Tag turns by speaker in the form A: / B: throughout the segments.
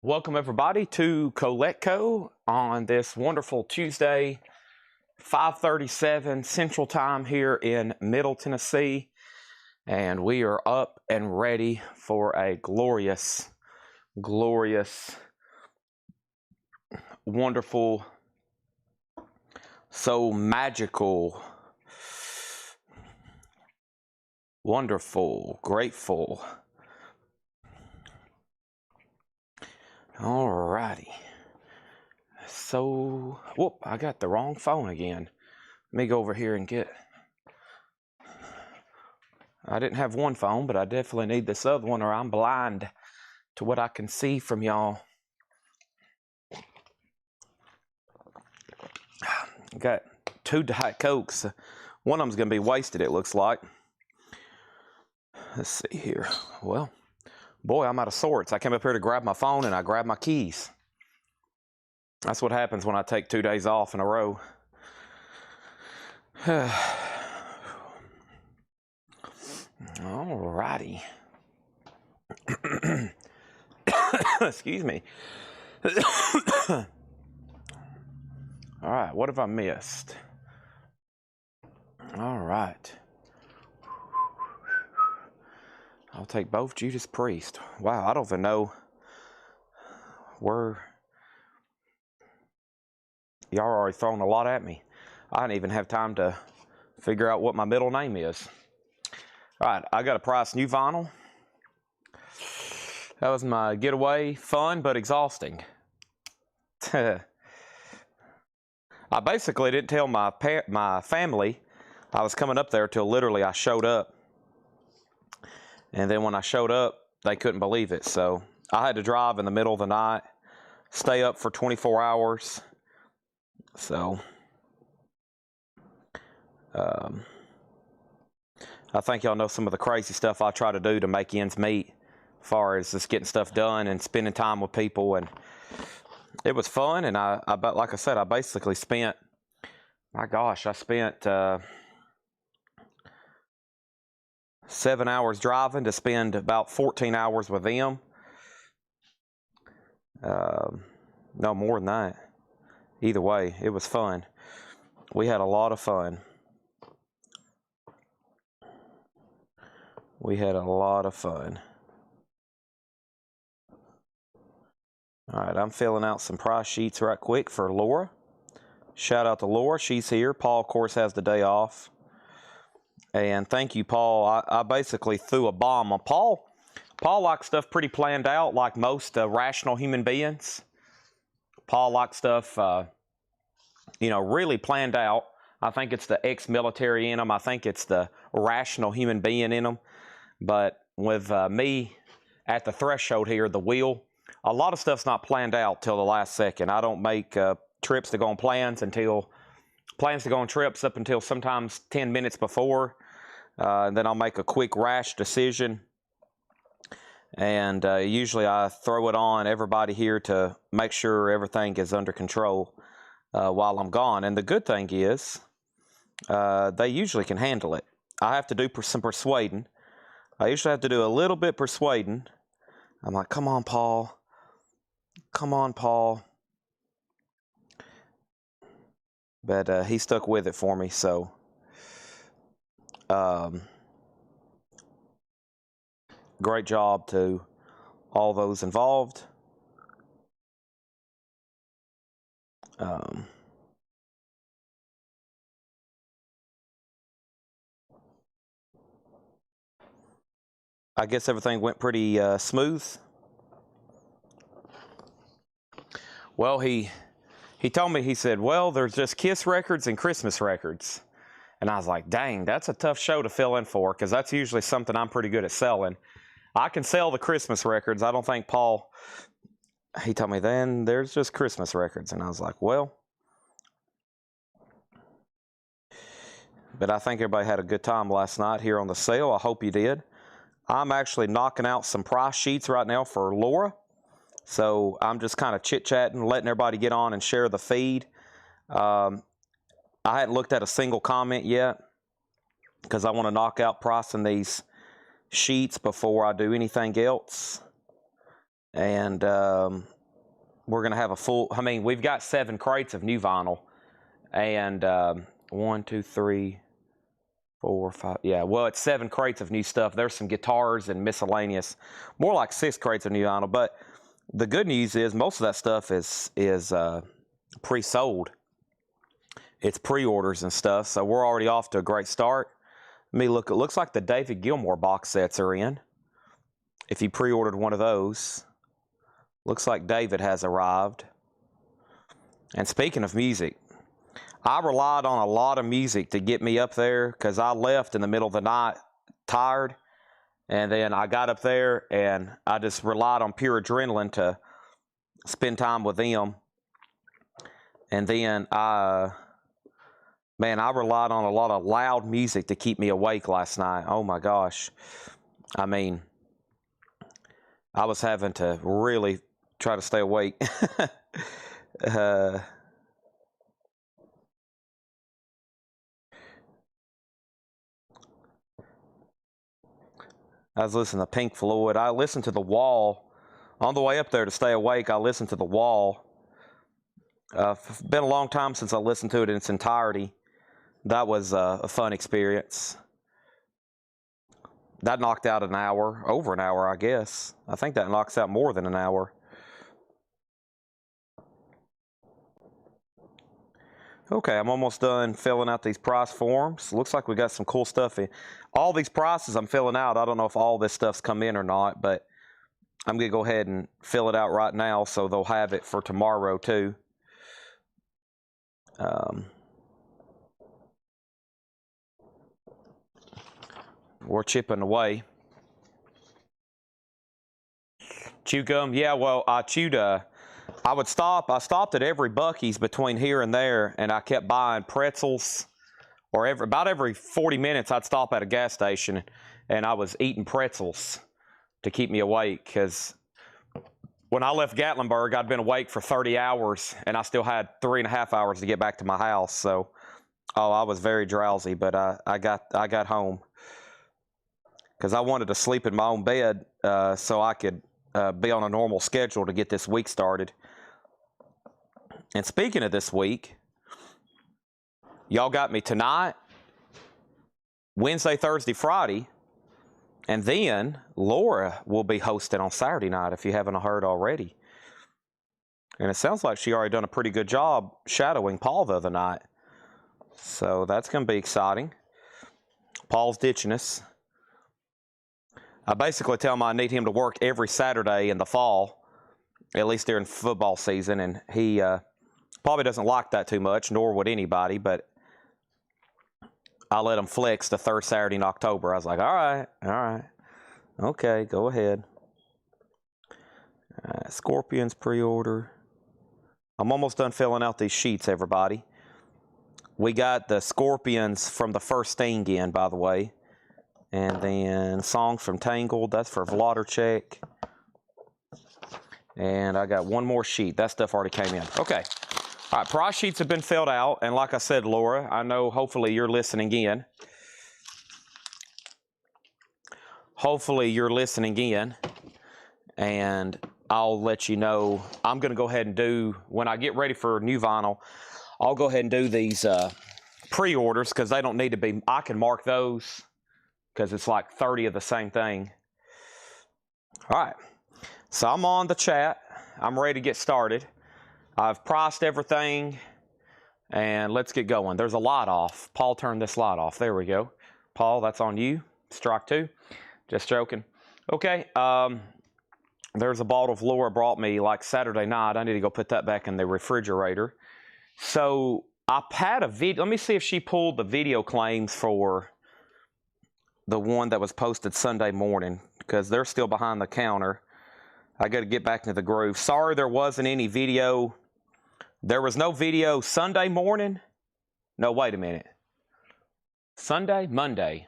A: Welcome everybody to Coletco on this wonderful Tuesday, 5:37 Central Time here in Middle Tennessee, and we are up and ready for a glorious, wonderful, so magical, wonderful, grateful. Alrighty. So, whoop, I got the wrong phone again. Let me go over here and get... I didn't have one phone, but I definitely need this other one or I'm blind to what I can see from y'all. Got 2 Diet Cokes. One of them's going to be wasted, it looks like. Let's see here. Well, boy, I'm out of sorts. I came up here to grab my phone and I grabbed my keys. That's what happens when I take 2 days off in a row. Alrighty. Excuse me. Alright, what have I missed? Alright. I'll take both Judas Priest. Wow, I don't even know where... Y'all are already throwing a lot at me. I didn't even have time to figure out what my middle name is. Alright, I got a Price new vinyl. That was my getaway. Fun, but exhausting. I basically didn't tell my family I was coming up there till literally I showed up. And then when I showed up, they couldn't believe it. So I had to drive in the middle of the night, stay up for 24 hours. So I think y'all know some of the crazy stuff I try to do to make ends meet as far as just getting stuff done and spending time with people. And it was fun. And like I said, I basically spent, my gosh, I spent 7 hours driving to spend about 14 hours with them. No, more than that. Either way, it was fun. We had a lot of fun. We had a lot of fun. All right, I'm filling out some price sheets right quick for Laura. Shout out to Laura. She's here. Paul, of course, has the day off. And thank you, Paul. I basically threw a bomb on Paul. Paul likes stuff pretty planned out, like most rational human beings. Paul likes stuff, really planned out. I think it's the ex-military in him. I think it's the rational human being in him. But with me at the threshold here, the wheel, a lot of stuff's not planned out till the last second. I don't make trips to go on plans to go on trips up until sometimes 10 minutes before. And then I'll make a quick rash decision. And usually I throw it on everybody here to make sure everything is under control while I'm gone. And the good thing is they usually can handle it. I have to do some persuading. I usually have to do a little bit persuading. I'm like, come on, Paul. Come on, Paul. But he stuck with it for me, so... great job to all those involved. I guess everything went pretty smooth. Well, he told me, he said, well, there's just Kiss records and Christmas records. And I was like, dang, that's a tough show to fill in for, because that's usually something I'm pretty good at selling. I can sell the Christmas records. I don't think Paul, he told me, then there's just Christmas records. And I was like, well. But I think everybody had a good time last night here on the sale. I hope you did. I'm actually knocking out some price sheets right now for Laura. So I'm just kind of chit-chatting, letting everybody get on and share the feed. I hadn't looked at a single comment yet because I want to knock out pricing these sheets before I do anything else. And we're going to have a full, I mean, we've got 7 crates of new vinyl. And 1, 2, 3, 4, 5. Yeah, well, it's 7 crates of new stuff. There's some guitars and miscellaneous, more like 6 crates of new vinyl. But the good news is most of that stuff is pre-sold. It's pre-orders and stuff, so we're already off to a great start. Let me look. It looks like the David Gilmour box sets are in. If you pre-ordered one of those, looks like David has arrived. And speaking of music, I relied on a lot of music to get me up there because I left in the middle of the night tired, and then I got up there and I just relied on pure adrenaline to spend time with them. And then I relied on a lot of loud music to keep me awake last night. Oh my gosh. I mean, I was having to really try to stay awake. I was listening to Pink Floyd. I listened to The Wall. On the way up there to stay awake, I listened to The Wall. It's been a long time since I listened to it in its entirety. That was a fun experience. That knocked out an hour, over an hour, I guess. I think that knocks out more than an hour. Okay, I'm almost done filling out these price forms. Looks like we got some cool stuff in. All these prices I'm filling out, I don't know if all this stuff's come in or not, but I'm going to go ahead and fill it out right now so they'll have it for tomorrow too. We're chipping away. Chew gum? Yeah, well, I stopped at every Buc-ee's between here and there, and I kept buying pretzels. Or about every 40 minutes, I'd stop at a gas station, and I was eating pretzels to keep me awake. Because when I left Gatlinburg, I'd been awake for 30 hours, and I still had 3.5 hours to get back to my house. So, I was very drowsy, but I got home because I wanted to sleep in my own bed so I could be on a normal schedule to get this week started. And speaking of this week, y'all got me tonight, Wednesday, Thursday, Friday, and then Laura will be hosting on Saturday night if you haven't heard already. And it sounds like she already done a pretty good job shadowing Paul the other night. So that's going to be exciting. Paul's ditching us. I basically tell him I need him to work every Saturday in the fall, at least during football season, and he probably doesn't like that too much, nor would anybody, but I let him flex the 3rd Saturday in October. I was like, all right, okay, go ahead. Scorpions pre-order. I'm almost done filling out these sheets, everybody. We got the Scorpions from the first Sting in, by the way. And then Songs from Tangled, that's for Vladarchek. And I got one more sheet. That stuff already came in. Okay. All right, price sheets have been filled out. And like I said, Laura, I know hopefully you're listening in. And I'll let you know. I'm going to go ahead and do, when I get ready for new vinyl, I'll go ahead and do these pre-orders because they don't need to be, I can mark those because it's like 30 of the same thing. All right, so I'm on the chat. I'm ready to get started. I've priced everything, and let's get going. There's a light off. Paul turned this light off. There we go. Paul, that's on you. Strike 2. Just joking. Okay, there's a bottle of Laura brought me like Saturday night. I need to go put that back in the refrigerator. So I had a video. Let me see if she pulled the video claims for the one that was posted Sunday morning because they're still behind the counter. I got to get back into the groove. Sorry there wasn't any video. There was no video Sunday morning. No, wait a minute. Sunday? Monday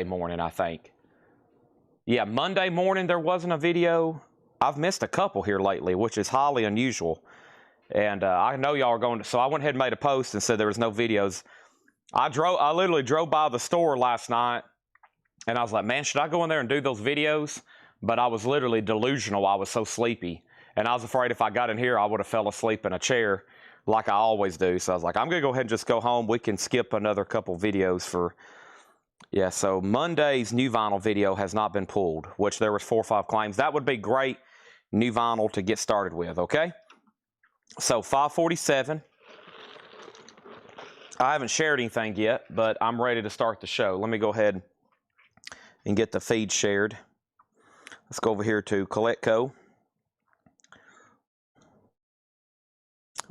A: morning, I think. Yeah, Monday morning there wasn't a video. I've missed a couple here lately, which is highly unusual. And I know y'all are going to, so I went ahead and made a post and said there was no videos. I literally drove by the store last night and I was like, man, should I go in there and do those videos? but I was literally delusional. I was so sleepy. And I was afraid if I got in here, I would have fell asleep in a chair like I always do. So I was like, I'm going to go ahead and just go home. We can skip another couple videos for, yeah. So Monday's new vinyl video has not been pulled, which there was 4 or 5 claims. That would be great new vinyl to get started with, okay? So 547. I haven't shared anything yet, but I'm ready to start the show. Let me go ahead and get the feed shared. Let's go over here to Coletco.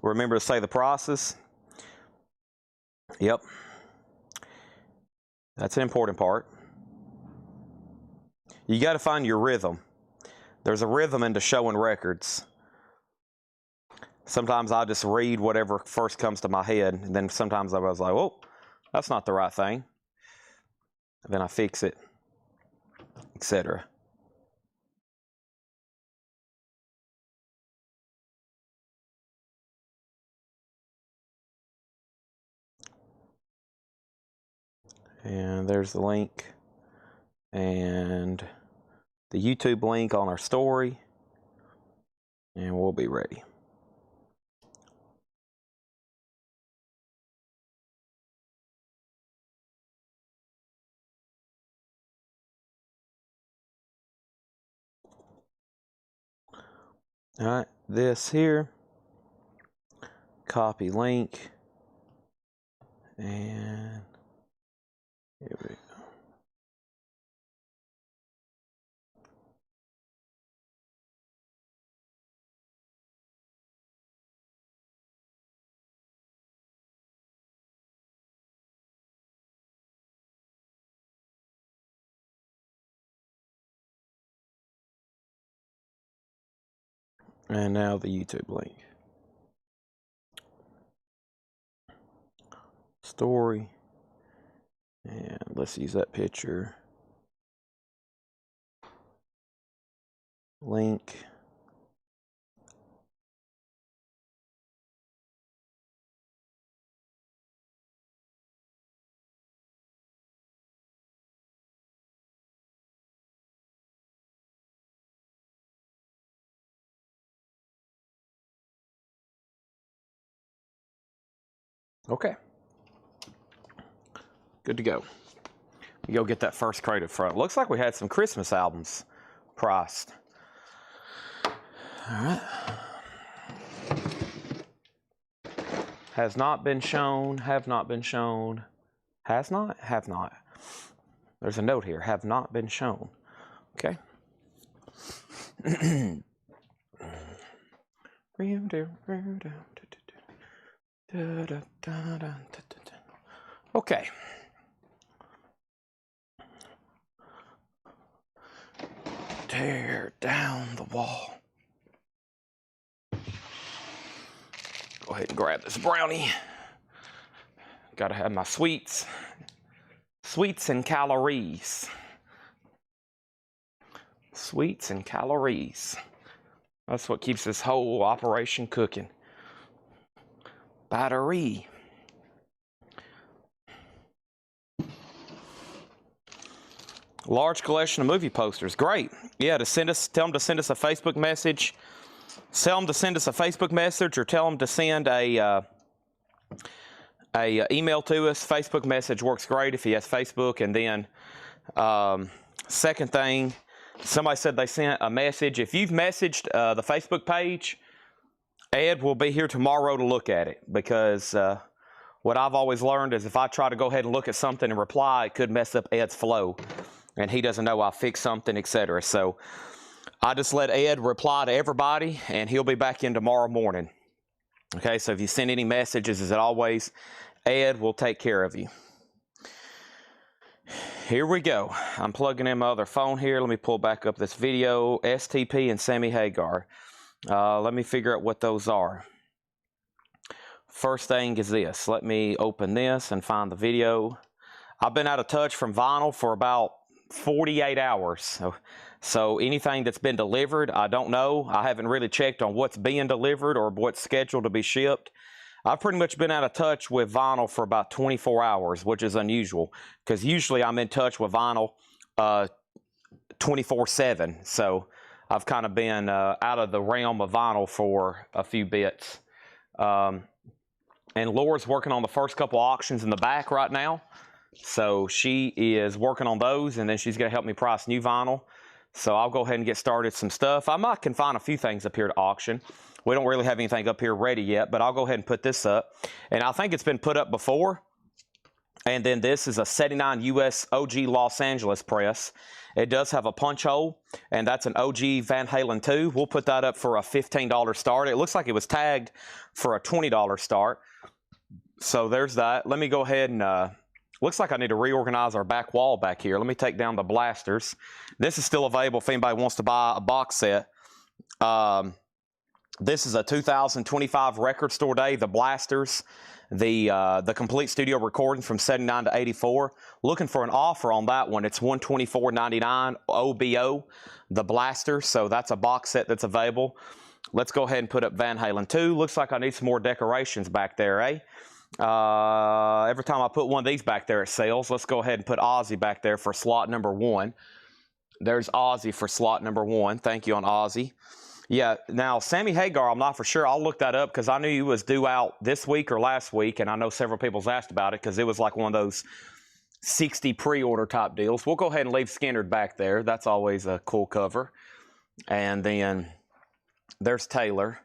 A: Remember to say the prices. Yep. That's an important part. You got to find your rhythm. There's a rhythm into showing records. Sometimes I just read whatever first comes to my head, and then sometimes I was like, oh, that's not the right thing. And then I fix it, etc. And there's the link and the YouTube link on our story, and we'll be ready. All right, this here, copy link, and here we go. And now the YouTube link. Story. And let's use that picture. Link. Okay. Good to go. We go get that first crate up front. Looks like we had some Christmas albums priced. All right. Has not been shown, have not been shown. Has not, have not. There's a note here, have not been shown. Okay. Okay. Tear down the wall. Go ahead and grab this brownie. Gotta have my sweets. Sweets and calories. Sweets and calories. That's what keeps this whole operation cooking. Battery. Large collection of movie posters. Great. Yeah, to send us, tell them to send us a Facebook message. Tell them to send us a Facebook message, or tell them to send a email to us. Facebook message works great if he has Facebook. And then second thing, somebody said they sent a message. If you've messaged the Facebook page, Ed will be here tomorrow to look at it, because what I've always learned is if I try to go ahead and look at something and reply, it could mess up Ed's flow, and he doesn't know I fixed something, etc. So I just let Ed reply to everybody, and he'll be back in tomorrow morning. Okay, so if you send any messages, as always, Ed will take care of you. Here we go. I'm plugging in my other phone here. Let me pull back up this video. STP and Sammy Hagar. Let me figure out what those are. First thing is this. Let me open this and find the video. I've been out of touch from vinyl for about 48 hours. So anything that's been delivered, I don't know. I haven't really checked on what's being delivered or what's scheduled to be shipped. I've pretty much been out of touch with vinyl for about 24 hours, which is unusual, because usually I'm in touch with vinyl 24/7. So I've kind of been out of the realm of vinyl for a few bits. And Laura's working on the first couple auctions in the back right now. So she is working on those, and then she's going to help me price new vinyl. So I'll go ahead and get started some stuff. I might can find a few things up here to auction. We don't really have anything up here ready yet, but I'll go ahead and put this up. And I think it's been put up before. And then this is a 79 US OG Los Angeles press. It does have a punch hole, and that's an OG Van Halen 2. We'll put that up for a $15 start. It looks like it was tagged for a $20 start. So there's that. Let me go ahead and... looks like I need to reorganize our back wall back here. Let me take down the blasters. This is still available if anybody wants to buy a box set. This is a 2025 record store day. The blasters, the complete studio recording from 79 to 84. Looking for an offer on that one. It's $124.99 OBO, the blaster. So that's a box set that's available. Let's go ahead and put up Van Halen 2. Looks like I need some more decorations back there, eh? Every time I put one of these back there, it sells. Let's go ahead and put Ozzy back there for slot number 1. There's Ozzy for slot number 1. Thank you on Ozzy. Yeah, now Sammy Hagar, I'm not for sure. I'll look that up because I knew he was due out this week or last week, and I know several people's asked about it because it was like one of those 60 pre-order type deals. We'll go ahead and leave Skinnerd back there. That's always a cool cover. And then there's Taylor.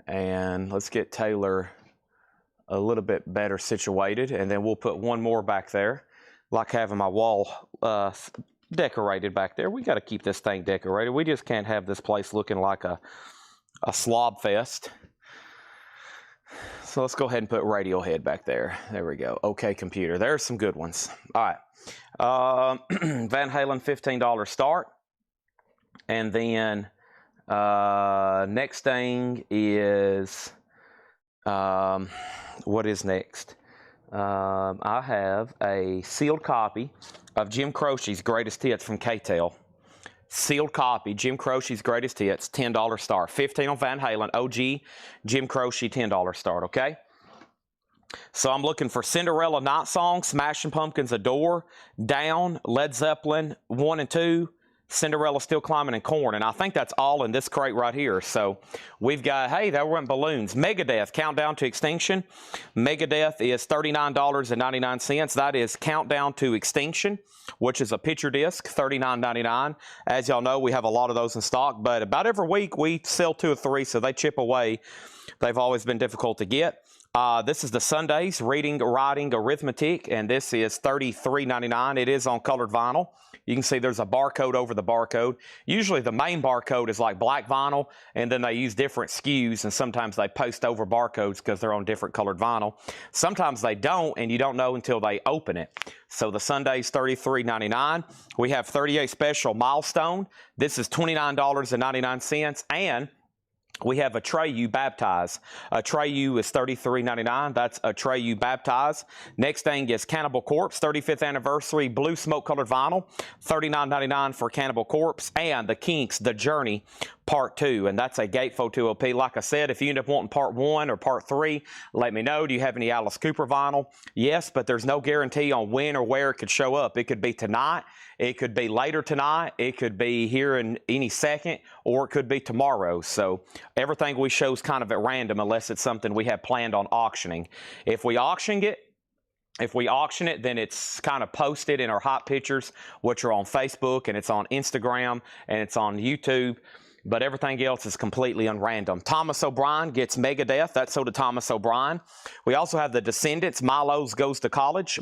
A: And let's get Taylor a little bit better situated, and then we'll put one more back there. Like having my wall decorated back there. We got to keep this thing decorated. We just can't have this place looking like a slob fest. So let's go ahead and put Radiohead back there. There we go. Okay, computer. There's some good ones. All right. Van Halen, $15 start. And then next thing is... what is next? I have a sealed copy of Jim Croce's Greatest Hits from K-Tel. Sealed copy, Jim Croce's Greatest Hits, $10 start. 15 on Van Halen, OG, Jim Croce, $10 start, okay? So I'm looking for Cinderella Night Song, Smashing Pumpkins Adore, Down, Led Zeppelin 1 and 2, Cinderella Still Climbing, and Korn. And I think that's all in this crate right here. So we've got, hey, there went balloons. Megadeth, Countdown to Extinction. Megadeth is $39.99. That is Countdown to Extinction, which is a picture disc, $39.99. As y'all know, we have a lot of those in stock, but about every week we sell 2 or 3, so they chip away. They've always been difficult to get. This is the Sundays, Reading, Writing, Arithmetic, and this is $33.99. It is on colored vinyl. You can see there's a barcode over the barcode. Usually the main barcode is like black vinyl, and then they use different SKUs, and sometimes they post over barcodes because they're on different colored vinyl. Sometimes they don't, and you don't know until they open it. So the Sunday's $33.99. We have 38 Special Milestone. This is $29.99, and we have Atreyu Baptize. Atreyu is $33.99. That's Atreyu Baptize. Next thing is Cannibal Corpse, 35th Anniversary Blue Smoke Colored Vinyl, $39.99 for Cannibal Corpse. And the Kinks, The Journey, Part 2. And that's a Gatefold 2LP. Like I said, if you end up wanting Part 1 or Part 3, let me know. Do you have any Alice Cooper vinyl? Yes, but there's no guarantee on when or where it could show up. It could be tonight. It could be later tonight. It could be here in any second, or it could be tomorrow. So everything we show is kind of at random unless it's something we have planned on auctioning. If we auction it, then it's kind of posted in our hot pictures, which are on Facebook, and it's on Instagram, and it's on YouTube. But everything else is completely unrandom. Thomas O'Brien gets Megadeth. That's sold to Thomas O'Brien. We also have the Descendants. Milo Goes to College.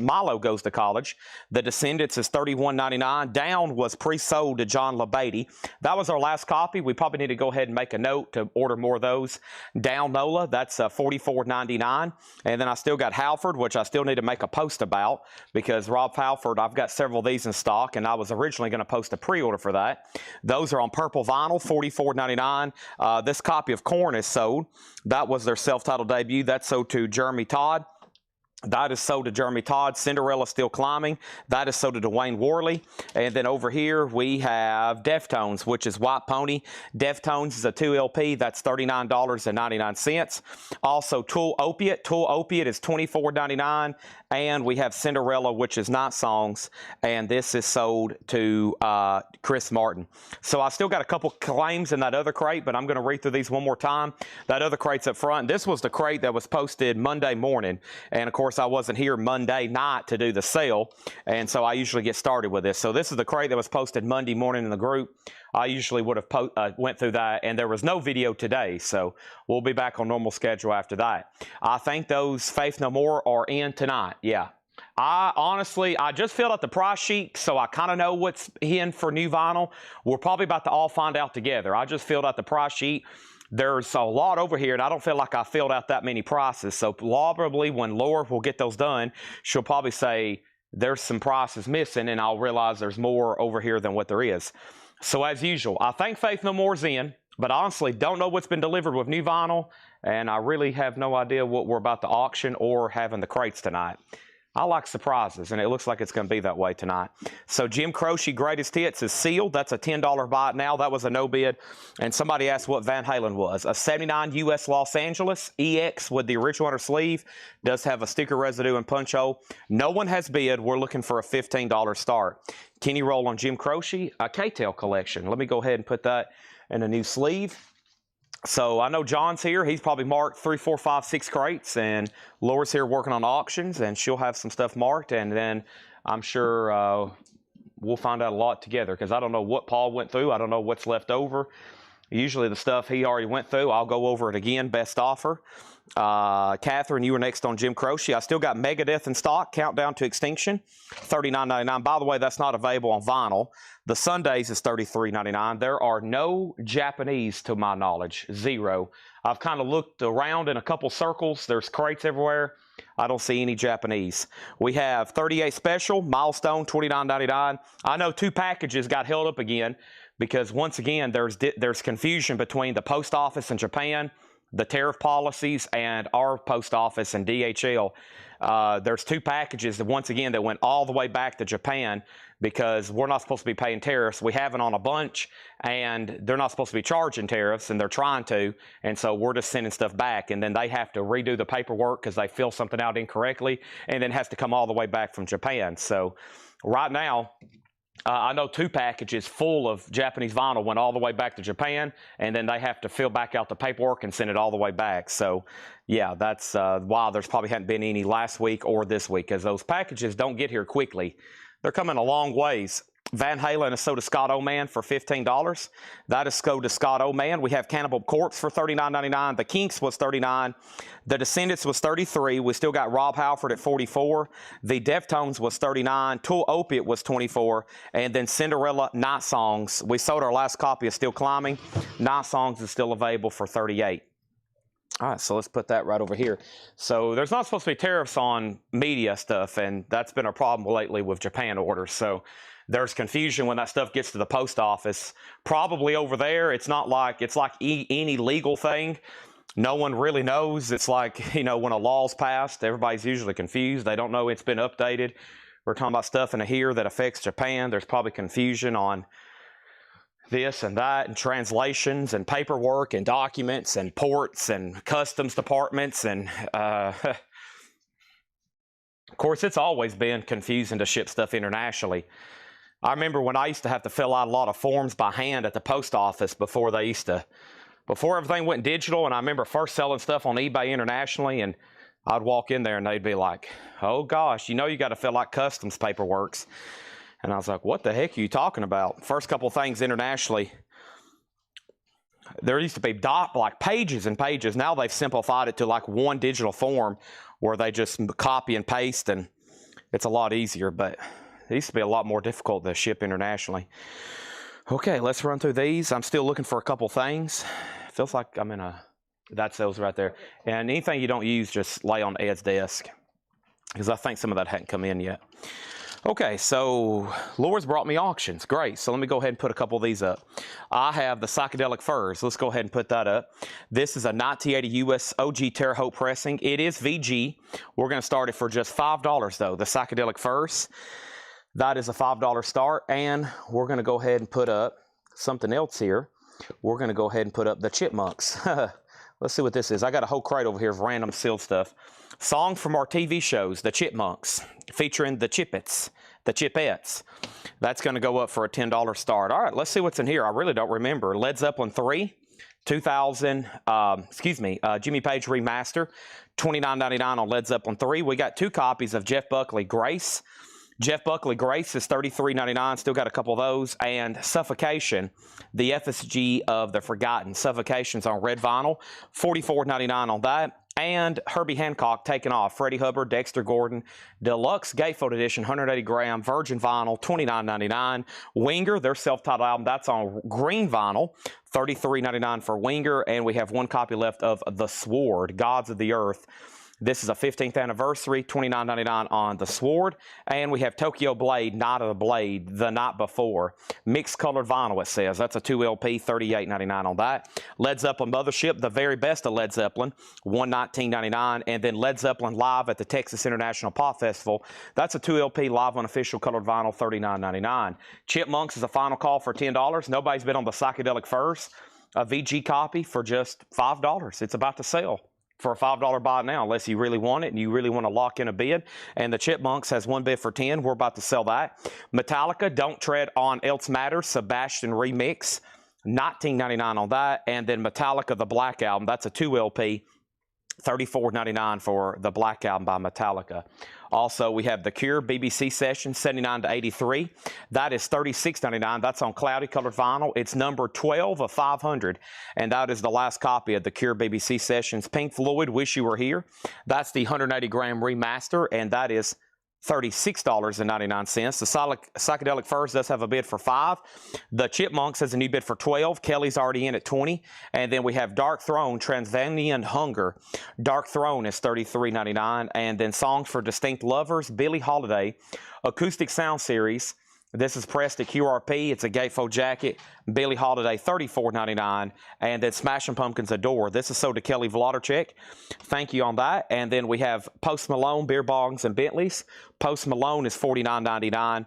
A: The Descendants is $31.99. Down was pre-sold to John LaBeatty. That was our last copy. We probably need to go ahead and make a note to order more of those. Down Nola, that's $44.99. And then I still got Halford, which I still need to make a post about because Rob Halford, I've got several of these in stock, and I was originally going to post a pre-order for that. Those are on purple vinyl, $44.99. This copy of Korn is sold. That was their self-titled debut. That's sold to Jeremy Todd. That is sold to Jeremy Todd. Cinderella Still Climbing. That is sold to Dwayne Worley. And then over here we have Deftones, which is White Pony. Deftones is a 2 LP. That's $39.99. Also Tool Opiate. Tool Opiate is $24.99. And we have Cinderella, which is Night Songs. And this is sold to Chris Martin. So I still got a couple claims in that other crate, but I'm going to read through these one more time. That other crate's up front. This was the crate that was posted Monday morning. And of course, I wasn't here Monday night to do the sale, and so I usually get started with this. So this is the crate that was posted Monday morning in the group. I usually would have went through that, and there was no video today, so we'll be back on normal schedule after that. I think those Faith No More are in tonight. Yeah. I just filled out the price sheet, so I kind of know what's in for new vinyl. We're probably about to all find out together. I just filled out the price sheet. There's a lot over here, and I don't feel like I filled out that many prices. So probably when Laura will get those done, she'll probably say there's some prices missing, and I'll realize there's more over here than what there is. So as usual, I think Faith No More's in, but honestly don't know what's been delivered with new vinyl, and I really have no idea what we're about to auction or have in the crates tonight. I like surprises, and it looks like it's going to be that way tonight. So Jim Croce Greatest Hits is sealed. That's a $10 buy it now. That was a no bid. And somebody asked what Van Halen was. A 79 US Los Angeles EX with the original under sleeve. Does have a sticker residue and punch hole. No one has bid. We're looking for a $15 start. Kenny Roll on Jim Croce, a K-Tail collection. Let me go ahead and put that in a new sleeve. So I know John's here. He's probably marked 3, 4, 5, 6 crates, and Laura's here working on auctions, and she'll have some stuff marked, and then I'm sure we'll find out a lot together, because I don't know what Paul went through. I don't know what's left over. Usually the stuff he already went through, I'll go over it again, best offer. Catherine, you were next on Jim Croce. I still got Megadeth in stock, Countdown to Extinction, $39.99. By the way, that's not available on vinyl. The Sundays is $33.99. There are no Japanese to my knowledge, 0. I've kind of looked around in a couple circles. There's crates everywhere. I don't see any Japanese. We have 38 Special, Milestone, $29.99. I know 2 packages got held up again because, once again, there's confusion between the post office in Japan, the tariff policies, and our post office and DHL. There's 2 packages that, once again, that went all the way back to Japan because we're not supposed to be paying tariffs. We have it on a bunch, and they're not supposed to be charging tariffs, and they're trying to, and so we're just sending stuff back, and then they have to redo the paperwork because they fill something out incorrectly, and then has to come all the way back from Japan. So right now, I know 2 packages full of Japanese vinyl went all the way back to Japan, and then they have to fill back out the paperwork and send it all the way back. So, yeah, that's why there's probably hadn't been any last week or this week, because those packages don't get here quickly. They're coming a long ways. Van Halen is sold to Scott Oman for $15. That is sold to Scott Oman. We have Cannibal Corpse for $39.99. The Kinks was $39. The Descendants was $33. We still got Rob Halford at $44. The Deftones was $39. Tool Opiate was $24. And then Cinderella Night Songs. We sold our last copy of Still Climbing. Night Songs is still available for $38. All right, so let's put that right over here. So there's not supposed to be tariffs on media stuff, and that's been a problem lately with Japan orders. So there's confusion when that stuff gets to the post office. Probably over there, it's not like, it's like any legal thing. No one really knows. It's like, you know, when a law's passed, everybody's usually confused. They don't know it's been updated. We're talking about stuff in here that affects Japan. There's probably confusion on this and that, and translations and paperwork and documents and ports and customs departments. And of course, it's always been confusing to ship stuff internationally. I remember when I used to have to fill out a lot of forms by hand at the post office before everything went digital. And I remember first selling stuff on eBay internationally, and I'd walk in there and they'd be like, oh gosh, you know, you got to fill out customs paperworks. And I was like, what the heck are you talking about? First couple things internationally, there used to be like pages and pages. Now they've simplified it to like one digital form where they just copy and paste, and it's a lot easier, but it used to be a lot more difficult to ship internationally. Okay, let's run through these. I'm still looking for a couple things. Feels like I'm in that sells right there. And anything you don't use, just lay on Ed's desk, because I think some of that hadn't come in yet. Okay, so Laura's brought me auctions. Great. So let me go ahead and put a couple of these up. I have the Psychedelic Furs. Let's go ahead and put that up. This is a 1980 US OG Terre Haute pressing. It is VG. We're going to start it for just $5 though. The Psychedelic Furs. That is a $5 start. And we're going to go ahead and put up something else here. We're going to go ahead and put up the Chipmunks. Let's see what this is. I got a whole crate over here of random sealed stuff. Song from our TV shows, The Chipmunks, featuring the Chipettes. The Chipettes. That's going to go up for a $10 start. All right, let's see what's in here. I really don't remember. Led Zeppelin 3, 2000, Jimmy Page remaster, $29.99 on Led Zeppelin 3. We got 2 copies of Jeff Buckley Grace. Jeff Buckley Grace is $33.99. Still got a couple of those. And Suffocation, the FSG of the Forgotten. Suffocation's on red vinyl, $44.99 on that. And Herbie Hancock Taking Off, Freddie Hubbard, Dexter Gordon, Deluxe Gatefold Edition, 180 gram, virgin vinyl, $29.99. Winger, their self-titled album, that's on green vinyl, $33.99 for Winger. And we have 1 copy left of The Sword, Gods of the Earth. This is a 15th anniversary, $29.99 on The Sword. And we have Tokyo Blade, Night of the Blade, The Night Before. Mixed colored vinyl, it says. That's a 2 LP, $38.99 on that. Led Zeppelin Mothership, the very best of Led Zeppelin, $119.99. And then Led Zeppelin Live at the Texas International Pop Festival. That's a 2 LP live unofficial colored vinyl, $39.99. Chipmunks is a final call for $10. Nobody's been on the Psychedelic Furs. A VG copy for just $5. It's about to sell for a $5 buy now, unless you really want it and you really want to lock in a bid. And the Chipmunks has 1 bid for $10. We're about to sell that. Metallica, Don't Tread on Else Matters, Sebastian Remix, $19.99 on that. And then Metallica, the Black Album, that's a 2 LP, $34.99 for the Black Album by Metallica. Also, we have The Cure BBC Session, 79 to 83. That is $36.99. That's on cloudy colored vinyl. It's number 12 of 500, and that is the last copy of The Cure BBC Sessions. Pink Floyd, Wish You Were Here. That's the 180 gram remaster, and that is $36.99. The Psychedelic Furs does have a bid for $5. The Chipmunks has a new bid for $12. Kelly's already in at $20. And then we have Dark Throne, Transylvanian Hunger. Dark Throne is $33.99. And then Songs for Distinct Lovers, Billie Holiday, Acoustic Sound Series. This is pressed at QRP. It's a gatefold jacket. Billie Holiday, $34.99. And then Smashing Pumpkins Adore. This is sold to Kelly Vlodarchik. Thank you on that. And then we have Post Malone, Beer Bongs and Bentleys. Post Malone is $49.99.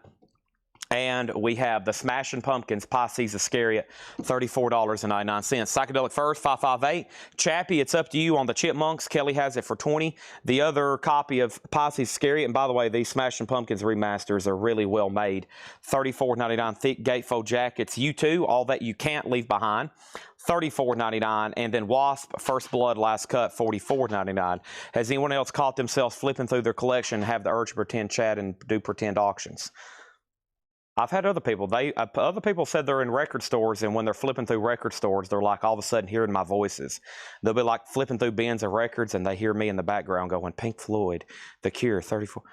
A: And we have the Smashing Pumpkins, Pisces Iscariot, $34.99. Psychedelic Furs, $558. Chappie, it's up to you on the Chipmunks. Kelly has it for $20. The other copy of Pisces Iscariot, and by the way, these Smashing Pumpkins remasters are really well made. $34.99. Thick gatefold jackets. U2, All That You Can't Leave Behind, $34.99. And then Wasp, First Blood, Last Cut, $44.99. Has anyone else caught themselves flipping through their collection and have the urge to pretend chat and do pretend auctions? I've had other people. Other people said they're in record stores, and when they're flipping through record stores, they're like all of a sudden hearing my voices. They'll be like flipping through bins of records, and they hear me in the background going, Pink Floyd, The Cure, 34.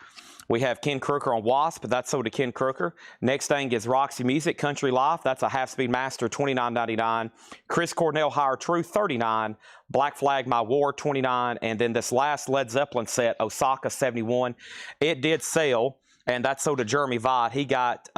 A: We have Ken Crooker on Wasp. That's sold to Ken Crooker. Next thing is Roxy Music, Country Life. That's a half-speed master, $29.99. Chris Cornell, Higher Truth, $39. Black Flag, My War, $29. And then this last Led Zeppelin set, Osaka, $71. It did sell. And that's sold to Jeremy Vaught. He got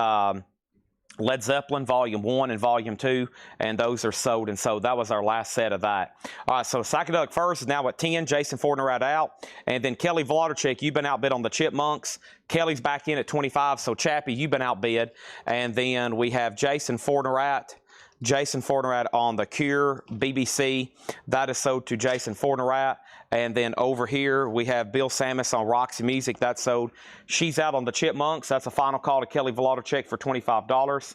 A: Led Zeppelin Volume 1 and Volume 2, and those are sold. And so that was our last set of that. All right, so Psychedelic Furs is now at 10. Jason Fortner out. And then Kelly Vlodarchik, you've been outbid on the Chipmunks. Kelly's back in at 25. So Chappie, you've been outbid. And then we have Jason Fortner on The Cure BBC. That is sold to Jason Fortner. And then over here, we have Bill Samus on Roxy Music. That's sold. She's out on the Chipmunks. That's a final call to Kelly Vlodarchik for $25.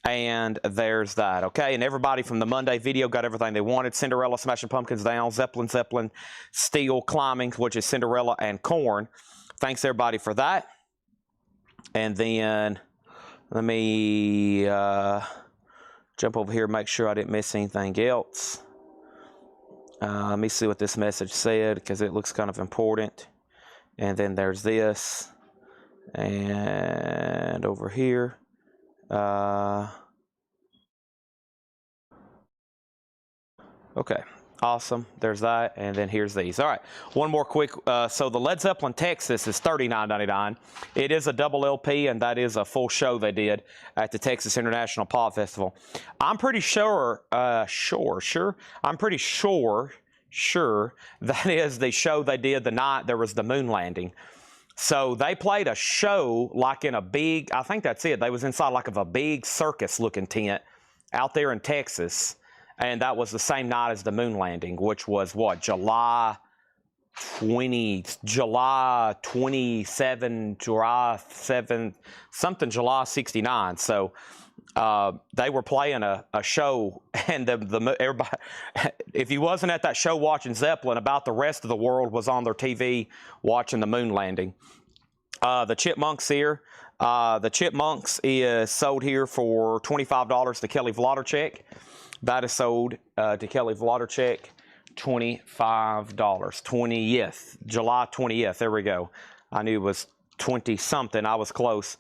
A: And there's that. Okay, and everybody from the Monday video got everything they wanted. Cinderella, Smashing Pumpkins Down, Zeppelin, Steel, Climbing, which is Cinderella, and Korn. Thanks, everybody, for that. And then let me jump over here, make sure I didn't miss anything else. Let me see what this message said, because it looks kind of important. And then there's this. And over here. Okay. Awesome. There's that. And then here's these. All right. One more quick. So the Led Zeppelin Texas is $39.99. It is a double LP, and that is a full show they did at the Texas International Pop Festival. I'm pretty sure, I'm pretty sure that is the show they did the night there was the moon landing. So they played a show like in a big, I think that's it. They was inside like of a big circus looking tent out there in Texas. And that was the same night as the moon landing, which was what, July 27, July 7, something, July 69. So they were playing a show, and everybody, if you wasn't at that show watching Zeppelin, about the rest of the world was on their TV watching the moon landing. The Chipmunks here. The Chipmunks is sold here for $25 to Kelly Vlodarchek. That is sold to Kelly Vlodarchek, $25. July 20th. There we go. I knew it was 20-something. I was close.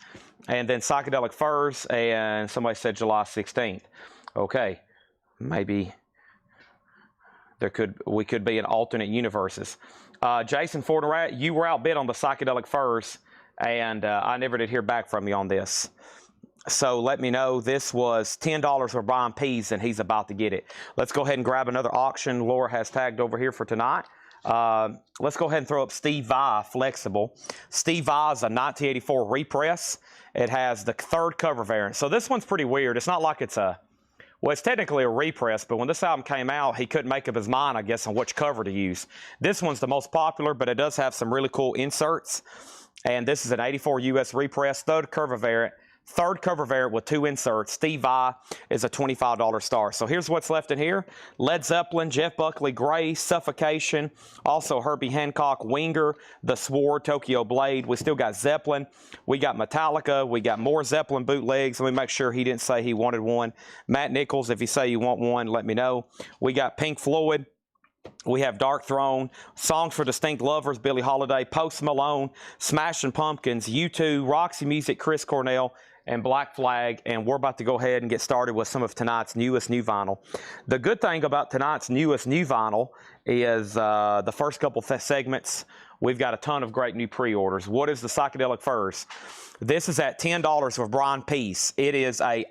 A: And then Psychedelic Furs, and somebody said July 16th. Okay, maybe we could be in alternate universes. Jason Forterat, you were outbid on the Psychedelic Furs, and I never did hear back from you on this. So let me know. This was $10 for Brian Pease, and he's about to get it. Let's go ahead and grab another auction Laura has tagged over here for tonight. Let's go ahead and throw up Steve Vai Flexible. Steve Vai is a 1984 repress. It has the third cover variant. So this one's pretty weird. It's not like it's well, it's technically a repress, but when this album came out, he couldn't make up his mind, I guess, on which cover to use. This one's the most popular, but it does have some really cool inserts. And this is an 84 US repress, third cover variant with 2 inserts. Steve Vai is a $25 star. So here's what's left in here. Led Zeppelin, Jeff Buckley, Gray, Suffocation, also Herbie Hancock, Winger, The Sword, Tokyo Blade. We still got Zeppelin. We got Metallica. We got more Zeppelin bootlegs. Let me make sure he didn't say he wanted one. Matt Nichols, if you say you want one, let me know. We got Pink Floyd. We have Dark Throne, Songs for Distinct Lovers, Billie Holiday, Post Malone, Smashing Pumpkins, U2, Roxy Music, Chris Cornell, and Black Flag, and we're about to go ahead and get started with some of tonight's newest new vinyl. The good thing about tonight's newest new vinyl is the first couple segments, we've got a ton of great new pre-orders. What is the Psychedelic Furs? This is at $10 for Brian Pease. It is a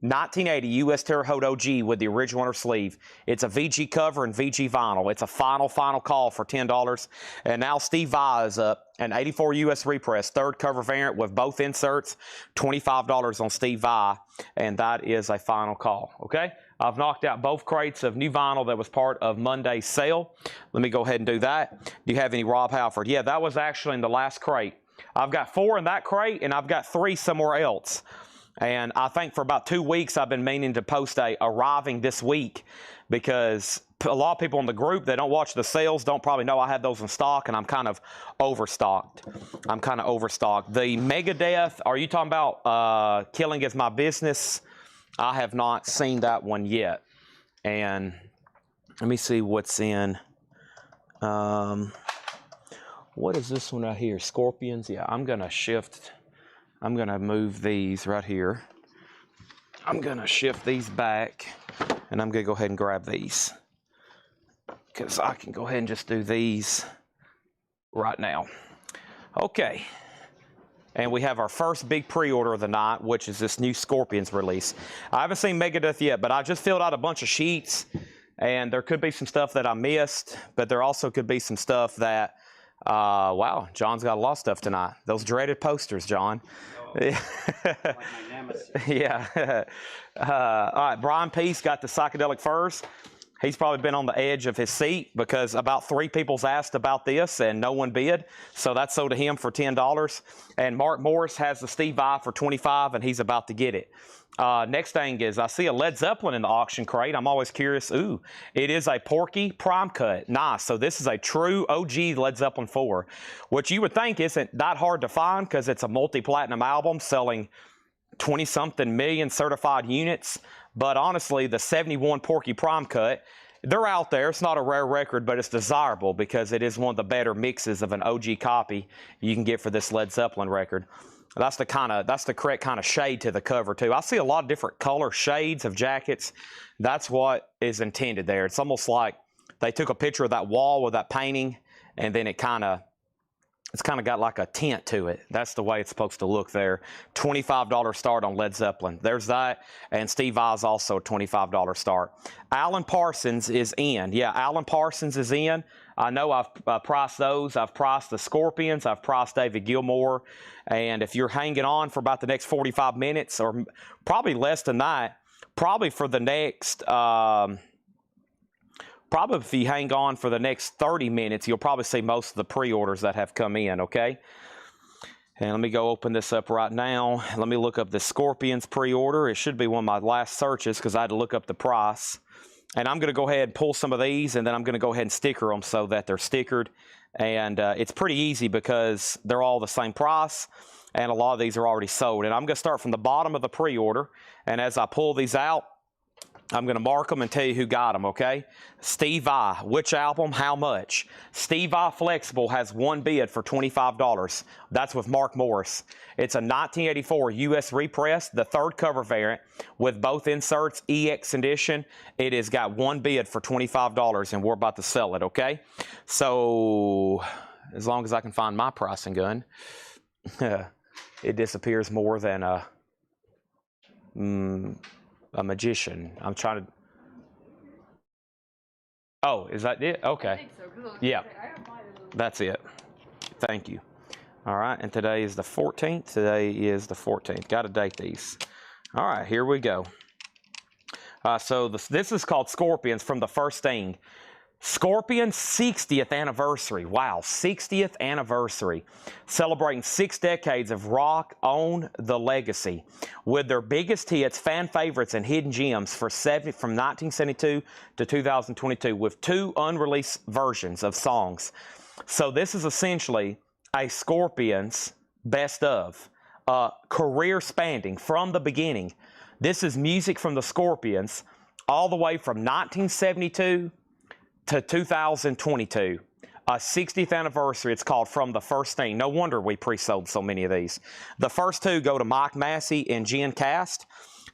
A: 1980 U.S. Terre Haute OG with the original inner sleeve. It's a VG cover and VG vinyl. It's a final call for $10. And now Steve Vai is up. An 84 U.S. repress, third cover variant with both inserts, $25 on Steve Vai. And that is a final call, okay? I've knocked out both crates of new vinyl that was part of Monday's sale. Let me go ahead and do that. Do you have any Rob Halford? Yeah, that was actually in the last crate. I've got 4 in that crate, and I've got 3 somewhere else. And I think for about 2 weeks, I've been meaning to post a arriving this week, because a lot of people in the group that don't watch the sales don't probably know I have those in stock, and I'm kind of overstocked. The Megadeth, are you talking about Killing Is My Business? I have not seen that one yet. And let me see what's in. What is this one right here? Scorpions? Yeah, I'm going to shift. I'm going to move these right here. I'm going to shift these back, and I'm going to go ahead and grab these, because I can go ahead and just do these right now. Okay. And we have our first big pre-order of the night, which is this new Scorpions release. I haven't seen Megadeth yet, but I just filled out a bunch of sheets, and there could be some stuff that I missed, but there also could be some stuff that wow, John's got a lot of stuff tonight. Those dreaded posters, John. Oh, like my nemesis. Yeah. All right, Brian Pease got the Psychedelic Furs. He's probably been on the edge of his seat, because about 3 people's asked about this and no one bid. So that's sold to him for $10. And Mark Morris has the Steve Vai for $25, and he's about to get it. Next thing is, I see a Led Zeppelin in the auction crate. I'm always curious. Ooh, it is a Porky Prime Cut. Nice. So this is a true OG Led Zeppelin 4, which you would think isn't that hard to find, because it's a multi-platinum album selling 20-something million certified units. But honestly, the 71 Porky Prime Cut, they're out there. It's not a rare record, but it's desirable because it is one of the better mixes of an OG copy you can get for this Led Zeppelin record. That's the correct kind of shade to the cover too. I see a lot of different color shades of jackets. That's what is intended there. It's almost like they took a picture of that wall with that painting, and then it's kind of got like a tint to it. That's the way it's supposed to look there. $25 start on Led Zeppelin. There's that. And Steve Vai's also a $25 start. Alan Parsons is in. Yeah, Alan Parsons is in. I know I've priced those. I've priced the Scorpions. I've priced David Gilmour. And if you're hanging on for about the next 45 minutes, or probably less than that, probably for the next... Probably if you hang on for the next 30 minutes, you'll probably see most of the pre-orders that have come in, okay? And let me go open this up right now. Let me look up the Scorpions pre-order. It should be one of my last searches because I had to look up the price. And I'm going to go ahead and pull some of these, and then I'm going to go ahead and sticker them so that they're stickered. And it's pretty easy because they're all the same price, and a lot of these are already sold. And I'm going to start from the bottom of the pre-order, and as I pull these out, I'm going to mark them and tell you who got them, okay? Steve Vai, which album, how much? Steve Vai Flexible has one bid for $25. That's with Mark Morris. It's a 1984 U.S. repress, the third cover variant, with both inserts, EX edition. It has got one bid for $25, and we're about to sell it, okay? So, as long as I can find my pricing gun, it disappears more than a magician. I'm trying to... Oh, is that it? Okay. I think so, yeah. That's it. Thank you. All right, and today is the 14th. Today is the 14th. Got to date these. All right, here we go. So this is called Scorpions from the First Thing. Scorpions 60th anniversary. Wow, 60th anniversary. Celebrating 6 decades of rock on the legacy. With their biggest hits, fan favorites, and hidden gems from 1972 to 2022 with 2 unreleased versions of songs. So this is essentially a Scorpions best of. Career spanning from the beginning. This is music from the Scorpions all the way from 1972 to 2022, a 60th anniversary. It's called From the First Thing. No wonder we pre-sold so many of these. The first 2 go to Mike Massey and Jen Cast.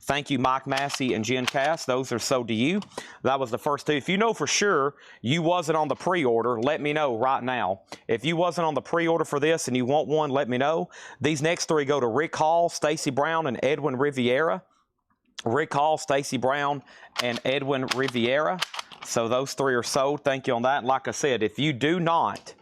A: Thank you, Mike Massey and Jen Cast. Those are sold to you. That was the first 2. If you know for sure you wasn't on the pre-order, let me know right now. If you wasn't on the pre-order for this and you want one, let me know. These next 3 go to Rick Hall, Stacy Brown, and Edwin Riviera. Rick Hall, Stacy Brown, and Edwin Riviera. So those 3 are sold. Thank you on that. Like I said, if you do not,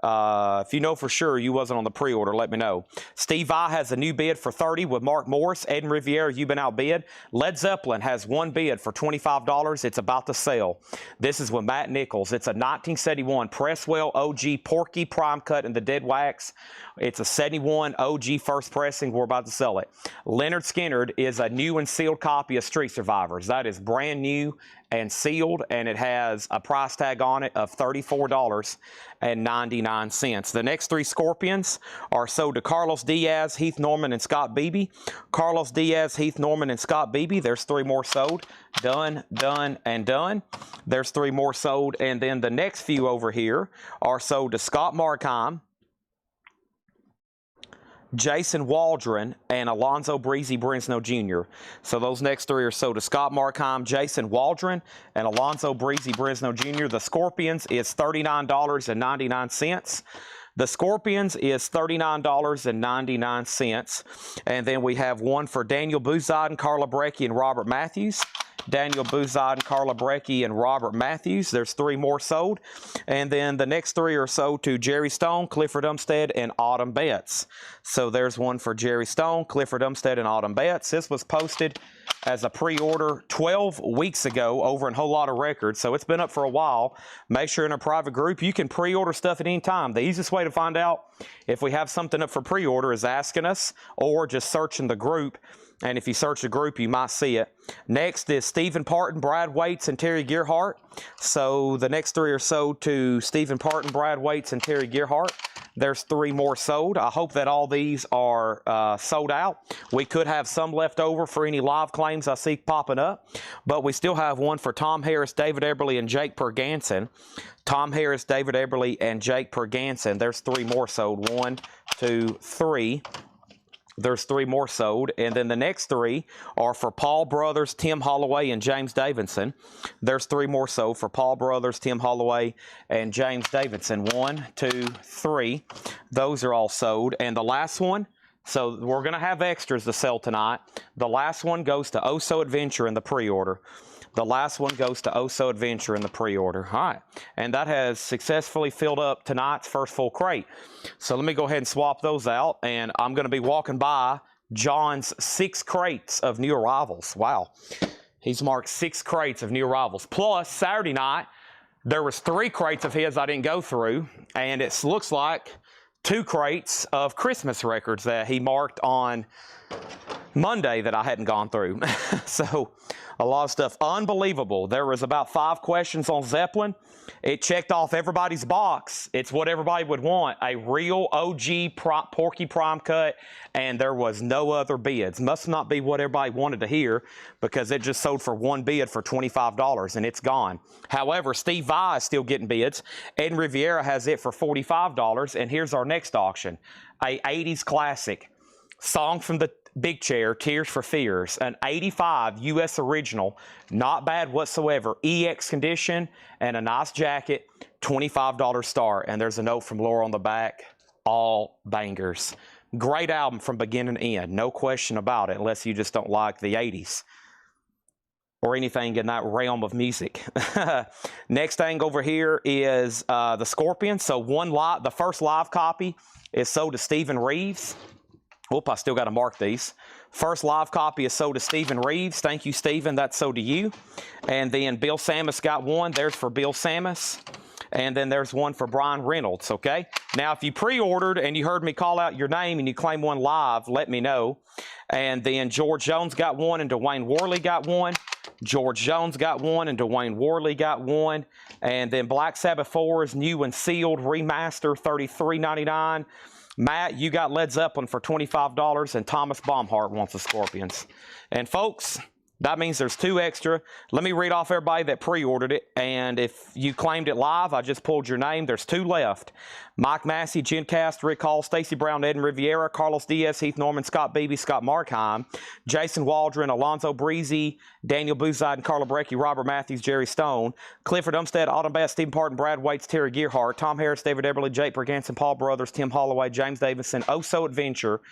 A: if you know for sure you wasn't on the pre-order, let me know. Steve Vai has a new bid for $30 with Mark Morris. Edwin Riviera, you've been outbid. Led Zeppelin has one bid for $25. It's about to sell. This is with Matt Nichols. It's a 1971 Presswell OG Porky Prime Cut in the dead wax. It's a 71 OG first pressing. We're about to sell it. Leonard Skinner is a new and sealed copy of Street Survivors. That is brand new and sealed, and it has a price tag on it of $34.99. The next 3 Scorpions are sold to Carlos Diaz, Heath Norman, and Scott Beebe. Carlos Diaz, Heath Norman, and Scott Beebe. There's 3 more sold. Done, done, and done. There's 3 more sold, and then the next few over here are sold to Scott Markheim, Jason Waldron, and Alonzo Breezy Brinsnow Jr. So those next 3 are sold to Scott Markheim, Jason Waldron, and Alonzo Breezy Brinsnow Jr. The Scorpions is $39.99. The Scorpions is $39.99. And then we have one for Daniel Buzod, Carla Brecky, and Robert Matthews. Daniel Buzod, Carla Brecky, and Robert Matthews. There's 3 more sold. And then the next 3 are sold to Jerry Stone, Clifford Umstead, and Autumn Betts. So there's one for Jerry Stone, Clifford Umstead, and Autumn Betts. This was posted as a pre-order 12 weeks ago over in Whole Lotta Records, so it's been up for a while. Make sure in a private group you can pre-order stuff at any time. The easiest way to find out if we have something up for pre-order is asking us or just searching the group. And if you search the group, you might see it. Next is Stephen Parton, Brad Waits, and Terry Gearhart. So the next 3 are sold to Stephen Parton, Brad Waits, and Terry Gearhart. There's 3 more sold. I hope that all these are sold out. We could have some left over for any live claims I see popping up. But we still have one for Tom Harris, David Eberly, and Jake Perganson. Tom Harris, David Eberly, and Jake Perganson. There's 3 more sold. 1, 2, 3. There's 3 more sold. And then the next 3 are for Paul Brothers, Tim Holloway, and James Davidson. There's 3 more sold for Paul Brothers, Tim Holloway, and James Davidson. 1, 2, 3. Those are all sold. And the last one, so we're going to have extras to sell tonight. The last one goes to Oh So Adventure in the pre-order. The last one goes to Oh So Adventure in the pre-order. All right. And that has successfully filled up tonight's first full crate. So let me go ahead and swap those out. And I'm going to be walking by John's 6 crates of new arrivals. Wow. He's marked 6 crates of new arrivals. Plus, Saturday night, there was 3 crates of his I didn't go through. And it looks like 2 crates of Christmas records that he marked on Monday that I hadn't gone through. So a lot of stuff. Unbelievable. There was about 5 questions on Zeppelin. It checked off everybody's box. It's what everybody would want. A real OG Porky Prime cut, and there was no other bids. Must not be what everybody wanted to hear, because it just sold for 1 bid for $25, and it's gone. However, Steve Vai is still getting bids. Ed Riviera has it for $45, and here's our next auction. A 80s classic. Song from the Big Chair, Tears for Fears, an 85 U.S. original, not bad whatsoever, EX condition, and a nice jacket, $25 star. And there's a note from Laura on the back, all bangers. Great album from beginning to end, no question about it, unless you just don't like the 80s or anything in that realm of music. Next thing over here is the Scorpions. So the first live copy is sold to Stephen Reeves. Whoop, I still got to mark these. First live copy is sold to Stephen Reeves. Thank you, Stephen. That's sold to you. And then Bill Samus got one. There's for Bill Samus. And then there's one for Brian Reynolds, okay? Now, if you pre-ordered and you heard me call out your name and you claim one live, let me know. And then George Jones got one and Dwayne Worley got one. George Jones got one and Dwayne Worley got one. And then Black Sabbath 4 is new and sealed, remaster, $33.99. Matt, you got Led Zeppelin for $25, and Thomas Baumhart wants the Scorpions. And folks, that means there's 2 extra. Let me read off everybody that pre-ordered it, and if you claimed it live, I just pulled your name. There's 2 left. Mike Massey, Jen Cast, Rick Hall, Stacy Brown, Ed Riviera, Carlos Diaz, Heath Norman, Scott Beebe, Scott Markheim, Jason Waldron, Alonzo Breezy, Daniel Buzide, and Carla Brecky, Robert Matthews, Jerry Stone, Clifford Umstead, Autumn Bass, Stephen Parton, Brad Waits, Terry Gearhart, Tom Harris, David Eberly, Jake Berganson, Paul Brothers, Tim Holloway, James Davidson, Oh So Adventure.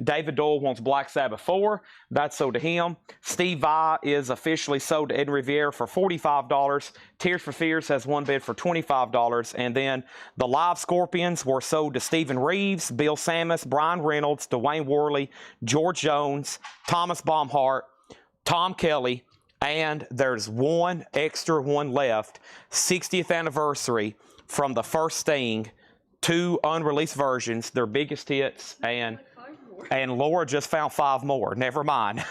A: David Doyle wants Black Sabbath 4. That's sold to him. Steve Vai is officially sold to Ed Riviera for $45. Tears for Fears has one bid for $25. And then the live Scorpions were sold to Stephen Reeves, Bill Samus, Brian Reynolds, Dwayne Worley, George Jones, Thomas Baumhart, Tom Kelly, and there's one extra one left. 60th anniversary from the first Sting, 2 unreleased versions, their biggest hits, and Laura just found 5 more. Never mind.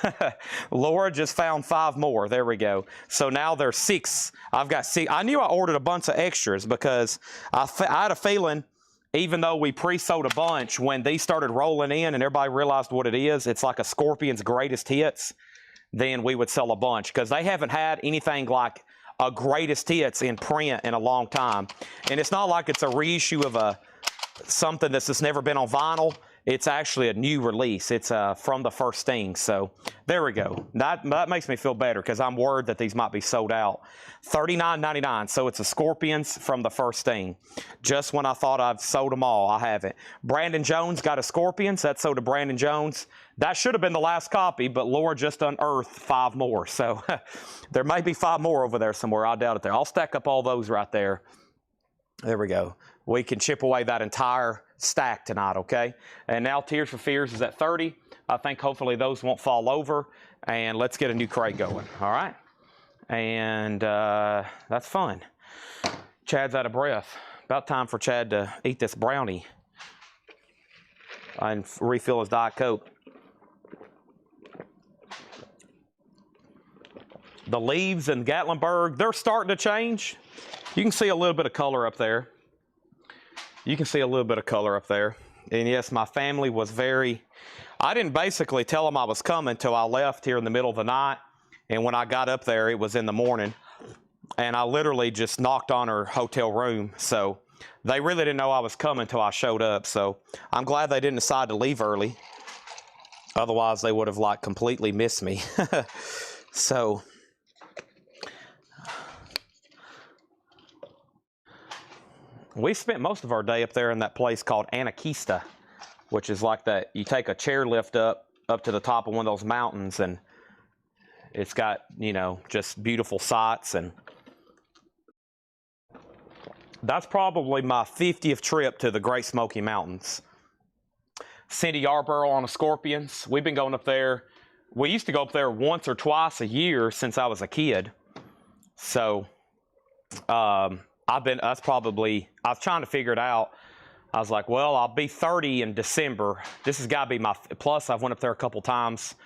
A: Laura just found 5 more. There we go. So now there's 6. I've got 6. I knew I ordered a bunch of extras because I had a feeling, even though we pre-sold a bunch, when these started rolling in and everybody realized what it is, it's like a Scorpions greatest hits, then we would sell a bunch, because they haven't had anything like a greatest hits in print in a long time. And it's not like it's a reissue of something that's just never been on vinyl. It's actually a new release. It's from the first Sting. So there we go. That makes me feel better, because I'm worried that these might be sold out. $39.99. So it's a Scorpions from the first Sting. Just when I thought I've sold them all, I haven't. Brandon Jones got a Scorpions. That's sold to Brandon Jones. That should have been the last copy, but Laura just unearthed 5 more. So there may be 5 more over there somewhere. I doubt it there. I'll stack up all those right there. There we go. We can chip away that entire stack tonight, okay? And now Tears for Fears is at 30. I think hopefully those won't fall over. And let's get a new crate going, all right? And that's fun. Chad's out of breath. About time for Chad to eat this brownie and refill his Diet Coke. The leaves in Gatlinburg, they're starting to change. You can see a little bit of color up there. You can see a little bit of color up there. And yes, my family was I didn't basically tell them I was coming till I left here in the middle of the night. And when I got up there, it was in the morning. And I literally just knocked on her hotel room. So they really didn't know I was coming till I showed up. So I'm glad they didn't decide to leave early. Otherwise, they would have like completely missed me. So we spent most of our day up there in that place called Anakista, which is like that. You take a chairlift up to the top of one of those mountains, and it's got, you know, just beautiful sights. And that's probably my 50th trip to the Great Smoky Mountains. Cindy Yarborough on the Scorpions. We've been going up there. We used to go up there once or twice a year since I was a kid. So I was trying to figure it out. I was like, well, I'll be 30 in December. This has got to be my, plus I've went up there a couple times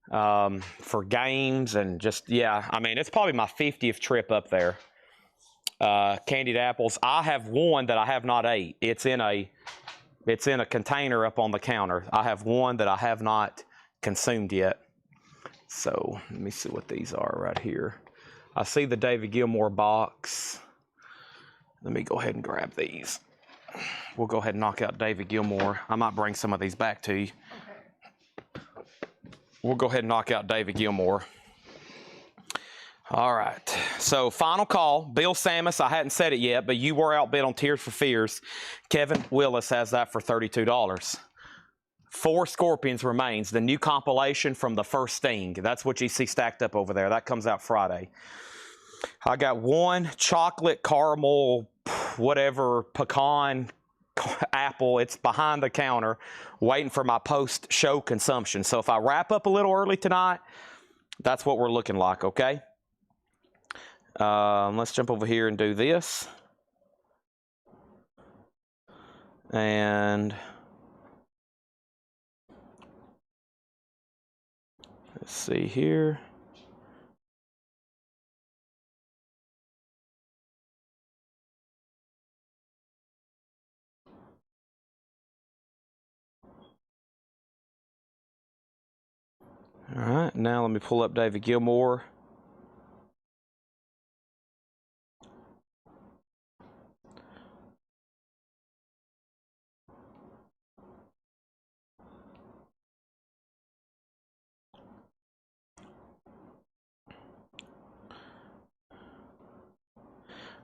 A: for games and just, yeah, I mean, it's probably my 50th trip up there. Candied apples. I have one that I have not ate. It's in a container up on the counter. I have one that I have not consumed yet. So let me see what these are right here. I see the David Gilmour box. Let me go ahead and grab these. We'll go ahead and knock out David Gilmour. I might bring some of these back to you. Okay. We'll go ahead and knock out David Gilmour. All right, so final call. Bill Samus, I hadn't said it yet, but you were outbid on Tears for Fears. Kevin Willis has that for $32. 4 Scorpions remains, the new compilation from the first Sting. That's what you see stacked up over there. That comes out Friday. I got 1 chocolate caramel, whatever, pecan apple. It's behind the counter, waiting for my post-show consumption. So if I wrap up a little early tonight, that's what we're looking like, okay? Let's jump over here and do this. And let's see here. All right, now let me pull up David Gilmour.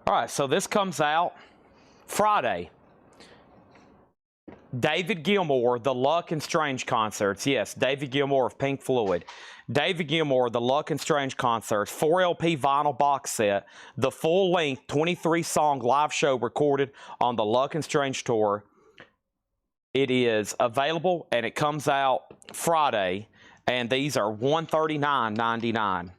A: All right, so this comes out Friday. David Gilmour, the Luck and Strange concerts. Yes, David Gilmour of Pink Floyd. David Gilmour, the Luck and Strange concerts, 4 LP vinyl box set, the full-length 23-song live show recorded on the Luck and Strange tour. It is available, and it comes out Friday, and these are $139.99.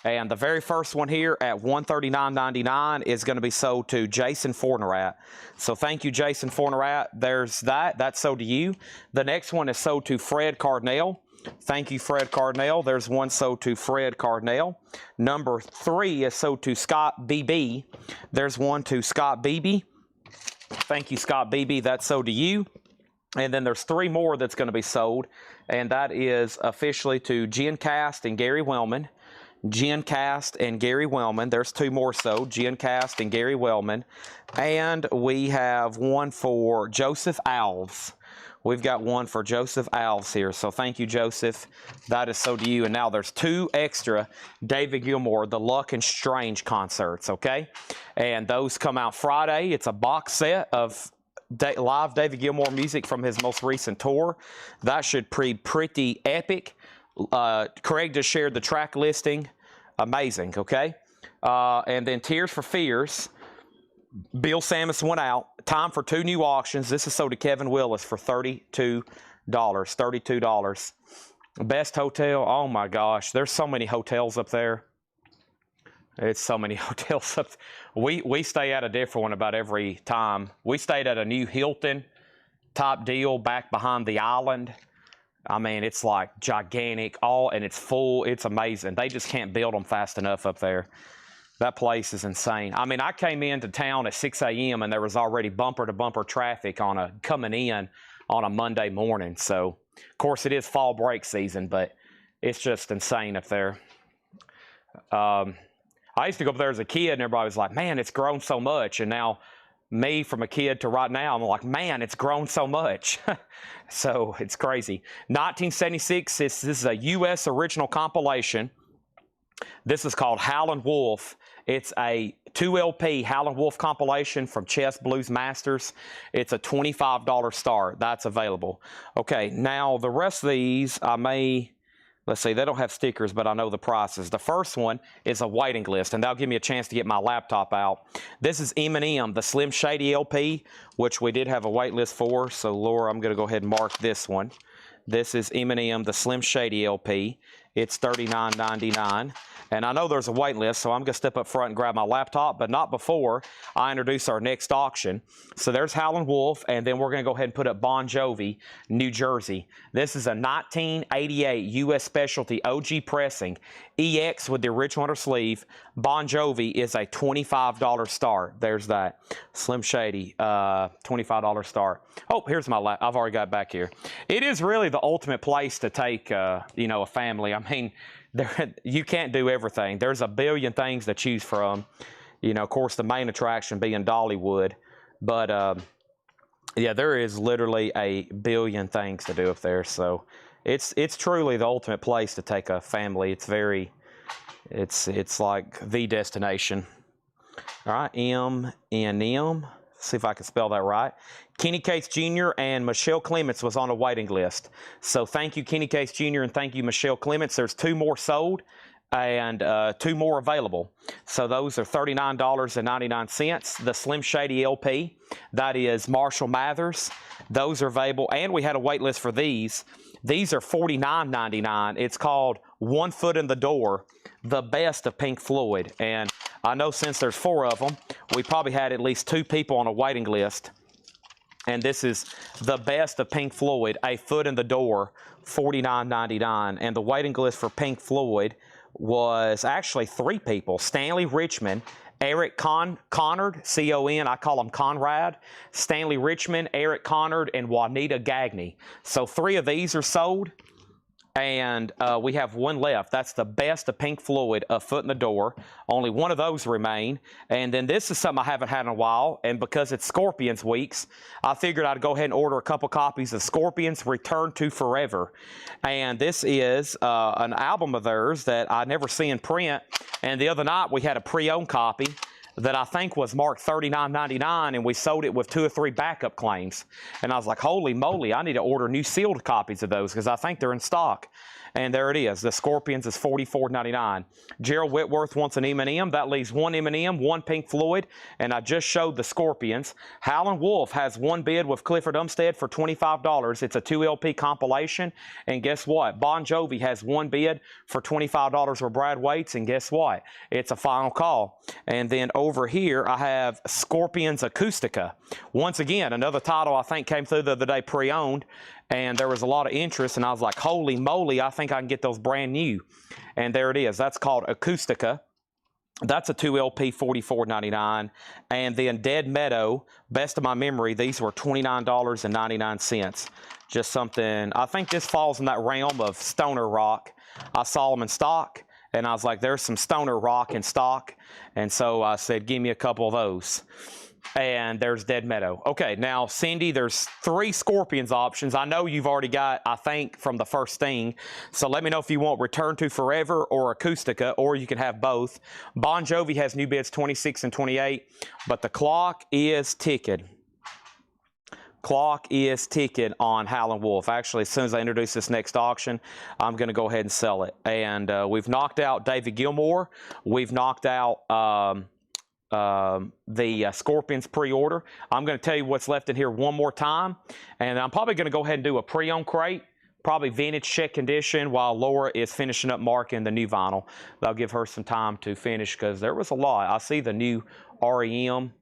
A: And the very first one here at $139.99 is going to be sold to Jason Fornerat. So thank you, Jason Fornerat. There's that. That's sold to you. The next one is sold to Fred Cardinale. Thank you, Fred Cardinale. There's one sold to Fred Cardinale. Number 3 is sold to Scott BB. There's one to Scott BB. Thank you, Scott BB. That's sold to you. And then there's 3 more that's going to be sold. And that is officially to Jen Cast and Gary Wellman. Jen Cast and Gary Wellman. There's 2 more sold, Jen Cast and Gary Wellman. And we have one for Joseph Alves. We've got one for Joseph Alves here. So thank you, Joseph. That is sold to you. And now there's 2 extra David Gilmour, the Luck and Strange concerts, okay? And those come out Friday. It's a box set of live David Gilmour music from his most recent tour. That should be pretty epic. Craig just shared the track listing. Amazing, okay? And then Tears for Fears. Bill Samus went out. Time for 2 new auctions. This is sold to Kevin Willis for $32. $32. Best hotel. Oh my gosh. There's so many hotels up there. It's so many hotels up there. We stay at a different one about every time. We stayed at a new Hilton top deal back behind the island. I mean, it's like gigantic, and it's full. It's amazing. They just can't build them fast enough up there. That place is insane. I mean, I came into town at 6 a.m. and there was already bumper-to-bumper traffic coming in on a Monday morning. So, of course, it is fall break season, but it's just insane up there. I used to go up there as a kid, and everybody was like, man, it's grown so much. And now me from a kid to right now, I'm like, man, it's grown so much. So it's crazy. 1976, this is a U.S. original compilation. This is called Howlin' Wolf. It's a 2 LP Howlin' Wolf compilation from Chess Blues Masters. It's a $25 start. That's available. Okay, now the rest of these I may... Let's see, they don't have stickers, but I know the prices. The first one is a waiting list, and that'll give me a chance to get my laptop out. This is M&M, the Slim Shady LP, which we did have a wait list for. So, Laura, I'm going to go ahead and mark this one. This is M&M, the Slim Shady LP. It's $39.99. And I know there's a wait list, so I'm going to step up front and grab my laptop, but not before I introduce our next auction. So there's Howlin' Wolf, and then we're going to go ahead and put up Bon Jovi, New Jersey. This is a 1988 U.S. Specialty OG pressing, EX with the original under sleeve. Bon Jovi is a $25 start. There's that. Slim Shady, $25 start. Oh, here's my lap. I've already got it back here. It is really the ultimate place to take, you know, a family. I mean, you can't do everything. There's a billion things to choose from. You know, of course, the main attraction being Dollywood. But, yeah, there is literally a billion things to do up there. So it's truly the ultimate place to take a family. It's very, it's like the destination. All right, M&M. See if I can spell that right. Kenny Case Jr. and Michelle Clements was on a waiting list. So thank you, Kenny Case Jr., and thank you, Michelle Clements. There's 2 more sold and 2 more available. So those are $39.99. The Slim Shady LP, that is Marshall Mathers. Those are available, and we had a wait list for these. These are $49.99. It's called One Foot in the Door, the best of Pink Floyd. And I know since there's 4 of them, we probably had at least 2 people on a waiting list. And this is the best of Pink Floyd, A Foot in the Door, $49.99. And the waiting list for Pink Floyd was actually 3 people. Stanley Richmond, Eric Connard, C-O-N, I call him Conrad. Stanley Richmond, Eric Connard, and Juanita Gagney. So 3 of these are sold. And we have 1 left. That's the best of Pink Floyd, A Foot in the Door. Only 1 of those remain. And then this is something I haven't had in a while. And because it's Scorpions weeks, I figured I'd go ahead and order a couple copies of Scorpions Return to Forever. And this is an album of theirs that I never see in print. And the other night we had a pre-owned copy that I think was marked $39.99, and we sold it with 2 or 3 backup claims. And I was like, holy moly, I need to order new sealed copies of those because I think they're in stock. And there it is. The Scorpions is $44.99. Gerald Whitworth wants an M&M. That leaves 1 M&M, 1 Pink Floyd, and I just showed the Scorpions. Howlin' Wolf has 1 bid with Clifford Umstead for $25. It's a 2 LP compilation. And guess what? Bon Jovi has 1 bid for $25 with Brad Waits, and guess what? It's a final call. And then over here, I have Scorpions Acoustica. Once again, another title I think came through the other day pre-owned. And there was a lot of interest, and I was like, holy moly, I think I can get those brand new. And there it is. That's called Acoustica. That's a 2 LP, $44.99. And then Dead Meadow, best of my memory, these were $29.99. Just something, I think this falls in that realm of stoner rock. I saw them in stock, and I was like, there's some stoner rock in stock. And so I said, give me a couple of those. And there's Dead Meadow. Okay, now, Cindy, there's 3 Scorpions options. I know you've already got, I think, from the first thing. So let me know if you want Return to Forever or Acoustica, or you can have both. Bon Jovi has new bids 26 and 28, but the clock is ticking. Clock is ticking on Howlin' Wolf. Actually, as soon as I introduce this next auction, I'm going to go ahead and sell it. And we've knocked out David Gilmour. We've knocked out the Scorpions pre-order. I'm going to tell you what's left in here one more time, and I'm probably going to go ahead and do a pre-owned crate, probably vintage check condition, while Laura is finishing up marking the new vinyl. That'll give her some time to finish because there was a lot. I see the new REM,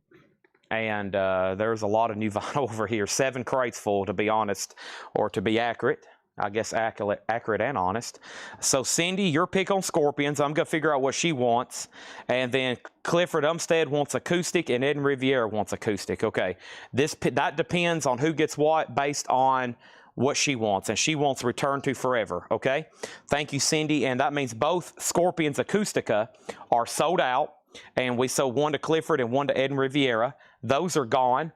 A: and there's a lot of new vinyl over here. 7 crates full, to be honest, or to be accurate. I guess accurate and honest. So, Cindy, your pick on Scorpions. I'm going to figure out what she wants. And then Clifford Umstead wants acoustic, and Ed Riviera wants acoustic. Okay, that depends on who gets what based on what she wants. And she wants Return to Forever, okay? Thank you, Cindy. And that means both Scorpions Acoustica are sold out. And we sold 1 to Clifford and 1 to Ed Riviera. Those are gone.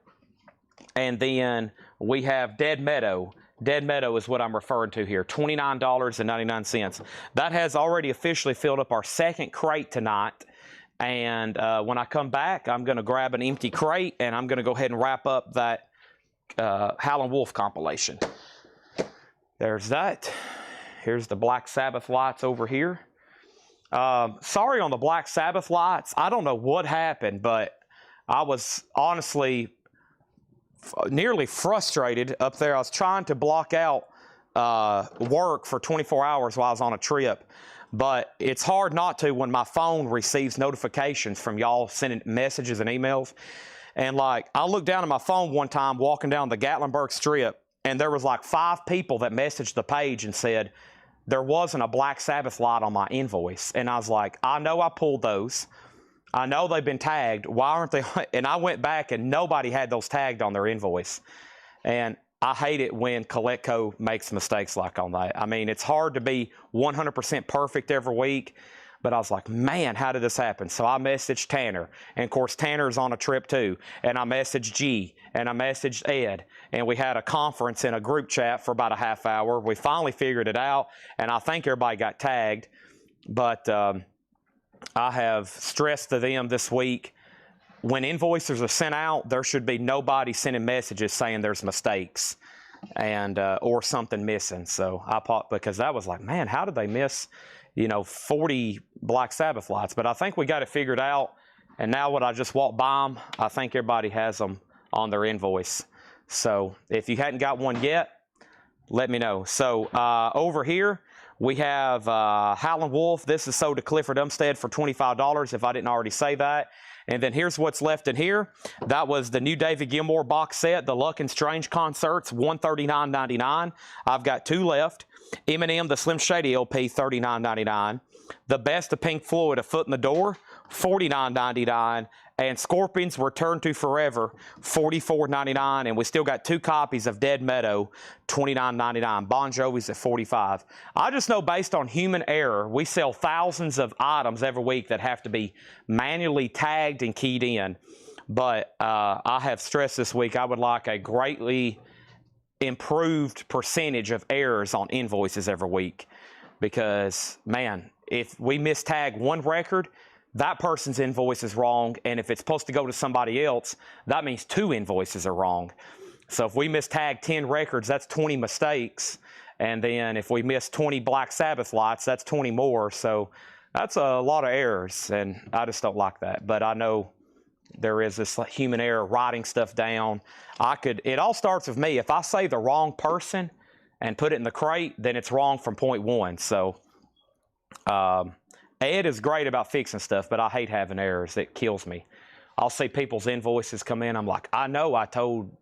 A: And then we have Dead Meadow. Dead Meadow is what I'm referring to here, $29.99. That has already officially filled up our second crate tonight. And when I come back, I'm going to grab an empty crate, and I'm going to go ahead and wrap up that Howlin' Wolf compilation. There's that. Here's the Black Sabbath lights over here. Sorry on the Black Sabbath lights. I don't know what happened, but I was honestly nearly frustrated up there. I was trying to block out work for 24 hours while I was on a trip. But it's hard not to when my phone receives notifications from y'all sending messages and emails. And like, I looked down at my phone one time walking down the Gatlinburg Strip, and there was like 5 people that messaged the page and said there wasn't a Black Sabbath light on my invoice. And I was like, I know I pulled those. I know they've been tagged. Why aren't they? And I went back and nobody had those tagged on their invoice. And I hate it when Coletco makes mistakes like on that. I mean, it's hard to be 100% perfect every week, but I was like, man, how did this happen? So I messaged Tanner, and of course Tanner's on a trip too, and I messaged G, and I messaged Ed, and we had a conference in a group chat for about a half hour. We finally figured it out, and I think everybody got tagged, but I have stressed to them this week, when invoices are sent out, there should be nobody sending messages saying there's mistakes and or something missing. So I popped, because that was like, man, how did they miss, 40 Black Sabbath lights? But I think we got it figured out. And now when I just walk by them, I think everybody has them on their invoice. So if you hadn't got one yet, let me know. So over here, we have Howlin' Wolf. This is sold to Clifford Umstead for $25, if I didn't already say that. And then here's what's left in here. That was the new David Gilmour box set, the Luck and Strange concerts, $139.99. I've got 2 left. Eminem, the Slim Shady LP, $39.99. The Best of Pink Floyd, A Foot in the Door, $49.99. And Scorpions, Return to Forever, $44.99. And we still got 2 copies of Dead Meadow, $29.99. Bon Jovi's at $45. I just know based on human error, we sell thousands of items every week that have to be manually tagged and keyed in. But I have stressed this week, I would like a greatly improved percentage of errors on invoices every week. Because, man, if we mistag one record, that person's invoice is wrong, and if it's supposed to go to somebody else, that means 2 invoices are wrong. So if we mistag 10 records, that's 20 mistakes, and then if we miss 20 Black Sabbath lights, that's 20 more. So that's a lot of errors, and I just don't like that. But I know there is this human error writing stuff down. It all starts with me. If I say the wrong person and put it in the crate, then it's wrong from point 1. So Ed is great about fixing stuff, but I hate having errors. It kills me. I'll see people's invoices come in. I'm like, I know I told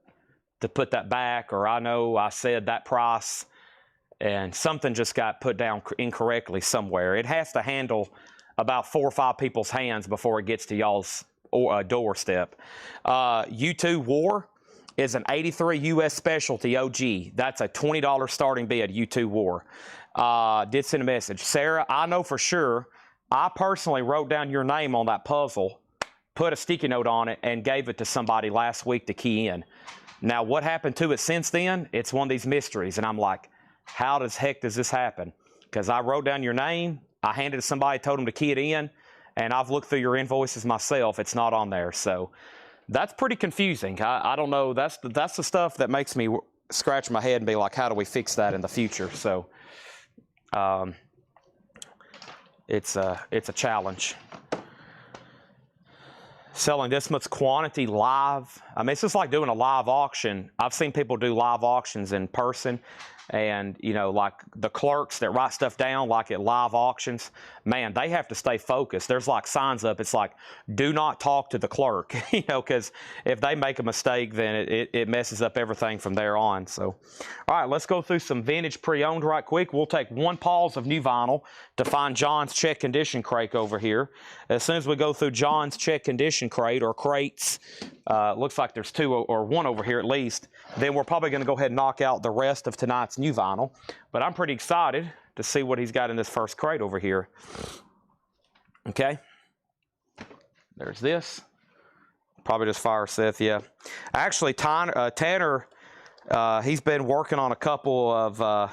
A: to put that back, or I know I said that price, and something just got put down incorrectly somewhere. It has to handle about 4 or 5 people's hands before it gets to y'all's doorstep. U2 War is an 83 U.S. specialty OG. That's a $20 starting bid, U2 War. Did send a message. Sarah, I know for sure, I personally wrote down your name on that puzzle, put a sticky note on it, and gave it to somebody last week to key in. Now, what happened to it since then? It's one of these mysteries, and I'm like, how the heck does this happen? Because I wrote down your name, I handed it to somebody, told them to key it in, and I've looked through your invoices myself. It's not on there, so that's pretty confusing. I don't know. That's the stuff that makes me scratch my head and be like, how do we fix that in the future? So it's a challenge. Selling this much quantity live. I mean, it's just like doing a live auction. I've seen people do live auctions in person, and, like the clerks that write stuff down, like at live auctions, man, they have to stay focused. There's like signs up. It's like, do not talk to the clerk, because if they make a mistake, then it messes up everything from there on. So, all right, let's go through some vintage pre-owned right quick. We'll take one pause of new vinyl to find John's check condition crate over here. As soon as we go through John's check condition crate, or crates, looks like there's 2 or 1 over here at least, then we're probably going to go ahead and knock out the rest of tonight's new vinyl. But I'm pretty excited to see what he's got in this first crate over here. Okay. There's this. Probably just Fire Sith, yeah. Actually, Tanner, he's been working on a couple of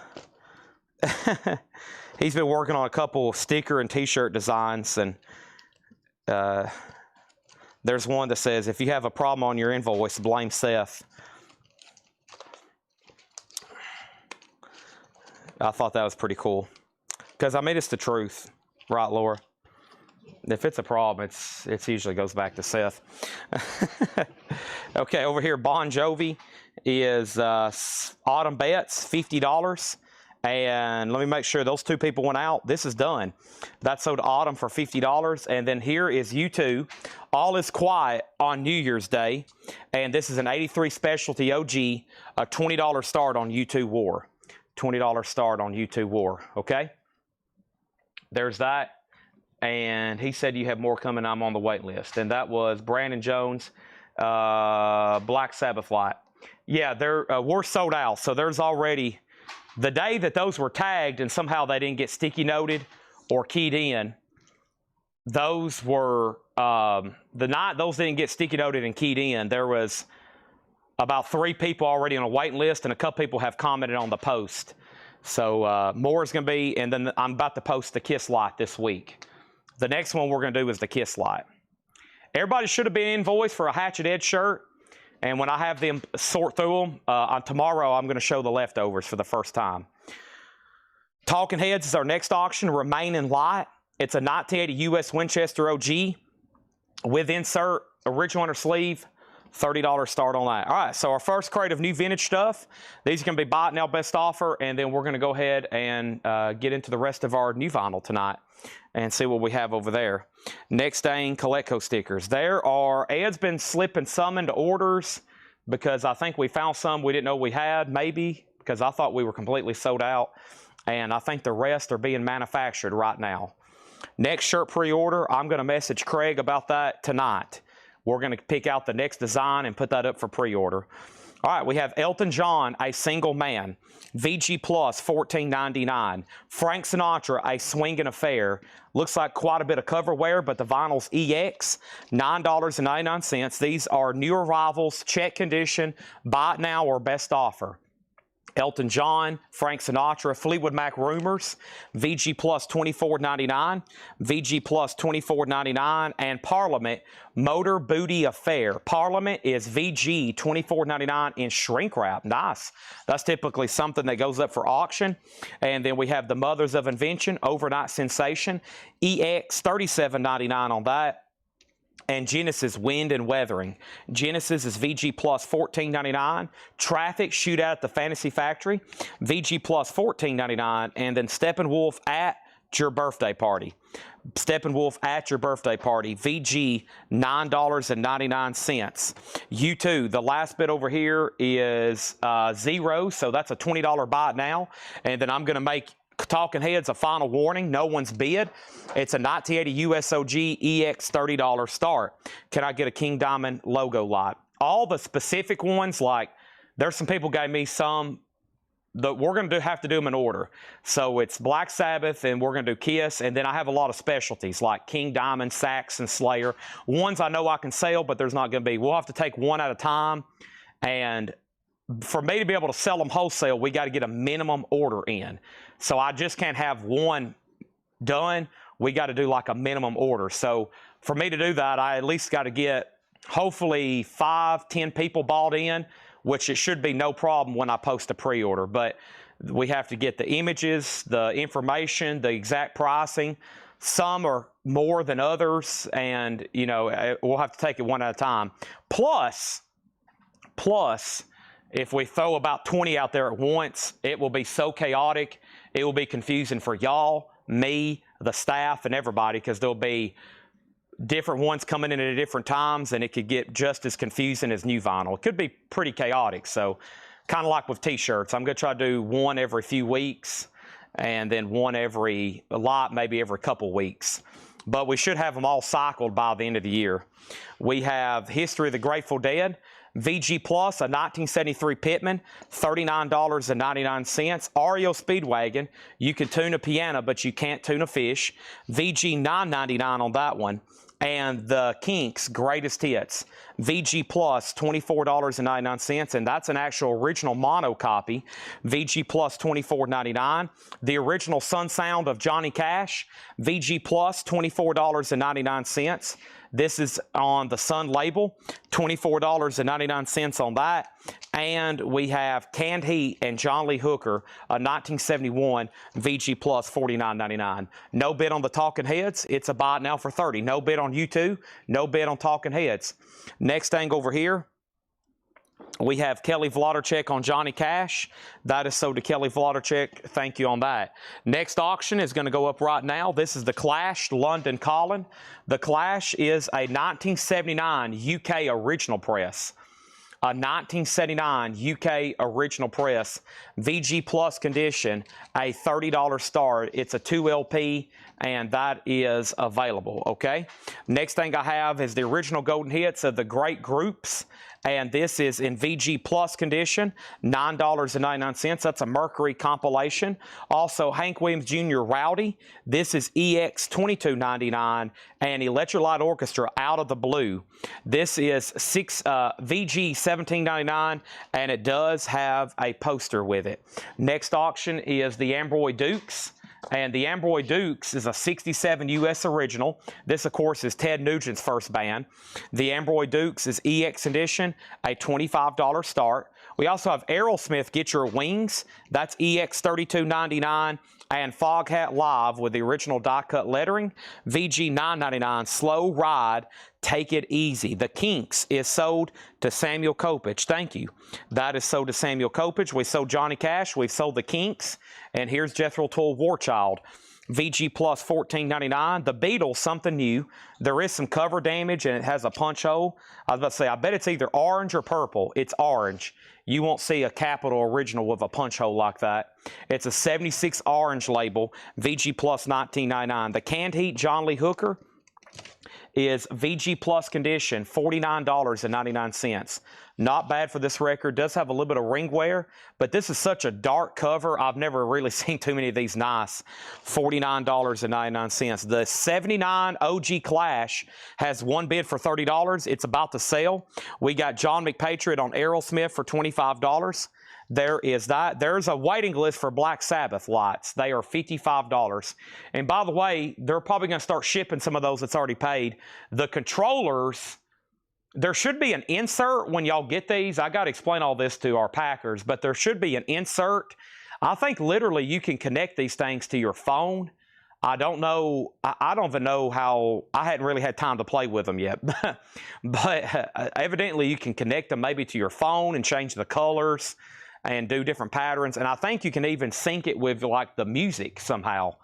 A: he's been working on a couple sticker and T-shirt designs, and there's one that says, "If you have a problem on your invoice, blame Seth." I thought that was pretty cool, because I mean it's the truth, right, Laura? If it's a problem, it usually goes back to Seth. Okay, over here, Bon Jovi is Autumn Bets, $50. And let me make sure those two people went out. This is done. That sold Autumn for $50. And then here is U2. All Is Quiet on New Year's Day. And this is an 83 specialty OG, a $20 start on U2 War. $20 start on U2 War, okay? There's that. And he said you have more coming. I'm on the wait list. And that was Brandon Jones, Black Sabbath Light. Yeah, we're sold out. So there's already, the day that those were tagged and somehow they didn't get sticky noted or keyed in, those were, the night those didn't get sticky noted and keyed in, there was about 3 people already on a waiting list, and a couple people have commented on the post. So more is going to be, and then I'm about to post the Kiss Light this week. The next one we're going to do is the Kiss Light. Everybody should have been invoiced for a Hatchet Edge shirt. And when I have them sort through them, tomorrow I'm going to show the leftovers for the first time. Talking Heads is our next auction, Remain in Light. It's a 1980 U.S. Winchester OG with insert, original inner sleeve, $30 start on that. All right, so our first crate of new vintage stuff. These are going to be bought now, best offer, and then we're going to go ahead and get into the rest of our new vinyl tonight and see what we have over there. Next thing, Coletco stickers. Ed's been slipping some into orders because I think we found some we didn't know we had, maybe, because I thought we were completely sold out, and I think the rest are being manufactured right now. Next shirt pre-order, I'm going to message Craig about that tonight. We're going to pick out the next design and put that up for pre-order. All right, we have Elton John, A Single Man, VG Plus, $14.99. Frank Sinatra, A Swingin' Affair. Looks like quite a bit of cover wear, but the vinyl's EX, $9.99. These are new arrivals, check condition, buy it now or best offer. Elton John, Frank Sinatra, Fleetwood Mac Rumors, VG Plus $24.99, VG Plus $24.99, and Parliament, Motor Booty Affair. Parliament is VG $24.99 in shrink wrap. Nice. That's typically something that goes up for auction. And then we have the Mothers of Invention, Overnight Sensation, EX $37.99 on that. And Genesis, Wind and Weathering. Genesis is VG Plus $14.99. Traffic, Shootout at the Fantasy Factory, VG Plus $14.99. And then Steppenwolf at Your Birthday Party. Steppenwolf at Your Birthday Party, VG $9.99. U2, the last bit over here is zero, so that's a $20 buy it now. And then I'm going to make Talking Heads a final warning. No one's bid. It's a 1980 USOG EX $30 start. Can I get a King Diamond logo light? All the specific ones, like there's some people gave me some that we're going to have to do them in order. So it's Black Sabbath, and we're going to do Kiss, and then I have a lot of specialties like King Diamond, Saxon, Slayer. Ones I know I can sell, but there's not going to be. We'll have to take one at a time, and for me to be able to sell them wholesale, we got to get a minimum order in. So I just can't have one done. We got to do like a minimum order. So for me to do that, I at least got to get hopefully 5-10 people bought in, which it should be no problem when I post a pre-order. But we have to get the images, the information, the exact pricing. Some are more than others, and you know we'll have to take it one at a time. Plus, if we throw about 20 out there at once, it will be so chaotic. It will be confusing for y'all, me, the staff, and everybody, because there'll be different ones coming in at different times, and it could get just as confusing as new vinyl. It could be pretty chaotic. So kind of like with T-shirts, I'm going to try to do one every few weeks, and then one every, a lot, maybe every couple weeks. But we should have them all cycled by the end of the year. We have History of the Grateful Dead, VG Plus, a 1973 Pitman, $39.99. REO Speedwagon, you can tune a piano, but you can't tune a fish. VG $9.99 on that one. And the Kinks Greatest Hits, VG Plus, $24.99, and that's an actual original mono copy. VG Plus, $24.99. The original Sun Sound of Johnny Cash, VG Plus, $24.99. This is on the Sun label, $24.99 on that. And we have Canned Heat and John Lee Hooker, a 1971 VG Plus, $49.99. No bid on the Talking Heads. It's a buy now for $30. No bid on U2. No bid on Talking Heads. Next thing over here, we have Kelly Wlodarczyk on Johnny Cash. That is sold to Kelly Wlodarczyk. Thank you on that. Next auction is going to go up right now. This is the Clash London Calling. The Clash is a 1979 UK original press. A 1979 UK original press, VG Plus condition, a $30 start. It's a 2 LP, and that is available, okay? Next thing I have is the original Golden Hits of the Great Groups, and this is in VG Plus condition, $9.99. That's a Mercury compilation. Also, Hank Williams Jr. Rowdy. This is EX $22.99, and Electric Light Orchestra Out of the Blue. This is VG $17.99, and it does have a poster with it. Next auction is the Amboy Dukes. And the Amboy Dukes is a 67 U.S. original. This, of course, is Ted Nugent's first band. The Amboy Dukes is EX edition, a $25 start. We also have Aerosmith Get Your Wings. That's EX $32.99. And Foghat Live with the original die-cut lettering, VG $9.99. Slow Ride, Take It Easy. The Kinks is sold to Samuel Kopich. Thank you. That is sold to Samuel Kopich. We sold Johnny Cash. We've sold the Kinks. And here's Jethro Tull War Child. VG Plus $14.99. The Beatles, something new. There is some cover damage, and it has a punch hole. I was about to say, I bet it's either orange or purple. It's orange. You won't see a Capitol original with a punch hole like that. It's a 76 orange label, VG Plus $19.99. The Canned Heat John Lee Hooker is VG Plus condition, $49.99. Not bad for this record. Does have a little bit of ring wear, but this is such a dark cover. I've never really seen too many of these nice. $49.99. The 79 OG Clash has one bid for $30. It's about to sell. We got John McPatriot on Aerosmith for $25. There is that. There's a waiting list for Black Sabbath lights. They are $55. And by the way, they're probably going to start shipping some of those that's already paid. The controllers, there should be an insert when y'all get these. I got to explain all this to our packers, but there should be an insert. I think literally you can connect these things to your phone. I don't know. I don't even know how. I hadn't really had time to play with them yet. But evidently you can connect them maybe to your phone and change the colors and do different patterns. And I think you can even sync it with like the music somehow.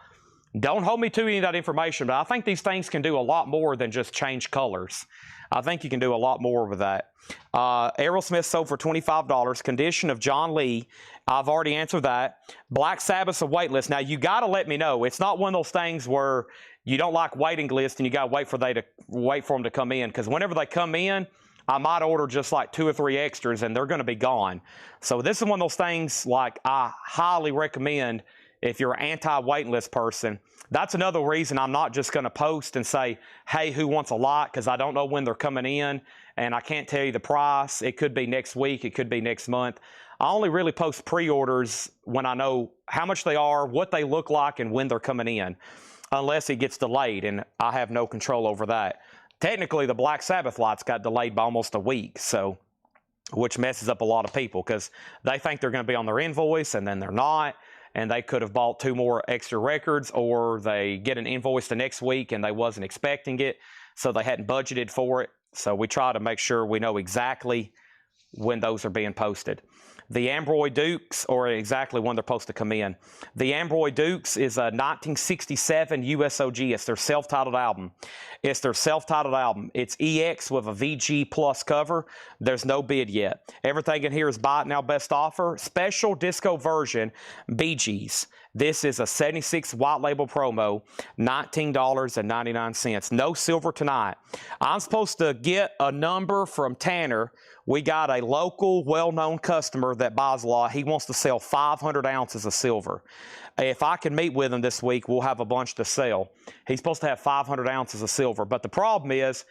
A: Don't hold me to any of that information, but I think these things can do a lot more than just change colors. I think you can do a lot more with that. Aerosmith sold for $25. Condition of John Lee. I've already answered that. Black Sabbath's a wait list. Now, you got to let me know. It's not one of those things where you don't like waiting lists and you got to wait for them to come in. Because whenever they come in, I might order just like 2 or 3 extras and they're going to be gone. So this is one of those things like I highly recommend if you're an anti-waiting list person. That's another reason I'm not just going to post and say, hey, who wants a lot? Because I don't know when they're coming in and I can't tell you the price. It could be next week. It could be next month. I only really post pre-orders when I know how much they are, what they look like, and when they're coming in, unless it gets delayed, and I have no control over that. Technically, the Black Sabbath lights got delayed by almost a week, so which messes up a lot of people because they think they're going to be on their invoice, and then they're not. And they could have bought 2 more extra records, or they get an invoice the next week and they wasn't expecting it, so they hadn't budgeted for it. So we try to make sure we know exactly when those are being posted. The Amboy Dukes, or exactly when they're supposed to come in. The Amboy Dukes is a 1967 USOG. It's their self-titled album. It's their self-titled album. It's EX with a VG Plus cover. There's no bid yet. Everything in here is buy it now, best offer. Special disco version, Bee Gees. This is a 76 white label promo, $19.99. No silver tonight. I'm supposed to get a number from Tanner. We got a local, well-known customer that buys a lot. He wants to sell 500 ounces of silver. If I can meet with him this week, we'll have a bunch to sell. He's supposed to have 500 ounces of silver. But the problem is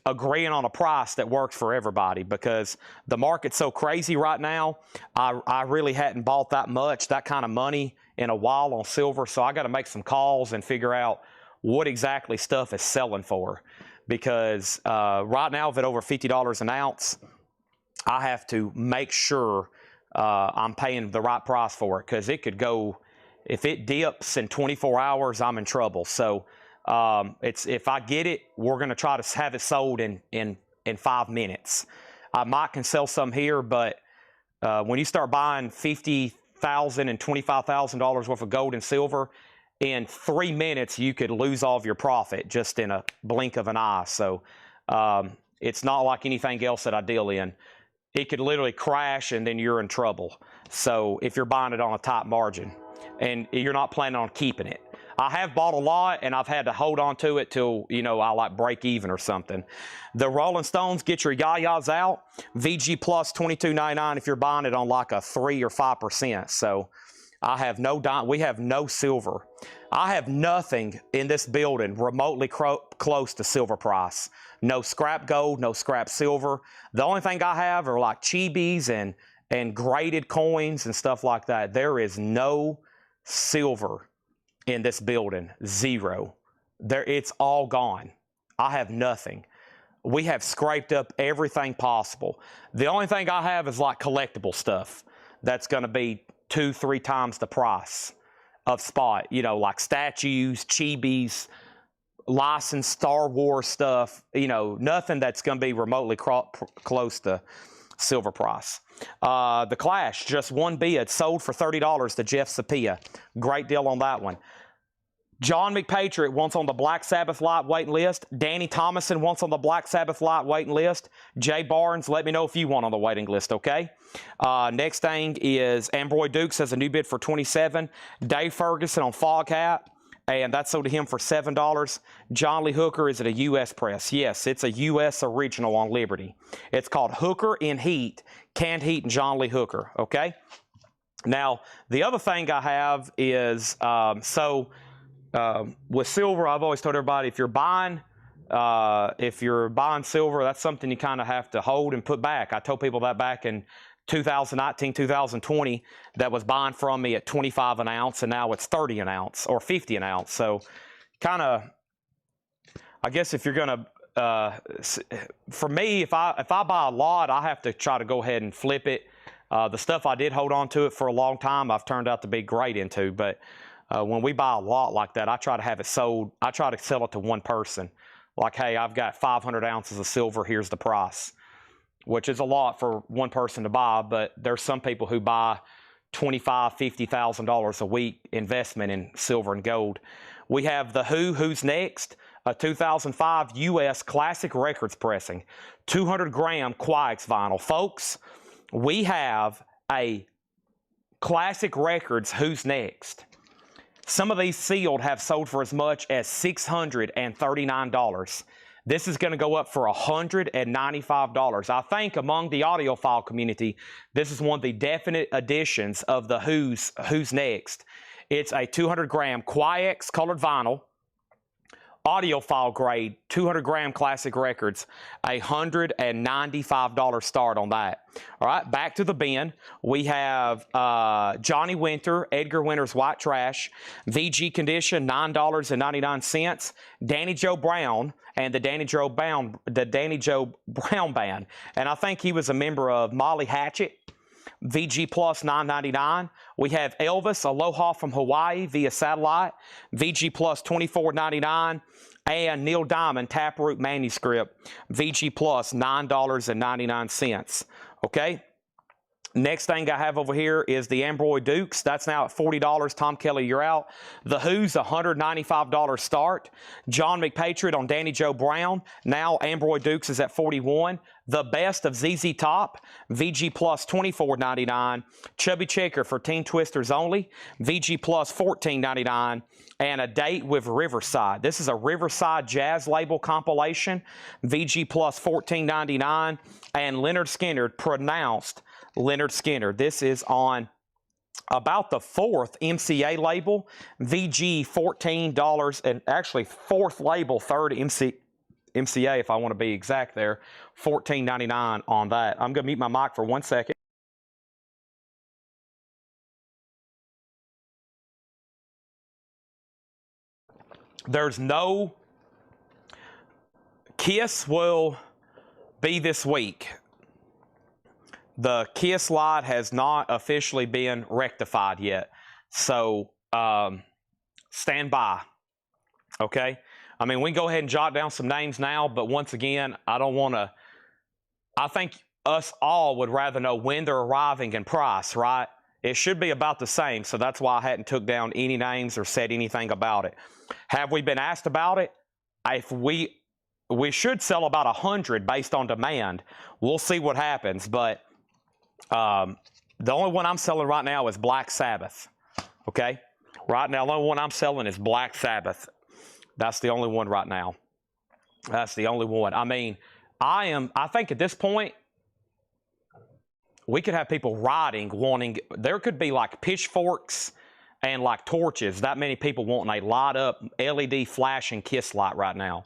A: agreeing on a price that works for everybody, because the market's so crazy right now. I really hadn't bought that kind of money in a while on silver. So I got to make some calls and figure out what exactly stuff is selling for. Because right now, if it's over $50 an ounce, I have to make sure I'm paying the right price for it, because it could go, if it dips in 24 hours, I'm in trouble. So if I get it, we're going to try to have it sold in 5 minutes. I might can sell some here, but when you start buying $50,000 and $25,000 worth of gold and silver, in 3 minutes, you could lose all of your profit just in a blink of an eye. So it's not like anything else that I deal in. It could literally crash and then you're in trouble. So if you're buying it on a tight margin and you're not planning on keeping it. I have bought a lot and I've had to hold on to it till, you know, I like break even or something. The Rolling Stones, get your yayas out. VG Plus $22.99 if you're buying it on like a 3 or 5%. So I have no we have no silver. I have nothing in this building remotely close to silver price. No scrap gold, no scrap silver. The only thing I have are like chibis and graded coins and stuff like that. There is no silver in this building. Zero. It's all gone. I have nothing. We have scraped up everything possible. The only thing I have is like collectible stuff that's going to be 2-3 times the price of spot. You know, like statues, chibis, licensed Star Wars stuff. You know, nothing that's going to be remotely close to silver price. The Clash, just one bid, sold for $30 to Jeff Sapia. Great deal on that one. John McPatriot wants on the Black Sabbath light waiting list. Danny Thomason wants on the Black Sabbath light waiting list. Jay Barnes, let me know if you want on the waiting list, okay? Next thing is Ambroy Dukes has a new bid for $27. Dave Ferguson on Fog Hat, and that's sold to him for $7. John Lee Hooker is at a U.S. press. Yes, it's a U.S. original on Liberty. It's called Hooker in Heat, Canned Heat and John Lee Hooker, okay? Now, the other thing I have is, with silver, I've always told everybody, if you're buying silver, that's something you kind of have to hold and put back. I told people that back in 2019, 2020, that was buying from me at 25 an ounce, and now it's 30 an ounce or 50 an ounce. So kind of, I guess if you're going to, for me, if I buy a lot, I have to try to go ahead and flip it. The stuff I did hold on to it for a long time, I've turned out to be great into, but when we buy a lot like that, I try to have it sold. I try to sell it to one person. Like, hey, I've got 500 ounces of silver. Here's the price, which is a lot for one person to buy. But there's some people who buy $25,000, $50,000 a week investment in silver and gold. We have the Who's Next, a 2005 U.S. Classic Records pressing, 200-gram Quaix vinyl. Folks, we have a Classic Records Who's Next. Some of these sealed have sold for as much as $639. This is going to go up for $195. I think among the audiophile community, this is one of the definite additions of the Who's Next. It's a 200-gram Quaix colored vinyl, audiophile grade, 200-gram Classic Records, $195 start on that. All right, back to the bin. We have Johnny Winter, Edgar Winter's White Trash, VG Condition, $9.99. Danny Joe Brown and the Danny Joe Brown Band, and I think he was a member of Molly Hatchet. VG Plus $9.99. We have Elvis Aloha from Hawaii via satellite, VG Plus $24.99, and Neil Diamond Taproot Manuscript, VG Plus $9.99. Okay. Next thing I have over here is the Ambroy Dukes. That's now at $40. Tom Kelly, you're out. The Who's, $195 start. John McPatriot on Danny Joe Brown. Now Ambroy Dukes is at $41. The Best of ZZ Top, VG Plus $24.99. Chubby Checker for Teen Twisters only, VG Plus $14.99. And A Date with Riverside. This is a Riverside Jazz label compilation, VG Plus $14.99. And Leonard Skinner, pronounced Leonard Skinner. This is on about the 4th MCA label, VG $14, and actually 4th label, 3rd MCA if I want to be exact there, $14.99 on that. I'm going to mute my mic for 1 second. There's no Kiss will be this week. The Kiss lot has not officially been rectified yet. So stand by. Okay? I mean, we can go ahead and jot down some names now, but once again, I don't want to. I think us all would rather know when they're arriving and price, right? It should be about the same, so that's why I hadn't took down any names or said anything about it. Have we been asked about it? If we should sell about 100 based on demand. We'll see what happens, but the only one I'm selling right now is Black Sabbath. Okay? Right now, the only one I'm selling is Black Sabbath. That's the only one right now. That's the only one. I mean, I think at this point, we could have people riding, wanting, there could be like pitchforks and like torches, that many people wanting a light up LED flashing Kiss light right now.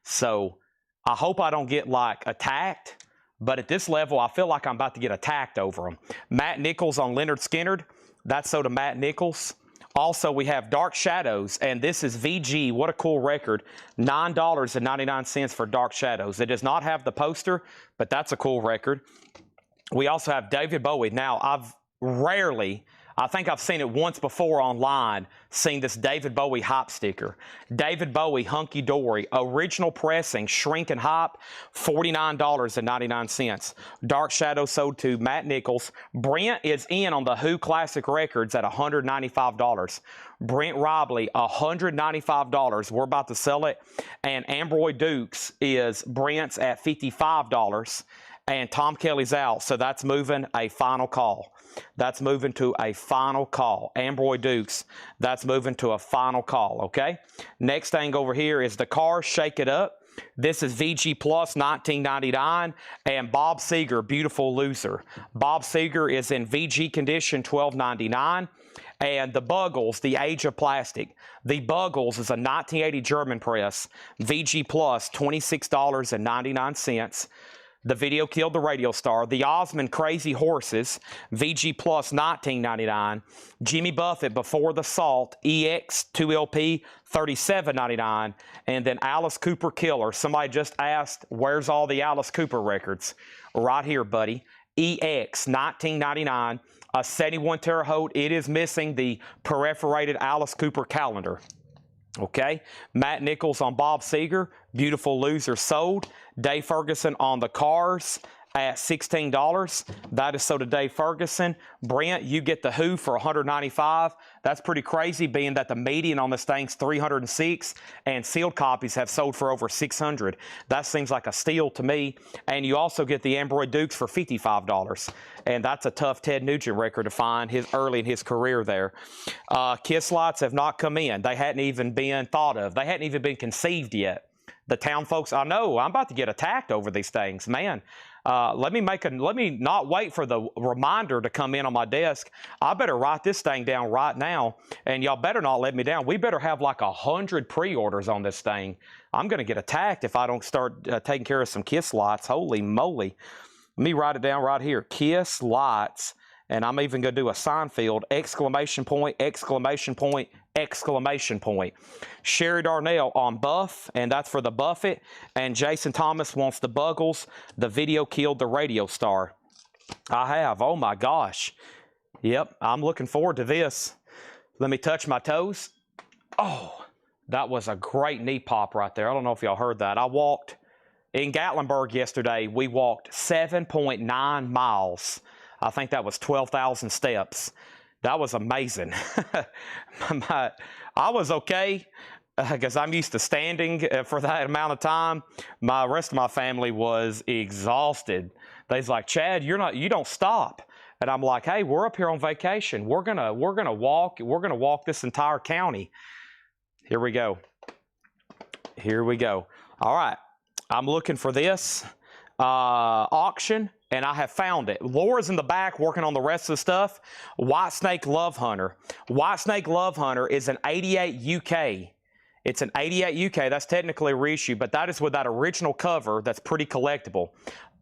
A: So I hope I don't get like attacked, but at this level, I feel like I'm about to get attacked over them. Matt Nichols on Leonard Skinner, that's so to Matt Nichols. Also, we have Dark Shadows, and this is VG. What a cool record. $9.99 for Dark Shadows. It does not have the poster, but that's a cool record. We also have David Bowie. Now, I've rarely, I think I've seen it once before online, seen this David Bowie hype sticker. David Bowie, Hunky Dory, original pressing, shrink and hype, $49.99. Dark Shadow sold to Matt Nichols. Brent is in on the Who Classic Records at $195. Brent Robley, $195. We're about to sell it. And Ambroy Dukes is Brent's at $55. And Tom Kelly's out, so that's moving a final call. That's moving to a final call. Ambroy Dukes, that's moving to a final call, okay? Next thing over here is the Cars, Shake It Up. This is VG Plus, $19.99. And Bob Seger, Beautiful Loser. Bob Seger is in VG condition, $12.99. And the Buggles, The Age of Plastic. The Buggles is a 1980 German press, VG Plus, $26.99. The Video Killed the Radio Star. The Osmond Crazy Horses, VG Plus $19.99. Jimmy Buffett Before the Salt, EX 2LP $37.99. And then Alice Cooper Killer. Somebody just asked, where's all the Alice Cooper records? Right here, buddy. EX $19.99. A 71 Terre Haute. It is missing the perforated Alice Cooper calendar. Okay, Matt Nichols on Bob Seger, Beautiful Loser sold. Dave Ferguson on the Cars at $16. That is so to Dave Ferguson. Brent, you get the Who for $195. That's pretty crazy, being that the median on this thing's $306, and sealed copies have sold for over $600. That seems like a steal to me. And you also get the Ambroy Dukes for $55. And that's a tough Ted Nugent record to find early in his career there. Kiss lots have not come in. They hadn't even been thought of. They hadn't even been conceived yet. The town folks, I know, I'm about to get attacked over these things. Man, let me not wait for the reminder to come in on my desk. I better write this thing down right now, and y'all better not let me down. We better have like 100 pre-orders on this thing. I'm going to get attacked if I don't start taking care of some Kiss lots. Holy moly. Let me write it down right here. Kiss lots. And I'm even going to do a Seinfeld, exclamation point, exclamation point, exclamation point. Sherry Darnell on Buff, and that's for the Buffett. And Jason Thomas wants the Buggles. The Video Killed the Radio Star. I have. Oh, my gosh. Yep, I'm looking forward to this. Let me touch my toes. Oh, that was a great knee pop right there. I don't know if y'all heard that. I walked in Gatlinburg yesterday. We walked 7.9 miles. I think that was 12,000 steps. That was amazing. I was okay. because I'm used to standing for that amount of time. My rest of my family was exhausted. They's like, Chad, you don't stop. And I'm like, hey, we're up here on vacation. We're gonna walk this entire county. Here we go. Here we go. All right, I'm looking for this auction, and I have found it. Laura's in the back working on the rest of the stuff. White Snake Love Hunter. White Snake Love Hunter is an 88 UK. It's an 88 UK. That's technically a reissue, but that is with that original cover that's pretty collectible.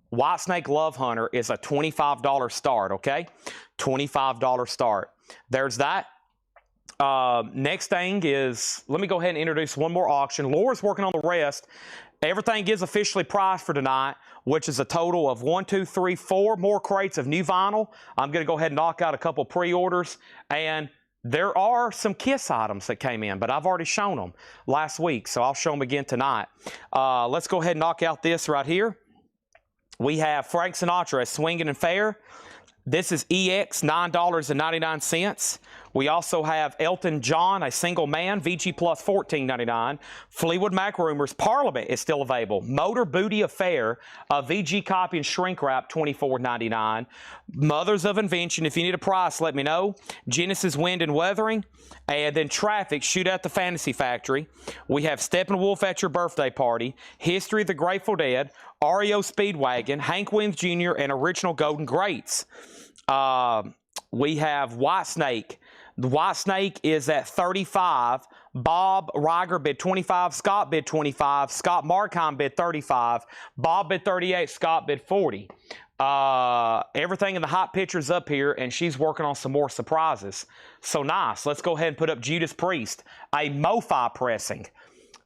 A: White Snake Love Hunter is a $25 start, okay? $25 start. There's that. Next thing is, let me go ahead and introduce one more auction. Laura's working on the rest. Everything is officially priced for tonight, which is a total of 4 more crates of new vinyl. I'm going to go ahead and knock out a couple pre-orders, and there are some Kiss items that came in, but I've already shown them last week, so I'll show them again tonight. Let's go ahead and knock out this right here. We have Frank Sinatra as Swingin' and Fair. This is EX, $9.99. We also have Elton John, A Single Man, VG Plus, $14.99. Fleetwood Mac Rumors, Parliament is still available. Motor Booty Affair, a VG copy and shrink wrap, $24.99. Mothers of Invention, if you need a price, let me know. Genesis Wind and Weathering. And then Traffic, Shoot at the Fantasy Factory. We have Steppenwolf at Your Birthday Party. History of the Grateful Dead. REO Speedwagon, Hank Williams Jr., and Original Golden Greats. We have White Snake. The White Snake is at 35. Bob Reiger bid 25. Scott bid 25. Scott Markheim bid 35. Bob bid 38. Scott bid 40. Everything in the hot picture's up here, and she's working on some more surprises. So nice. Let's go ahead and put up Judas Priest. A MoFi pressing.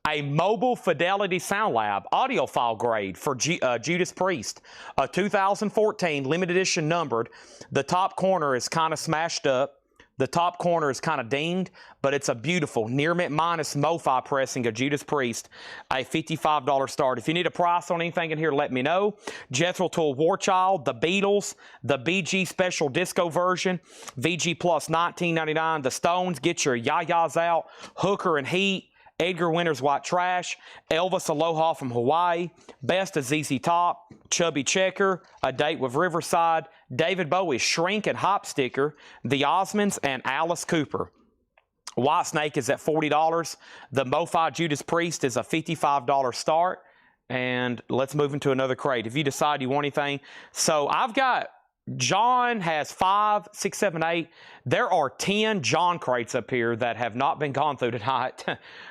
A: A Mobile Fidelity Sound Lab audiophile grade for Judas Priest. A 2014 limited edition numbered. The top corner is kind of smashed up. The top corner is kind of dinged, but it's a beautiful near mint minus MoFi pressing of Judas Priest, a $55 start. If you need a price on anything in here, let me know. Jethro Tull War Child, The Beatles, the BG Special Disco version, VG Plus $19.99. The Stones, Get Your Yayas Out, Hooker and Heat, Edgar Winter's White Trash, Elvis Aloha from Hawaii, Best of ZZ Top, Chubby Checker, A Date with Riverside, David Bowie's Shrink and Hop Sticker, The Osmonds, and Alice Cooper. White Snake is at $40. The MoFi Judas Priest is a $55 start. And let's move into another crate. If you decide you want anything. So I've got, John has 5, 6, 7, 8. There are 10 John crates up here that have not been gone through tonight.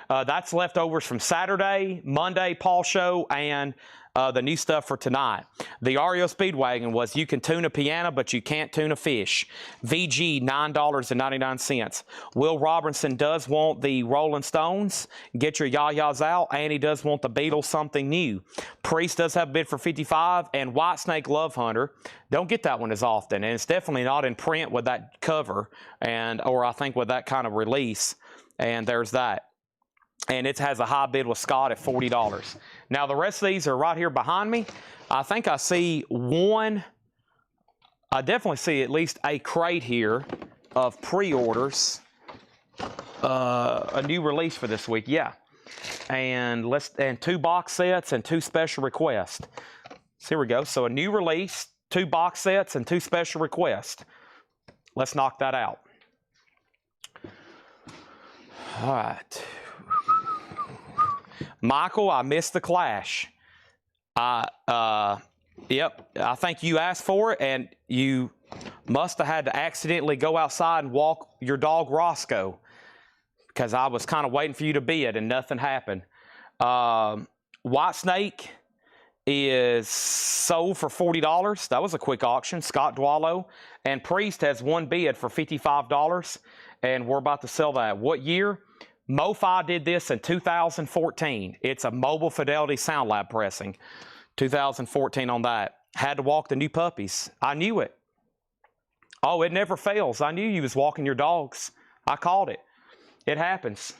A: That's leftovers from Saturday, Monday, Paul show, and the new stuff for tonight. The REO Speedwagon was you can tune a piano, but you can't tune a fish. VG, $9.99. Will Robinson does want the Rolling Stones. Get Your Yayas Out. And he does want the Beatles Something New. Priest does have a bid for $55. And White Snake Love Hunter. Don't get that one as often. And it's definitely not in print with that cover. Or I think with that kind of release. And there's that. And it has a high bid with Scott at $40. Now, the rest of these are right here behind me. I think I see one. I definitely see at least a crate here of pre-orders. A new release for this week, yeah. And 2 box sets and 2 special requests. So here we go. So a new release, 2 box sets, and 2 special requests. Let's knock that out. All right. Michael, I missed the Clash. Yep, I think you asked for it, and you must have had to accidentally go outside and walk your dog Roscoe, because I was kind of waiting for you to bid, and nothing happened. White Snake is sold for $40. That was a quick auction. Scott Dwallow. And Priest has 1 bid for $55, and we're about to sell that. What year? MoFi did this in 2014. It's a Mobile Fidelity Sound Lab pressing. 2014 on that. Had to walk the new puppies. I knew it. Oh, it never fails. I knew you was walking your dogs. I called it. It happens.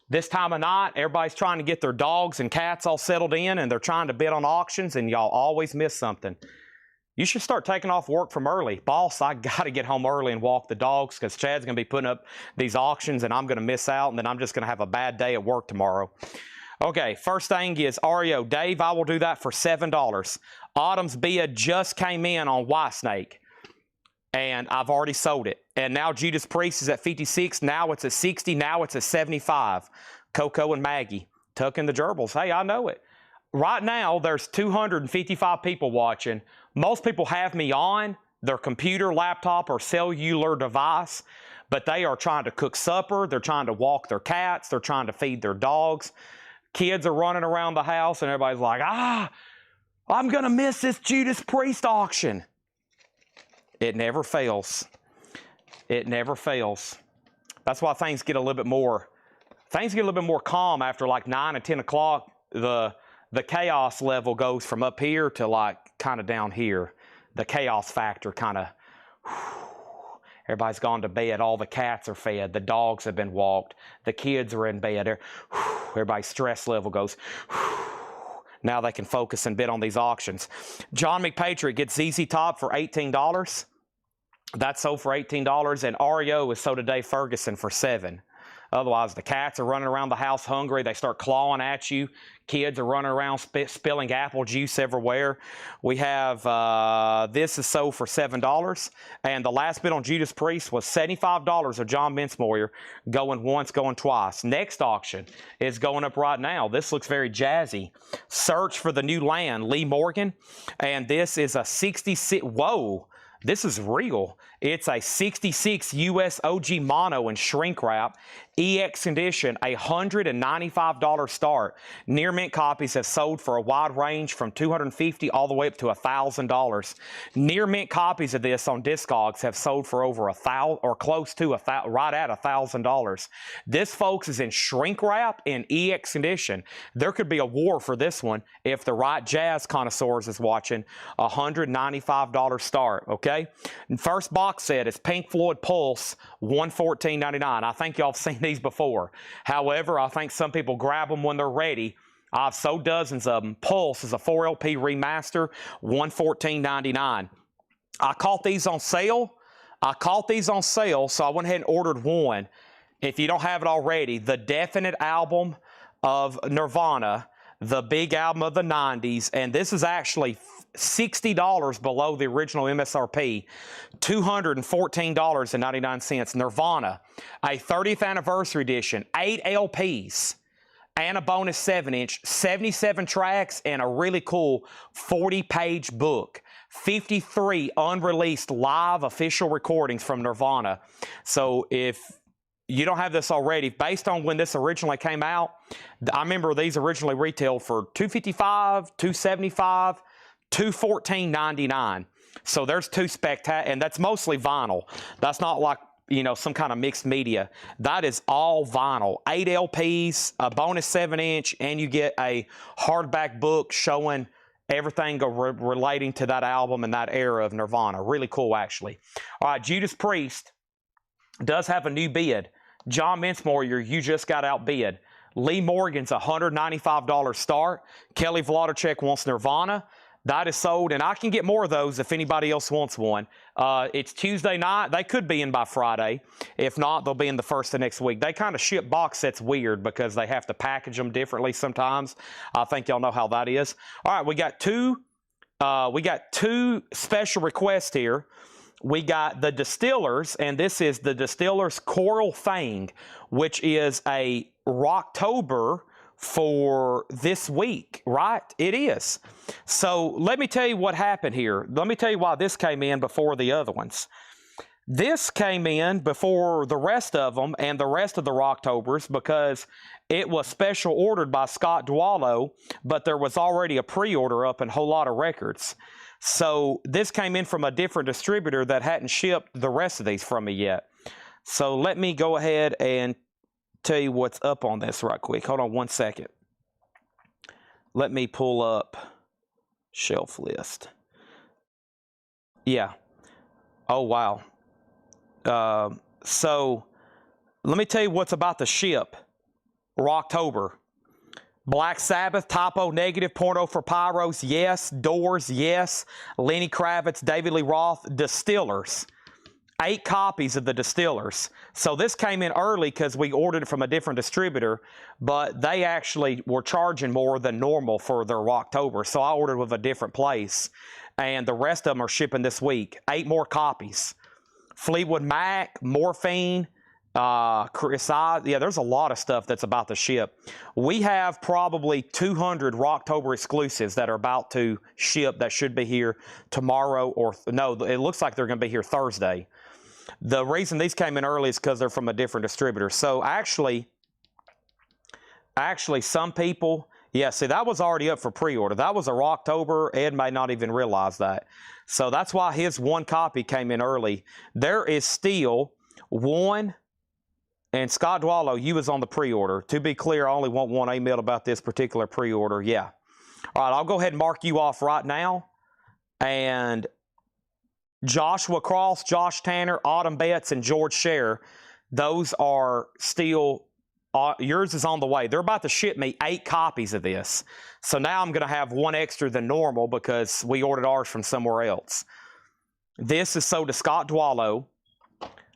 A: This time of night, everybody's trying to get their dogs and cats all settled in, and they're trying to bid on auctions, and y'all always miss something.
B: You should start taking off work from early. Boss, I got to get home early and walk the dogs because Chad's going to be putting up these auctions and I'm going to miss out, and then I'm just going to have a bad day at work tomorrow. Okay, first thing is REO. Dave, I will do that for $7. Autumn's bid just came in on White Snake, and I've already sold it. And now Judas Priest is at 56. Now it's at 60. Now it's at 75. Coco and Maggie tucking the gerbils. Hey, I know it. Right now, there's 255 people watching. Most people have me on their computer, laptop, or cellular device, but they are trying to cook supper. They're trying to walk their cats. They're trying to feed their dogs. Kids are running around the house, and everybody's like, I'm going to miss this Judas Priest auction. It never fails. It never fails. That's why things get a little bit more calm after like 9 and 10 o'clock. The chaos level goes from up here to like kind of down here. The chaos factor kind of, everybody's gone to bed. All the cats are fed. The dogs have been walked. The kids are in bed. Everybody's stress level goes, now they can focus and bid on these auctions. John McPatriot gets ZZ Top for $18. That's sold for $18. And REO is sold to Dave Ferguson for $7. Otherwise, the cats are running around the house hungry. They start clawing at you. Kids are running around spilling apple juice everywhere. We have, this is sold for $7. And the last bid on Judas Priest was $75 of John Bensmoyer, going once, going twice. Next auction is going up right now. This looks very jazzy. Search for the New Land, Lee Morgan. And this is a 66, whoa. This is real. It's a 66 US OG mono and shrink wrap, EX condition, $195 start. Near mint copies have sold for a wide range from $250 all the way up to $1,000. Near mint copies of this on Discogs have sold for over $1,000 or close to right at $1,000. This, folks, is in shrink wrap in EX condition. There could be a war for this one if the right jazz connoisseurs is watching. $195 start. Okay. First box set is Pink Floyd Pulse, $114.99. I think y'all have seen these before. However, I think some people grab them when they're ready. I've sold dozens of them. Pulse is a 4LP remaster, $114.99. I caught these on sale. So I went ahead and ordered one. If you don't have it already, the Definite album of Nirvana, the big album of the 90s, and this is actually $60 below the original MSRP, $214.99. Nirvana, a 30th anniversary edition, 8 LPs, and a bonus 7-inch, 77 tracks, and a really cool 40-page book. 53 unreleased live official recordings from Nirvana. So if you don't have this already, based on when this originally came out, I remember these originally retailed for $255, $275, $214.99. So there's two spectacular, and that's mostly vinyl. That's not like, you know, some kind of mixed media. That is all vinyl. 8 LPs, a bonus 7-inch, and you get a hardback book showing everything relating to that album and that era of Nirvana. Really cool, actually. All right, Judas Priest does have a new bid. John Bensmoyer, you just got outbid. Lee Morgan's $195 start. Kelly Vladicek wants Nirvana. That is sold, and I can get more of those if anybody else wants one. It's Tuesday night. They could be in by Friday. If not, they'll be in the first of next week. They kind of ship box sets weird because they have to package them differently sometimes. I think y'all know how that is. All right, we got two special requests here. We got the Distillers, and this is the Distillers Coral Fang, which is a Rocktober for this week, right? It is. So let me tell you what happened here. Let me tell you why this came in before the other ones. This came in before the rest of them and the rest of the Rocktobers because it was special ordered by Scott Dwallow, but there was already a pre-order up in Whole Lotta Records. So this came in from a different distributor that hadn't shipped the rest of these from me yet. So let me go ahead and tell you what's up on this right quick. Hold on one second. Let me pull up shelf list. Yeah. Oh, wow. So let me tell you what's about to ship Rocktober. Black Sabbath, Typo Negative, Porno for Pyros, yes. Doors, yes. Lenny Kravitz, David Lee Roth, Distillers. 8 copies of the Distillers. So this came in early because we ordered it from a different distributor, but they actually were charging more than normal for their October. So I ordered with a different place, and the rest of them are shipping this week. 8 more copies. Fleetwood Mac, Morphine, Chris I, yeah, there's a lot of stuff that's about to ship. We have probably 200 Rocktober exclusives that are about to ship that should be here tomorrow, or no, it looks like they're going to be here Thursday. The reason these came in early is because they're from a different distributor. So actually some people, yeah, see, that was already up for pre-order. That was a Rocktober. Ed may not even realize that. So that's why his 1 copy came in early. There is still 1. And Scott Dwallow, you was on the pre-order. To be clear, I only want 1 email about this particular pre-order. Yeah. All right, I'll go ahead and mark you off right now. And Joshua Cross, Josh Tanner, Autumn Betts, and George Scherer, those are still, yours is on the way. They're about to ship me 8 copies of this. So now I'm going to have 1 extra than normal because we ordered ours from somewhere else. This is sold to Scott Dwallow.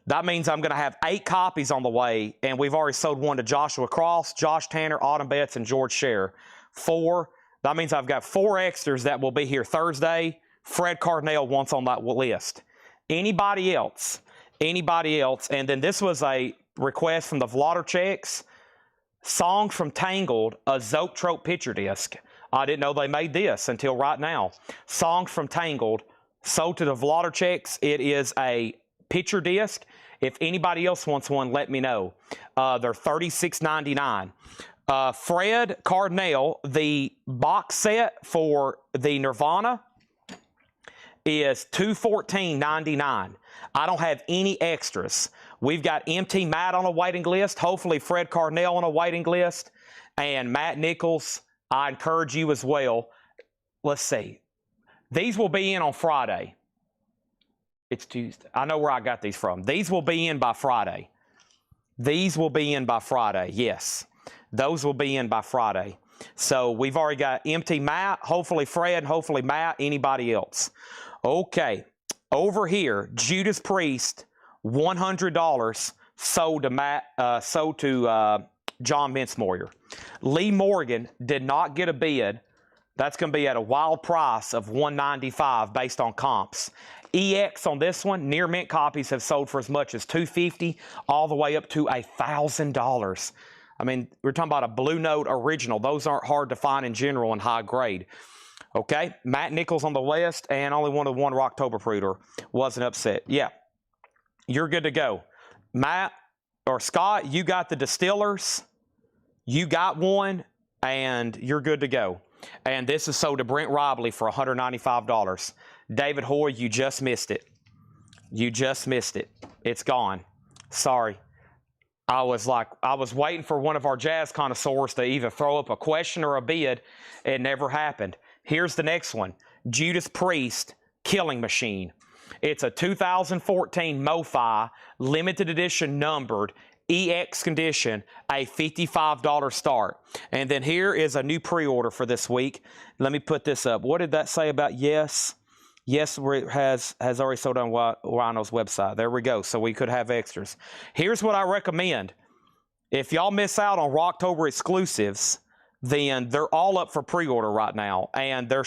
B: That means I'm going to have 8 copies on the way, and we've already sold 1 to Joshua Cross, Josh Tanner, Autumn Betts, and George Scherer. 4. That means I've got 4 extras that will be here Thursday. Fred Cardinale wants on that list. Anybody else? And then this was a request from the Vlodercheks. Songs from Tangled, a Zoetrope picture disc. I didn't know they made this until right now. Songs from Tangled, sold to the Vlodercheks. It is a picture disc. If anybody else wants one, let me know. They're $36.99. Fred Cardinale, the box set for the Nirvana is $214.99. I don't have any extras. We've got MT Matt on a waiting list. Hopefully Fred Cardinale on a waiting list. And Matt Nichols, I encourage you as well. Let's see. These will be in on Friday. It's Tuesday. I know where I got these from. These will be in by Friday. Yes. Those will be in by Friday. So we've already got MT Matt, hopefully Fred, hopefully Matt, anybody else. Okay. Over here, Judas Priest, $100 sold to John Mincemoyer. Lee Morgan did not get a bid. That's going to be at a wild price of $195 based on comps. EX on this one, near mint copies have sold for as much as $250 all the way up to $1,000. I mean, we're talking about a Blue Note original. Those aren't hard to find in general in high grade. Okay, Matt Nichols on the list, and only one Rocktober pre-order. Wasn't upset. Yeah, you're good to go. Matt or Scott, you got the Distillers. You got one, and you're good to go. And this is sold to Brent Robley for $195. David Hoy, you just missed it. It's gone. Sorry. I was waiting for one of our jazz connoisseurs to either throw up a question or a bid. It never happened. Here's the next one. Judas Priest, Killing Machine. It's a 2014 MoFi, limited edition numbered, EX condition, a $55 start. And then here is a new pre-order for this week. Let me put this up. What did that say about Yes? Yes, has already sold on Rhino's website. There we go. So we could have extras. Here's what I recommend. If y'all miss out on Rocktober exclusives, then they're all up for pre-order right now. And they're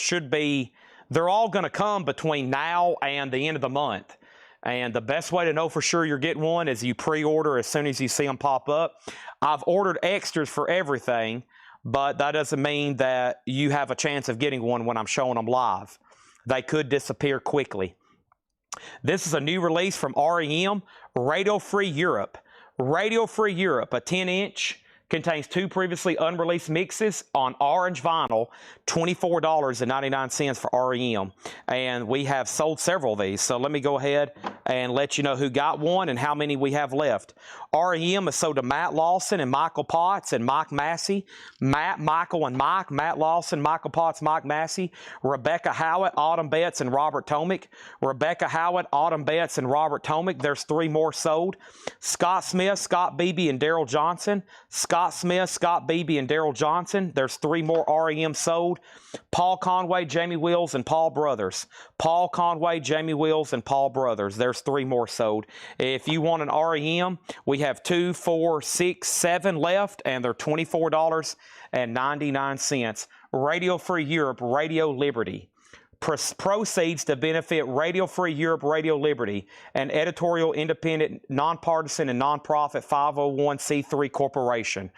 B: all going to come between now and the end of the month. And the best way to know for sure you're getting one is you pre-order as soon as you see them pop up. I've ordered extras for everything, but that doesn't mean that you have a chance of getting one when I'm showing them live. They could disappear quickly. This is a new release from REM, Radio Free Europe. Radio Free Europe, a 10-inch, contains 2 previously unreleased mixes on orange vinyl, $24.99 for REM. And we have sold several of these. So let me go ahead. and let you know who got one and how many we have left. REM is sold to Matt Lawson and Michael Potts and Mike Massey. Matt, Michael, and Mike. Matt Lawson, Michael Potts, Mike Massey. Rebecca Howitt, Autumn Betts, and Robert Tomick. Rebecca Howitt, Autumn Betts, and Robert Tomick. There's 3 more sold. Scott Smith, Scott Beebe, and Daryl Johnson. Scott Smith, Scott Beebe, and Daryl Johnson. There's 3 more REM sold. Paul Conway, Jamie Wills, and Paul Brothers. Paul Conway, Jamie Wills, and Paul Brothers. There's 3 more sold. If you want an REM, we have 2, 4, 6, 7 left, and they're $24.99. Radio Free Europe, Radio Liberty. Proceeds to benefit Radio Free Europe, Radio Liberty, an editorial, independent, nonpartisan, and nonprofit 501c3 corporation.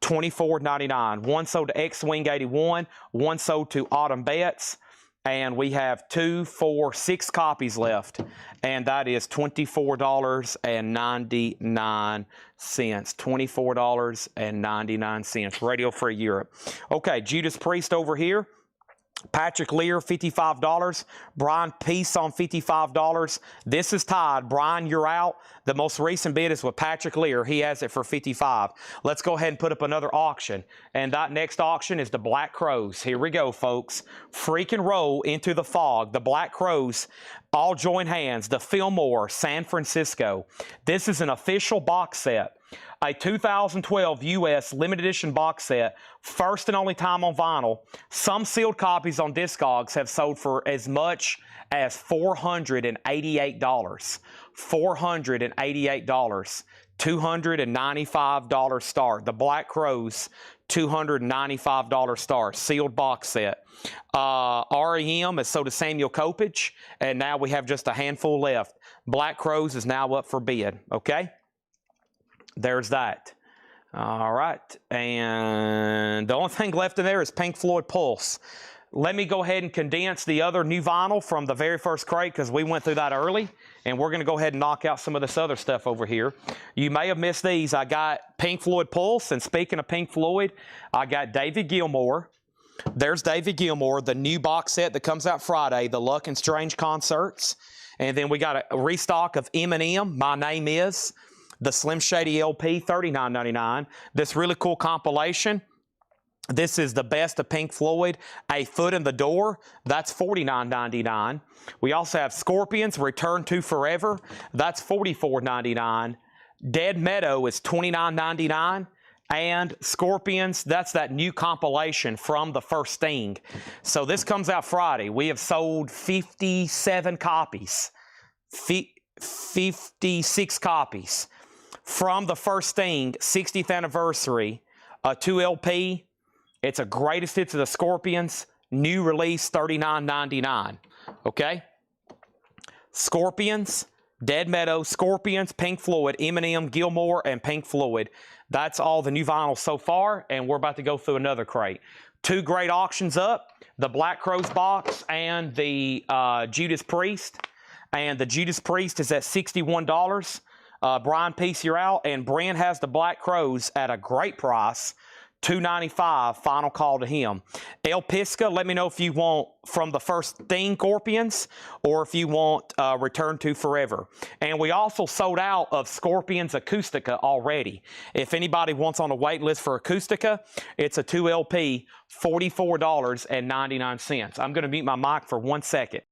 B: $24.99. 1 sold to X-Wing 81, 1 sold to Autumn Betts, and we have 2, 4, 6 copies left, and that is $24.99. $24.99. Radio Free Europe. Okay, Judas Priest over here. Patrick Lear, $55. Brian Peace on $55. This is tied. Brian, you're out. The most recent bid is with Patrick Lear. He has it for $55. Let's go ahead and put up another auction. And that next auction is the Black Crows. Here we go, folks. Freaking roll into the fog. The Black Crows all join hands. The Fillmore, San Francisco. This is an official box set. A 2012 U.S. limited edition box set, first and only time on vinyl. Some sealed copies on Discogs have sold for as much as $488. $488. $295 start. The Black Crows, $295 start. Sealed box set. REM is sold to Samuel Kopich, and now we have just a handful left. Black Crows is now up for bid. Okay? There's that. All right. And the only thing left in there is Pink Floyd Pulse. Let me go ahead and condense the other new vinyl from the very first crate because we went through that early. And we're going to go ahead and knock out some of this other stuff over here. You may have missed these. I got Pink Floyd Pulse. And speaking of Pink Floyd, I got David Gilmour. There's David Gilmour, the new box set that comes out Friday, the Luck and Strange concerts. And then we got a restock of Eminem, My Name Is. The Slim Shady LP, $39.99. This really cool compilation. This is the best of Pink Floyd. A Foot in the Door. That's $49.99. We also have Scorpions, Return to Forever. That's $44.99. Dead Meadow is $29.99. And Scorpions, that's that new compilation from the first Sting. So this comes out Friday. We have sold 57 copies. 56 copies. From the first Sting, 60th anniversary, a 2 LP. It's a greatest hits of the Scorpions. New release, $39.99. Okay? Scorpions, Dead Meadow, Scorpions, Pink Floyd, Eminem, Gilmour, and Pink Floyd. That's all the new vinyl so far, and we're about to go through another crate. 2 great auctions up, the Black Crows box and the Judas Priest. And the Judas Priest is at $61. Brian Peace, you're out. And Brent has the Black Crows at a great price, $295. Final call to him. El Pisca, let me know if you want from the first Sting Scorpions or if you want Return to Forever. And we also sold out of Scorpions Acoustica already. If anybody wants on a wait list for Acoustica, it's a 2 LP, $44.99. I'm going to mute my mic for 1 second.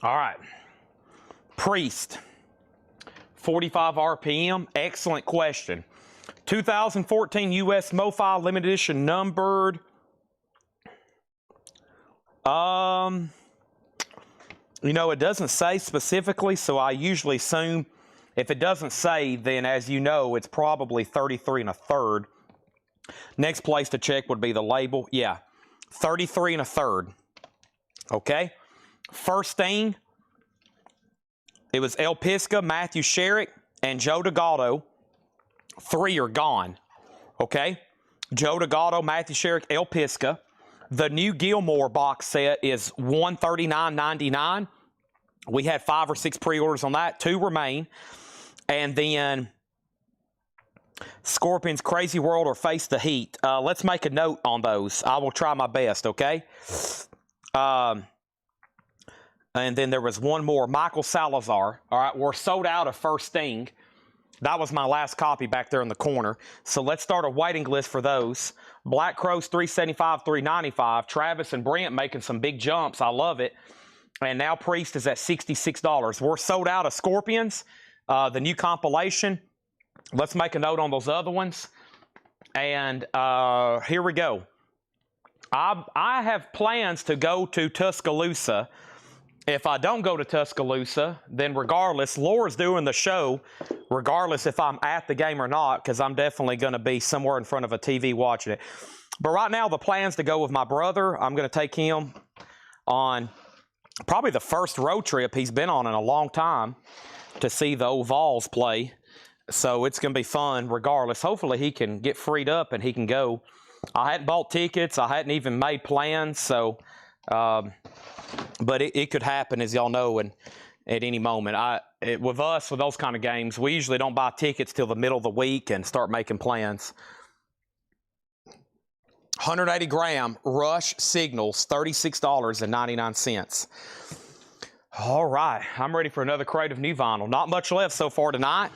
B: All right. Priest, 45 RPM. Excellent question. 2014 U.S. MoFi limited edition numbered. You know, it doesn't say specifically, so I usually assume if it doesn't say, then as you know, it's probably 33 1/3. Next place to check would be the label. Yeah, 33 1/3. Okay. First thing, it was El Pisca, Matthew Sherrick, and Joe Delgado. 3 are gone. Okay. Joe Delgado, Matthew Sherrick, El Pisca. The new Gilmore box set is $139.99. We had 5 or 6 pre-orders on that. 2 remain. And then Scorpions, Crazy World, or Face the Heat. Let's make a note on those. I will try my best, okay? And then there was one more, Michael Salazar. All right, we're sold out of First Thing. That was my last copy back there in the corner. So let's start a waiting list for those. Black Crows, $375, $395. Travis and Brent making some big jumps. I love it. And now Priest is at $66. We're sold out of Scorpions, the new compilation. Let's make a note on those other ones. And here we go. I have plans to go to Tuscaloosa. If I don't go to Tuscaloosa, then regardless, Laura's doing the show, regardless if I'm at the game or not, because I'm definitely going to be somewhere in front of a TV watching it. But right now, the plan's to go with my brother. I'm going to take him on probably the first road trip he's been on in a long time to see the old Vols play. So it's going to be fun regardless. Hopefully, he can get freed up and he can go. I hadn't bought tickets. I hadn't even made plans. So... but it could happen, as y'all know, and at any moment. With us, with those kind of games, we usually don't buy tickets till the middle of the week and start making plans. 180 gram Rush Signals, $36.99. All right, I'm ready for another crate of new vinyl. Not much left so far tonight.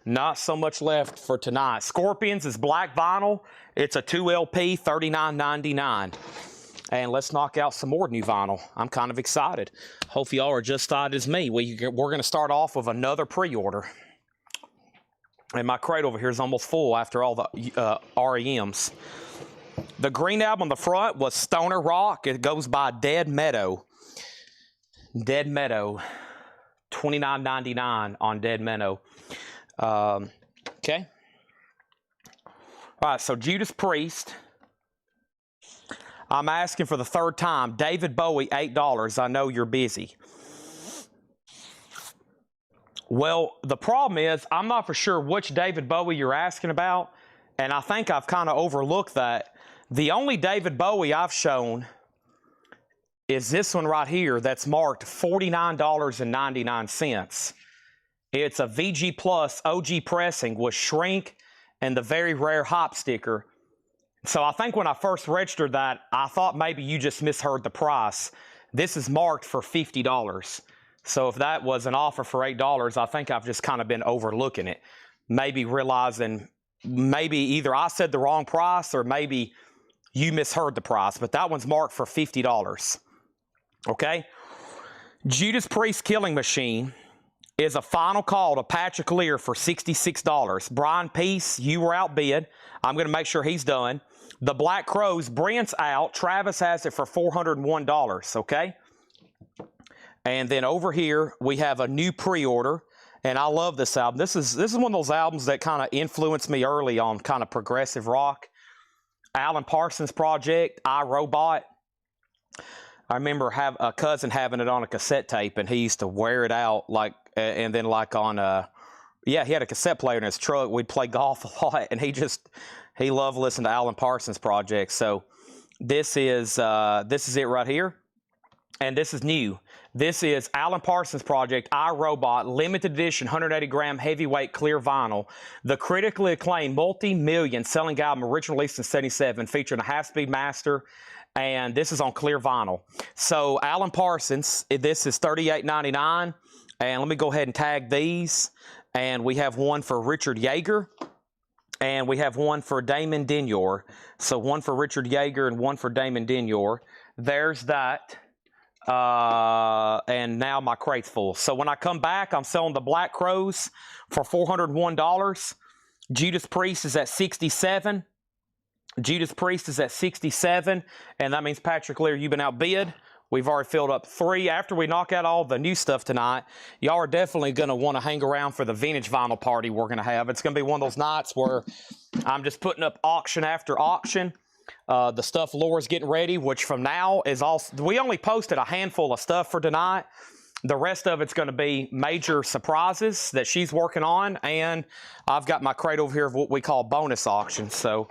B: Not so much left for tonight. Scorpions is black vinyl. It's a 2 LP, $39.99. And let's knock out some more new vinyl. I'm kind of excited. Hope y'all are just excited as me. We're going to start off with another pre-order. And my crate over here is almost full after all the REMs. The green album on the front was Stoner Rock. It goes by Dead Meadow. Dead Meadow. $29.99 on Dead Meadow. Okay. All right, so Judas Priest. I'm asking for the third time. David Bowie, $8. I know you're busy. Well, the problem is I'm not for sure which David Bowie you're asking about, and I think I've kind of overlooked that. The only David Bowie I've shown is this one right here that's marked $49.99. It's a VG Plus OG pressing with shrink and the very rare hop sticker. So I think when I first registered that, I thought maybe you just misheard the price. This is marked for $50. So if that was an offer for $8, I think I've just kind of been overlooking it. Maybe realizing maybe either I said the wrong price or maybe you misheard the price. But that one's marked for $50. Okay? Judas Priest Killing Machine is a final call to Patrick Lear for $66. Brian Peace, you were outbid. I'm going to make sure he's done. The Black Crows, Brent's out. Travis has it for $401, okay? And then over here, we have a new pre-order, and I love this album. This is one of those albums that kind of influenced me early on kind of progressive rock. Alan Parsons Project, I, Robot. I remember a cousin having it on a cassette tape, and he used to wear it out, like, and then like on yeah, he had a cassette player in his truck. We'd play golf a lot, and he loved listening to Alan Parsons Project. So this is it right here, and this is new. This is Alan Parsons Project, iRobot, limited edition, 180 gram heavyweight clear vinyl. The critically acclaimed multi-million selling album, originally released in '77, featuring a half-speed master, and this is on clear vinyl. So Alan Parsons, this is $38.99, and let me go ahead and tag these. And we have one for Richard Yeager, and we have one for Damon Dignor. So one for Richard Yeager and one for Damon Dignor. There's that. And now my crate's full. So when I come back, I'm selling the Black Crows for $401. Judas Priest is at $67. Judas Priest is at $67, and that means Patrick Lear, you've been outbid. We've already filled up 3. After we knock out all the new stuff tonight, y'all are definitely going to want to hang around for the vintage vinyl party we're going to have. It's going to be one of those nights where I'm just putting up auction after auction. The stuff Laura's getting ready, which from now is all. We only posted a handful of stuff for tonight. The rest of it's going to be major surprises that she's working on. And I've got my crate over here of what we call bonus auctions. So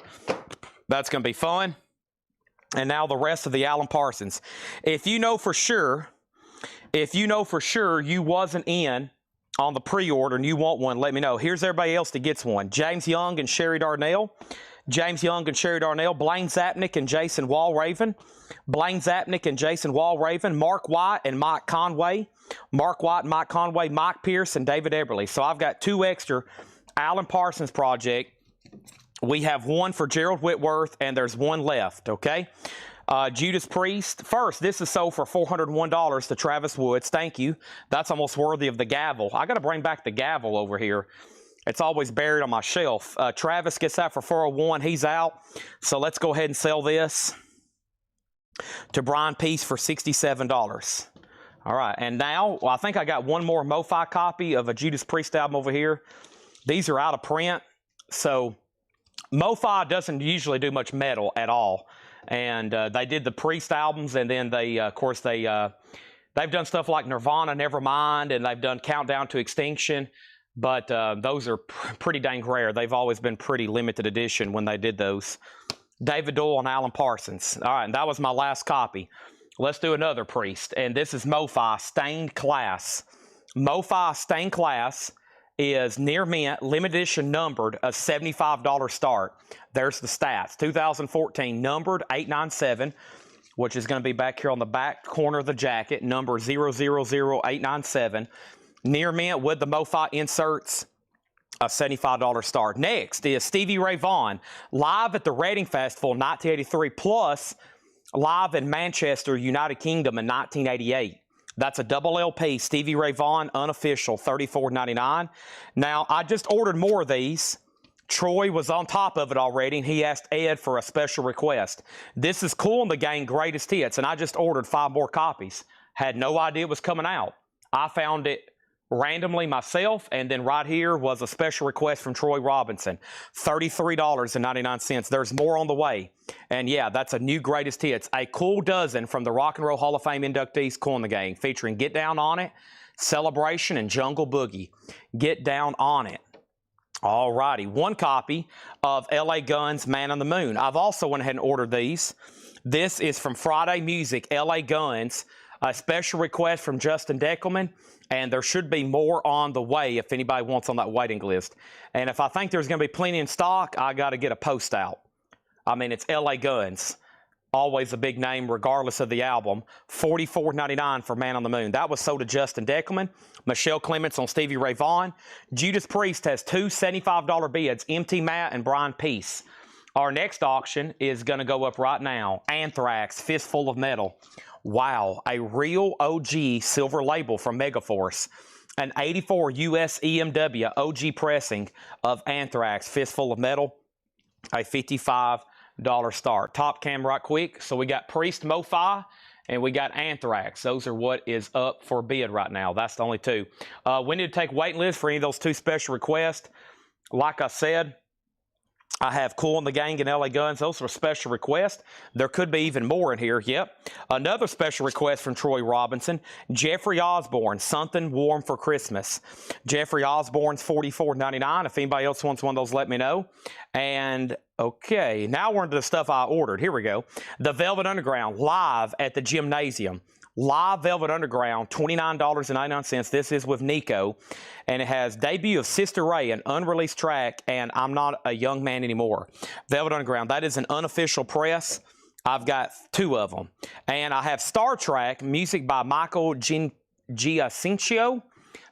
B: that's going to be fun. And now the rest of the Alan Parsons. If you know for sure you wasn't in on the pre-order and you want one, let me know. Here's everybody else that gets one. James Young and Sherry Darnell. Blaine Zapnick and Jason Walraven. Mark White and Mike Conway. Mike Pierce, and David Eberly. So I've got 2 extra Alan Parsons project. We have 1 for Gerald Whitworth, and there's 1 left, okay? Judas Priest. First, this is sold for $401 to Travis Woods. Thank you. That's almost worthy of the gavel. I got to bring back the gavel over here. It's always buried on my shelf. Travis gets that for $401. He's out. So let's go ahead and sell this to Brian Peace for $67. All right, and now I think I got 1 more MoFi copy of a Judas Priest album over here. These are out of print, so MoFi doesn't usually do much metal at all, and they did the Priest albums, and then they, of course, they've done stuff like Nirvana, Nevermind, and they've done Countdown to Extinction, but those are pretty dang rare. They've always been pretty limited edition when they did those. David Doyle and Alan Parsons. All right, and that was my last copy. Let's do another Priest, and this is MoFi Stained Class. MoFi Stained Class is near mint, limited edition numbered, a $75 start. There's the stats. 2014 numbered 897, which is going to be back here on the back corner of the jacket, number 000897. Near mint with the MoFi inserts, a $75 start. Next is Stevie Ray Vaughan, live at the Reading Festival 1983, plus live in Manchester, United Kingdom in 1988. That's a double LP, Stevie Ray Vaughan, unofficial, $34.99. Now, I just ordered more of these. Troy was on top of it already, and he asked Ed for a special request. This is Cool in the Gang Greatest Hits, and I just ordered 5 more copies. Had no idea it was coming out. I found it randomly myself, and then right here was a special request from Troy Robinson. $33.99. There's more on the way. And yeah, that's a new Greatest Hits. A cool dozen from the Rock and Roll Hall of Fame inductees, Cool in the Gang, featuring Get Down on It, Celebration, and Jungle Boogie. Get Down on It. All righty. 1 copy of L.A. Guns' Man on the Moon. I've also went ahead and ordered these. This is from Friday Music, L.A. Guns, a special request from Justin Deckelman. And there should be more on the way if anybody wants on that waiting list. And if I think there's going to be plenty in stock, I got to get a post out. I mean, it's L.A. Guns. Always a big name regardless of the album. $44.99 for Man on the Moon. That was sold to Justin Deckelman. Michelle Clements on Stevie Ray Vaughan. Judas Priest has 2 $75 bids, MT Matt and Brian Peace. Our next auction is going to go up right now. Anthrax, Fistful of Metal. Wow, a real OG silver label from Megaforce. An 84 US EMW OG pressing of Anthrax, Fistful of Metal. A $55 start. Top cam right quick. So we got Priest, MoFi, and we got Anthrax. Those are what is up for bid right now. That's the only 2. We need to take waiting list for any of those 2 special requests. Like I said, I have Cool in the Gang and LA Guns. Those are special requests. There could be even more in here. Yep. Another special request from Troy Robinson. Jeffrey Osborne, Something Warm for Christmas. Jeffrey Osborne's $44.99. If anybody else wants one of those, let me know. And, okay, now we're into the stuff I ordered. Here we go. The Velvet Underground, live at the Gymnasium. Live Velvet Underground, $29.99. This is with Nico. And it has debut of Sister Ray, an unreleased track, and I'm Not a Young Man Anymore. Velvet Underground, that is an unofficial press. I've got 2 of them. And I have Star Trek, music by Michael Giacincio.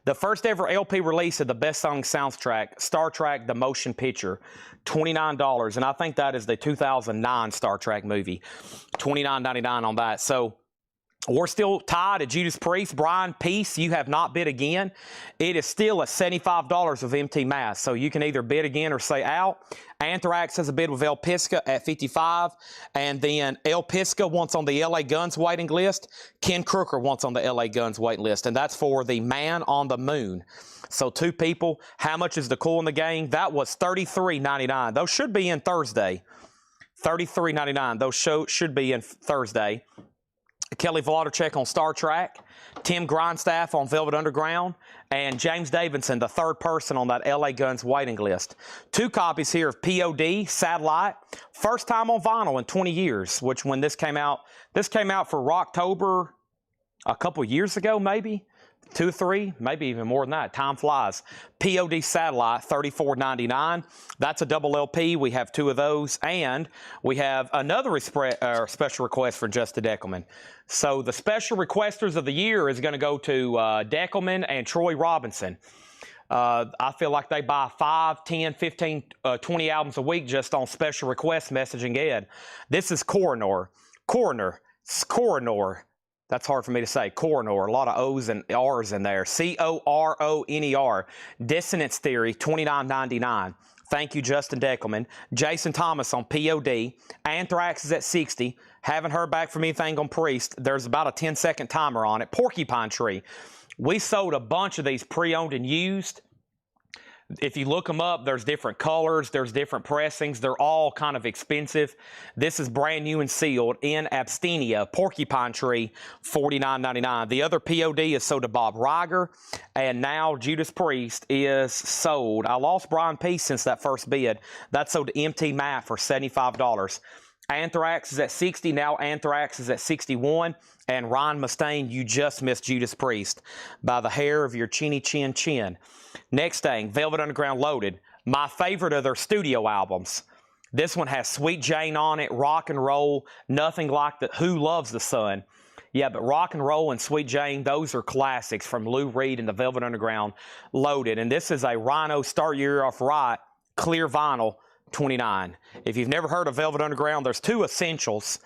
B: The first ever LP release of the best-selling soundtrack, Star Trek The Motion Picture, $29. And I think that is the 2009 Star Trek movie. $29.99 on that. So We're still tied at Judas Priest. Brian, Peace, you have not bid again. It is still at $75 with empty mass, so you can either bid again or say out. Anthrax has a bid with El Pisca at $55, and then El Pisca wants on the LA Guns waiting list. Ken Crooker wants on the LA Guns waiting list, and that's for the Man on the Moon. So 2 people. How much is the Cool in the Gang? That was $33.99. Those should be in Thursday. $33.99. Those should be in Thursday. Kelly Vladerchek on Star Trek, Tim Grindstaff on Velvet Underground, and James Davidson, the 3rd person on that LA Guns waiting list. 2 copies here of POD, Satellite. First time on vinyl in 20 years, which when this came out for Rocktober a couple years ago, maybe. 2 or 3, maybe even more than that. Time flies. POD Satellite, $34.99. That's a double LP. We have 2 of those. And we have another special request for Justin Deckelman. So the special requesters of the year is going to go to Deckelman and Troy Robinson. I feel like they buy 5, 10, 15, 20 albums a week just on special request messaging Ed. This is Coroner. That's hard for me to say. Coroner. A lot of O's and R's in there. Coroner. Dissonance Theory, $29.99. Thank you, Justin Deckelman. Jason Thomas on POD. Anthrax is at $60. Haven't heard back from anything on Priest. There's about a 10-second timer on it. Porcupine Tree. We sold a bunch of these pre-owned and used. If you look them up, there's different colors, there's different pressings. They're all kind of expensive. This is brand new and sealed in Abstenia, Porcupine Tree, $49.99. The other POD is sold to Bob Riger, and now Judas Priest is sold. I lost Brian Peace since that first bid. That's sold to MT Matt for $75. Anthrax is at $60. Now Anthrax is at $61. And Ron Mustaine, you just missed Judas Priest by the hair of your chinny chin chin. Next thing, Velvet Underground Loaded. My favorite of their studio albums. This one has Sweet Jane on it, Rock and Roll, Nothing Like the Who Loves the Sun. Yeah, but Rock and Roll and Sweet Jane, those are classics from Lou Reed and the Velvet Underground Loaded. And this is a Rhino Start Your Year Off Right, clear vinyl, $29. If you've never heard of Velvet Underground, there's 2 essentials.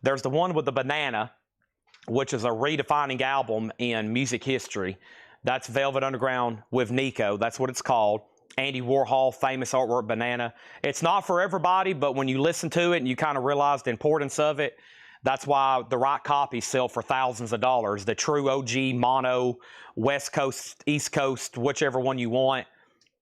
B: There's the one with the banana, which is a redefining album in music history. That's Velvet Underground with Nico. That's what it's called. Andy Warhol, famous artwork, Banana. It's not for everybody, but when you listen to it and you kind of realize the importance of it, that's why the right copies sell for thousands of dollars. The true OG, mono, West Coast, East Coast, whichever one you want,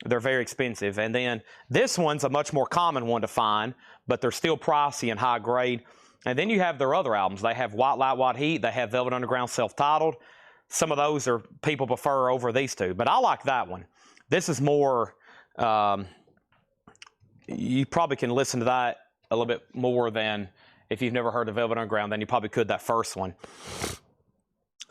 B: they're very expensive. And then this one's a much more common one to find, but they're still pricey and high grade. And then you have their other albums. They have White Light, White Heat. They have Velvet Underground self-titled. Some of those are people prefer over these 2, but I like that one. This is more, you probably can listen to that a little bit more than if you've never heard of Velvet Underground, then you probably could that first one.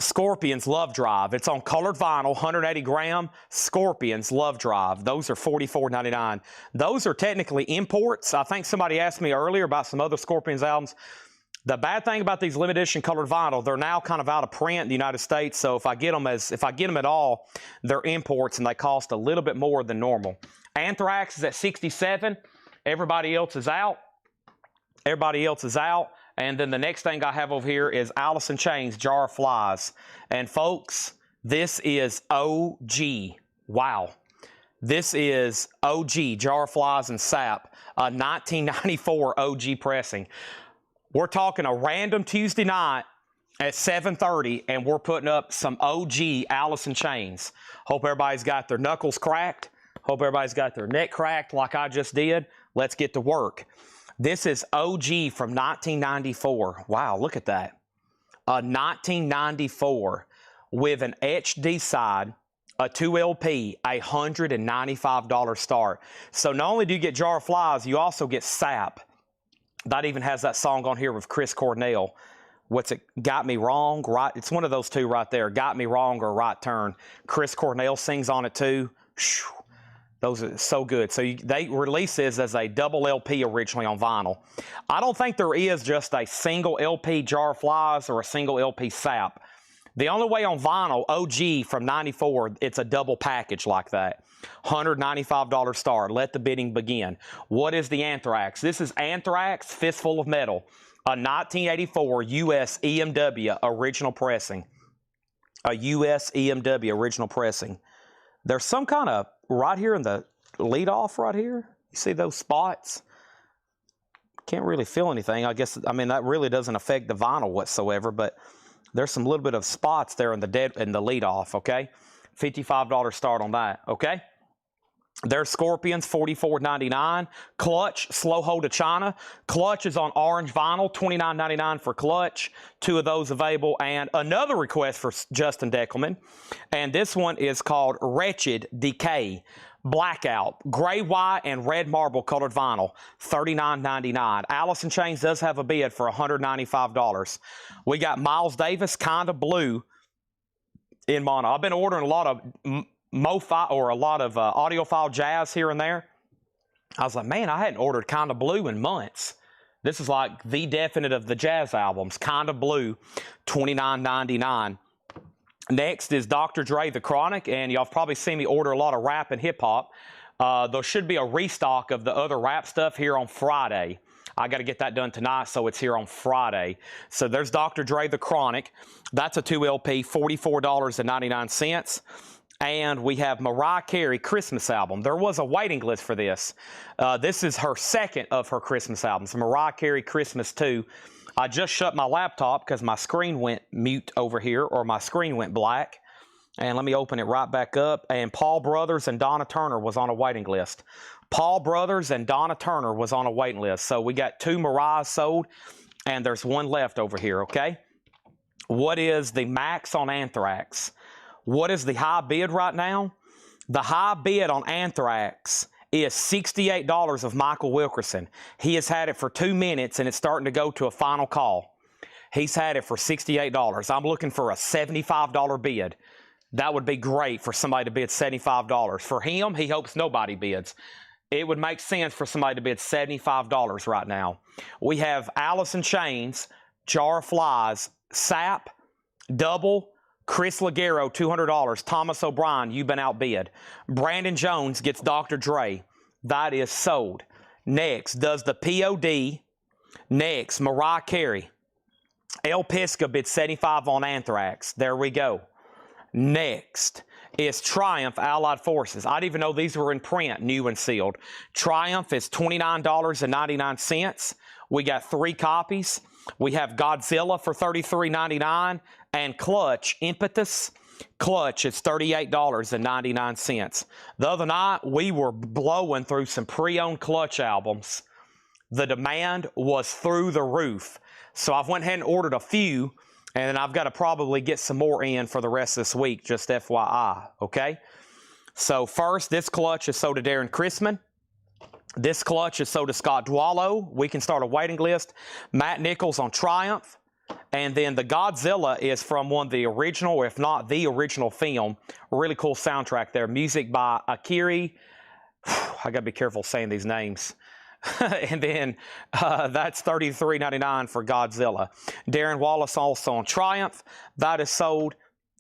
B: Scorpions Love Drive. It's on colored vinyl, 180 gram. Scorpions Love Drive. Those are $44.99. Those are technically imports. I think somebody asked me earlier about some other Scorpions albums. The bad thing about these limited edition colored vinyl, they're now kind of out of print in the United States. So if I get them at all, they're imports and they cost a little bit more than normal. Anthrax is at $67. Everybody else is out. And then the next thing I have over here is Alice in Chains, Jar of Flies. And folks, this is OG. Wow. This is OG, Jar of Flies and Sap, a 1994 OG pressing. We're talking a random Tuesday night at 7:30, and we're putting up some OG Alice in Chains. Hope everybody's got their knuckles cracked. Hope everybody's got their neck cracked like I just did. Let's get to work. This is OG from 1994. Wow, look at that. A 1994 with an HD side, a 2 LP, $195 start. So not only do you get Jar of Flies, you also get Sap. That even has that song on here with Chris Cornell. What's it? Got Me Wrong, right? It's one of those 2 right there. Got Me Wrong or Right Turn. Chris Cornell sings on it too. Whew. Those are so good. So they released this as a double LP originally on vinyl. I don't think there is just a single LP Jar of Flies or a single LP Sap. The only way on vinyl, OG from 94, it's a double package like that. $195 star. Let the bidding begin. What is the Anthrax? This is Anthrax, Fistful of Metal. A 1984 US EMW original pressing. A US EMW original pressing. There's some kind of, right here in the lead off right here, you see those spots? Can't really feel anything. I guess, I mean, that really doesn't affect the vinyl whatsoever, but there's some little bit of spots there in the lead off, okay? $55 start on that, okay? There's Scorpions, $44.99. Clutch, slow hold to China. Clutch is on orange vinyl, $29.99 for Clutch. 2 of those available. And another request for Justin Deckelman. And this one is called Wretched Decay. Blackout, gray, white, and red marble colored vinyl, $39.99. Allison Chains does have a bid for $195. We got Miles Davis, Kinda Blue in mono. I've been ordering a lot of audiophile jazz here and there. I was like, man, I hadn't ordered Kinda Blue in months. This is like the definite of the jazz albums. Kinda Blue, $29.99. Next is Dr. Dre, The Chronic, and y'all have probably seen me order a lot of rap and hip-hop. There should be a restock of the other rap stuff here on Friday. I got to get that done tonight, so it's here on Friday. So there's Dr. Dre, The Chronic. That's a 2 LP, $44.99. And we have Mariah Carey Christmas album. There was a waiting list for this. This is her second of her Christmas albums, Mariah Carey Christmas 2. I just shut my laptop because my screen went mute over here, or my screen went black. And let me open it right back up. And Paul Brothers and Donna Turner was on a waiting list. Paul Brothers and Donna Turner was on a waiting list. So we got 2 Mariahs sold, and there's 1 left over here, okay? What is the max on Anthrax? What is the high bid right now? The high bid on Anthrax is $68 of Michael Wilkerson. He has had it for 2 minutes, and it's starting to go to a final call. He's had it for $68. I'm looking for a $75 bid. That would be great for somebody to bid $75. For him, he hopes nobody bids. It would make sense for somebody to bid $75 right now. We have Alice in Chains, Jar of Flies, Sap, Double, Chris Ligero, $200. Thomas O'Brien, you've been outbid. Brandon Jones gets Dr. Dre. That is sold. Next, does the POD. Next, Mariah Carey. El Pisca bid $75 on Anthrax. There we go. Next is Triumph Allied Forces. I didn't even know these were in print, new and sealed. Triumph is $29.99. We got 3 copies. We have Godzilla for $33.99 and Clutch Impetus. Clutch is $38.99. The other night, we were blowing through some pre-owned Clutch albums. The demand was through the roof. So I went ahead and ordered a few, and then I've got to probably get some more in for the rest of this week, just FYI, okay? So first, this Clutch is sold to Darren Chrisman. This Clutch is sold to Scott Dwallow. We can start a waiting list. Matt Nichols on Triumph. And then the Godzilla is from one of the original, if not the original film. A really cool soundtrack there. Music by Akiri. I got to be careful saying these names. And then that's $33.99 for Godzilla. Darren Wallace also on Triumph. That is sold.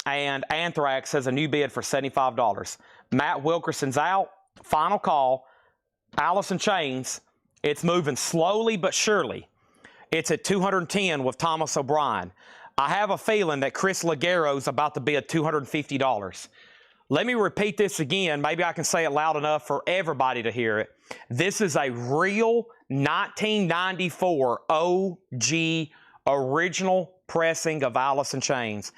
B: And Anthrax has a new bid for $75. Matt Wilkerson's out. Final call. Alice in Chains. It's moving slowly but surely. It's at $210 with Thomas O'Brien. I have a feeling that Chris Ligero's about to bid $250. Let me repeat this again. Maybe I can say it loud enough for everybody to hear it. This is a real 1994 OG original pressing of Alice in Chains.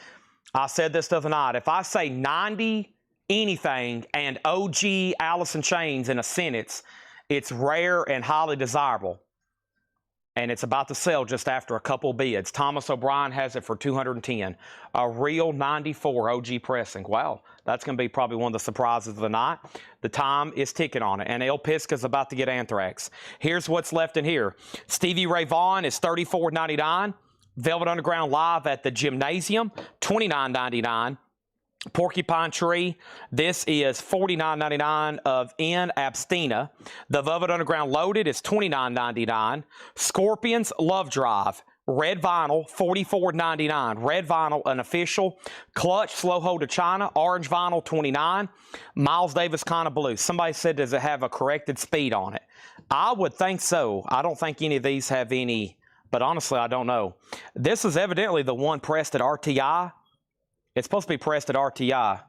B: I said this the other night. If I say 90 anything and OG Alice in Chains in a sentence, it's rare and highly desirable. And it's about to sell just after a couple bids. Thomas O'Brien has it for $210. A real 94 OG pressing. Wow, that's going to be probably one of the surprises of the night. The time is ticking on it. And El Pisca's about to get Anthrax. Here's what's left in here. Stevie Ray Vaughan is $34.99. Velvet Underground Live at the Gymnasium, $29.99. Porcupine Tree, this is $49.99 of In Abstina. The Velvet Underground Loaded is $29.99. Scorpions Love Drive, red vinyl, $44.99. Red vinyl, an official. Clutch Slow Hold to China, orange vinyl, $29. Miles Davis Kinda Blue. Somebody said, does it have a corrected speed on it? I would think so. I don't think any of these have any but honestly, I don't know. This is evidently the one pressed at RTI. It's supposed to be pressed at RTI.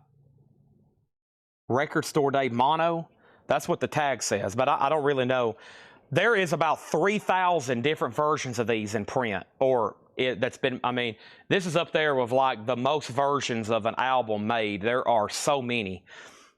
B: Record Store Day Mono. That's what the tag says, but I don't really know. There is about 3,000 different versions of these in print, I mean, this is up there with like the most versions of an album made. There are so many.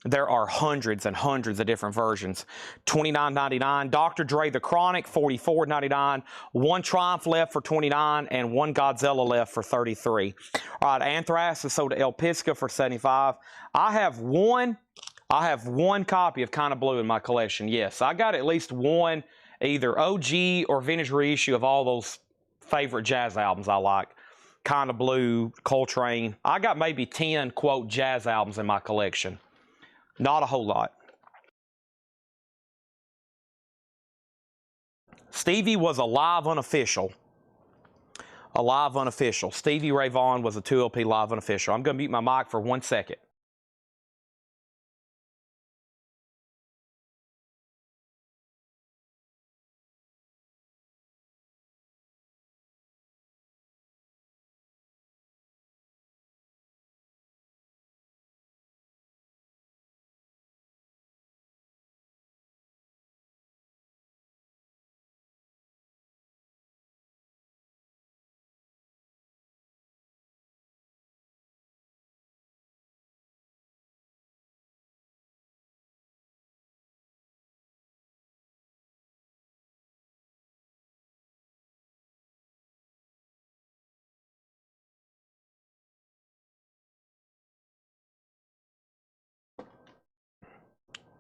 B: There are hundreds and hundreds of different versions. $29.99. Dr. Dre The Chronic, $44.99. One Triumph left for $29, and one Godzilla left for $33. All right, Anthrax is sold to El Pisca for $75. I have one copy of Kinda Blue in my collection. Yes, I got at least one, either OG or vintage reissue of all those favorite jazz albums I like. Kinda Blue, Coltrane. I got maybe 10, quote, jazz albums in my collection. Not a whole lot. Stevie was a live unofficial. A live unofficial. Stevie Ray Vaughan was a 2LP live unofficial. I'm going to mute my mic for 1 second.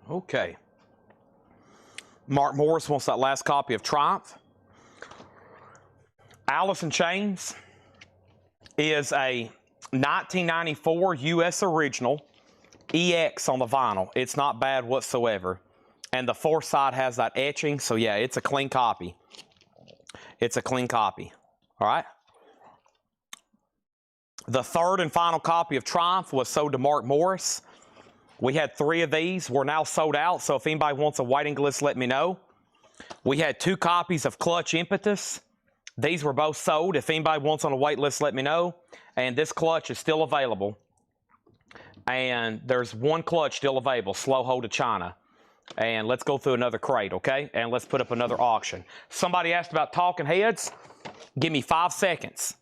B: Okay. Mark Morris wants that last copy of Triumph. Alice in Chains is a 1994 U.S. original EX on the vinyl. It's not bad whatsoever. And the fourth side has that etching, so yeah, it's a clean copy. It's a clean copy. All right? The third and final copy of Triumph was sold to Mark Morris. We had 3 of these. We're now sold out, so if anybody wants a waiting list, let me know. We had 2 copies of Clutch Impetus. These were both sold. If anybody wants on a wait list, let me know. And this clutch is still available. And there's 1 clutch still available, Slow Hold to China. And let's go through another crate, okay? And let's put up another auction. Somebody asked about Talking Heads. Give me 5 seconds.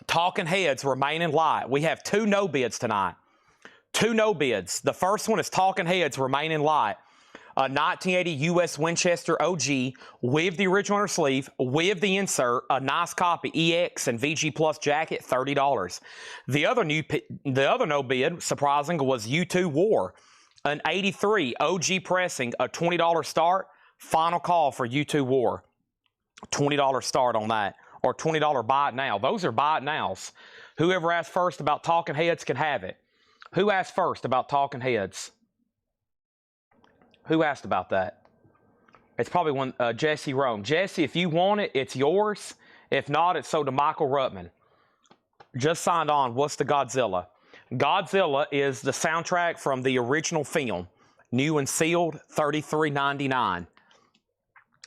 B: Talking Heads remaining light. We have 2 no bids tonight. 2 no bids. The first one is Talking Heads remaining light. A 1980 U.S. Winchester OG with the original inner sleeve, with the insert, a nice copy EX and VG Plus jacket, $30. The other no bid, surprising, was U2 War, an 83 OG pressing, a $20 start. Final call for U2 War. $20 start on that, or $20 buy it now. Those are buy it nows. Whoever asked first about Talking Heads can have it. Who asked first about Talking Heads? Who asked about that? It's probably one, Jesse Rome. Jesse, if you want it, it's yours. If not, it's sold to Michael Ruttman. Just signed on. What's the Godzilla? Godzilla is the soundtrack from the original film. New and sealed, $33.99.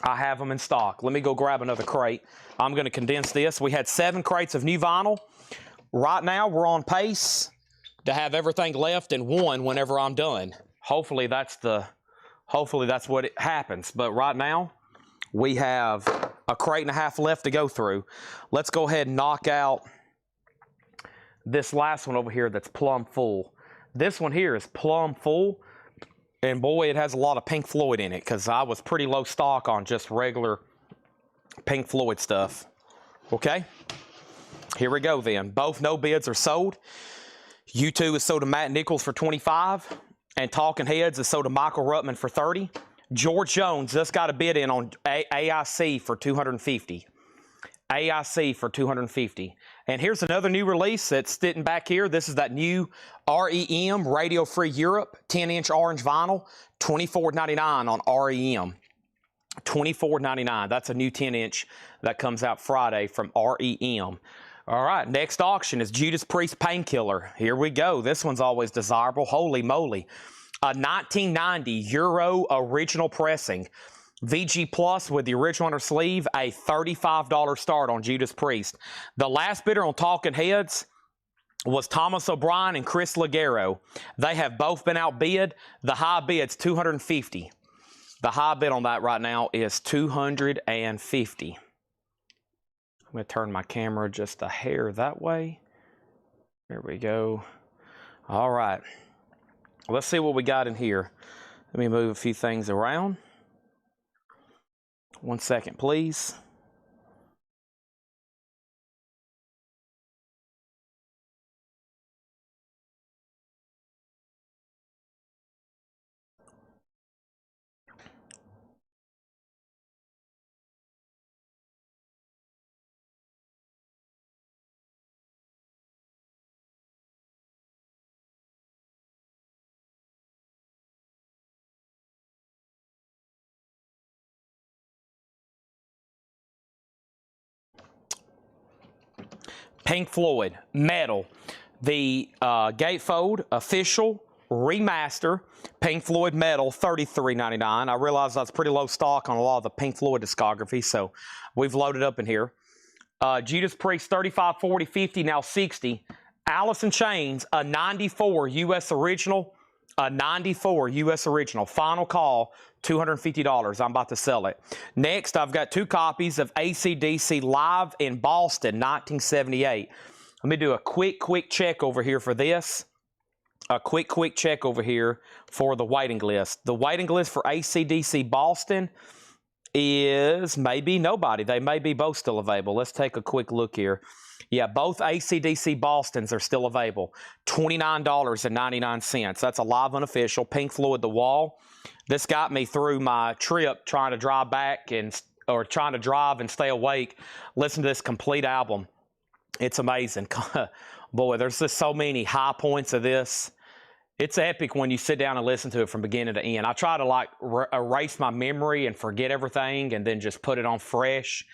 B: I have them in stock. Let me go grab another crate. I'm going to condense this. We had 7 crates of new vinyl. Right now, we're on pace to have everything left in 1 whenever I'm done. Hopefully that's what it happens. But right now, we have a crate and a half left to go through. Let's go ahead and knock out this last one over here that's plumb full. This one here is plumb full. And boy, it has a lot of Pink Floyd in it, because I was pretty low stock on just regular Pink Floyd stuff. Okay? Here we go then. Both no bids are sold. U2 is sold to Matt Nichols for $25, and Talking Heads is sold to Michael Ruttman for $30. George Jones just got a bid in on AIC for $250. AIC for $250. And here's another new release that's sitting back here. This is that new REM Radio Free Europe 10-inch orange vinyl, $24.99 on REM. $24.99. That's a new 10-inch that comes out Friday from REM. All right, next auction is Judas Priest Painkiller. Here we go. This one's always desirable. Holy moly. A 1990 Euro original pressing. VG Plus with the original inner sleeve, a $35 start on Judas Priest. The last bidder on Talking Heads was Thomas O'Brien and Chris Ligero. They have both been outbid. The high bid's $250. The high bid on that right now is $250. I'm going to turn my camera just a hair that way. There we go. All right. Let's see what we got in here. Let me move a few things around. 1 second, please. Pink Floyd, Metal, the gatefold, official, remaster, Pink Floyd Metal, $33.99. I realize that's pretty low stock on a lot of the Pink Floyd discography, so we've loaded up in here. Judas Priest, $35, $40, $50, now $60. Alice in Chains, a 94 U.S. original, a 94 U.S. original. Final call, $250. I'm about to sell it. Next, I've got 2 copies of AC/DC Live in Boston, 1978. Let me do a quick check over here for this. A quick check over here for the waiting list. The waiting list for AC/DC Boston is maybe nobody. They may be both still available. Let's take a quick look here. Yeah, both AC/DC Bostons are still available. $29.99. That's a live unofficial. Pink Floyd The Wall. This got me through my trip trying to drive back or trying to drive and stay awake. Listen to this complete album. It's amazing. Boy, there's just so many high points of this. It's epic when you sit down and listen to it from beginning to end. I try to like erase my memory and forget everything and then just put it on fresh.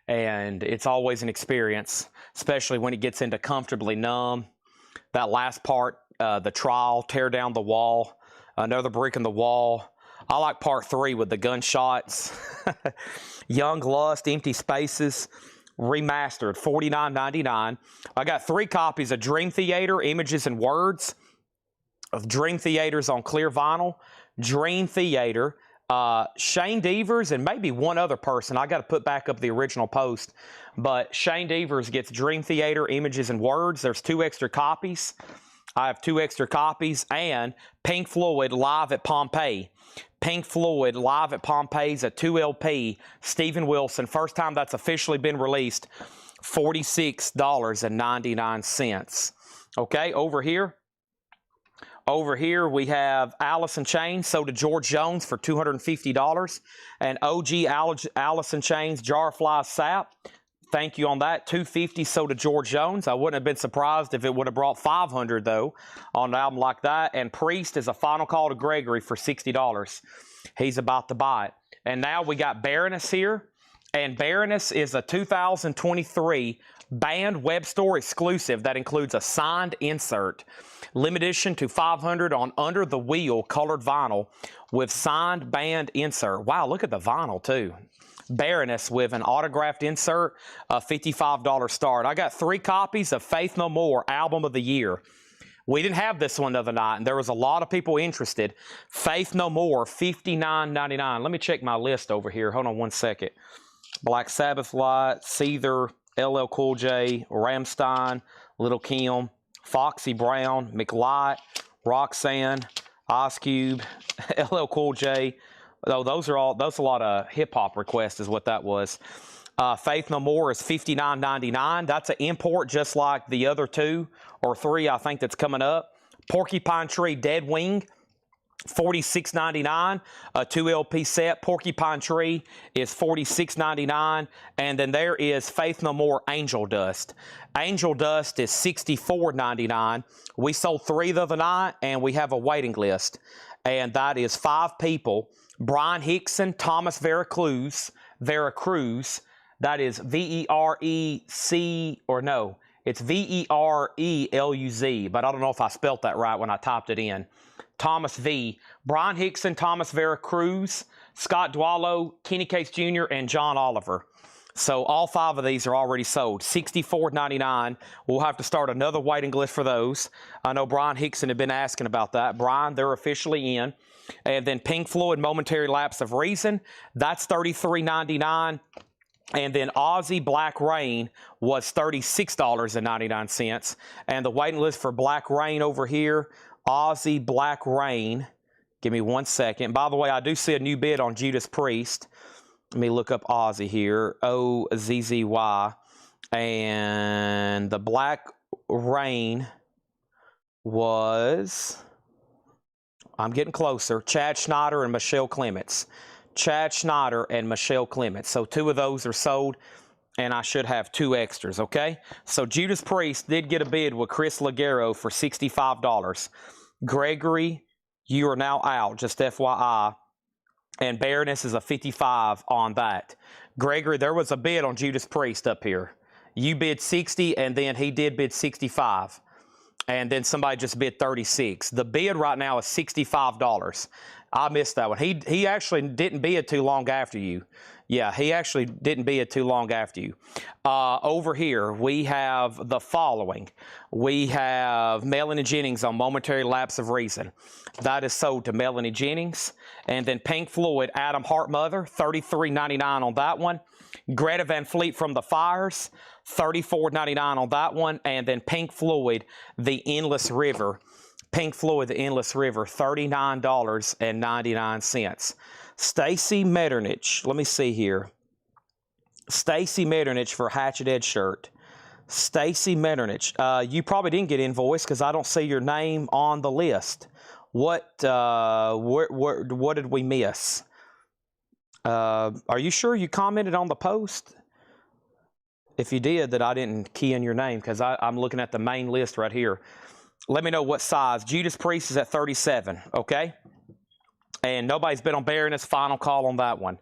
B: And it's always an experience, especially when it gets into Comfortably Numb. That last part, the trial, tear down the wall, another brick in the wall. I like part 3 with the gunshots. Young Lust, Empty Spaces, remastered, $49.99. I got 3 copies of Dream Theater, Images and Words, of Dream Theaters on clear vinyl. Dream Theater, Shane Devers, and maybe one other person. I got to put back up the original post. But Shane Devers gets Dream Theater, Images and Words. There's 2 extra copies. I have 2 extra copies. And Pink Floyd Live at Pompeii. Pink Floyd Live at Pompeii is a 2 LP. Steven Wilson, first time that's officially been released, $46.99. Okay, over here. Over here we have Alice in Chains, sold to George Jones for $250. And OG Alice in Chains Jar of Fly Sap. Thank you on that. $250 sold to George Jones. I wouldn't have been surprised if it would have brought $500 though on an album like that. And Priest is a final call to Gregory for $60. He's about to buy it. And now we got Baroness here. And Baroness is a 2023 banned web store exclusive that includes a signed insert. Limited edition to 500 on Under the Wheel colored vinyl with signed banned insert. Wow, look at the vinyl too. Baroness with an autographed insert, a $55 start. I got 3 copies of Faith No More, Album of the Year. We didn't have this one the other night, and there was a lot of people interested. Faith No More, $59.99. Let me check my list over here. Hold on 1 second. Black Sabbath Light, Seether, LL Cool J, Rammstein, Little Kim, Foxy Brown, McLight, Roxanne, Ice Cube, LL Cool J. Oh, that's a lot of hip-hop requests is what that was. Faith No More is $59.99. That's an import just like the other 2 or 3 I think that's coming up. Porcupine Tree Dead Wing, $46.99. A 2 LP set. Porcupine Tree is $46.99. And then there is Faith No More Angel Dust. Angel Dust is $64.99. We sold 3 the other night, and we have a waiting list. And that is 5 people. Brian Hickson, Thomas Veracruz. That is V-E-R-E-C, or no, it's V-E-R-E-L-U-Z, but I don't know if I spelt that right when I typed it in. Thomas V. Brian Hickson, Thomas Veracruz, Scott Dwallow, Kenny Case Jr., and John Oliver. So all 5 of these are already sold. $64.99. We'll have to start another waiting list for those. I know Brian Hickson had been asking about that. Brian, they're officially in. And then Pink Floyd, Momentary Lapse of Reason. That's $33.99. And then Ozzy Black Rain was $36.99. And the waiting list for Black Rain over here, Ozzy Black Rain. Give me 1 second. By the way, I do see a new bid on Judas Priest. Let me look up Ozzy here. O-Z-Z-Y. And the Black Rain was, I'm getting closer, Chad Schneider and Michelle Clements. Chad Schneider and Michelle Clements. So 2 of those are sold, and I should have 2 extras, okay? So Judas Priest did get a bid with Chris Ligero for $65. Gregory, you are now out, just FYI. And Baroness is a 55 on that. Gregory, there was a bid on Judas Priest up here. You bid 60, and then he did bid 65. And then somebody just bid 36. The bid right now is $65. I missed that one. He actually didn't bid too long after you. Yeah, he actually didn't bid too long after you. Over here, we have the following. We have Melanie Jennings on Momentary Lapse of Reason. That is sold to Melanie Jennings. And then Pink Floyd, Adam Hartmother, $33.99 on that one. Greta Van Fleet from the Fires, $34.99 on that one. And then Pink Floyd, The Endless River. Pink Floyd, The Endless River, $39.99. Stacy Metternich, let me see here. Stacy Metternich for Hatchet Edge shirt. Stacy Metternich, you probably didn't get invoiced because I don't see your name on the list. What did we miss? Are you sure you commented on the post? If you did, that I didn't key in your name because I'm looking at the main list right here. Let me know what size. Judas Priest is at 37, okay? And nobody's been on Baroness. Final call on that one.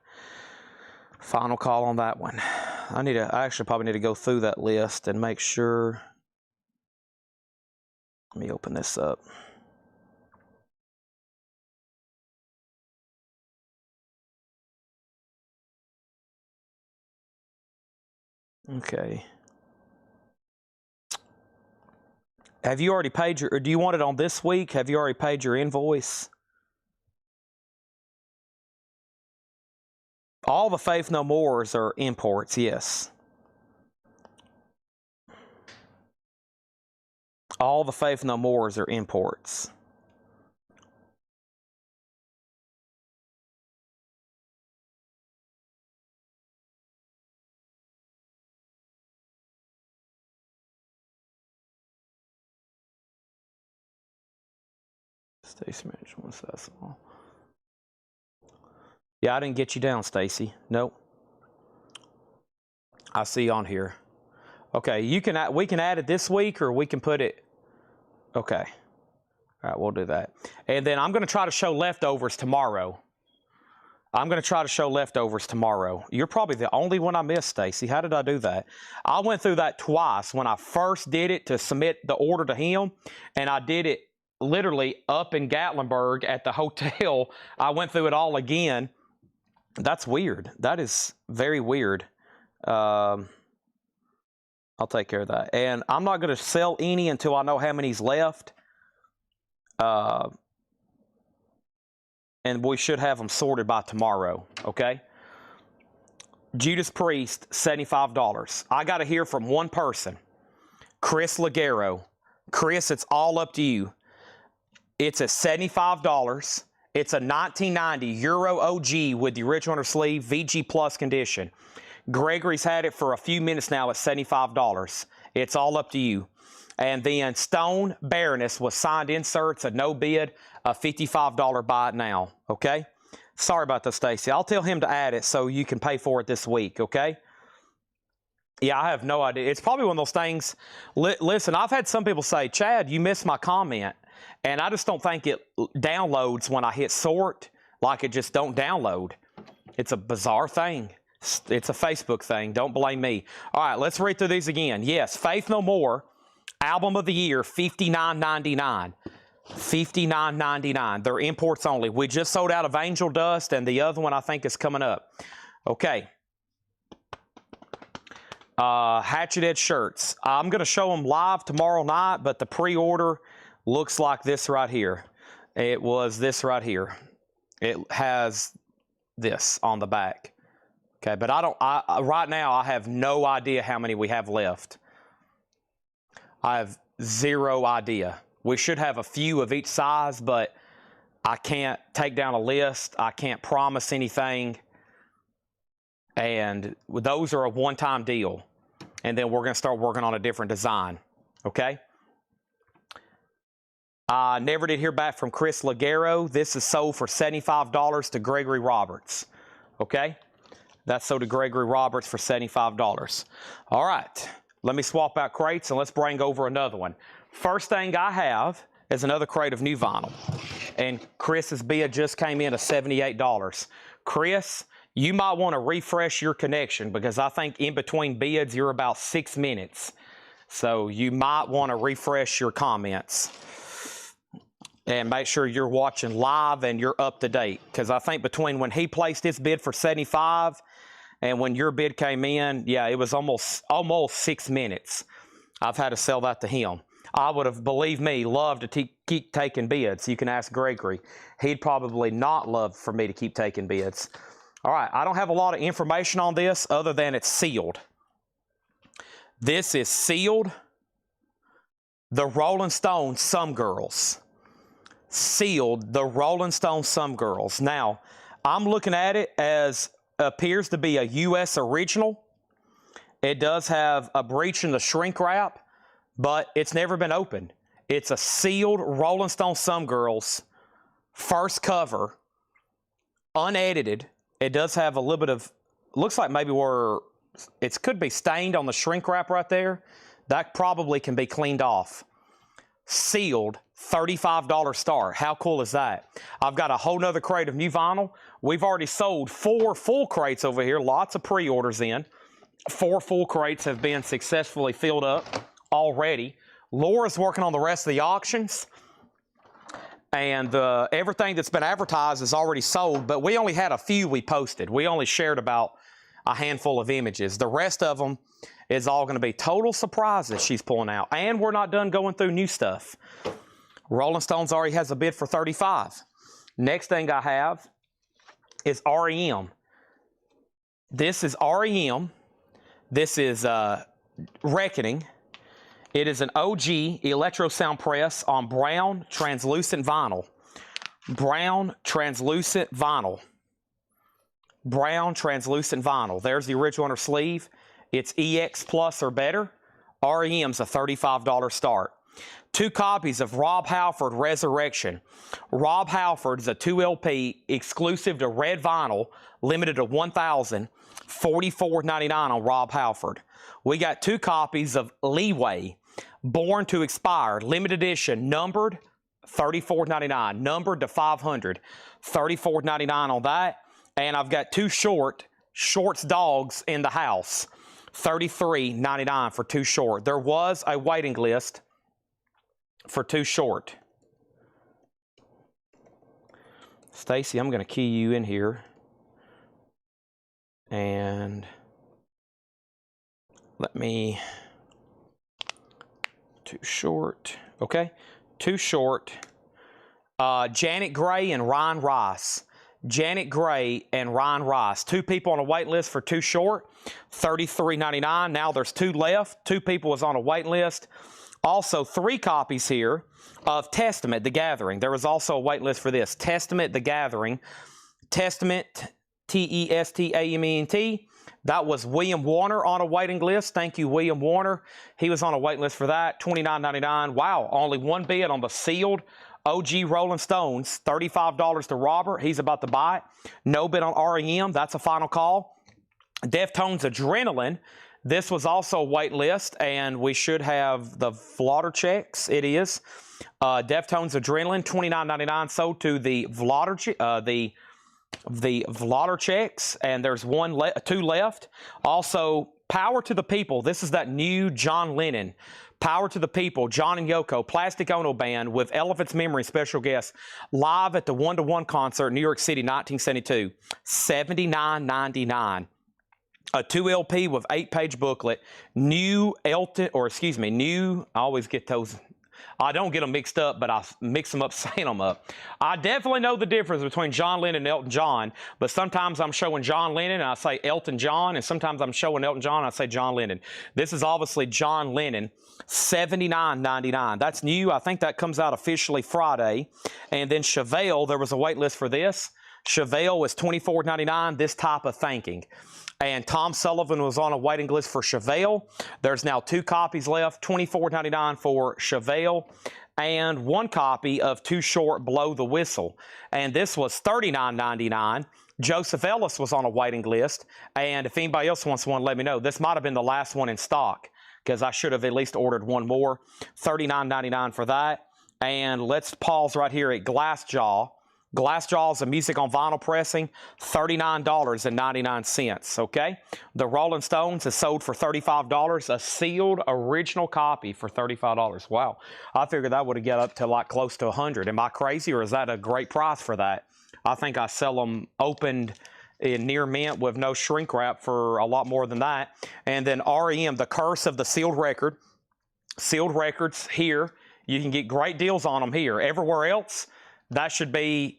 B: Final call on that one. I actually probably need to go through that list and make sure. Let me open this up. Okay. Have you already paid your, or do you want it on this week? Have you already paid your invoice? All the Faith No Mores are imports, yes. All the Faith No Mores are imports. Stacy Mitchell, what's that song? Yeah, I didn't get you down, Stacy. Nope. I see on here. Okay, we can add it this week, or we can put it. Okay. All right, we'll do that. And then I'm going to try to show leftovers tomorrow. You're probably the only one I missed, Stacy. How did I do that? I went through that twice when I first did it to submit the order to him, and I did it literally up in Gatlinburg at the hotel. I went through it all again. That's weird. That is very weird. I'll take care of that. And I'm not going to sell any until I know how many's left. And we should have them sorted by tomorrow, okay? Judas Priest, $75. I got to hear from one person. Chris Ligero. Chris, it's all up to you. It's at $75. It's a 1990 Euro OG with the original under sleeve, VG Plus condition. Gregory's had it for a few minutes now at $75. It's all up to you. And then Stone Baroness was signed inserts, a no bid, a $55 buy it now, okay? Sorry about that, Stacy. I'll tell him to add it so you can pay for it this week, okay? Yeah, I have no idea. It's probably one of those things. Listen, I've had some people say, Chad, you missed my comment. And I just don't think it downloads when I hit sort, like it just don't download. It's a bizarre thing. It's a Facebook thing. Don't blame me. All right, let's read through these again. Yes, Faith No More, Album of the Year, $59.99. $59.99. They're imports only. We just sold out of Angel Dust, and the other one I think is coming up. Okay. Hatchet Edge shirts. I'm going to show them live tomorrow night, but the pre-order looks like this right here. It was this right here. It has this on the back. Okay, but right now I have no idea how many we have left. I have zero idea. We should have a few of each size, but I can't take down a list. I can't promise anything. And those are a one-time deal. And then we're going to start working on a different design. Okay? I never did hear back from Chris Ligero. This is sold for $75 to Gregory Roberts. Okay? That's sold to Gregory Roberts for $75. All right. Let me swap out crates and let's bring over another one. First thing I have is another crate of new vinyl. And Chris's bid just came in at $78. Chris, you might want to refresh your connection because I think in between bids you're about 6 minutes. So you might want to refresh your comments. And make sure you're watching live and you're up to date. Because I think between when he placed his bid for $75 and when your bid came in, yeah, it was almost 6 minutes. I've had to sell that to him. I would have, believe me, loved to keep taking bids. You can ask Gregory. He'd probably not love for me to keep taking bids. All right, I don't have a lot of information on this other than it's sealed. This is sealed. The Rolling Stone Some Girls. Sealed, the Rolling Stone Some Girls. Now, I'm looking at it as appears to be a U.S. original. It does have a breach in the shrink wrap, but it's never been opened. It's a sealed Rolling Stone Some Girls first cover, unedited. It does have a little bit of, looks like maybe where it could be stained on the shrink wrap right there. That probably can be cleaned off. Sealed, $35 start. How cool is that? I've got a whole nother crate of new vinyl. We've already sold 4 full crates over here. Lots of pre-orders in. 4 full crates have been successfully filled up already. Laura's working on the rest of the auctions. And everything that's been advertised is already sold, but we only had a few we posted. We only shared about a handful of images. The rest of them is all going to be total surprises she's pulling out. And we're not done going through new stuff. Rolling Stones already has a bid for $35. Next thing I have is REM. This is REM. This is Reckoning. It is an OG electro sound press on brown translucent vinyl. Brown translucent vinyl. Brown translucent vinyl. There's the original on her sleeve. It's EX Plus or better. REM's a $35 start. 2 copies of Rob Halford Resurrection. Rob Halford is a 2 LP exclusive to red vinyl, limited to 1,000, $44.99 on Rob Halford. We got 2 copies of Leeway, Born to Expire, limited edition, numbered, $34.99, numbered to 500, $34.99 on that. And I've got 2 Shorts dogs in the house, $33.99 for 2 short. There was a waiting list for 2 short. Stacy, I'm going to key you in here. And let me, 2 short, okay? 2 short. Janet Gray and Ryan Rice. Janet Gray and Ryan Rice. 2 people on a wait list for 2 short, $33.99. Now there's 2 left. 2 people was on a wait list. Also, 3 copies here of Testament, The Gathering. There was also a wait list for this. Testament, The Gathering. Testament, Testament. That was William Warner on a waiting list. Thank you, William Warner. He was on a wait list for that, $29.99. Wow, only 1 bid on the sealed OG Rolling Stones, $35 to Robert. He's about to buy it. No bid on REM. That's a final call. Deftones Adrenaline. This was also a wait list, and we should have the Vlotter checks. It is. Deftones Adrenaline, $29.99 sold to the Vlotter, the Vlotter checks, and there's 2 left. Also, Power to the People. This is that new John Lennon. Power to the People, John and Yoko, Plastic Ono Band with Elephant's Memory special guest live at the 1-to-1 concert in New York City, 1972. $79.99. A 2 LP with 8-page booklet. New Elton, or excuse me, new, I always get those. I don't get them mixed up, but I mix them up saying them up. I definitely know the difference between John Lennon and Elton John, but sometimes I'm showing John Lennon and I say Elton John, and sometimes I'm showing Elton John and I say John Lennon. This is obviously John Lennon, $79.99. That's new. I think that comes out officially Friday. And then Chevelle, there was a wait list for this. Chevelle is $24.99, This Type of Thinking. And Tom Sullivan was on a waiting list for Chevelle. There's now 2 copies left, $24.99 for Chevelle, and 1 copy of Too Short, Blow the Whistle. And this was $39.99. Joseph Ellis was on a waiting list. And if anybody else wants one, let me know. This might have been the last one in stock, because I should have at least ordered one more. $39.99 for that. And let's pause right here at Glassjaw. Glassjaw is a music on vinyl pressing, $39.99, okay? The Rolling Stones is sold for $35, a sealed original copy for $35. Wow, I figured that would have got up to like close to $100. Am I crazy, or is that a great price for that? I think I sell them opened in near mint with no shrink wrap for a lot more than that. And then REM, The Curse of the Sealed Record. Sealed records here, you can get great deals on them here. Everywhere else, that should be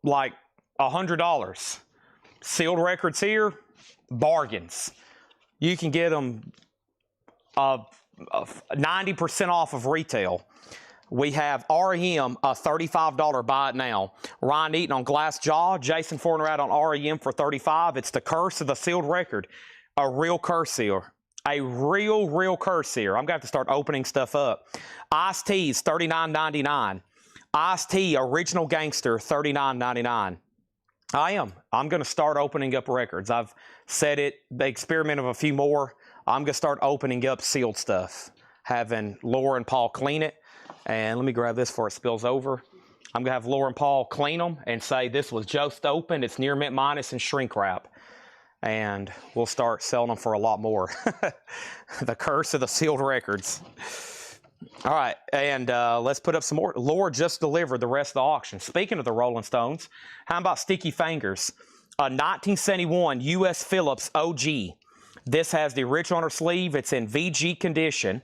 B: like $100. Sealed records here, bargains. You can get them 90% off of retail. We have REM, a $35 buy it now. Ryan Eaton on Glassjaw, Jason Fornerat on REM for $35. It's The Curse of the Sealed Record, a real curse here. A real curse here. I'm going to have to start opening stuff up. Ice-T's, $39.99. Ice-T, Original Gangster, $39.99. I'm going to start opening up records. I've said it, the experiment of a few more. I'm going to start opening up sealed stuff, having Laura and Paul clean it. And let me grab this before it spills over. I'm going to have Laura and Paul clean them and say this was just opened. It's near mint minus and shrink wrap. And we'll start selling them for a lot more. The Curse of the Sealed Records. All right, and let's put up some more. Laura just delivered the rest of the auction. Speaking of the Rolling Stones, how about Sticky Fingers? A 1971 U.S. Phillips OG. This has the original on her sleeve. It's in VG condition.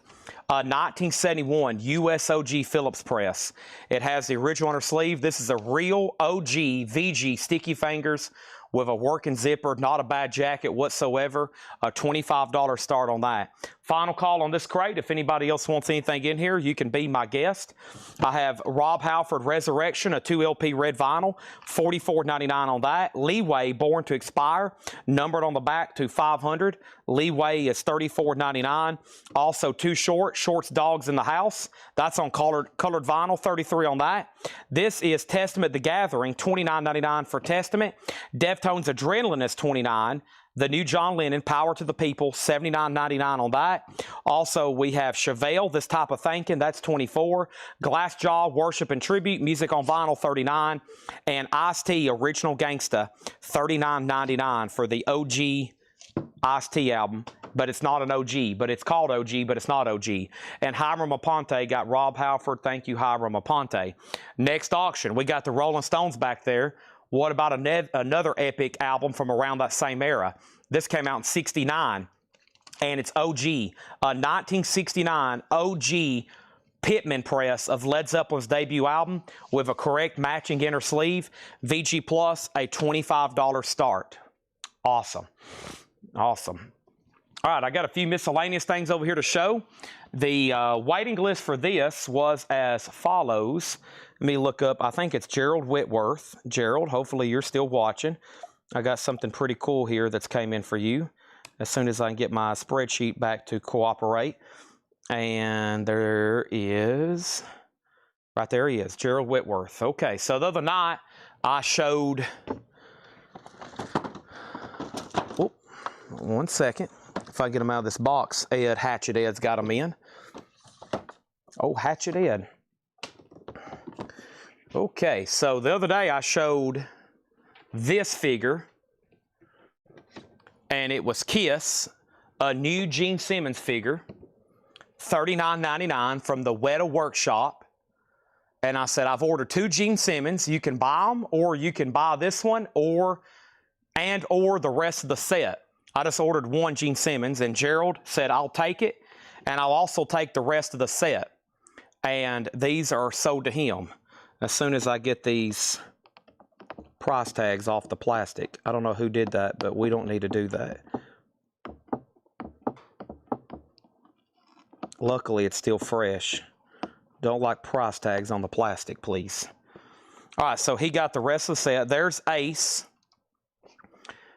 B: A 1971 U.S. OG Phillips press. It has the original on her sleeve. This is a real OG VG Sticky Fingers with a working zipper, not a bad jacket whatsoever. A $25 start on that. Final call on this crate. If anybody else wants anything in here, you can be my guest. I have Rob Halford Resurrection, a 2 LP red vinyl, $44.99 on that. Leeway Born to Expire, numbered on the back to 500. Leeway is $34.99. Also Too Short, Shorts Dogs in the House. That's on colored vinyl, $33 on that. This is Testament the Gathering, $29.99 for Testament. Deftones Adrenaline is $29. The new John Lennon, Power to the People, $79.99 on that. Also, we have Chevelle, This Type of Thinking, that's $24. Glassjaw, Worship and Tribute, Music on Vinyl, $39. And Ice-T, Original Gangsta, $39.99 for the OG Ice-T album. But it's not an OG, but it's called OG, but it's not OG. And Hiram Aponte got Rob Halford. Thank you, Hiram Aponte. Next auction, we got the Rolling Stones back there. What about another epic album from around that same era? This came out in '69, and it's OG. A 1969 OG Pittman press of Led Zeppelin's debut album with a correct matching inner sleeve. VG Plus, a $25 start. Awesome. Awesome. All right, I got a few miscellaneous things over here to show. The waiting list for this was as follows. Let me look up. I think it's Gerald Whitworth. Gerald, hopefully you're still watching. I got something pretty cool here that's came in for you as soon as I can get my spreadsheet back to cooperate. And there is, right there he is, Gerald Whitworth. Okay, so the other night I showed, oh, one second. If I get them out of this box, Hatchet Ed's got them in. Oh, Hatchet Ed. Okay, so the other day I showed this figure, and it was Kiss, a new Gene Simmons figure. $39.99 from the Weta Workshop. And I said, I've ordered 2 Gene Simmons. You can buy them, or you can buy this one, or the rest of the set. I just ordered 1 Gene Simmons, and Gerald said, I'll take it, and I'll also take the rest of the set. And these are sold to him as soon as I get these price tags off the plastic. I don't know who did that, but we don't need to do that. Luckily, it's still fresh. Don't like price tags on the plastic, please. All right, so he got the rest of the set. There's Ace.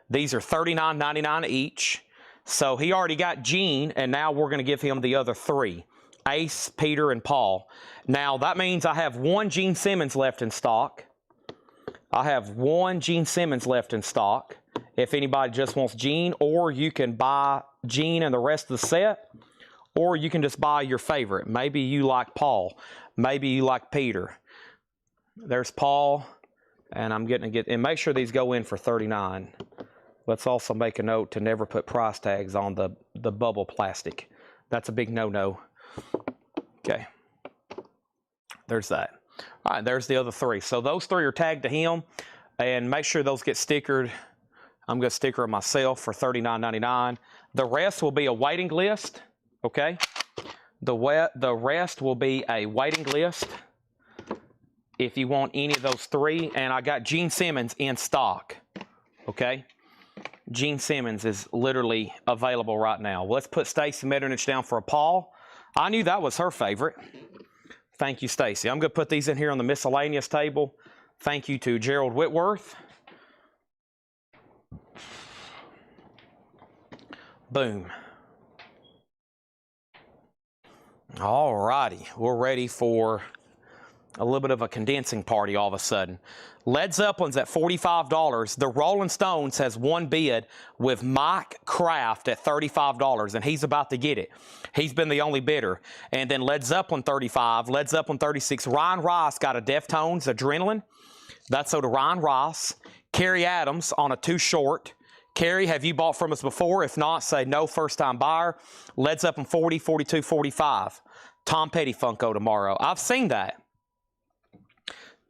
B: These are $39.99 each. So he already got Gene, and now we're going to give him the other 3. Ace, Peter, and Paul. Now, that means I have 1 Gene Simmons left in stock. I have 1 Gene Simmons left in stock. If anybody just wants Gene, or you can buy Gene and the rest of the set, or you can just buy your favorite. Maybe you like Paul. Maybe you like Peter. There's Paul, and I'm getting to get, and make sure these go in for $39. Let's also make a note to never put price tags on the bubble plastic. That's a big no-no. Okay. There's that. All right, there's the other 3. So those 3 are tagged to him, and make sure those get stickered. I'm going to sticker them myself for $39.99. The rest will be a waiting list, okay? The rest will be a waiting list if you want any of those 3, and I got Gene Simmons in stock, okay? Gene Simmons is literally available right now. Let's put Stacy Metternich down for a Paul. I knew that was her favorite. Thank you, Stacy. I'm going to put these in here on the miscellaneous table. Thank you to Gerald Whitworth. Boom. All righty. We're ready for a little bit of a condensing party all of a sudden. Led Zeppelin's at $45. The Rolling Stones has 1 bid with Mike Kraft at $35, and he's about to get it. He's been the only bidder. And then Led Zeppelin 35, Led Zeppelin 36. Ryan Rice got a Deftones Adrenaline. That's so to Ryan Rice. Kerry Adams on a 2 short. Kerry, have you bought from us before? If not, say no, first-time buyer. Led Zeppelin 40, 42, 45. Tom Petty Funko tomorrow. I've seen that.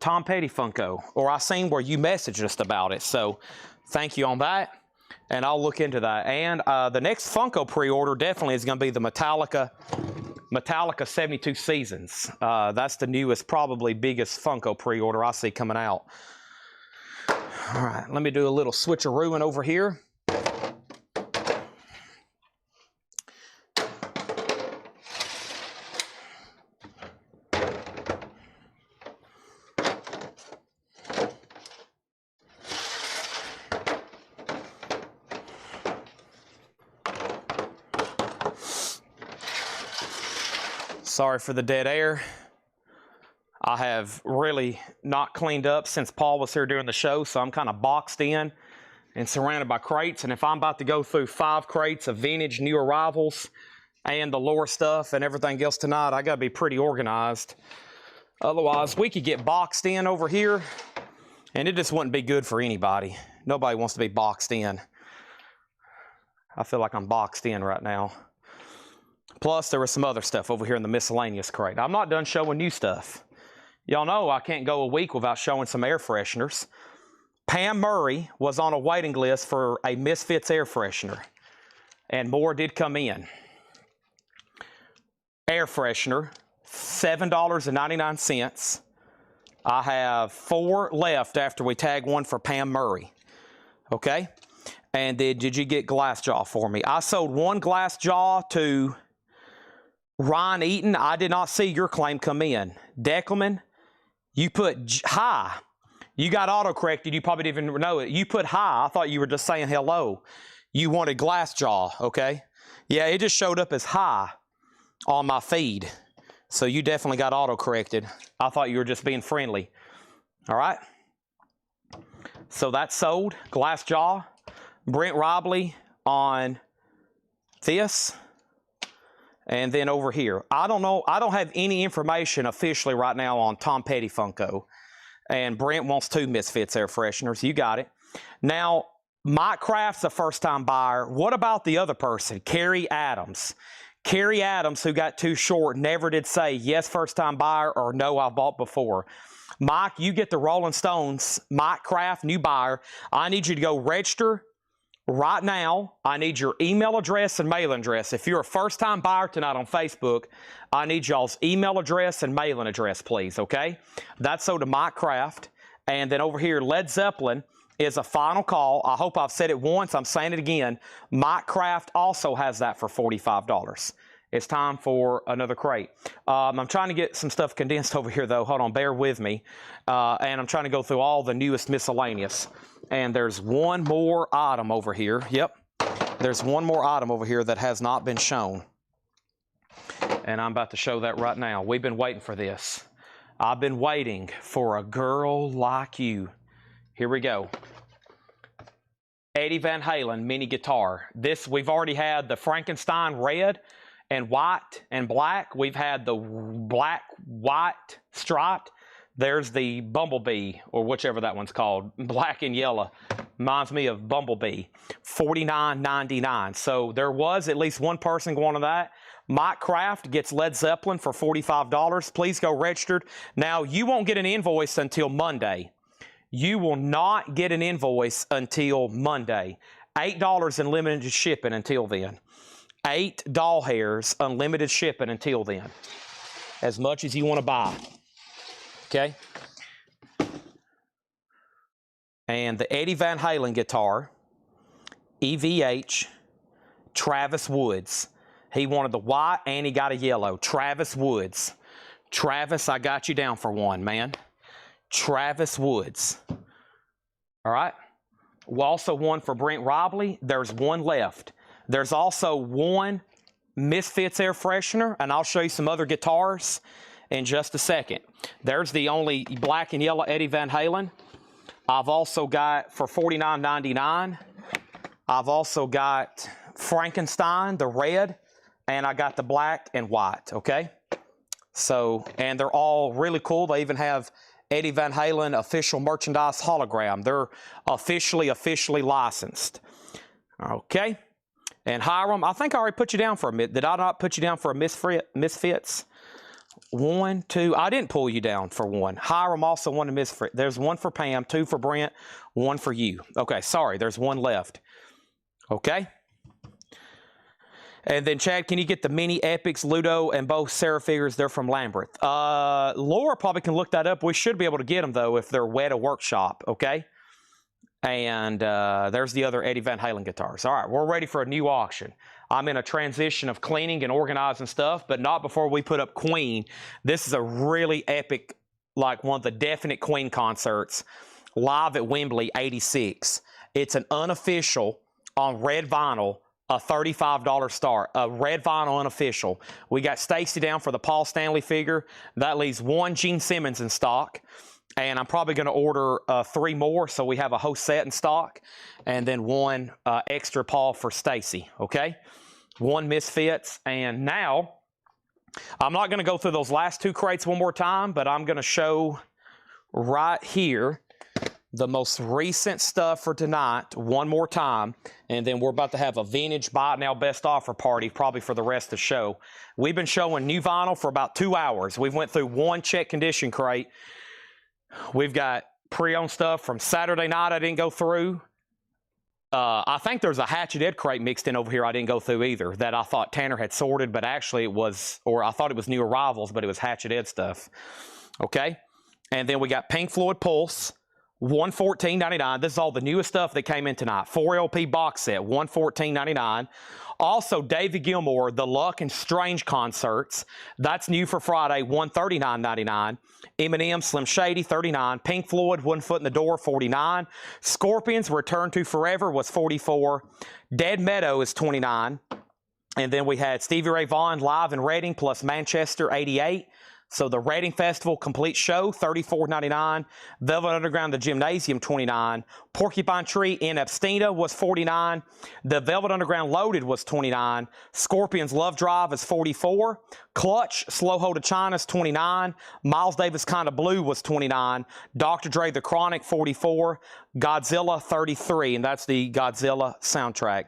B: Tom Petty Funko, or I seen where you messaged us about it. So thank you on that, and I'll look into that. And the next Funko pre-order definitely is going to be the Metallica 72 Seasons. That's the newest, probably biggest Funko pre-order I see coming out. All right, let me do a little switcherooing over here. Sorry for the dead air. I have really not cleaned up since Paul was here doing the show, so I'm kind of boxed in and surrounded by crates. And if I'm about to go through 5 crates of vintage new arrivals and the lore stuff and everything else tonight, I got to be pretty organized. Otherwise, we could get boxed in over here, and it just wouldn't be good for anybody. Nobody wants to be boxed in. I feel like I'm boxed in right now. Plus, there was some other stuff over here in the miscellaneous crate. I'm not done showing new stuff. Y'all know I can't go a week without showing some air fresheners. Pam Murray was on a waiting list for a Misfits air freshener, and more did come in. Air freshener, $7.99. I have 4 left after we tag one for Pam Murray. Okay? And then did you get glass jaw for me? I sold 1 glass jaw to Ron Eaton. I did not see your claim come in. Deckelman, you put hi. You got auto-corrected. You probably didn't even know it. You put hi. I thought you were just saying hello. You wanted glass jaw, okay? Yeah, it just showed up as hi on my feed. So you definitely got auto-corrected. I thought you were just being friendly. All right? So that's sold. Glass jaw. Brent Robley on this. And then over here, I don't know. I don't have any information officially right now on Tom Petty Funko. And Brent wants 2 Misfits air fresheners. You got it. Now, Mike Kraft's a first-time buyer. What about the other person, Kerry Adams? Kerry Adams, who got too short, never did say yes, first-time buyer, or no, I've bought before. Mike, you get the Rolling Stones. Mike Kraft, new buyer. I need you to go register right now. I need your email address and mailing address. If you're a first-time buyer tonight on Facebook, I need y'all's email address and mailing address, please, okay? That's so to Mike Kraft. And then over here, Led Zeppelin is a final call. I hope I've said it once. I'm saying it again. Mike Kraft also has that for $45. It's time for another crate. I'm trying to get some stuff condensed over here, though. Hold on, bear with me. And I'm trying to go through all the newest miscellaneous. And there's one more item over here. Yep. There's one more item over here that has not been shown. And I'm about to show that right now. We've been waiting for this. I've been waiting for a girl like you. Here we go. Eddie Van Halen mini guitar. This, we've already had the Frankenstein red and white and black. We've had the black, white striped. There's the Bumblebee, or whichever that one's called, black and yellow. Reminds me of Bumblebee. $49.99. So there was at least one person going to that. Mike Kraft gets Led Zeppelin for $45. Please go registered. Now, you won't get an invoice until Monday. You will not get an invoice until Monday. $8 unlimited shipping until then. 8 doll hairs, unlimited shipping until then. As much as you want to buy. Okay? And the Eddie Van Halen guitar, EVH, Travis Woods. He wanted the white and he got a yellow. Travis Woods. Travis, I got you down for one, man. Travis Woods. All right? Also one for Brent Robley. There's one left. There's also one Misfits air freshener, and I'll show you some other guitars in just a second. There's the only black and yellow Eddie Van Halen. I've also got for $49.99. I've also got Frankenstein, the red, and I got the black and white, okay? So, and they're all really cool. They even have Eddie Van Halen official merchandise hologram. They're officially licensed. Okay? And Hiram, I think I already put you down for a Did I not put you down for a Misfits? 1, 2. I didn't pull you down for one. Hiram also wanted Misfit. There's one for Pam, 2 for Brent, 1 for you. Okay, sorry, there's one left. Okay? And then, Chad, can you get the mini Epics, Ludo, and both Sarah figures? They're from Lambert. Laura probably can look that up. We should be able to get them, though, if they're Weta Workshop, okay? And there's the other Eddie Van Halen guitars. All right, we're ready for a new auction. I'm in a transition of cleaning and organizing stuff, but not before we put up Queen. This is a really epic, like one of the definite Queen concerts, live at Wembley, 86. It's an unofficial on red vinyl, a $35 start, a red vinyl unofficial. We got Stacy down for the Paul Stanley figure. That leaves one Gene Simmons in stock. And I'm probably going to order 3 more, so we have a whole set in stock. And then one extra Paul for Stacy, okay? 1 Misfits. And now, I'm not going to go through those last 2 crates one more time, but I'm going to show right here the most recent stuff for tonight one more time. And then we're about to have a vintage buy it now best offer party probably for the rest of the show. We've been showing new vinyl for about 2 hours. We went through 1 check condition crate. We've got pre-owned stuff from Saturday night I didn't go through. I think there's a Hatchet Ed crate mixed in over here I didn't go through either that I thought Tanner had sorted, but actually it was, or I thought it was new arrivals, but it was Hatchet Ed stuff. Okay? And then we got Pink Floyd Pulse, $114.99. This is all the newest stuff that came in tonight. 4 LP box set, $114.99. Also, David Gilmour, the Luck and Strange concerts. That's new for Friday, $139.99. Eminem, Slim Shady, $39. Pink Floyd, One Foot in the Door, $49. Scorpions, Return to Forever was $44. Dead Meadow is $29. And then we had Stevie Ray Vaughan live in Reading plus Manchester, $88. So the Reading Festival complete show, $34.99. Velvet Underground, the Gymnasium, $29. Porcupine Tree in Abstina was $49. The Velvet Underground Loaded was $29. Scorpions Love Drive is $44. Clutch Slow Hold of China is $29. Miles Davis Kinda Blue was $29. Dr. Dre The Chronic, $44. Godzilla, $33. And that's the Godzilla soundtrack.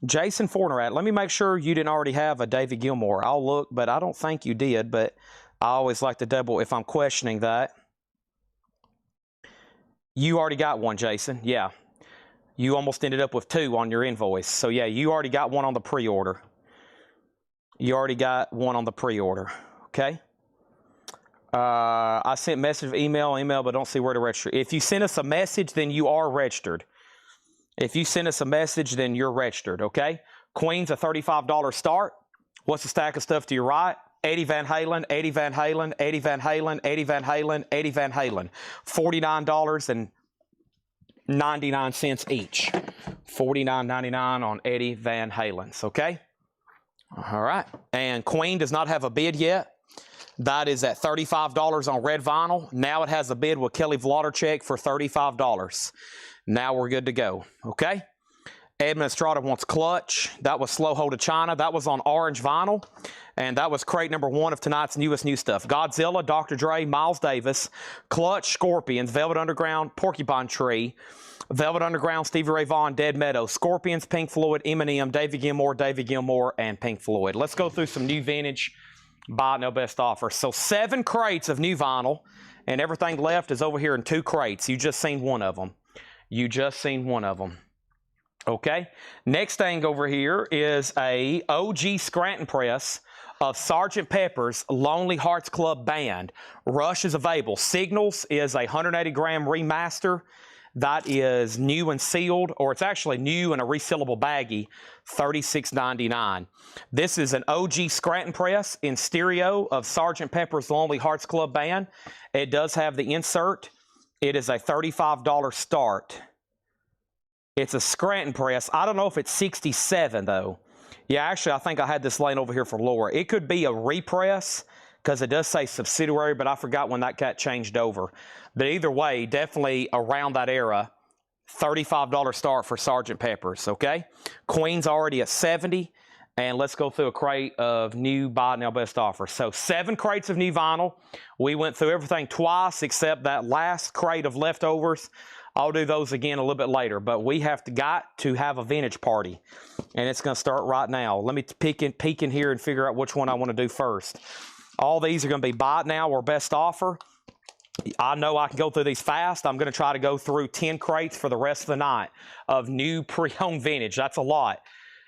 B: Jason Fornerat. Let me make sure you didn't already have a David Gilmour. I'll look, but I don't think you did, but I always like to double if I'm questioning that. You already got one, Jason. Yeah. You almost ended up with 2 on your invoice. So, yeah, you already got one on the pre-order. You already got one on the pre-order. Okay? I sent message, email, but don't see where to register. If you send us a message, then you are registered. If you send us a message, then you're registered, okay? Queen's a $35 start. What's the stack of stuff to your right? Eddie Van Halen, Eddie Van Halen, Eddie Van Halen, Eddie Van Halen, Eddie Van Halen. $49.99 each. $49.99 on Eddie Van Halen's, okay? All right. And Queen does not have a bid yet. That is at $35 on red vinyl. Now it has a bid with Kelly Vladarchuk for $35. Now we're good to go, okay? Edmund Estrada wants Clutch. That was Slow Hold of China. That was on orange vinyl. And that was crate number 1 of tonight's newest new stuff. Godzilla, Dr. Dre, Miles Davis, Clutch, Scorpions, Velvet Underground, Porcupine Tree, Velvet Underground, Stevie Ray Vaughan, Dead Meadows, Scorpions, Pink Floyd, Eminem, David Gilmour, and Pink Floyd. Let's go through some new vintage buy no best offer. So 7 crates of new vinyl, and everything left is over here in 2 crates. You just seen one of them. You just seen one of them. Okay. Next thing over here is a OG Scranton press of Sgt. Pepper's Lonely Hearts Club Band. Rush is available. Signals is a 180-gram remaster. That is new and sealed, or it's actually new in a resealable baggie, $36.99. This is an OG Scranton press in stereo of Sgt. Pepper's Lonely Hearts Club Band. It does have the insert. It is a $35 start. It's a Scranton press. I don't know if it's 67 though. Yeah, actually, I think I had this laying over here for Laura. It could be a repress because it does say subsidiary, but I forgot when that got changed over. But either way, definitely around that era, $35 start for Sgt. Pepper's, okay? Queen's already at 70, and let's go through a crate of new buy now best offer. So 7 crates of new vinyl. We went through everything twice except that last crate of leftovers. I'll do those again a little bit later, but we got to have a vintage party, and it's going to start right now. Let me peek in here and figure out which one I want to do first. All these are going to be buy now or best offer. I know I can go through these fast. I'm going to try to go through 10 crates for the rest of the night of new pre-owned vintage. That's a lot.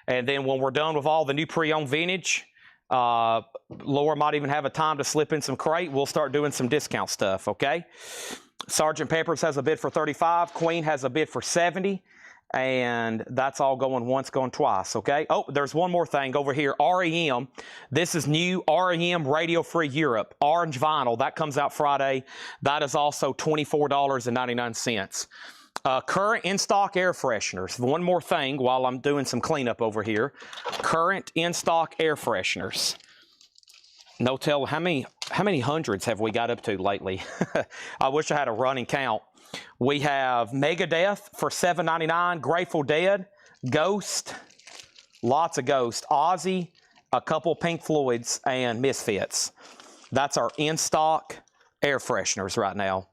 B: And then when we're done with all the new pre-owned vintage, Laura might even have a time to slip in some crate. We'll start doing some discount stuff, okay? Sgt. Pepper's has a bid for $35. Queen has a bid for $70. And that's all going once, going twice, okay? Oh, there's one more thing over here. REM. This is new REM Radio Free Europe. Orange vinyl. That comes out Friday. That is also $24.99. Current in-stock air fresheners. One more thing while I'm doing some cleanup over here. Current in-stock air fresheners. No tell how many hundreds have we got up to lately? I wish I had a running count. We have Megadeth for $7.99, Grateful Dead, Ghost, lots of Ghost, Ozzy, a couple Pink Floyds, and Misfits. That's our in-stock air fresheners right now.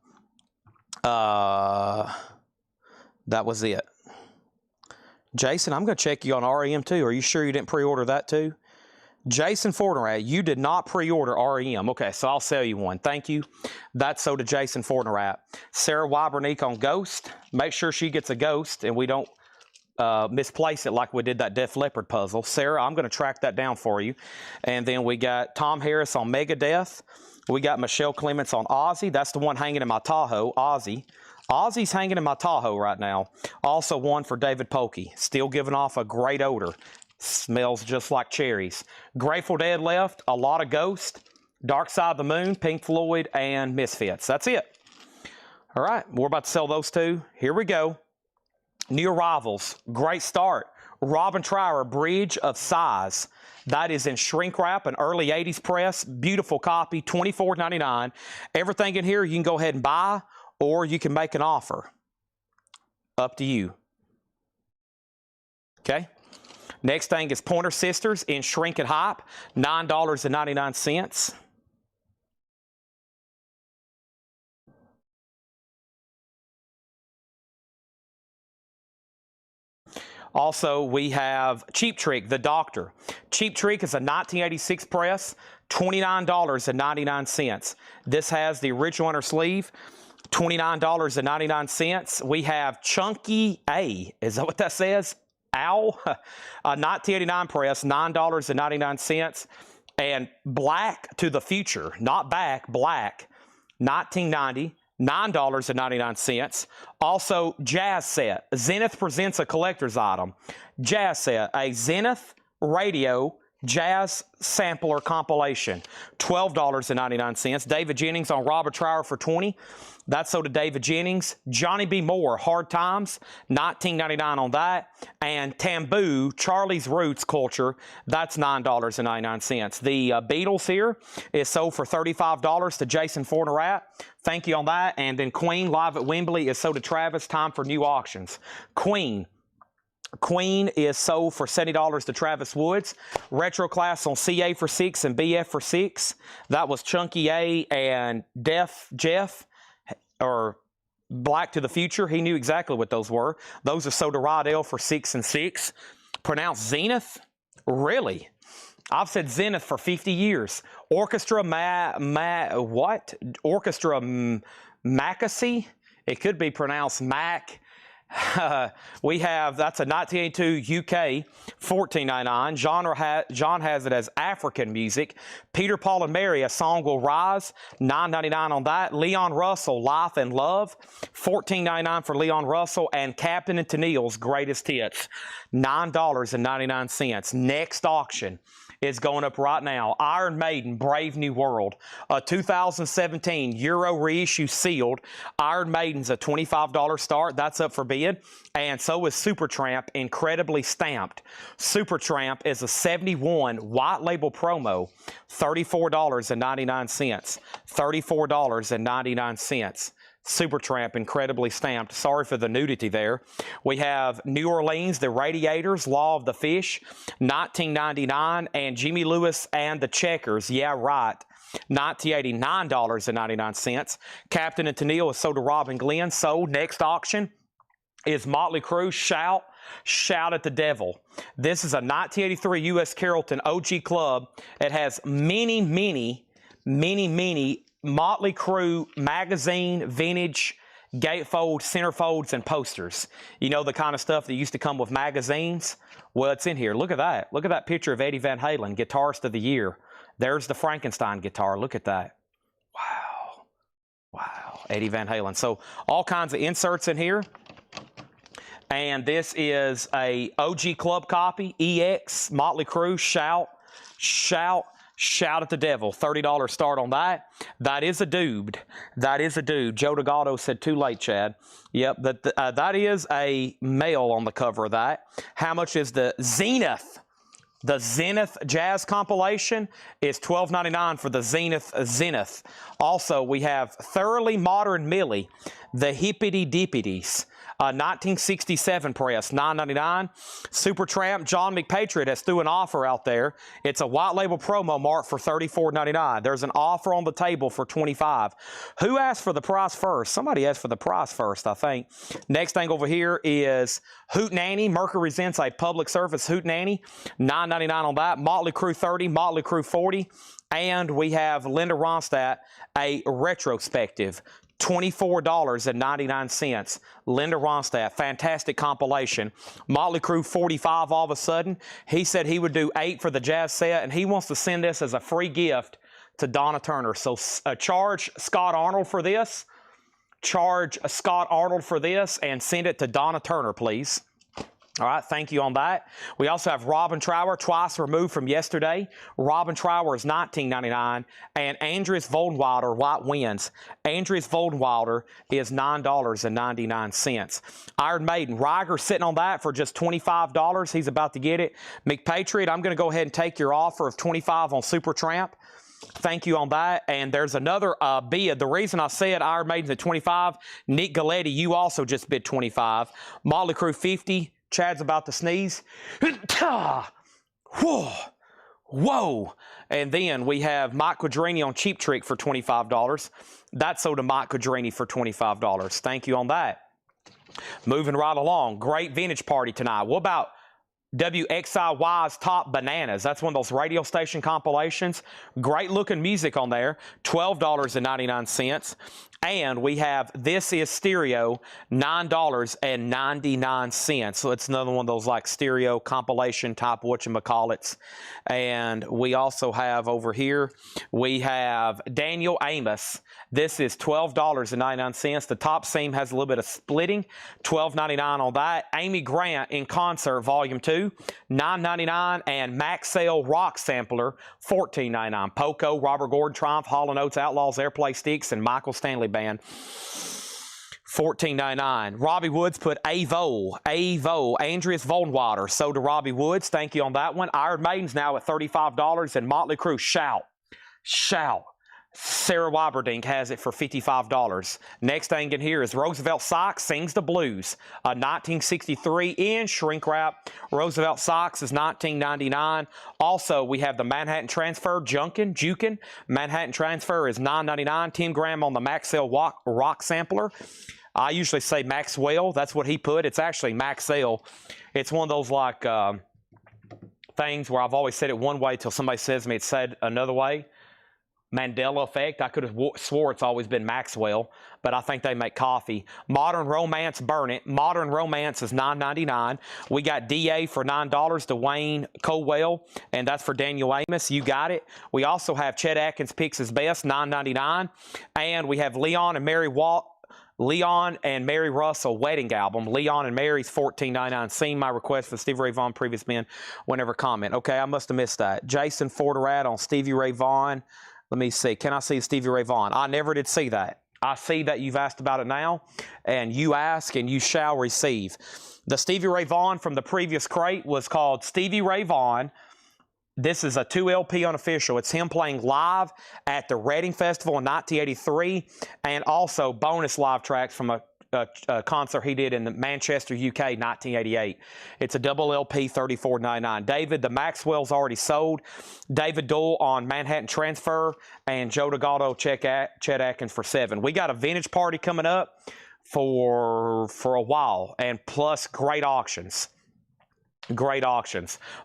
B: That was it. Jason, I'm going to check you on REM too. Are you sure you didn't pre-order that too? Jason Fornerat, you did not pre-order REM. Okay, so I'll sell you one. Thank you. That's so to Jason Fornerat. Sarah Wybernick on Ghost. Make sure she gets a Ghost and we don't misplace it like we did that Def Leppard puzzle. Sarah, I'm going to track that down for you. And then we got Tom Harris on Megadeth. We got Michelle Clements on Ozzy. That's the one hanging in my Tahoe, Ozzy. Ozzy's hanging in my Tahoe right now. Also one for David Polkey. Still giving off a great odor. Smells just like cherries. Grateful Dead left, a lot of Ghost, Dark Side of the Moon, Pink Floyd, and Misfits. That's it. All right, we're about to sell those two. Here we go. New arrivals, great start. Robin Trower, Bridge of Sighs. That is in shrink wrap, an early 80s press. Beautiful copy, $24.99. Everything in here you can go ahead and buy, or you can make an offer. Up to you. Okay. Next thing is Pointer Sisters in Shrink and Hype, $9.99. Also, we have Cheap Trick, the Doctor. Cheap Trick is a 1986 press, $29.99. This has the original inner sleeve, $29.99. We have Chunky A. Is that what that says? Owl. A 1989 press, $9.99. And Black to the Future, not back, Black, 1990. $9.99. Also, Jazz Set. Zenith presents a collector's item. Jazz Set, a Zenith radio jazz sampler compilation. $12.99. David Jennings on Robert Trower for $20. That's sold to David Jennings. Johnny B. Moore, Hard Times, $19.99 on that. And Tamboo, Charlie's Roots Culture, that's $9.99. The Beatles here is sold for $35 to Jason Fornerat. Thank you on that. And then Queen, live at Wembley, is sold to Travis. Time for new auctions. Queen is sold for $70 to Travis Woods. Retro Class on CA for $6 and BF for $6. That was Chunky A and Def Jeff, or Black to the Future. He knew exactly what those were. Those are sold to Rydell for $6 and $6. Pronounced Zenith? Really? I've said Zenith for 50 years. Orchestra Orchestra Macassey? It could be pronounced Mac. We have, that's a 1982 UK, $14.99. John has it as African music. Peter, Paul, and Mary, A Song Will Rise, $9.99 on that. Leon Russell, Life and Love, $14.99 for Leon Russell. And Captain and Tennille's Greatest Hits, $9.99. Next auction is going up right now. Iron Maiden, Brave New World, a 2017 Euro reissue sealed. Iron Maiden's a $25 start. That's up for bid. And so is Supertramp, incredibly stamped. Supertramp is a 71 white label promo, $34.99. $34.99. Supertramp, incredibly stamped. Sorry for the nudity there. We have New Orleans, The Radiators, Law of the Fish, $19.99, and Jimmy Lewis and the Checkers, yeah, right, $19.99. Captain and Tennille is sold to Robin Glenn. Sold. Next auction is Motley Crue, Shout at the Devil. This is a 1983 U.S. Carrollton OG club. It has many Motley Crue magazine, vintage, gatefold, centerfolds, and posters. You know, the kind of stuff that used to come with magazines? Well, it's in here. Look at that. Look at that picture of Eddie Van Halen, Guitarist of the Year. There's the Frankenstein guitar. Look at that. Wow. Wow. Eddie Van Halen. So all kinds of inserts in here. And this is a OG club copy, EX, Motley Crue, Shout at the Devil, $30 start on that. That is a dude. That is a dude. Joe Delgado said too late, Chad. Yep, that is a male on the cover of that. How much is the Zenith? The Zenith Jazz compilation is $12.99 for the Zenith. Also, we have Thoroughly Modern Millie, the Hippity Dippities. 1967 press, $9.99. Supertramp, John McPatriot has threw an offer out there. It's a white label promo marked for $34.99. There's an offer on the table for $25. Who asked for the price first? Somebody asked for the price first, I think. Next thing over here is Hootenanny. Mercury Presents a public service Hootenanny, $9.99 on that. Motley Crue 30, Motley Crue 40. And we have Linda Ronstadt, a retrospective, $24.99. Linda Ronstadt, fantastic compilation. Motley Crue 45 all of a sudden. He said he would do 8 for the jazz set, and he wants to send this as a free gift to Donna Turner. So charge Scott Arnold for this. Charge Scott Arnold for this and send it to Donna Turner, please. All right, thank you on that. We also have Robin Trower, twice removed from yesterday. Robin Trower is $19.99, and Andreas Voldenwilder, White Winds. Andreas Voldenwilder is $9.99. Iron Maiden, Riger sitting on that for just $25. He's about to get it. McPatriot, I'm going to go ahead and take your offer of $25 on Supertramp. Thank you on that. And there's another bid. The reason I said Iron Maiden's at $25, Nick Galletti, you also just bid $25. Motley Crue 50. Chad's about to sneeze. Whoa. Whoa. And then we have Mike Quadrini on Cheap Trick for $25. That's sold to Mike Quadrini for $25. Thank you on that. Moving right along. Great vintage party tonight. What about WXIY's Top Bananas? That's one of those radio station compilations. Great looking music on there. $12.99. And we have This Is Stereo, $9.99. So it's another one of those like stereo compilation type whatchamacallits. And we also have over here, we have Daniel Amos. This is $12.99. The top seam has a little bit of splitting. $12.99 on that. Amy Grant in Concert Volume 2, $9.99. And Maxell Rock Sampler, $14.99. Poco, Robert Gordon, Triumph, Hall & Oates, Outlaws, Airplay Sticks, and Michael Stanley Band, $14.99. Robbie Woods put Avo, Andreas Vollenwater. So to Robbie Woods, thank you on that one. Iron Maiden's now at $35, and Motley Crue, shout. Sarah Weiberdink has it for $55. Next thing in here is Roosevelt Sykes Sings the Blues, a 1963 in shrink wrap. Roosevelt Sykes is $19.99. Also, we have the Manhattan Transfer Jukin. Manhattan Transfer is $9.99. 10 gram on the Maxell Rock Sampler. I usually say Maxwell. That's what he put. It's actually Maxell. It's one of those like things where I've always said it one way till somebody says to me it's said another way. Mandela effect. I could have swore it's always been Maxwell, but I think they make coffee. Modern Romance Burn It. Modern Romance is $9.99. We got DA for $9, Dwayne Colwell, and that's for Daniel Amos. You got it. We also have Chet Atkins Picks His Best, $9.99. And we have Leon and Mary Russell Wedding Album. Leon and Mary's $14.99. Seen my request for Stevie Ray Vaughan previous men. Whenever comment. Okay, I must have missed that. Jason Forterat on Stevie Ray Vaughan. Let me see. Can I see Stevie Ray Vaughan? I never did see that. I see that you've asked about it now, and you ask and you shall receive. The Stevie Ray Vaughan from the previous crate was called Stevie Ray Vaughan. This is a 2 LP unofficial. It's him playing live at the Reading Festival in 1983, and also bonus live tracks from a concert he did in Manchester, UK, 1988. It's a double LP, $34.99. David, the Maxwell's already sold. David Doyle on Manhattan Transfer, and Joe Delgado, Chet Atkins for $7. We got a vintage party coming up for a while, and plus great auctions.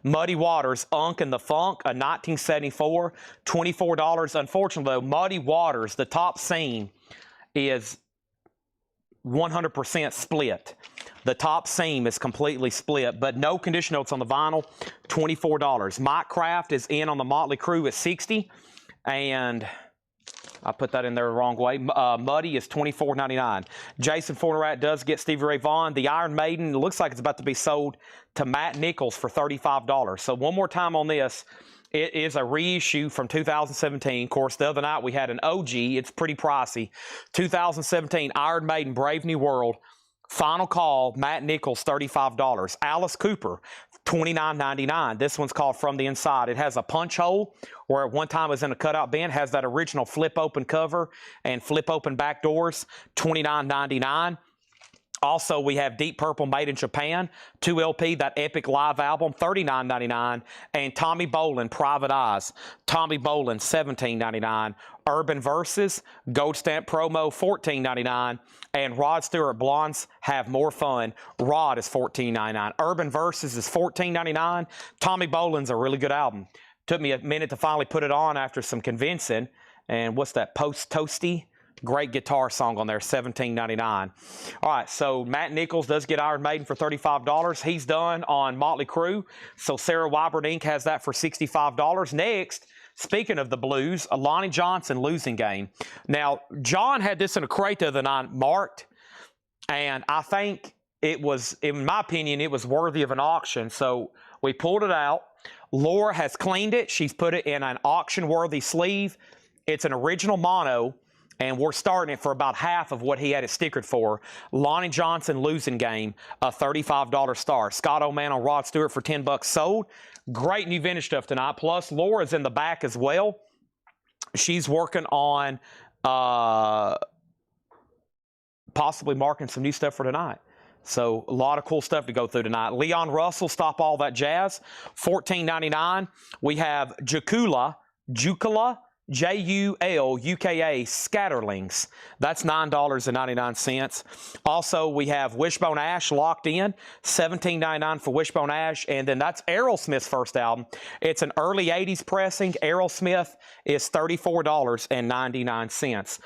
B: Muddy Waters, Unk and the Funk, a 1974, $24. Unfortunately, though, Muddy Waters, the top seam is 100% split. The top seam is completely split, but no condition notes on the vinyl, $24. Mike Kraft is in on the Motley Crue at $60, and I put that in there the wrong way. Muddy is $24.99. Jason Forterat does get Stevie Ray Vaughan. The Iron Maiden, it looks like it's about to be sold to Matt Nichols for $35. So one more time on this. It is a reissue from 2017. Of course, the other night we had an OG. It's pretty pricey. 2017 Iron Maiden Brave New World. Final call, Matt Nichols, $35. Alice Cooper, $29.99. This one's called From the Inside. It has a punch hole where at one time it was in a cutout bin. Has that original flip open cover and flip open back doors, $29.99. Also, we have Deep Purple Made in Japan, 2 LP, that epic live album, $39.99. And Tommy Bolin, Private Eyes. Tommy Bolin, $17.99. Urban Versus, Gold Stamp Promo, $14.99. And Rod Stewart, Blondes Have More Fun. Rod is $14.99. Urban Versus is $14.99. Tommy Bolin's a really good album. Took me a minute to finally put it on after some convincing. And what's that, Post Toasty? Great guitar song on there, $17.99. All right, so Matt Nichols does get Iron Maiden for $35. He's done on Motley Crue. So Sarah Weiberdink has that for $65. Next, speaking of the blues, Lonnie Johnson, Losing Game. Now, John had this in a crate the other night marked, and I think it was, in my opinion, it was worthy of an auction. So we pulled it out. Laura has cleaned it. She's put it in an auction-worthy sleeve. It's an original mono, and we're starting it for about half of what he had it stickered for. Lonnie Johnson, Losing Game, a $35 star. Scott O'Man on Rod Stewart for $10 sold. Great new vintage stuff tonight. Plus, Laura's in the back as well. She's working on possibly marking some new stuff for tonight. So a lot of cool stuff to go through tonight. Leon Russell, Stop All That Jazz, $14.99. We have Jucula, JULUKA Scatterlings. That's $9.99. Also, we have Wishbone Ash locked in, $17.99 for Wishbone Ash. And then that's Aerosmith's first album. It's an early 80s pressing. Aerosmith is $34.99.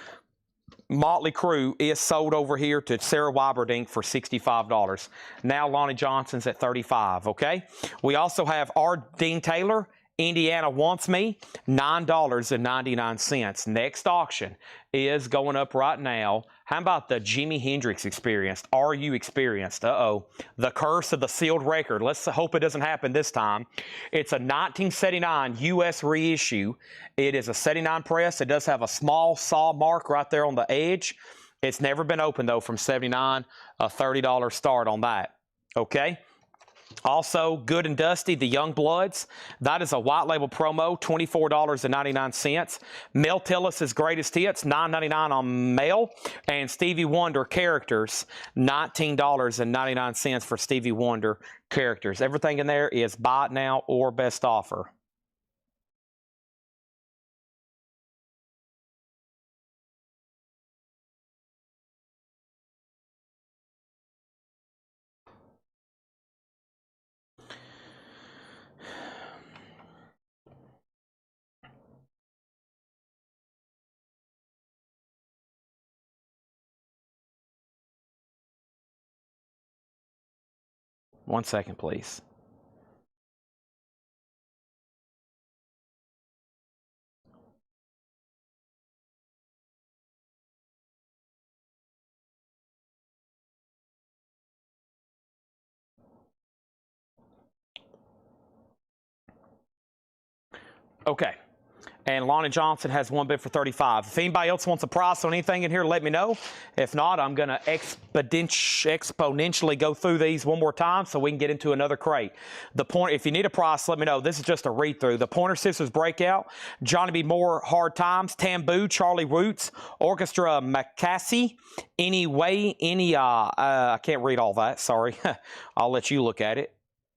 B: Motley Crue is sold over here to Sarah Weiberdink for $65. Now Lonnie Johnson's at $35, okay? We also have R. Dean Taylor, Indiana Wants Me, $9.99. Next auction is going up right now. How about the Jimi Hendrix Experience? Are you experienced? Uh-oh. The Curse of the Sealed Record. Let's hope it doesn't happen this time. It's a 1979 U.S. reissue. It is a 79 press. It does have a small saw mark right there on the edge. It's never been opened, though, from 79. A $30 start on that. Okay? Also, Good and Dusty, The Young Bloods. That is a white label promo, $24.99. Mel Tillis' Greatest Hits, $9.99 on Mel. And Stevie Wonder Characters, $19.99 for Stevie Wonder Characters. Everything in there is buy it now or best offer. One second, please. Okay. And Lonnie Johnson has one bid for $35. If anybody else wants a price on anything in here, let me know. If not, I'm going to exponentially go through these one more time so we can get into another crate. If you need a price, let me know. This is just a read-through. The Pointer Sisters Breakout, Johnny B. Moore Hard Times, Tamboo, Charlie Roots, Orchestra Macassey, I can't read all that, sorry. I'll let you look at it.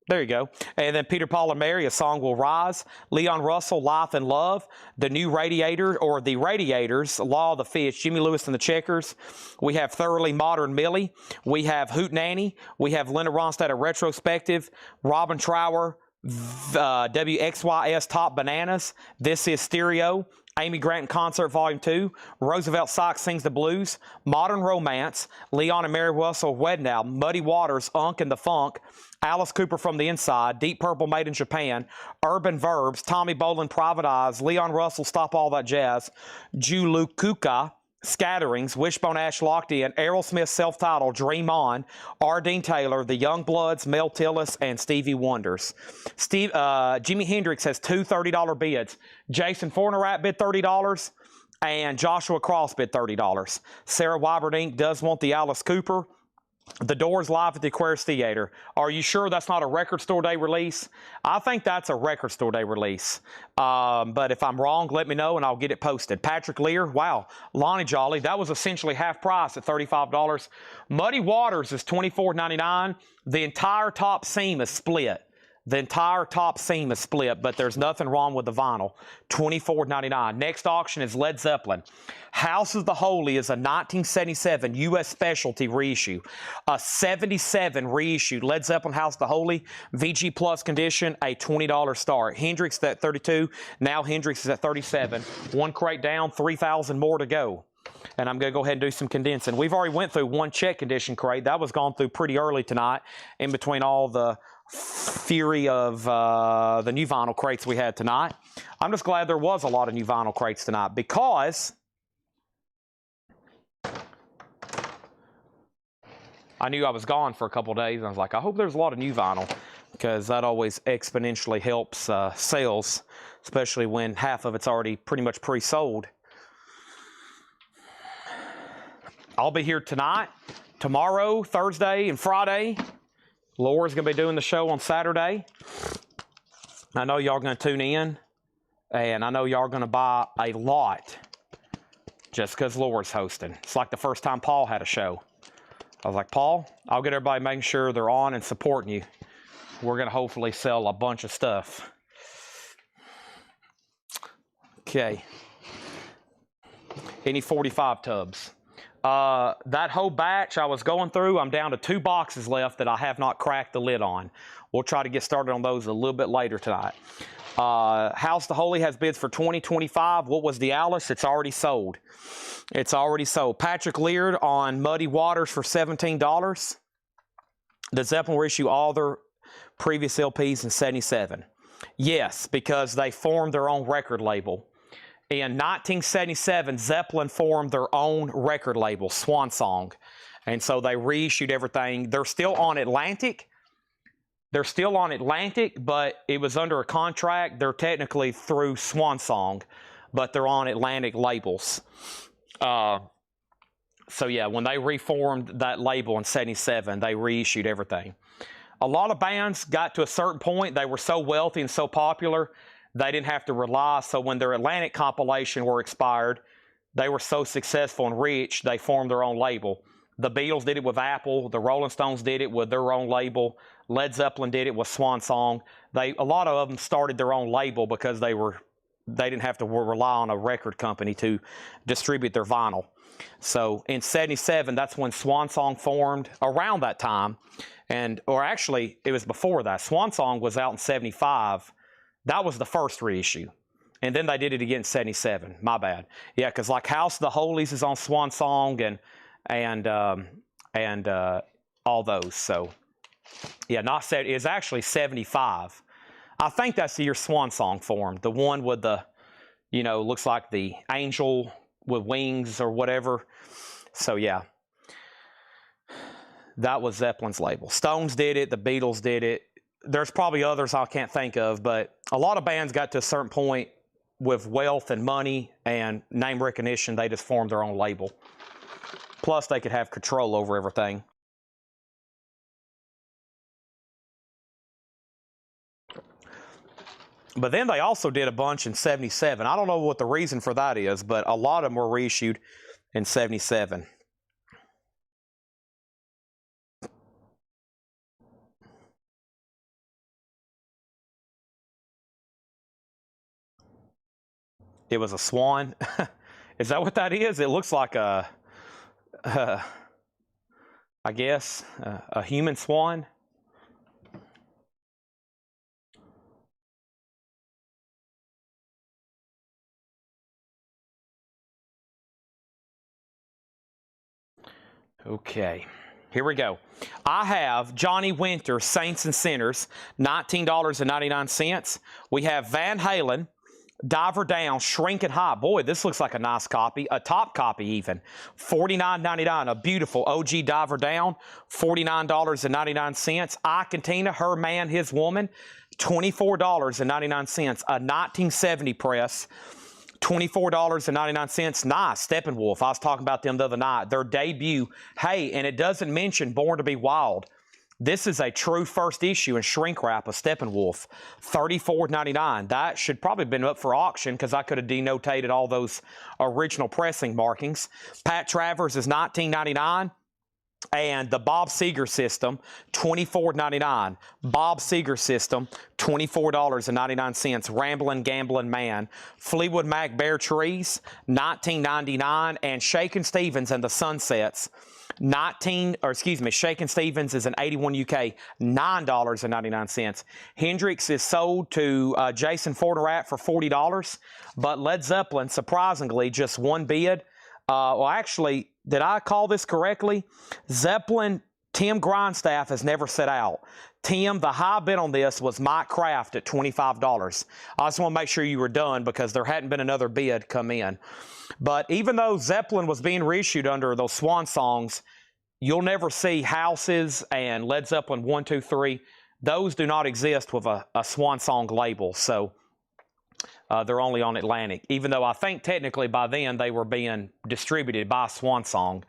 B: There you go. And then Peter, Paul, and Mary, A Song Will Rise. Leon Russell, Life and Love. The New Radiator, or The Radiators, Law of the Fish, Jimmy Lewis and the Checkers. We have Thoroughly Modern Millie. We have Hootenanny. We have Linda Ronstadt, A Retrospective. Robin Trower, WXYS Top Bananas. This is Stereo. Amy Grant in Concert Volume 2, Roosevelt Sykes Sings the Blues, Modern Romance, Leon and Mary Russell Wedding Album, Muddy Waters, Unk and the Funk, Alice Cooper From the Inside, Deep Purple Made in Japan, Urban Verbs, Tommy Bolin Private Eyes, Leon Russell Stop All That Jazz, Julukuka, Scatterings, Wishbone Ash Locked In, Aerosmith Self-Titled, Dream On, R. Dean Taylor, The Young Bloods, Mel Tillis, and Stevie Wonders. Jimi Hendrix has two $30 bids. Jason Fornerat bid $30, and Joshua Cross bid $30. Sarah Weiberdink does want the Alice Cooper. The Doors live at the Aquarius Theater. Are you sure that's not a Record Store Day release? I think that's a Record Store Day release. But if I'm wrong, let me know and I'll get it posted. Patrick Lear, wow. Lonnie Jolly, that was essentially half price at $35. Muddy Waters is $24.99. The entire top seam is split. The entire top seam is split, but there's nothing wrong with the vinyl. $24.99. Next auction is Led Zeppelin. House of the Holy is a 1977 U.S. specialty reissue. A 77 reissue. Led Zeppelin House of the Holy, VG Plus condition, a $20 start. Hendrix at 32. Now Hendrix is at 37. One crate down, 3,000 more to go. And I'm going to go ahead and do some condensing. We've already went through one check condition crate. That was gone through pretty early tonight in between all the fury of the new vinyl crates we had tonight. I'm just glad there was a lot of new vinyl crates tonight because I knew I was gone for a couple days. And I was like, I hope there's a lot of new vinyl because that always exponentially helps sales, especially when half of it's already pretty much pre-sold. I'll be here tonight, tomorrow, Thursday, and Friday. Laura's going to be doing the show on Saturday. I know y'all are going to tune in, and I know y'all are going to buy a lot just because Laura's hosting. It's like the first time Paul had a show. I was like, Paul, I'll get everybody making sure they're on and supporting you. We're going to hopefully sell a bunch of stuff. Okay, Any 45 tubs. That whole batch I was going through, I'm down to 2 boxes left that I have not cracked the lid on. We'll try to get started on those a little bit later tonight. House to Holy has bids for $20.25. What was the Alice? It's already sold. It's already sold. Patrick Leard on Muddy Waters for $17. The Zeppelin will issue all their previous LPs in 77. Yes, because they formed their own record label. In 1977, Zeppelin formed their own record label, Swan Song. And so they reissued everything. They're still on Atlantic. But it was under a contract. They're technically through Swan Song, but they're on Atlantic labels. So yeah, when they reformed that label in 77, they reissued everything. A lot of bands got to a certain point. They were so wealthy and so popular, they didn't have to rely. So when their Atlantic compilation were expired, they were so successful and rich, they formed their own label. The Beatles did it with Apple. The Rolling Stones did it with their own label. Led Zeppelin did it with Swan Song. A lot of them started their own label because they didn't have to rely on a record company to distribute their vinyl. So in 77, that's when Swan Song formed, around that time. Or actually, it was before that. Swan Song was out in 75. That was the first reissue. And then they did it again in 77. My bad. Yeah, because like House of the Holies is on Swan Song and all those. So yeah, it's actually 75. I think that's the year Swan Song formed. The one with the, looks like the angel with wings or whatever. So yeah, that was Zeppelin's label. Stones did it. The Beatles did it. There's probably others I can't think of, but a lot of bands got to a certain point with wealth and money and name recognition. They just formed their own label. Plus, they could have control over everything. But then they also did a bunch in 77. I don't know what the reason for that is, but a lot of them were reissued in 77. It was a swan. Is that what that is? It looks like I guess, a human swan. Okay, here we go. I have Johnny Winter, Saints and Sinners, $19.99. We have Van Halen, Diver Down, Shrinking High. Boy, this looks like a nice copy, a top copy even. $49.99, a beautiful OG Diver Down, $49.99. I Cantina, Her Man, His Woman, $24.99. A 1970 press, $24.99. Nice. Steppenwolf. I was talking about them the other night. Their debut. Hey, and it doesn't mention Born to be Wild. This is a true first issue in shrink wrap of Steppenwolf. $34.99. That should probably have been up for auction because I could have denotated all those original pressing markings. Pat Travers is $19.99. And the Bob Seger System, $24.99. Bob Seger System, $24.99. Ramblin' Gamblin' Man. Fleetwood Mac Bare Trees, $19.99. And Shakin' Stevens and the Sunsets, Shakin' Stevens is an 81 UK, $9.99. Hendrix is sold to Jason Forterat for $40. But Led Zeppelin, surprisingly, just one bid. Well, actually, did I call this correctly? Zeppelin, Tim Grindstaff has never set out. Tim, the high bid on this was Mike Kraft at $25. I just want to make sure you were done because there hadn't been another bid come in. But even though Zeppelin was being reissued under those Swan Songs, you'll never see Houses and Led Zeppelin 1, 2, 3. Those do not exist with a Swan Song label. So they're only on Atlantic, even though I think technically by then they were being distributed by Swan Song.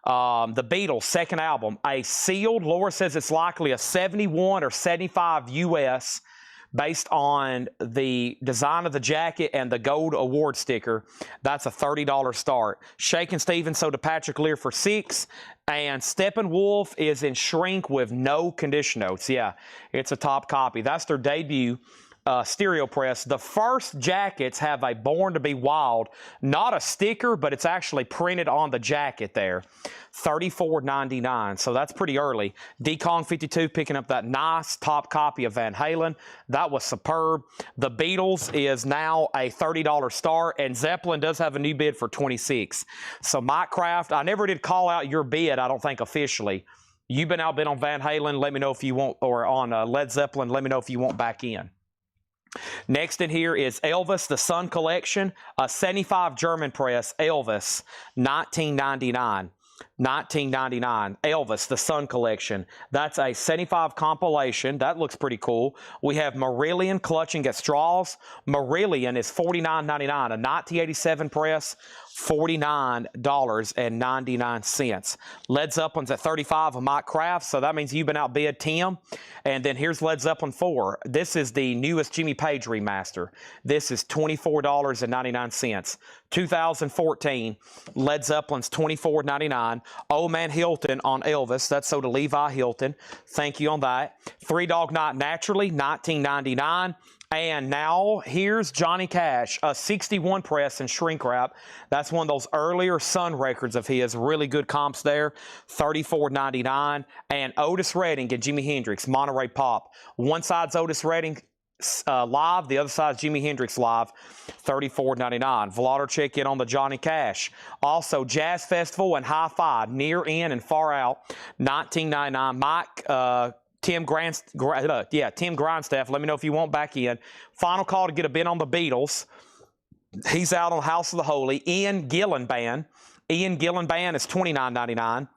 B: The Beatles' second album, a sealed, Laura says it's likely a 71 or 75 US, based on the design of the jacket and the gold award sticker. That's a $30 start. Shakin' Stevens sold to Patrick Lear for $6. And Steppenwolf is in shrink with no condition notes. Yeah, it's a top copy. That's their debut. stereo press. The first jackets have a Born to Be Wild, not a sticker, but it's actually printed on the jacket there. $34.99, so that's pretty early. Decong 52 picking up that nice top copy of Van Halen. That was superb. The Beatles is now a $30 start, and Zeppelin does have a new bid for $26. So Mike Kraft, I never did call out your bid, I don't think officially. You've been outbid on Van Halen, let me know if you want, or on Led Zeppelin, let me know if you want back in. Next in here is Elvis, the Sun Collection, a 75 German press, Elvis, $19.99. $19.99. Elvis, the Sun Collection. That's a 75 compilation. That looks pretty cool. We have Marillion clutching at straws. Marillion is $49.99. A 1987 press, $49.99. Led Zeppelin's at $35 of Mike Kraft, so that means you've been outbid, Tim. And then here's Led Zeppelin 4. This is the newest Jimmy Page remaster. This is $24.99. 2014, Led Zeppelin's $24.99. Old Man Hilton on Elvis. That's so to Levi Hilton. Thank you on that. Three Dog Night Naturally, $19.99. And now here's Johnny Cash, a 61 press and shrink wrap. That's one of those earlier Sun records of his. Really good comps there. $34.99. And Otis Redding and Jimi Hendrix, Monterey Pop. One side's Otis Redding live, the other side's Jimi Hendrix live, $34.99. Vlader check in on the Johnny Cash. Also, Jazz Festival and Hi-Fi, near in and far out, $19.99. Mike, Tim Grindstaff, let me know if you want back in. Final call to get a bid on the Beatles. He's out on House of the Holy. Ian Gillan Band. Ian Gillan Band is $29.99.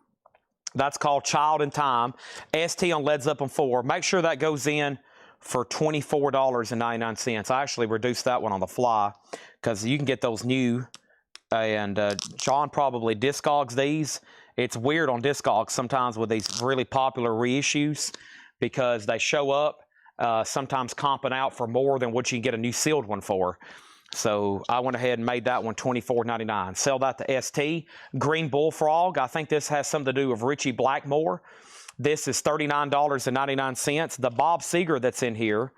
B: That's called Child in Time. ST on Led Zeppelin 4. Make sure that goes in for $24.99. I actually reduced that one on the fly because you can get those new. And John probably Discogs these. It's weird on Discogs sometimes with these really popular reissues because they show up sometimes comping out for more than what you can get a new sealed one for. So I went ahead and made that one $24.99. Sell that to ST. Green Bullfrog. I think this has something to do with Richie Blackmore. This is $39.99. The Bob Seger that's in here.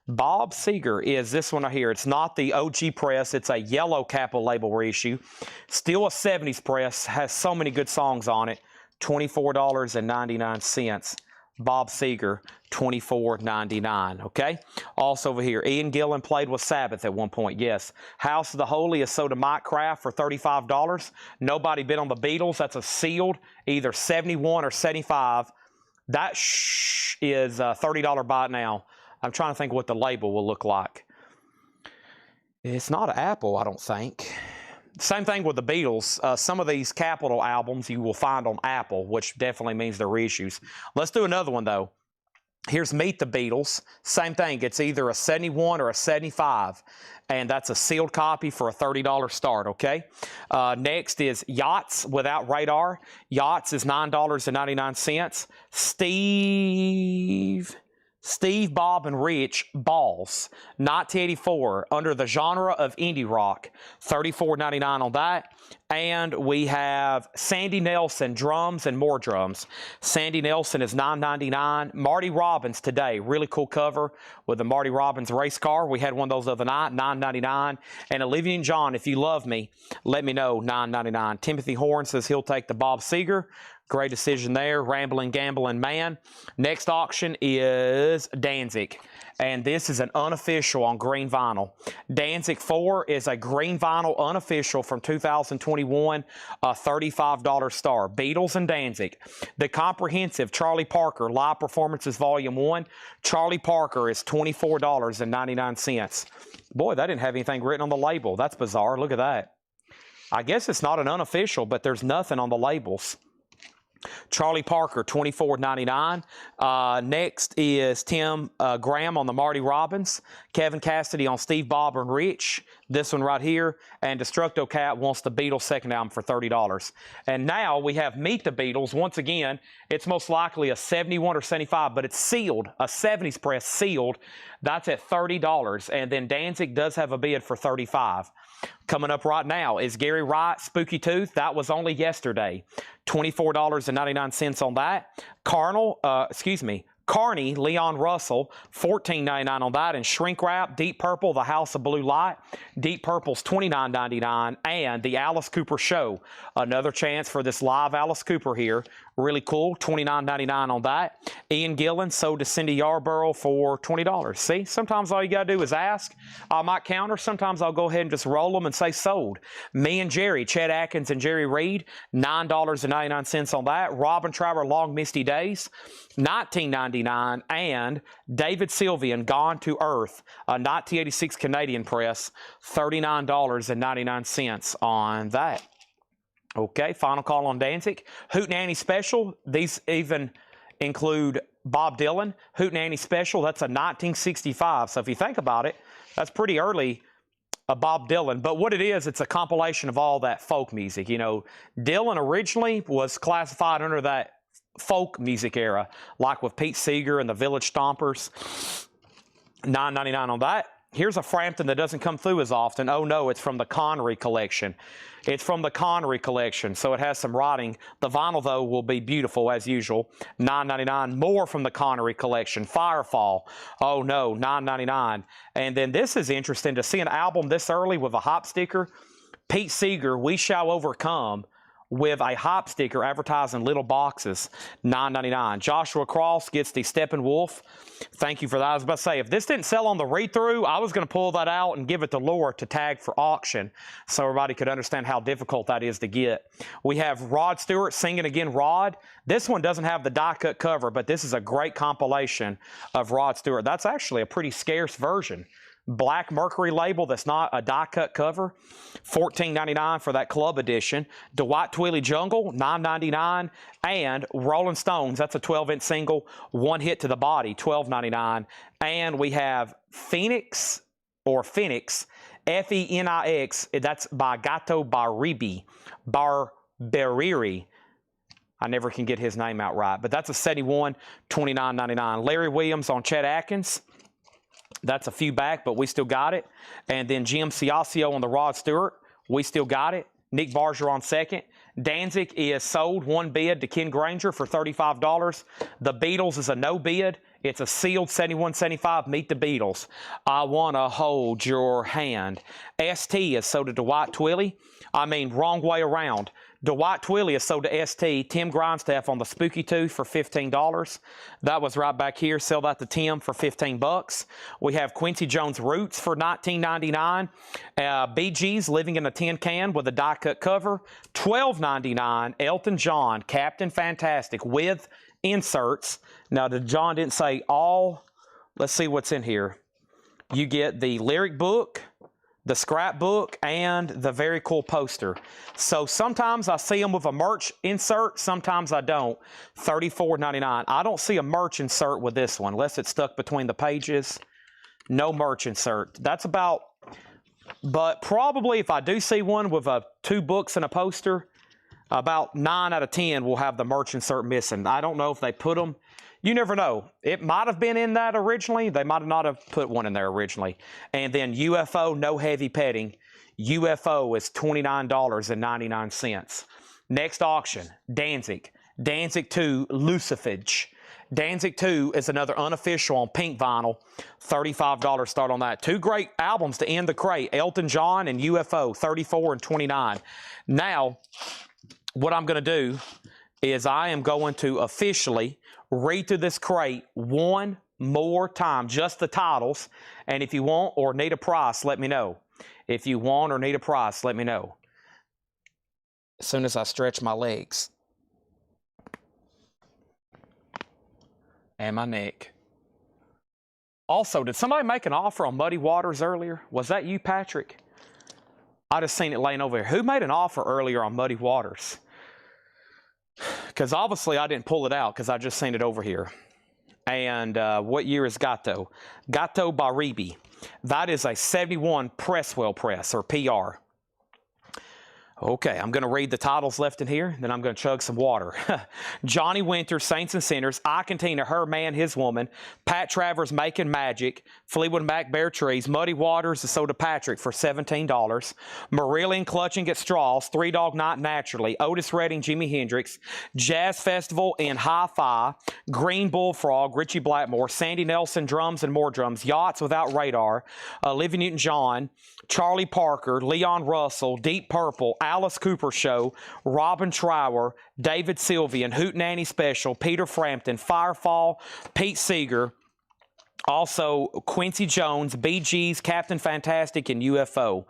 B: Bob Seger is this one right here. It's not the OG press. It's a yellow Capitol label reissue. Still a 70s press. Has so many good songs on it. $24.99. Bob Seger, $24.99. Okay? Also over here, Ian Gillan played with Sabbath at one point. Yes. House of the Holy is sold to Mike Kraft for $35. Nobody bid on the Beatles. That's a sealed, either 71 or 75. That is a $30 buy now. I'm trying to think what the label will look like. It's not an Apple, I don't think. Same thing with the Beatles. Some of these Capitol albums you will find on Apple, which definitely means they're reissues. Let's do another one, though. Here's Meet the Beatles. Same thing. It's either a 71 or a 75, and that's a sealed copy for a $30 start, okay? Next is Yachts Without Radar. Yachts is $9.99. Steve, Bob, and Rich, Balls, 1984, under the genre of indie rock, $34.99 on that. And we have Sandy Nelson, Drums and More Drums. Sandy Nelson is $9.99. Marty Robbins today, really cool cover with the Marty Robbins race car. We had one of those the other night, $9.99. And Olivia and John, if you love me, let me know, $9.99. Timothy Horn says he'll take the Bob Seger. Great decision there. Rambling, Gambling Man. Next auction is Danzig. And this is an unofficial on green vinyl. Danzig 4 is a green vinyl unofficial from 2021, a $35 star. Beatles and Danzig. The comprehensive Charlie Parker Live Performances Volume 1. Charlie Parker is $24.99. Boy, that didn't have anything written on the label. That's bizarre. Look at that. I guess it's not an unofficial, but there's nothing on the labels. Charlie Parker, $24.99. Next is Tim Graham on the Marty Robbins. Kevin Cassidy on Steve, Bob, and Rich. This one right here. And Destructo Cat wants the Beatles second album for $30. And now we have Meet the Beatles. Once again, it's most likely a 71 or 75, but it's sealed. A 70s press sealed. That's at $30. And then Danzig does have a bid for $35. Coming up right now is Gary Wright, Spooky Tooth. That was only Carney, Leon Russell, $14.99 on that. And Shrink Wrap, Deep Purple, The House of Blue Light. Deep Purple's $29.99. And the Alice Cooper Show, another chance for this live Alice Cooper here. Really cool, $29.99 on that. Ian Gillan sold to Cindy Yarborough for $20. See, sometimes all you got to do is ask. I might counter. Sometimes I'll go ahead and just roll them and say sold. Me and Jerry, Chet Atkins and Jerry Reed, $9.99 on that. Robin Trower, Long Misty Days, $19.99. And David Sylvian, Gone to Earth, a 1986 Canadian press, $39.99 on that. Okay, final call on Danzig. Hootenanny Special. These even include Bob Dylan. Hootenanny Special, that's a 1965. So if you think about it, that's pretty early Bob Dylan. But what it is, it's a compilation of all that folk music. You know, Dylan originally was classified under that folk music era, like with Pete Seeger and the Village Stompers. $9.99 on that. Here's a Frampton that doesn't come through as often. Oh no, it's from the Connery collection. It's from the Connery collection, so it has some writing. The vinyl, though, will be beautiful as usual. $9.99. More from the Connery collection. Firefall. Oh no, $9.99. And then this is interesting to see an album this early with a hop sticker. Pete Seeger, We Shall Overcome, with a hop sticker advertising little boxes, $9.99. Joshua Cross gets the Steppenwolf. Thank you for that. I was about to say, if this didn't sell on the read-through, I was going to pull that out and give it to Laura to tag for auction so everybody could understand how difficult that is to get. We have Rod Stewart, Singing Again, Rod. This one doesn't have the die-cut cover, but this is a great compilation of Rod Stewart. That's actually a pretty scarce version. Black Mercury label that's not a die-cut cover, $14.99 for that club edition. Dwight Twilley Jungle, $9.99. And Rolling Stones, that's a 12-inch single, one hit to the body, $12.99. And we have Phoenix, or Phoenix, F-E-N-I-X, that's by Gato Barbieri. I never can get his name out right, but that's a 71, $29.99. Larry Williams on Chet Atkins. That's a few back, but we still got it. And then Jim Ciascio on the Rod Stewart. We still got it. Nick Barger on second. Danzig is sold one bid to Ken Granger for $35. The Beatles is a no bid. It's a sealed 7175. Meet the Beatles. I Want to Hold Your Hand. ST is sold to Dwight Twilley. I mean, wrong way around. Dwight Twilley is sold to ST. Tim Grindstaff on the Spooky Tooth for $15. That was right back here. Sell that to Tim for $15. We have Quincy Jones Roots for $19.99. Bee Gees, Living in a Tin Can with a die-cut cover, $12.99. Elton John, Captain Fantastic with inserts. Now, John didn't say all. Let's see what's in here. You get the lyric book, the scrapbook, and the very cool poster. So sometimes I see them with a merch insert, sometimes I don't. $34.99. I don't see a merch insert with this one, unless it's stuck between the pages. No merch insert. That's about, but probably if I do see one with two books and a poster, about 9 out of 10 will have the merch insert missing. I don't know if they put them. You never know. It might have been in that originally. They might not have put one in there originally. And then UFO, No Heavy Petting. UFO is $29.99. Next auction, Danzig. Danzig 2, Lucifage. Danzig 2 is another unofficial on pink vinyl. $35 start on that. Two great albums to end the crate. Elton John and UFO, $34 and $29. Now, what I'm going to do is I am going to officially read through this crate one more time, just the titles. And if you want or need a price, let me know. If you want or need a price, let me know. As soon as I stretch my legs and my neck. Also, did somebody make an offer on Muddy Waters earlier? Was that you, Patrick? I just seen it laying over here. Who made an offer earlier on Muddy Waters? Because obviously I didn't pull it out because I just seen it over here. And what year is Gato? Gato Barbieri. That is a 71 Presswell press, or PR. Okay, I'm going to read the titles left in here, then I'm going to chug some water. Johnny Winter, Saints and Sinners, I Cantina, Her Man, His Woman, Pat Travers, Making Magic, Fleetwood Mac, Bare Trees, Muddy Waters, The Soda Patrick for $17, Marillion, Clutching at Straws, Three Dog Night Naturally, Otis Redding, Jimi Hendrix, Jazz Festival in Hi-Fi, Green Bullfrog, Richie Blackmore, Sandy Nelson, Drums and More Drums, Yachts Without Radar, Olivia Newton-John, Charlie Parker, Leon Russell, Deep Purple, Alice Cooper Show, Robin Trower, David Sylvian, Hootenanny Special, Peter Frampton, Firefall, Pete Seeger, also Quincy Jones, Bee Gees, Captain Fantastic, and UFO.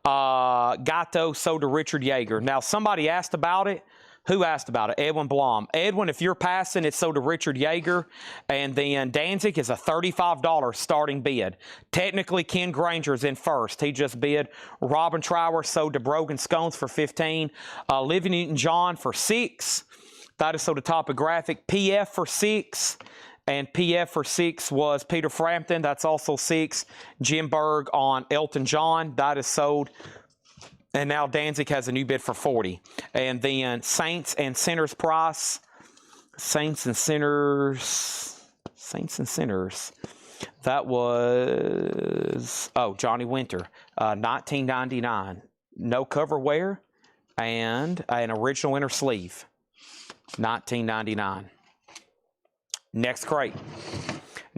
B: Gato, so to Richard Yeager. Now, somebody asked about it. Who asked about it? Edwin Blom. Edwin, if you're passing, it's so to Richard Yeager. And then Danzig is a $35 starting bid. Technically, Ken Granger's in first. He just bid. Robin Trower sold to Brogan Scones for $15. Olivia Newton-John for $6. That is so to Topographic. PF for $6. And PF for $6 was Peter Frampton. That's also $6. Jim Berg on Elton John. That is sold. And now Danzig has a new bid for $40. And then Saints and Sinners price. Saints and Sinners. That was, Johnny Winter. $19.99. No cover wear and an original inner sleeve. $19.99. Next crate.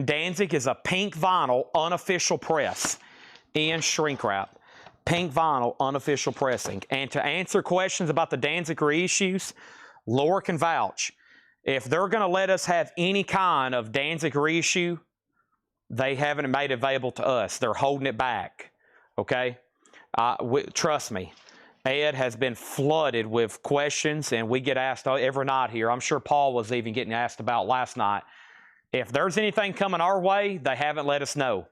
B: Danzig is a pink vinyl unofficial press in shrink wrap. Pink vinyl unofficial pressing. And to answer questions about the Danzig reissues, Laura can vouch. If they're going to let us have any kind of Danzig reissue, they haven't made it available to us. They're holding it back. Okay? Trust me. Ed has been flooded with questions, and we get asked every night here. I'm sure Paul was even getting asked about last night. If there's anything coming our way, they haven't let us know.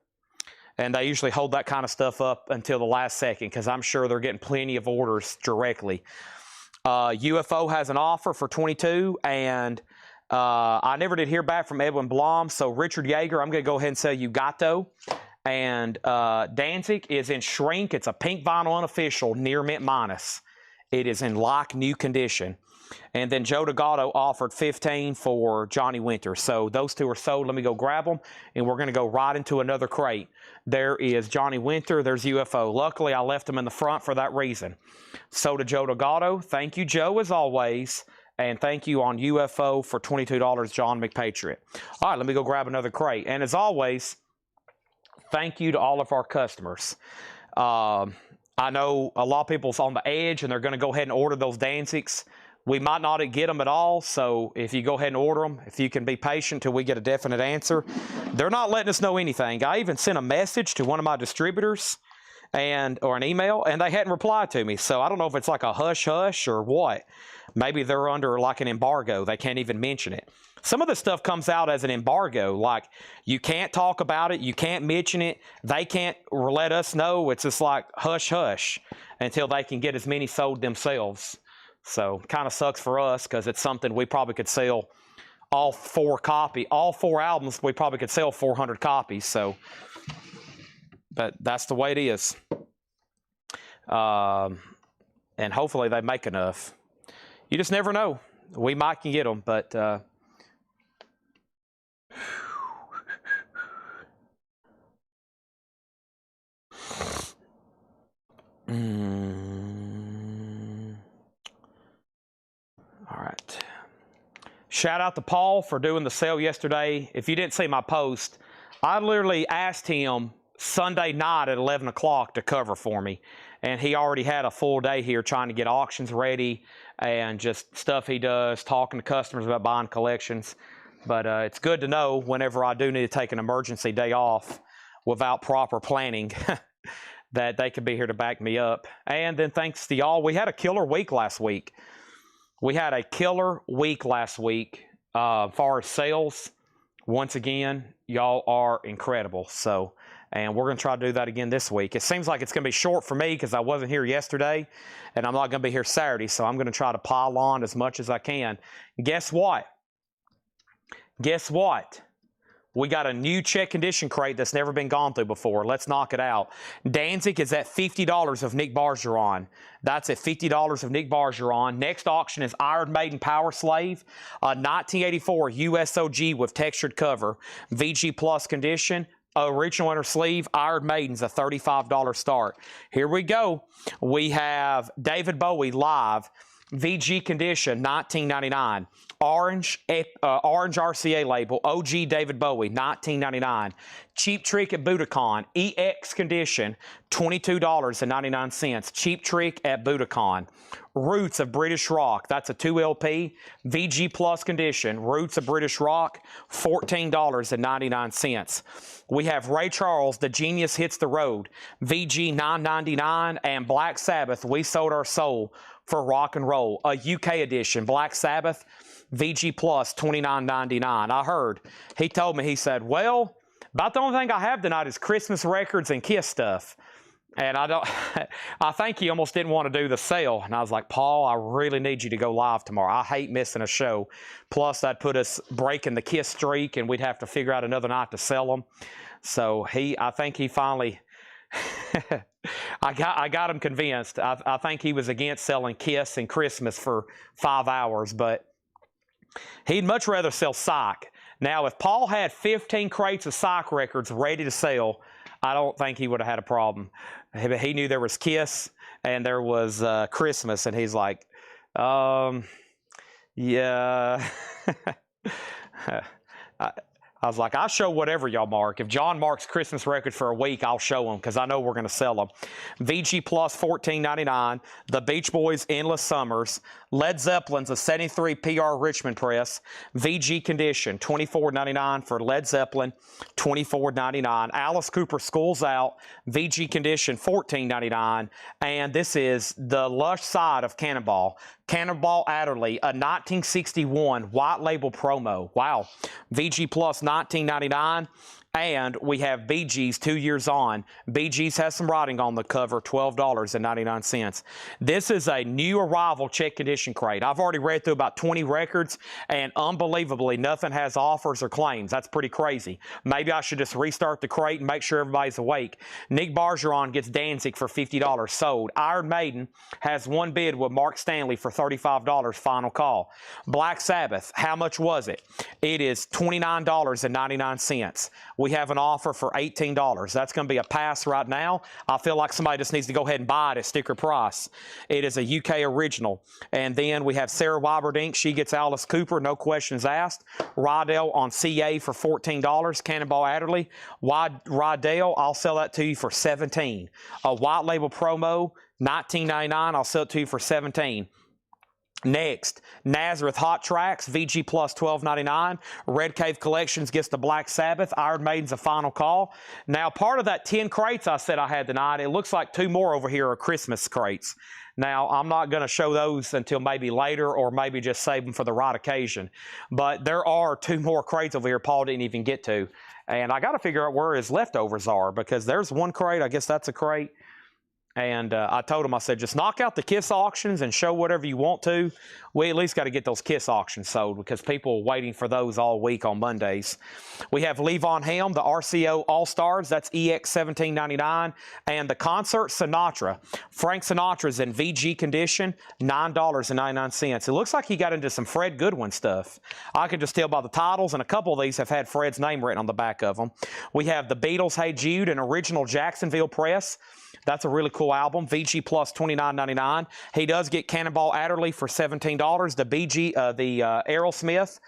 B: And they usually hold that kind of stuff up until the last second because I'm sure they're getting plenty of orders directly. UFO has an offer for $22, and I never did hear back from Edwin Blom. So Richard Yeager, I'm going to go ahead and sell you Gato. And Danzig is in shrink. It's a pink vinyl unofficial, near mint minus. It is in like new condition. And then Joe D'Agato offered $15 for Johnny Winter. So those two are sold. Let me go grab them, and we're going to go right into another crate. There is Johnny Winter. There's UFO. Luckily, I left them in the front for that reason. So to Joe D'Agato. Thank you, Joe, as always. And thank you on UFO for $22, John McPatriot. All right, let me go grab another crate. And as always, thank you to all of our customers. I know a lot of people's on the edge, and they're going to go ahead and order those Danzigs. We might not get them at all, so if you go ahead and order them, if you can be patient till we get a definite answer. They're not letting us know anything. I even sent a message to one of my distributors or an email, and they hadn't replied to me. So I don't know if it's like a hush-hush or what. Maybe they're under like an embargo. They can't even mention it. Some of the stuff comes out as an embargo, like you can't talk about it, you can't mention it, they can't let us know. It's just like hush-hush until they can get as many sold themselves. So kind of sucks for us because it's something we probably could sell all four albums, we probably could sell 400 copies. So, but that's the way it is. And hopefully they make enough. You just never know. We might can get them, but all right. Shout out to Paul for doing the sale yesterday. If you didn't see my post, I literally asked him Sunday night at 11 o'clock to cover for me. And he already had a full day here trying to get auctions ready and just stuff he does, talking to customers about buying collections. But it's good to know whenever I do need to take an emergency day off without proper planning that they could be here to back me up. And then thanks to y'all, we had a killer week last week. As far as sales. Once again, y'all are incredible. So, and we're going to try to do that again this week. It seems like it's going to be short for me because I wasn't here yesterday, and I'm not going to be here Saturday, so I'm going to try to pile on as much as I can. Guess what? We got a new check condition crate that's never been gone through before. Let's knock it out. Danzig is at $50 of Nick Bargeron. That's at $50 of Nick Bargeron. Next auction is Iron Maiden Power Slave, a 1984 USOG with textured cover, VG Plus condition. Original inner sleeve, Iron Maiden's a $35 start. Here we go. We have David Bowie live, VG condition, $19.99. Orange RCA label, OG David Bowie, $19.99. Cheap Trick at Budokan, EX condition, $22.99. Cheap Trick at Budokan. Roots of British Rock, that's a 2LP, VG Plus condition. Roots of British Rock, $14.99. We have Ray Charles, The Genius Hits the Road, VG $9.99, and Black Sabbath, We Sold Our Soul for Rock and Roll, a UK edition. Black Sabbath, VG Plus, $29.99. I heard. He told me, he said, well, about the only thing I have tonight is Christmas records and Kiss stuff. And I think he almost didn't want to do the sale. And I was like, Paul, I really need you to go live tomorrow. I hate missing a show. Plus, that'd put us breaking the Kiss streak, and we'd have to figure out another night to sell them. So I think he finally, I got him convinced. I think he was against selling Kiss and Christmas for 5 hours, but he'd much rather sell Psych. Now, if Paul had 15 crates of Psych records ready to sell, I don't think he would have had a problem. He knew there was Kiss and there was Christmas, and he's like, yeah. I was like, I'll show whatever y'all mark. If John marks Christmas record for a week, I'll show them because I know we're going to sell them. VG Plus, $14.99. The Beach Boys, Endless Summers. Led Zeppelin's a 73 PR Richmond press. VG condition, $24.99 for Led Zeppelin, $24.99. Alice Cooper, School's Out. VG condition, $14.99. And this is the lush side of Cannonball. Cannonball Adderley, a 1961 white label promo. Wow. VG Plus, $19.99. And we have Bee Gees 2 years on. Bee Gees has some writing on the cover, $12.99. This is a new arrival check condition crate. I've already read through about 20 records, and unbelievably, nothing has offers or claims. That's pretty crazy. Maybe I should just restart the crate and make sure everybody's awake. Nick Bargeron gets Danzig for $50 sold. Iron Maiden has one bid with Mark Stanley for $35, final call. Black Sabbath, how much was it? It is $29.99. We have an offer for $18. That's going to be a pass right now. I feel like somebody just needs to go ahead and buy it at sticker price. It is a UK original. And then we have Sarah Wyberdink. She gets Alice Cooper, no questions asked. Rydell on CA for $14. Cannonball Adderley. Rydell, I'll sell that to you for $17. A white label promo, $19.99. I'll sell it to you for $17. Next, Nazareth Hot Tracks, VG Plus, $12.99. Red Cave Collections gets the Black Sabbath. Iron Maiden's a final call. Now, part of that 10 crates I said I had tonight, it looks like 2 more over here are Christmas crates. Now, I'm not going to show those until maybe later, or maybe just save them for the right occasion. But there are 2 more crates over here Paul didn't even get to. And I got to figure out where his leftovers are, because there's one crate. I guess that's a crate. And I told him, I said, just knock out the Kiss auctions and show whatever you want to. We at least got to get those Kiss auctions sold, because people are waiting for those all week on Mondays. We have Levon Helm, the RCO All-Stars. That's EX $17.99. And the Concert Sinatra. Frank Sinatra's in VG condition, $9.99. It looks like he got into some Fred Goodwin stuff. I can just tell by the titles, and a couple of these have had Fred's name written on the back of them. We have the Beatles' Hey Jude, an original Jacksonville press. That's a really cool album. VG Plus, $29.99. He does get Cannonball Adderley for $17. The Aerosmith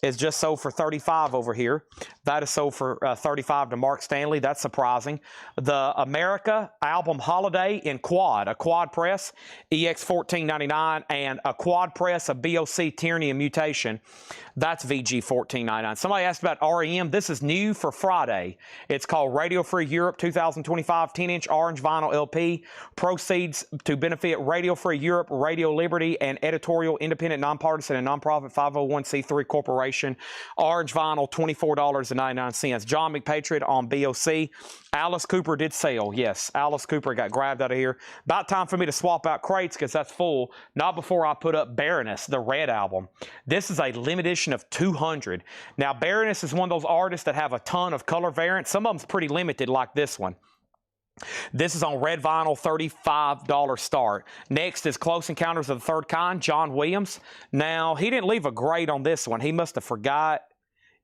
B: is just sold for $35 over here. That is sold for $35 to Mark Stanley. That's surprising. The America album Holiday in Quad, a quad press, EX $14.99, and a quad press, a BOC Tyranny and Mutation. That's VG $14.99. Somebody asked about REM. This is new for Friday. It's called Radio Free Europe 2025 10-inch orange vinyl LP. Proceeds to benefit Radio Free Europe, Radio Liberty, and Editorial Independent Nonpartisan and Nonprofit 501c3 Corporation. celebration. Orange vinyl, $24.99. John McPatriot on BOC. Alice Cooper did sell. Yes, Alice Cooper got grabbed out of here. About time for me to swap out crates because that's full. Not before I put up Baroness, the Red album. This is a limited edition of 200. Now, Baroness is one of those artists that have a ton of color variants. Some of them's pretty limited, like this one. This is on red vinyl, $35 start. Next is Close Encounters of the Third Kind, John Williams. Now, he didn't leave a grade on this one. He must have forgot.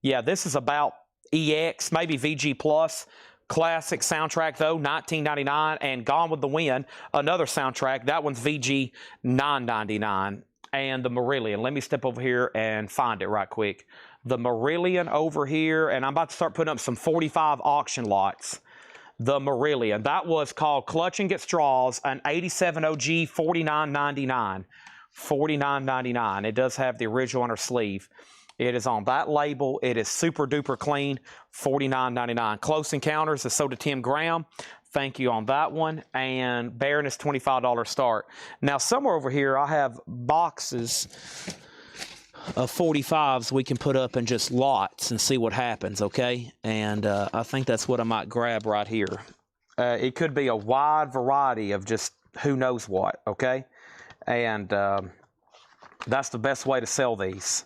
B: Yeah, this is about EX, maybe VG Plus. Classic soundtrack, though, $19.99. And Gone with the Wind, another soundtrack. That one's VG $9.99. And the Marillion. Let me step over here and find it right quick. The Marillion over here, and I'm about to start putting up some 45 auction lots. The Marillion. That was called Clutching at Straws, an 87 OG, $49.99. $49.99. It does have the original on her sleeve. It is on that label. It is super duper clean, $49.99. Close Encounters is sold to Tim Graham. Thank you on that one. And Baroness, $25 start. Now, somewhere over here, I have boxes of 45s we can put up in just lots and see what happens, okay? And I think that's what I might grab right here. It could be a wide variety of just who knows what, okay? And that's the best way to sell these.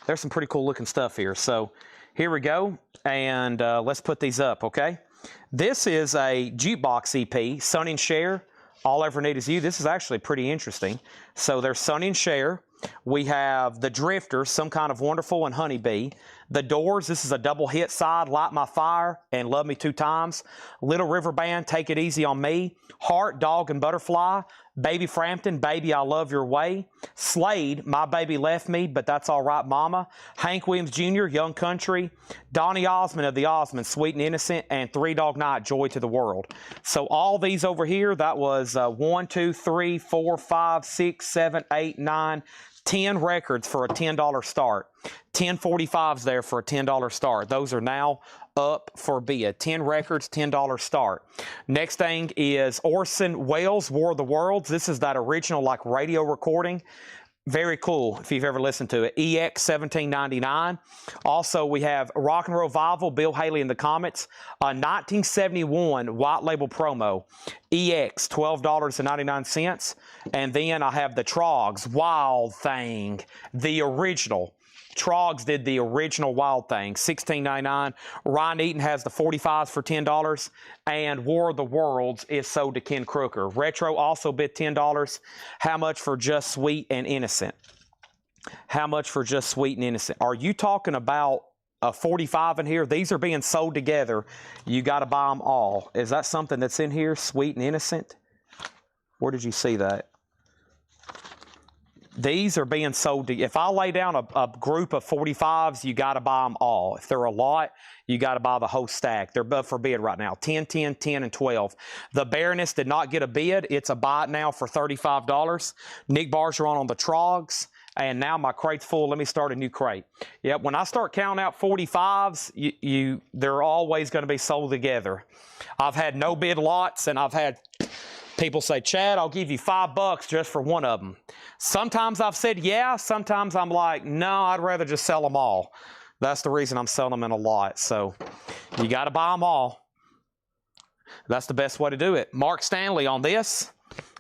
B: There's some pretty cool looking stuff here. So here we go, and let's put these up, okay? This is a jukebox EP, Sonny and Cher, All I Ever Need Is You. This is actually pretty interesting. So there's Sonny and Cher. We have The Drifters, Some Kind of Wonderful, and Honeybee. The Doors, this is a double hit side, Light My Fire and Love Me Two Times. Little River Band, Take It Easy on Me. Heart, Dog and Butterfly. Baby Frampton, Baby I Love Your Way. Slade, My Baby Left Me, But That's All Right Mama. Hank Williams Jr., Young Country. Donny Osmond of the Osmonds, Sweet and Innocent. And Three Dog Night, Joy to the World. So all these over here, that was 1, 2, 3, 4, 5, 6, 7, 8, 9, 10 records for a $10 start. 10 45s there for a $10 start. Those are now up for bid. 10 records, $10 start. Next thing is Orson Welles' War of the Worlds. This is that original like radio recording. Very cool if you've ever listened to it. EX $17.99. Also, we have Rock and Roll Revival, Bill Haley and the Comets. A 1971 white label promo. EX $12.99. And then I have the Trogs, Wild Thing, the original. Trogs did the original Wild Thing, $16.99. Ryan Eaton has the 45s for $10. And War of the Worlds is sold to Ken Crooker. Retro also bid $10. How much for Just Sweet and Innocent? How much for Just Sweet and Innocent? Are you talking about a 45 in here? These are being sold together. You got to buy them all. Is that something that's in here, Sweet and Innocent? Where did you see that? These are being sold to, if I lay down a group of 45s, you got to buy them all. If they're a lot, you got to buy the whole stack. They're up for bid right now, 10, 10, 10, and 12. The Baroness did not get a bid. It's a buy it now for $35. Nick Bargeron on the Trogs. And now my crate's full. Let me start a new crate. Yep, when I start counting out 45s, they're always going to be sold together. I've had no bid lots, and I've had people say, Chad, I'll give you $5 just for one of them. Sometimes I've said yeah. Sometimes I'm like, no, I'd rather just sell them all. That's the reason I'm selling them in a lot. So you got to buy them all. That's the best way to do it. Mark Stanley on this.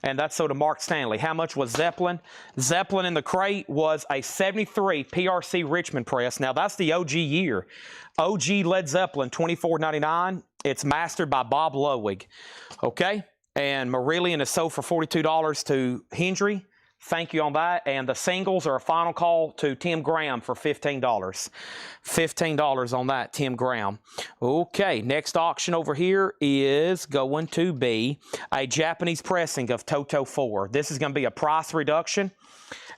B: And that's so to Mark Stanley. How much was Zeppelin? Zeppelin in the crate was a 73 PRC Richmond press. Now, that's the OG year. OG Led Zeppelin, $24.99. It's mastered by Bob Lowig. Okay? And Marillion is sold for $42 to Hendry. Thank you on that. And the singles are a final call to Tim Graham for $15. $15 on that, Tim Graham. Okay, next auction over here is going to be a Japanese pressing of Toto 4. This is going to be a price reduction.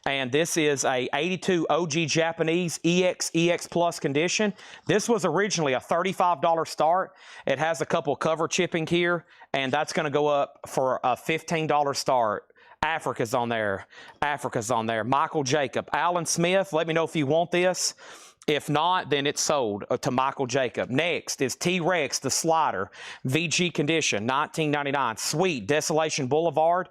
B: And this is a 82 OG Japanese EX Plus condition. This was originally a $35 start. It has a couple cover chipping here, and that's going to go up for a $15 start. Africa's on there. Africa's on there. Michael Jacob. Alan Smith, let me know if you want this. If not, then it's sold to Michael Jacob. Next is T-Rex, the slider. VG condition, $19.99. Sweet, Desolation Boulevard.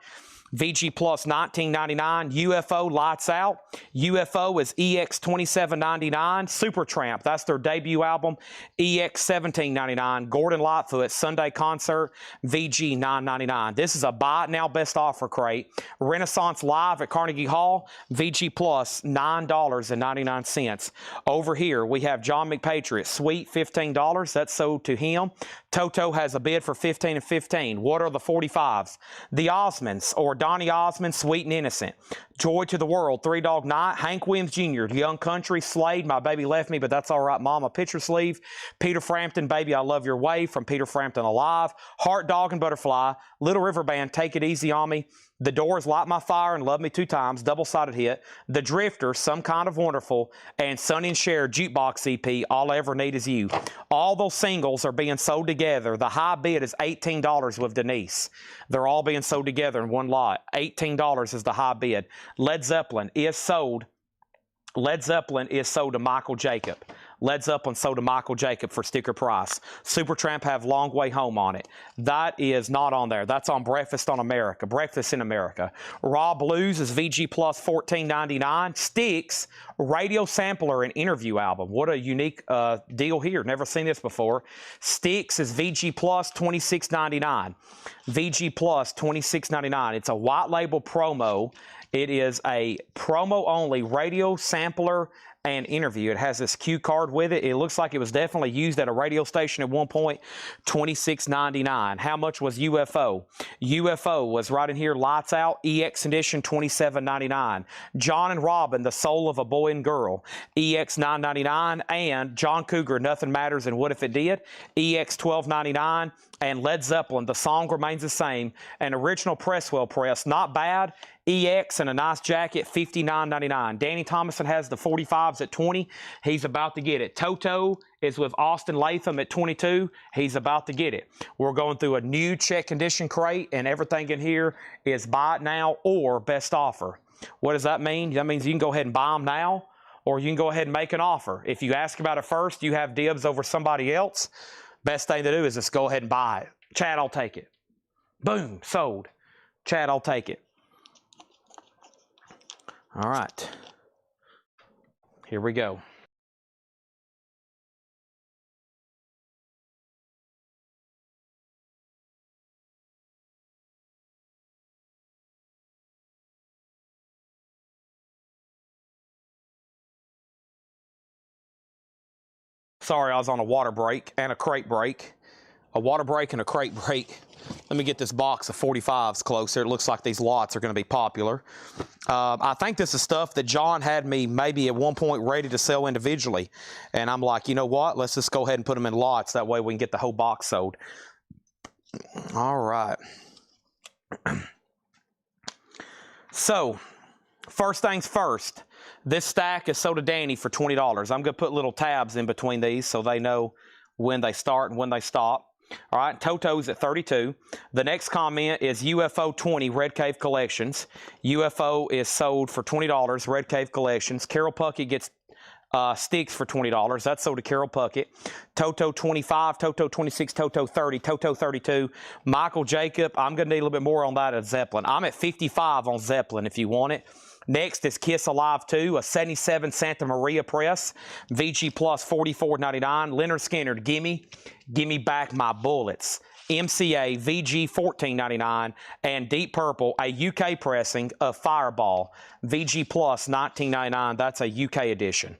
B: VG Plus $19.99. UFO Lights Out. UFO is EX $27.99. Supertramp, that's their debut album, EX $17.99. Gordon Lightfoot Sunday Concert, VG $9.99. This is a buy it now best offer crate. Renaissance Live at Carnegie Hall, VG Plus $9.99. Over here we have John McPatriot Sweet $15. That's sold to him. Toto has a bid for $15 and $15. What are the 45s? The Osmonds, or Donny Osmond, Sweet and Innocent. Joy to the World, Three Dog Night. Hank Williams Jr., Young Country, Slade, My Baby Left Me, But That's All Right, Mama, Picture Sleeve. Peter Frampton, Baby I Love Your Way, from Peter Frampton Alive. Heart Dog and Butterfly. Little River Band, Take It Easy on Me. The Doors, Light My Fire and Love Me Two Times, double-sided hit. The Drifters, Some Kind of Wonderful, and Sonny and Cher Jukebox EP, All I Ever Need Is You. All those singles are being sold together. The high bid is $18 with Denise. They're all being sold together in one lot. $18 is the high bid. Led Zeppelin is sold to Michael Jacob. Led Zeppelin sold to Michael Jacob for sticker price. Supertramp have Long Way Home on it. That is not on there. That's on Breakfast in America. Raw Blues is VG Plus $14.99. Styx, radio sampler and interview album. What a unique deal here. Never seen this before. Styx is VG Plus $26.99. VG Plus $26.99. It's a white label promo. It is a promo only radio sampler and interview. It has this cue card with it. It looks like it was definitely used at a radio station at one point. $26.99. How much was UFO? UFO was right in here. Lights Out, EX edition, $27.99. John and Robin, The Soul of a Boy and Girl, EX $9.99. And John Cougar, Nothing Matters and What If It Did, EX $12.99. And Led Zeppelin, The Song Remains the Same, an original Presswell press, not bad. EX and a nice jacket, $59.99. Danny Thomason has the 45s at $20. He's about to get it. Toto is with Austin Latham at $22. He's about to get it. We're going through a new check condition crate, and everything in here is buy it now or best offer. What does that mean? That means you can go ahead and buy them now, or you can go ahead and make an offer. If you ask about it first, you have dibs over somebody else. Best thing to do is just go ahead and buy it. Chad, I'll take it. Boom, sold. Chad, I'll take it. All right. Here we go. Sorry, I was on a water break and a crate break. A water break and a crate break. Let me get this box of 45s closer. It looks like these lots are going to be popular. I think this is stuff that John had me maybe at one point ready to sell individually. And I'm like, you know what? Let's just go ahead and put them in lots. That way we can get the whole box sold. All right. So, first things first. This stack is sold to Danny for $20. I'm going to put little tabs in between these so they know when they start and when they stop. All right, Toto's at 32. The next comment is UFO 20 Red Cave Collections. UFO is sold for $20, Red Cave Collections. Carol Puckett gets Sticks for $20. That's sold to Carol Puckett. Toto 25, Toto 26, Toto 30, Toto 32. Michael Jacob, I'm going to need a little bit more on that at Zeppelin. I'm at 55 on Zeppelin if you want it. Next is Kiss Alive 2, a 77 Santa Maria press, VG Plus $44.99. Leonard Skinner, Gimme Back My Bullets. MCA VG $14.99, and Deep Purple, a UK pressing of Fireball, VG Plus $19.99. That's a UK edition.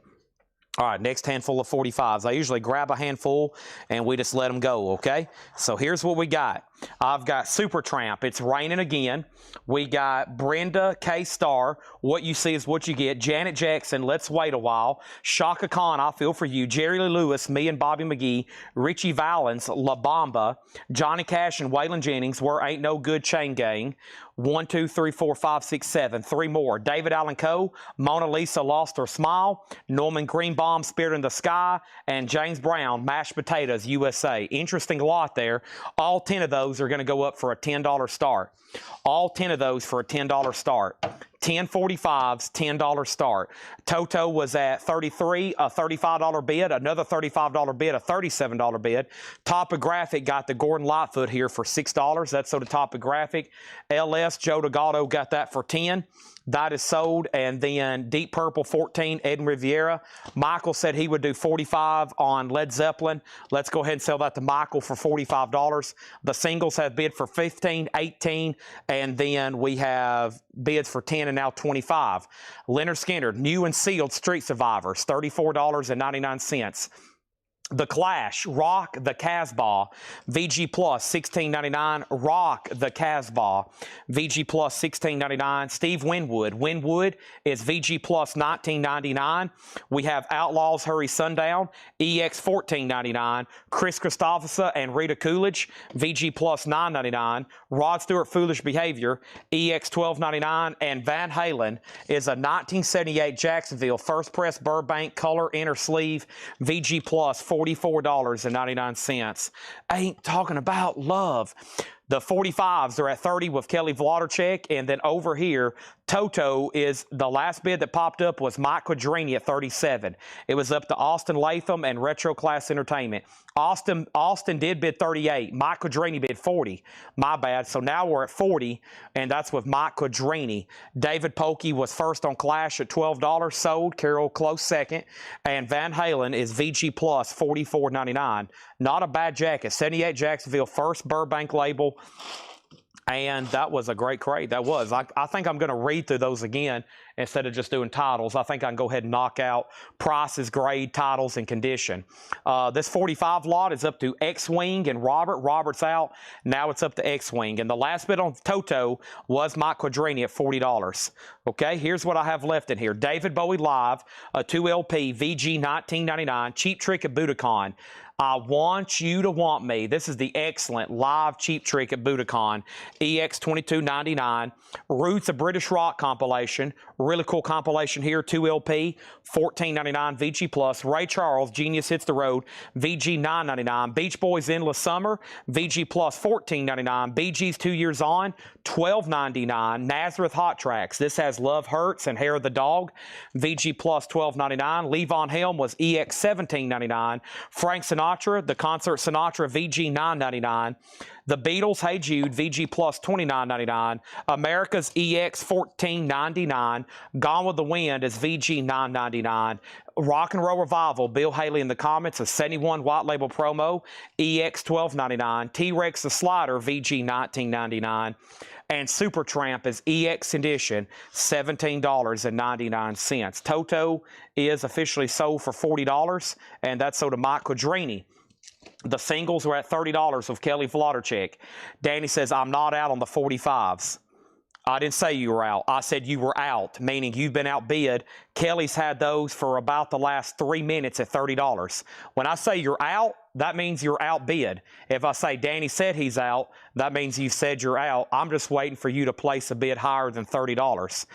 B: All right, next handful of 45s. I usually grab a handful and we just let them go, okay? So here's what we got. I've got Supertramp. It's raining again. We got Brenda K. Starr. What you see is what you get. Janet Jackson, Let's Wait a While. Shaka Khan, I Feel for You. Jerry Lee Lewis, Me and Bobby McGee. Richie Valens, La Bamba. Johnny Cash and Waylon Jennings, Where Ain't No Good Chain Gang. 1, 2, 3, 4, 5, 6, 7. 3 more. David Allan Coe, Mona Lisa, Lost Her Smile. Norman Greenbaum, Spirit in the Sky. And James Brown, Mashed Potatoes, USA. Interesting lot there. All 10 of those are going to go up for a $10 start. All 10 of those for a $10 start. 10 45s, $10 start. Toto was at 33, a $35 bid, another $35 bid, a $37 bid. Topographic got the Gordon Lightfoot here for $6. That's sold to Topographic. LS, Joe Delgado got that for 10. That is sold. And then Deep Purple 14, Eden Riviera. Michael said he would do 45 on Led Zeppelin. Let's go ahead and sell that to Michael for $45. The singles have bid for 15, 18, and then we have bids for 10 and now 25. Leonard Skinner, new and sealed Street Survivors, $34.99. The Clash, Rock the Casbah, VG Plus, $16.99. Rock the Casbah, VG Plus, $16.99. Steve Winwood. Winwood is VG Plus, $19.99. We have Outlaws Hurry Sundown, EX, $14.99. Chris Christopherson and Rita Coolidge, VG Plus, $9.99. Rod Stewart Foolish Behavior, EX, $12.99. And Van Halen is a 1978 Jacksonville First Press Burbank color inner sleeve, VG Plus, $44.99. Ain't talking about love. The 45s are at 30 with Kelly Vladarchuk, and then over here, Toto is the last bid that popped up was Mike Quadrini at 37. It was up to Austin Latham and Retro Class Entertainment. Austin did bid 38. Mike Quadrini bid 40. My bad. So now we're at 40, and that's with Mike Quadrini. David Polkey was first on Clash at $12, sold. Carol Close second. And Van Halen is VG Plus, $44.99. Not a bad jacket. 78 Jacksonville, first Burbank label. And that was a great crate. That was. I think I'm going to read through those again instead of just doing titles. I think I can go ahead and knock out prices, grade, titles, and condition. This 45 lot is up to X-Wing and Robert. Robert's out. Now it's up to X-Wing. And the last bid on Toto was Mike Quadrini at $40. Okay, here's what I have left in here. David Bowie Live, a 2LP, VG $19.99. Cheap Trick at Budokan. I Want You to Want Me. This is the excellent live Cheap Trick at Budokan. EX $22.99. Roots, a British rock compilation. Really cool compilation here. 2LP, $14.99. VG Plus. Ray Charles, Genius Hits the Road. VG $9.99. Beach Boys Endless Summer. VG Plus, $14.99. Bee Gees 2 Years On, $12.99. Nazareth Hot Tracks. This has Love Hurts and Hair of the Dog. VG Plus, $12.99. Levon Helm was EX $17.99. Frank Sinatra, The Concert Sinatra, VG $9.99. The Beatles, Hey Jude, VG Plus, $29.99. America's EX $14.99. Gone with the Wind is VG $9.99. Rock and Roll Revival, Bill Haley in the Comments, a 71 white label promo, EX $12.99. T-Rex the Slider, VG $19.99. And Supertramp is EX Edition, $17.99. Toto is officially sold for $40, and that's sold to Mike Quadrini. The singles were at $30 with Kelly Vladarchuk. Danny says, I'm not out on the 45s. I didn't say you were out. I said you were out, meaning you've been outbid. Kelly's had those for about the last 3 minutes at $30. When I say you're out, that means you're outbid. If I say Danny said he's out, that means you said you're out. I'm just waiting for you to place a bid higher than $30.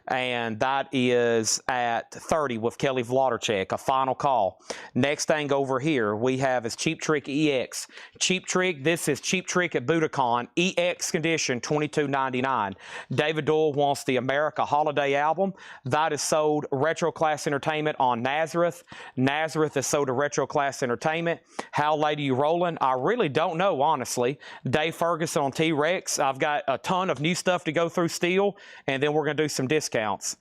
B: And that is at 30 with Kelly Vladarchuk, a final call. Next thing over here we have is Cheap Trick EX. Cheap Trick, this is Cheap Trick at Budokan, EX condition, $22.99. David Doyle wants the America Holiday album. That is sold Retro Class Entertainment on Nazareth. Nazareth is sold to Retro Class Entertainment. How late are you rolling? I really don't know, honestly. Dave Ferguson on T-Rex. I've got a ton of new stuff to go through still, and then we're going to do some discounts.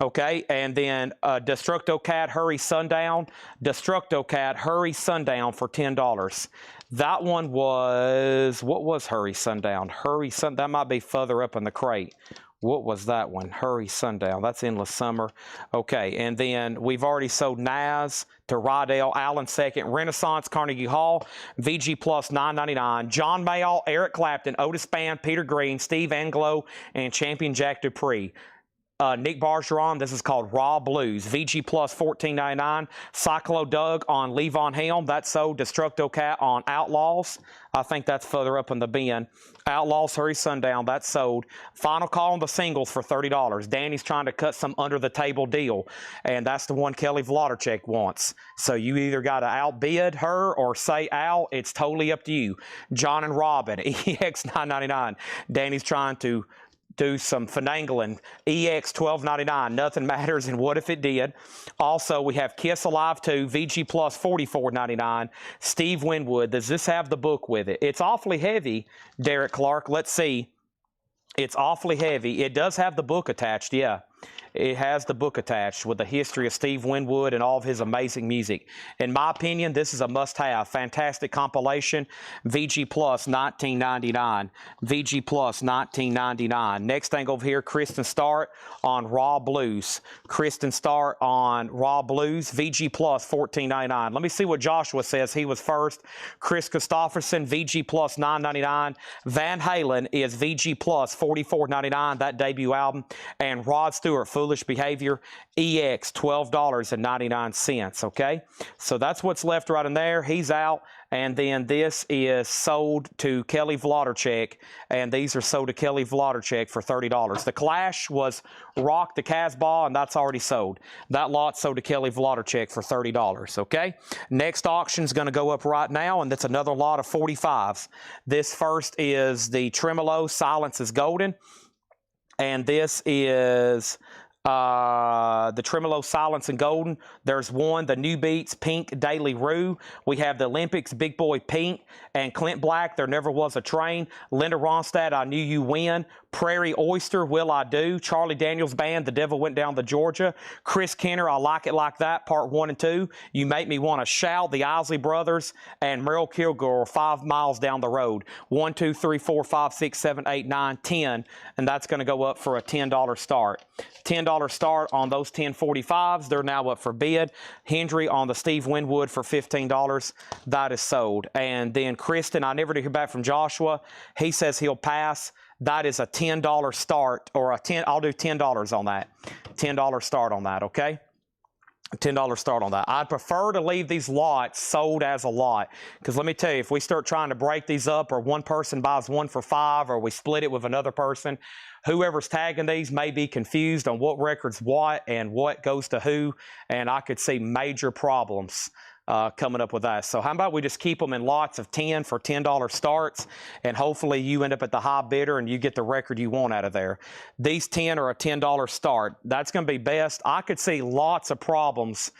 B: Okay, and then Destructo Cat Hurry Sundown. Destructo Cat Hurry Sundown for $10. That one was, what was Hurry Sundown? Hurry Sundown, that might be further up in the crate. What was that one? Hurry Sundown. That's Endless Summer. Okay, and then we've already sold Naz to Rydell, Allen second, Renaissance, Carnegie Hall, VG Plus $9.99, John Mayall, Eric Clapton, Otis Spann, Peter Green, Steve Anglo, and Champion Jack Dupree. Nick Bargeron, this is called Raw Blues. VG Plus $14.99. Cyclo Doug on Levon Helm. That's sold. Destructo Cat on Outlaws. I think that's further up in the bin. Outlaws Hurry Sundown. That's sold. Final call on the singles for $30. Danny's trying to cut some under-the-table deal, and that's the one Kelly Vladarchuk wants. So you either got to outbid her or say out. It's totally up to you. John and Robin, EX $9.99. Danny's trying to do some finagling. EX $12.99. Nothing matters, and what if it did? Also, we have Kiss Alive 2, VG Plus $44.99. Steve Winwood. Does this have the book with it? It's awfully heavy, Derek Clark. Let's see. It's awfully heavy. It does have the book attached, yeah. It has the book attached with the history of Steve Winwood and all of his amazing music. In my opinion, this is a must-have. Fantastic compilation. VG Plus $19.99. VG Plus $19.99. Next thing over here, Kristen Start on Raw Blues. Kristen Start on Raw Blues. VG Plus $14.99. Let me see what Joshua says. He was first. Chris Christopherson, VG Plus $9.99. Van Halen is VG Plus $44.99, that debut album. And Rod Stewart, Foolish Behavior, EX $12.99, okay? So that's what's left right in there. He's out. And then this is sold to Kelly Vlodderchek, and these are sold to Kelly Vlodderchek for $30. The Clash was Rock the Casbah, and that's already sold. That lot sold to Kelly Vlodderchek for $30, okay? Next auction's going to go up right now, and that's another lot of 45s. This first is the Tremolo Silence is Golden, and this is the Tremolo Silence and Golden. There's one, the New Beats Pink Daily Rue. We have the Olympics Big Boy Pink and Clint Black, There Never Was a Train. Linda Ronstadt, I Knew You Win. Prairie Oyster, Will I Do. Charlie Daniels Band, The Devil Went Down to Georgia. Chris Kenner, I Like It Like That, Part 1 and 2. You Make Me Want to Shout, The Isley Brothers, and Merrill Kilgore, 5 Miles Down the Road. 1, 2, 3, 4, 5, 6, 7, 8, 9, 10, and that's going to go up for a $10 start. $10 start on those 1045s. They're now up for bid. Hendry on the Steve Winwood for $15. That is sold. And then Kristen, I never did hear back from Joshua. He says he'll pass. That is a $10 start, or I'll do $10 on that. $10 start on that, okay? $10 start on that. I'd prefer to leave these lots sold as a lot, because let me tell you, if we start trying to break these up, or one person buys one for $5, or we split it with another person, whoever's tagging these may be confused on what record's what and what goes to who, and I could see major problems coming up with that. So how about we just keep them in lots of 10 for $10 starts, and hopefully you end up at the high bidder and you get the record you want out of there. These 10 are a $10 start. That's going to be best. I could see lots of problems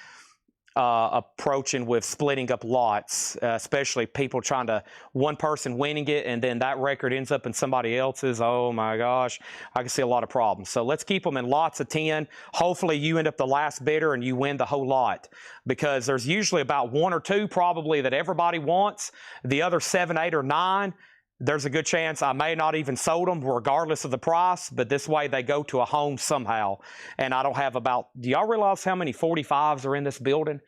B: approaching with splitting up lots, especially people trying to, one person winning it and then that record ends up in somebody else's. Oh my gosh, I can see a lot of problems. So let's keep them in lots of 10. Hopefully you end up the last bidder and you win the whole lot, because there's usually about 1 or 2 probably that everybody wants. The other 7, 8, or 9, there's a good chance I may not even sold them regardless of the price, but this way they go to a home somehow. And I don't have about, do y'all realize how many 45s are in this building?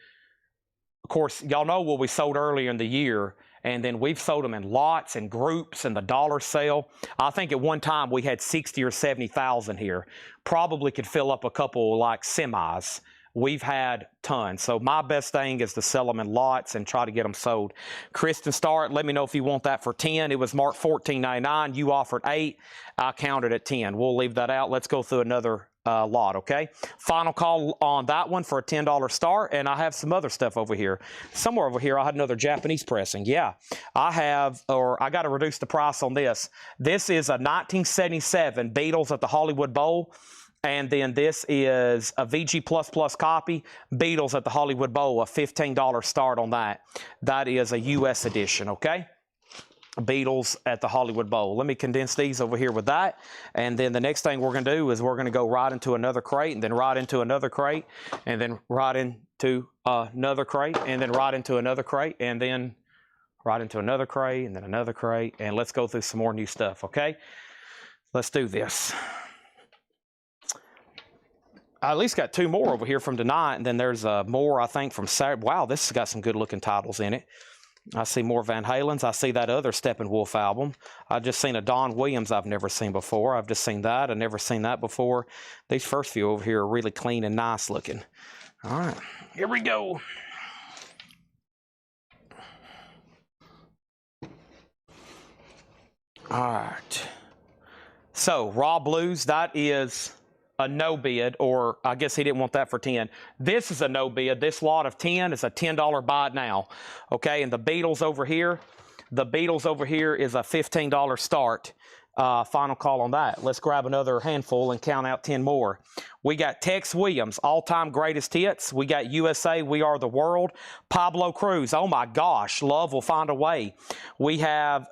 B: Of course, y'all know what we sold earlier in the year, and then we've sold them in lots and groups and the dollar sale. I think at one time we had 60 or 70,000 here. Probably could fill up a couple like semis. We've had tons. So my best thing is to sell them in lots and try to get them sold. Kristen Start, let me know if you want that for 10. It was marked $14.99. You offered 8. I counted at 10. We'll leave that out. Let's go through another lot, okay? Final call on that one for a $10 start, and I have some other stuff over here. Somewhere over here I had another Japanese pressing. Yeah, I have, or I got to reduce the price on this. This is a 1977 Beatles at the Hollywood Bowl. And then this is a VG++ copy, Beatles at the Hollywood Bowl, a $15 start on that. That is a U.S. edition, okay? Beatles at the Hollywood Bowl. Let me condense these over here with that. And then the next thing we're going to do is we're going to go right into another crate, and then right into another crate, and then right into another crate, and then right into another crate, and then right into another crate, and then another crate. And let's go through some more new stuff, okay? Let's do this. I at least got 2 more over here from tonight, and then there's more, I think, from Saturday. Wow, this has got some good-looking titles in it. I see more Van Halen's. I see that other Steppenwolf album. I've just seen a Don Williams I've never seen before. I've just seen that. I've never seen that before. These first few over here are really clean and nice looking. All right, here we go. All right. So, Raw Blues, that is a no bid, or I guess he didn't want that for 10. This is a no bid. This lot of 10 is a $10 buy it now. Okay, and the Beatles over here is a $15 start. Final call on that. Let's grab another handful and count out 10 more. We got Tex Williams, all-time greatest hits. We got USA, We Are the World. Pablo Cruz, oh my gosh, Love Will Find a Way. We have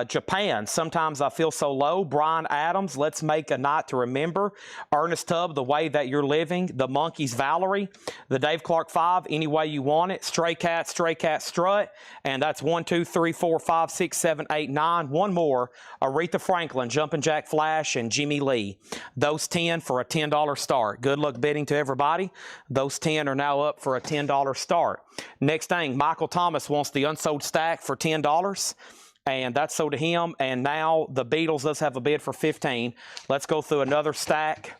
B: Japan, Sometimes I Feel So Low. Bryan Adams, Let's Make a Night to Remember. Ernest Tubb, The Way That You're Living. The Monkees, Valerie. The Dave Clark 5, Any Way You Want It. Stray Cat, Strut. And that's 1, 2, 3, 4, 5, 6, 7, 8, 9. One more, Aretha Franklin, Jumpin' Jack Flash, and Jimmy Lee. Those 10 for a $10 start. Good luck bidding to everybody. Those 10 are now up for a $10 start. Next thing, Michael Thomas wants the unsold stack for $10. And that's sold to him. And now the Beatles does have a bid for 15. Let's go through another stack.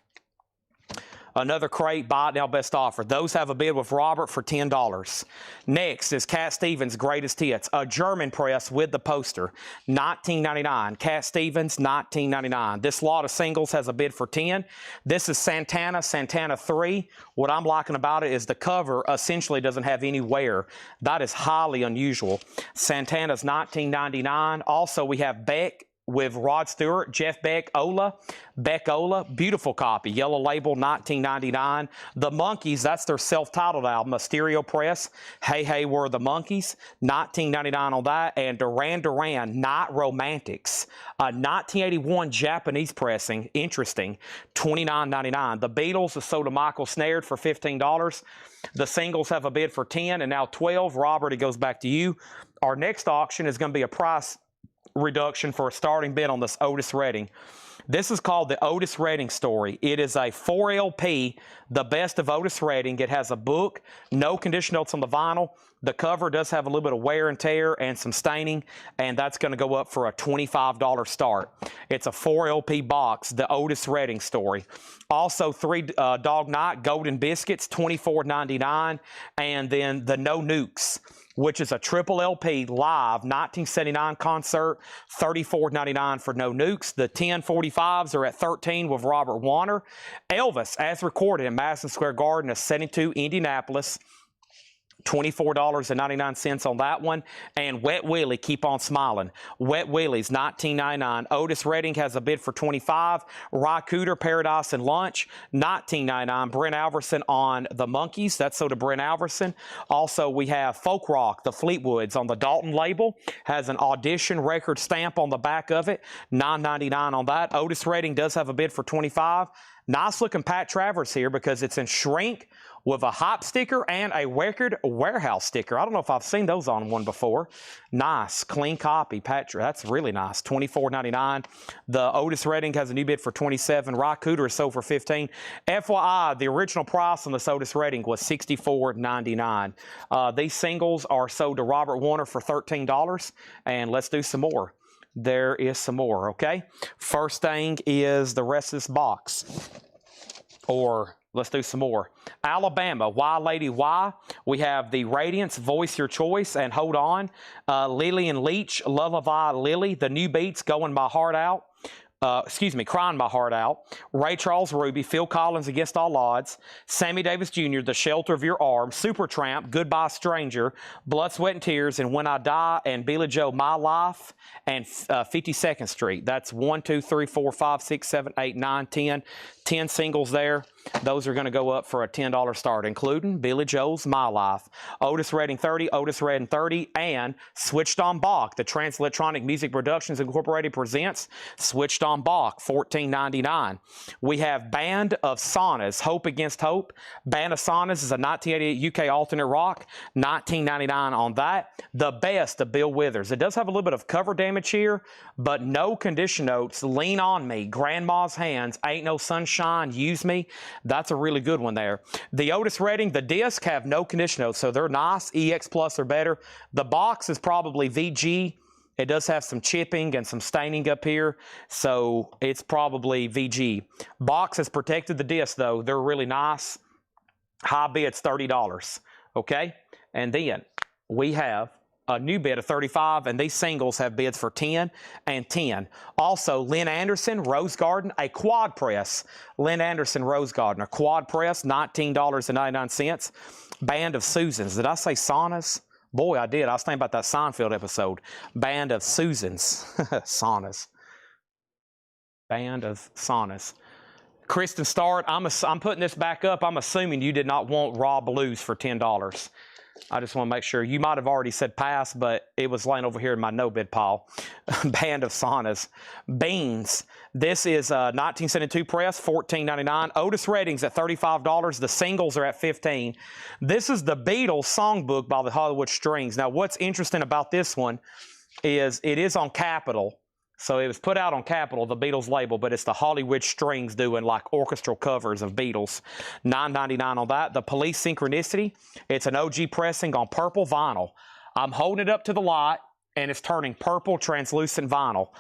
B: Another crate, buy it now, best offer. Those have a bid with Robert for $10. Next is Cat Stevens' Greatest Hits, a German press with the poster, $19.99. Cat Stevens, $19.99. This lot of singles has a bid for $10. This is Santana 3. What I'm liking about it is the cover essentially doesn't have any wear. That is highly unusual. Santana's $19.99. Also, we have Beck with Rod Stewart, Jeff Beck Ola, beautiful copy, yellow label, $19.99. The Monkees, that's their self-titled album, a stereo press. Hey Hey We're the Monkees, $19.99 on that. And Duran Duran, Night Romantics, a 1981 Japanese pressing, interesting, $29.99. The Beatles is sold to Michael Snared for $15. The singles have a bid for $10 and now $12. Robert, it goes back to you. Our next auction is going to be a price reduction for a starting bid on this Otis Redding. This is called the Otis Redding Story. It is a 4 LP, the best of Otis Redding. It has a book, no condition notes on the vinyl. The cover does have a little bit of wear and tear and some staining, and that's going to go up for a $25 start. It's a 4 LP box, the Otis Redding Story. Also, 3 Dog Night Golden Biscuits, $24.99, and then the No Nukes, which is a triple LP live 1979 concert, $34.99 for No Nukes. The 1045s are at $13 with Robert Warner. Elvis, as recorded in Madison Square Garden of 72 Indianapolis, $24.99 on that one. And Wet Willie, Keep on Smiling. Wet Willie's $19.99. Otis Redding has a bid for $25. Ry Cooder, Paradise and Lunch, $19.99. Brent Alverson on the Monkees. That's so to Brent Alverson. Also, we have Folk Rock, the Fleetwoods on the Dalton label. Has an audition record stamp on the back of it. $9.99 on that. Otis Redding does have a bid for $25. Nice looking Pat Travers here because it's in shrink with a hop sticker and a record warehouse sticker. I don't know if I've seen those on one before. Nice, clean copy, Pat. That's really nice. $24.99. The Otis Redding has a new bid for $27. Ry Cooder is sold for $15. FYI, the original price on this Otis Redding was $64.99. These singles are sold to Robert Warner for $13. And let's do some more. There is some more, okay? First thing is the rest of this box. Or let's do some more. Alabama, Why Lady Why. We have the Radiance, Voice Your Choice, and Hold On. Lillian Leach, Lullaby Lily. The New Beats, Going My Heart Out. Crying My Heart Out. Ray Charles Ruby, Phil Collins, Against All Odds. Sammy Davis Jr., The Shelter of Your Arms. Supertramp, Goodbye Stranger. Blood, Sweat, and Tears, and When I Die, and Billy Joe, My Life, and 52nd Street. That's 1, 2, 3, 4, 5, 6, 7, 8, 9, 10. 10 singles there. Those are going to go up for a $10 start, including Billy Joe's My Life. Otis Redding 30, Otis Redding 30, and Switched on Bach. The Trans Electronic Music Productions Incorporated presents Switched on Bach, $14.99. We have Band of Saunas, Hope Against Hope. Band of Saunas is a 1988 UK alternate rock, $19.99 on that. The Best of Bill Withers. It does have a little bit of cover damage here, but no condition notes. Lean on Me, Grandma's Hands, Ain't No Sunshine, Use Me. That's a really good one there. The Otis Redding, the disc have no condition notes, so they're nice. EX Plus or better. The box is probably VG. It does have some chipping and some staining up here, so it's probably VG. Box has protected the disc, though. They're really nice. High bid's $30, okay? And then we have a new bid of $35, and these singles have bids for $10 and $10. Also, Lynn Anderson, Rose Garden, a quad press. Lynn Anderson, Rose Garden, a quad press, $19.99. Band of Susans. Did I say saunas? Boy, I did. I was thinking about that Seinfeld episode. Band of Susans. Saunas. Band of Saunas. Kristen Start, I'm putting this back up. I'm assuming you did not want raw blues for $10. I just want to make sure. You might have already said pass, but it was laying over here in my no bid pile. Band of Saunas. Beans. This is 1972 press, $14.99. Otis Redding's at $35. The singles are at $15. This is the Beatles songbook by the Hollywood Strings. Now, what's interesting about this one is it is on Capitol. So it was put out on Capitol, the Beatles label, but it's the Hollywood Strings doing like orchestral covers of Beatles. $9.99 on that. The Police Synchronicity, it's an OG pressing on purple vinyl. I'm holding it up to the light, and it's turning purple translucent vinyl.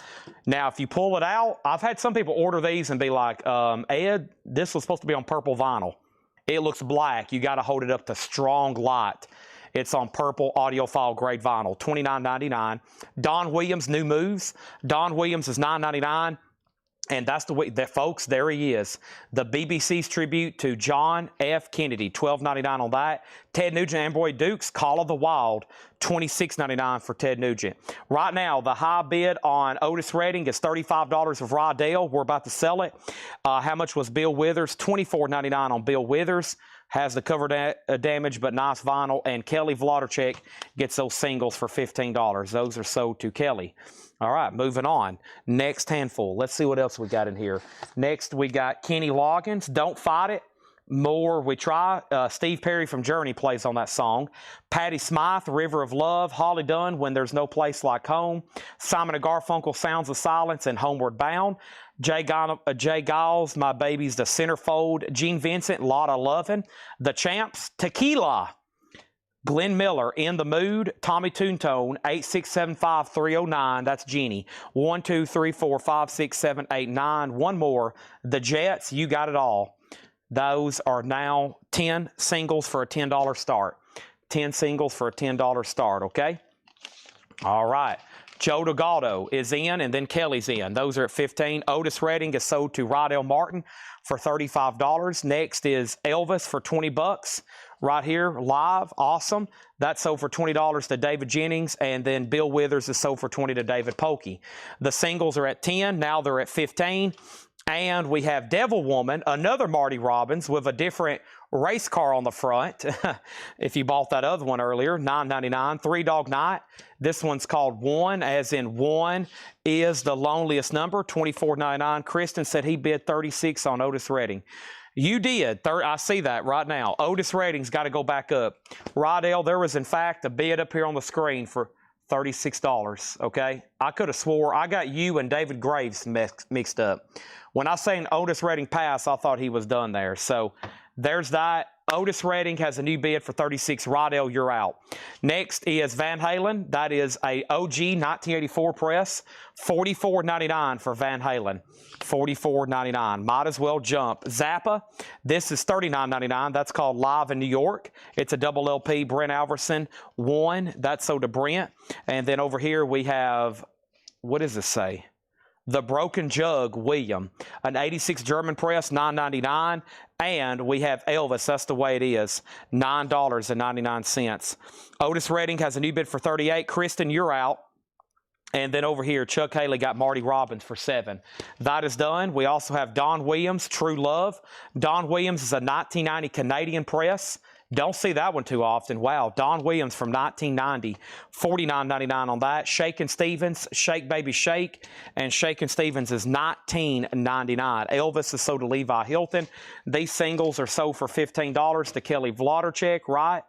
B: Now, if you pull it out, I've had some people order these and be like, Ed, this was supposed to be on purple vinyl. It looks black. You got to hold it up to strong light. It's on purple audiophile grade vinyl, $29.99. Don Williams, New Moves. Don Williams is $9.99. And that's the way that, folks, there he is. The BBC's tribute to John F. Kennedy, $12.99 on that. Ted Nugent and Boy Dukes, Call of the Wild, $26.99 for Ted Nugent. Right now, the high bid on Otis Redding is $35 of Rydell. We're about to sell it. How much was Bill Withers? $24.99 on Bill Withers. Has the cover damage, but nice vinyl. And Kelly Vlodarchek gets those singles for $15. Those are sold to Kelly. All right, moving on. Next handful. Let's see what else we got in here. Next, we got Kenny Loggins, Don't Fight It. More We Try. Steve Perry from Journey plays on that song. Patti Smythe, River of Love. Holly Dunn, When There's No Place Like Home. Simon and Garfunkel, Sounds of Silence and Homeward Bound. Jay Giles, My Baby's the Centerfold. Gene Vincent, Lotta Lovin'. The Champs, Tequila. Glenn Miller, In the Mood. Tommy Toontown, 8675309. That's Jeannie. 1, 2, 3, 4, 5, 6, 7, 8, 9. One more. The Jets, You Got It All. Those are now 10 singles for a $10 start. 10 singles for a $10 start, okay? All right. Joe Delgado is in, and then Kelly's in. Those are at $15. Otis Redding is sold to Rydell Martin for $35. Next is Elvis for $20. Right here, live, awesome. That's sold for $20 to David Jennings, and then Bill Withers is sold for $20 to David Pokey. The singles are at 10, now they're at 15. And we have Devil Woman, another Marty Robbins with a different race car on the front. If you bought that other one earlier, $9.99. Three Dog Night. This one's called One, as in one is the loneliest number, $24.99. Kristen said he bid $36 on Otis Redding. You did. I see that right now. Otis Redding's got to go back up. Rydell, there was in fact a bid up here on the screen for $36, okay? I could have swore I got you and David Graves mixed up. When I say an Otis Redding pass, I thought he was done there. So there's that. Otis Redding has a new bid for $36. Rydell, you're out. Next is Van Halen. That is a OG 1984 press. $44.99 for Van Halen. $44.99. Might as well jump. Zappa. This is $39.99. That's called Live in New York. It's a double LP. Brent Alverson. One. That's sold to Brent. And then over here we have, what does this say? The Broken Jug, William. An 86 German press, $9.99. And we have Elvis, that's the way it is, $9.99. Otis Redding has a new bid for $38. Kristen, you're out. And then over here, Chuck Haley got Marty Robbins for $7. That is done. We also have Don Williams, True Love. Don Williams is a 1990 Canadian press. Don't see that one too often. Wow, Don Williams from 1990, $49.99 on that. Shakin' Stevens, Shake Baby Shake, and Shakin' Stevens is $19.99. Elvis is sold to Levi Hilton. These singles are sold for $15 to Kelly Vlodarchek, right?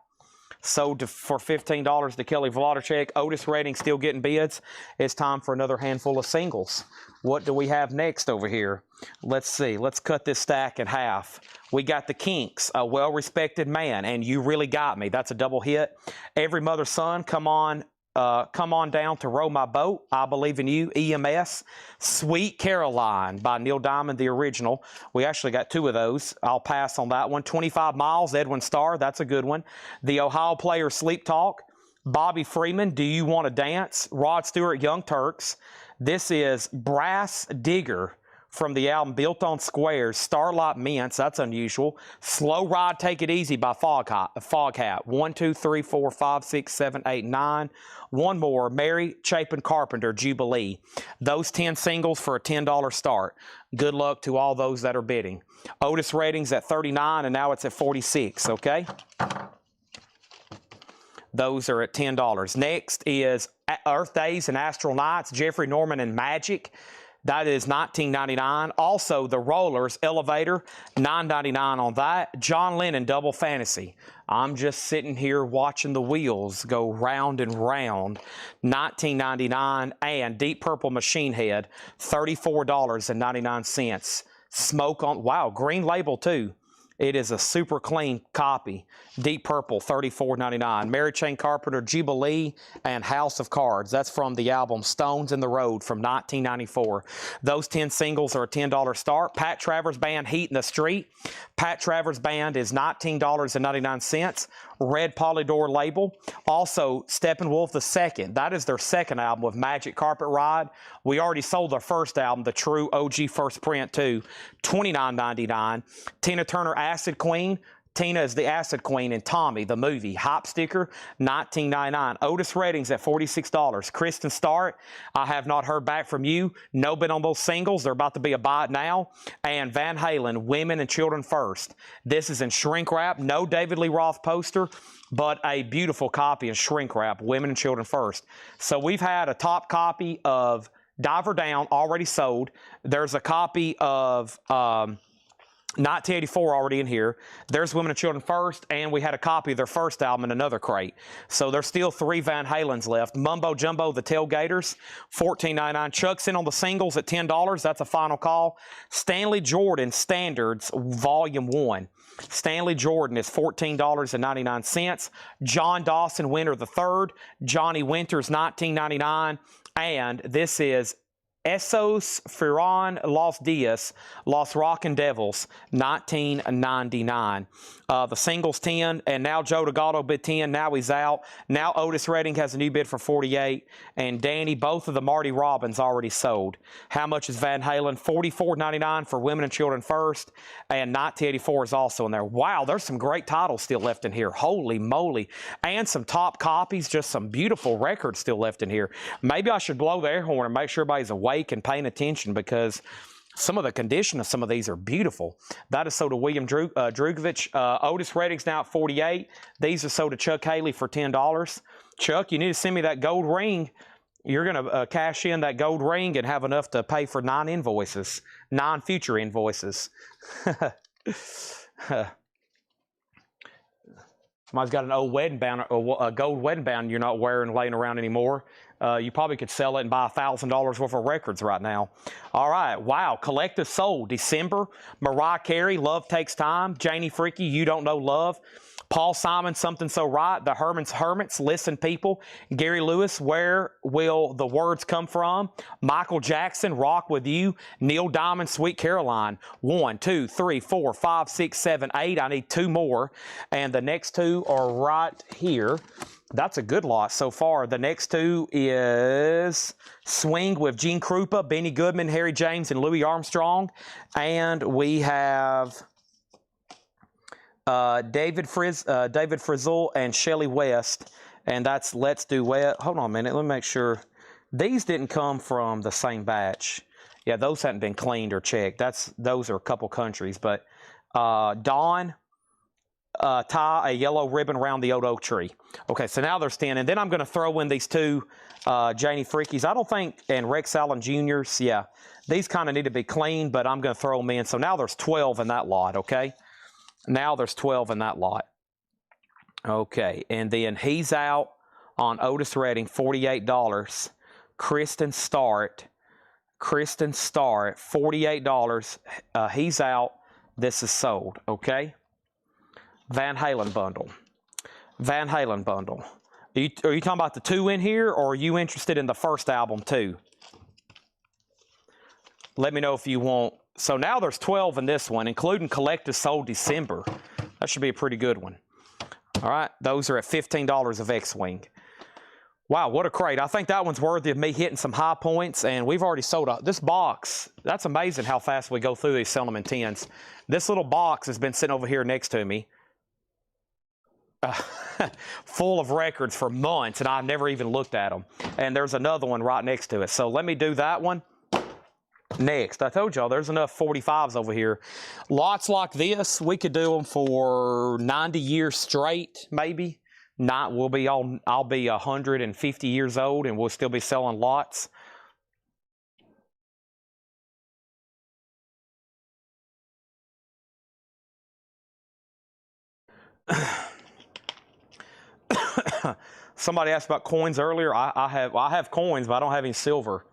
B: Sold for $15 to Kelly Vlodarchek. Otis Redding still getting bids. It's time for another handful of singles. What do we have next over here? Let's see. Let's cut this stack in half. We got the Kinks, A Well-Respected Man, and You Really Got Me. That's a double hit. Every Mother's Son, Come On Down to Row My Boat, I Believe in You, EMS. Sweet Caroline by Neil Diamond, the original. We actually got two of those. I'll pass on that one. 25 Miles, Edwin Starr, that's a good one. The Ohio Player, Sleep Talk. Bobby Freeman, Do You Want to Dance? Rod Stewart, Young Turks. This is Brass Digger from the album Built on Squares, Starlight Mints, that's unusual. Slow Ride, Take It Easy by Foghat. 1, 2, 3, 4, 5, 6, 7, 8, 9. One more, Mary Chapin Carpenter, Jubilee. Those 10 singles for a $10 start. Good luck to all those that are bidding. Otis Redding's at 39 and now it's at 46, okay? Those are at $10. Next is Earth Days and Astral Nights, Jeffrey Norman and Magic. That is $19.99. Also, the Rollers Elevator, $9.99 on that. John Lennon Double Fantasy. I'm just sitting here watching the wheels go round and round. $19.99. And Deep Purple Machine Head, $34.99. Smoke on, wow, green label too. It is a super clean copy. Deep Purple, $34.99. Mary Chain Carpenter, Jubilee, and House of Cards. That's from the album Stones in the Road from 1994. Those 10 singles are a $10 start. Pat Travers Band, Heat in the Street. Pat Travers Band is $19.99. Red Polydor label. Also, Steppenwolf II. That is their second album with Magic Carpet Ride. We already sold their first album, the true OG first print too, $29.99. Tina Turner Acid Queen. Tina is the Acid Queen in Tommy, the movie. Hop sticker, $19.99. Otis Redding's at $46. Kristen Start, I have not heard back from you. No bid on those singles. They're about to be a buy now. And Van Halen, Women and Children First. This is in shrink wrap. No David Lee Roth poster, but a beautiful copy in shrink wrap, Women and Children First. So we've had a top copy of Diver Down already sold. There's a copy of 1984 already in here. There's Women and Children First, and we had a copy of their first album in another crate. So there's still 3 Van Halens left. Mumbo Jumbo, The Tailgaters, $14.99. Chuck's in on the singles at $10. That's a final call. Stanley Jordan Standards, Volume 1. Stanley Jordan is $14.99. John Dawson Winter III, Johnny Winters, $19.99. And this is Esos Ferran Los Dias, Los Rockin' Devils, $19.99. The singles 10, and now Joe DeGatto bid 10. Now he's out. Now Otis Redding has a new bid for 48, and Danny, both of the Marty Robbins already sold. How much is Van Halen? $44.99 for Women and Children First, and 1984 is also in there. Wow, there's some great titles still left in here. Holy moly. And some top copies, just some beautiful records still left in here. Maybe I should blow the air horn and make sure everybody's awake and paying attention, because some of the condition of some of these are beautiful. That is sold to William Drugovich. Otis Redding's now at 48. These are sold to Chuck Haley for $10. Chuck, you need to send me that gold ring. You're going to cash in that gold ring and have enough to pay for 9 invoices, 9 future invoices. Somebody's got an old wedding band, a gold wedding band you're not wearing laying around anymore. You probably could sell it and buy $1,000 worth of records right now. All right, wow, Collective Soul, December. Mariah Carey, Love Takes Time. Janie Freaky, You Don't Know Love. Paul Simon, Something So Right. The Hermits, Listen People. Gary Lewis, Where Will the Words Come From? Michael Jackson, Rock With You. Neil Diamond, Sweet Caroline. 1, 2, 3, 4, 5, 6, 7, 8. I need 2 more. And the next 2 are right here. That's a good lot so far. The next 2 is Swing with Gene Krupa, Benny Goodman, Harry James, and Louis Armstrong. And we have David Frizzell and Shelley West. And that's Let's Do Wet. Hold on a minute. Let me make sure. These didn't come from the same batch. Yeah, those hadn't been cleaned or checked. Those are a couple countries. But Dawn, Tie a Yellow Ribbon Around the Old Oak Tree. Okay, so now there's 10. And then I'm going to throw in these 2 Janie Freakies. I don't think, and Rex Allen Jr.'s, yeah. These kind of need to be cleaned, but I'm going to throw them in. So now there's 12 in that lot, okay? Now there's 12 in that lot. Okay, and then he's out on Otis Redding, $48. Kristen Start, $48. He's out. This is sold, okay? Van Halen bundle. Van Halen bundle. Are you talking about the 2 in here, or are you interested in the first album too? Let me know if you want. So now there's 12 in this one, including Collective Soul December. That should be a pretty good one. All right, those are at $15 of X-Wing. Wow, what a crate. I think that one's worthy of me hitting some high points, and we've already sold this box. That's amazing how fast we go through these, selling them in tens. This little box has been sitting over here next to me, full of records for months, and I've never even looked at them. And there's another one right next to it. So let me do that one next. I told y'all there's enough 45s over here. Lots like this, we could do them for 90 years straight, maybe. I'll be 150 years old, and we'll still be selling lots. Somebody asked about coins earlier. I have coins, but I don't have any silver.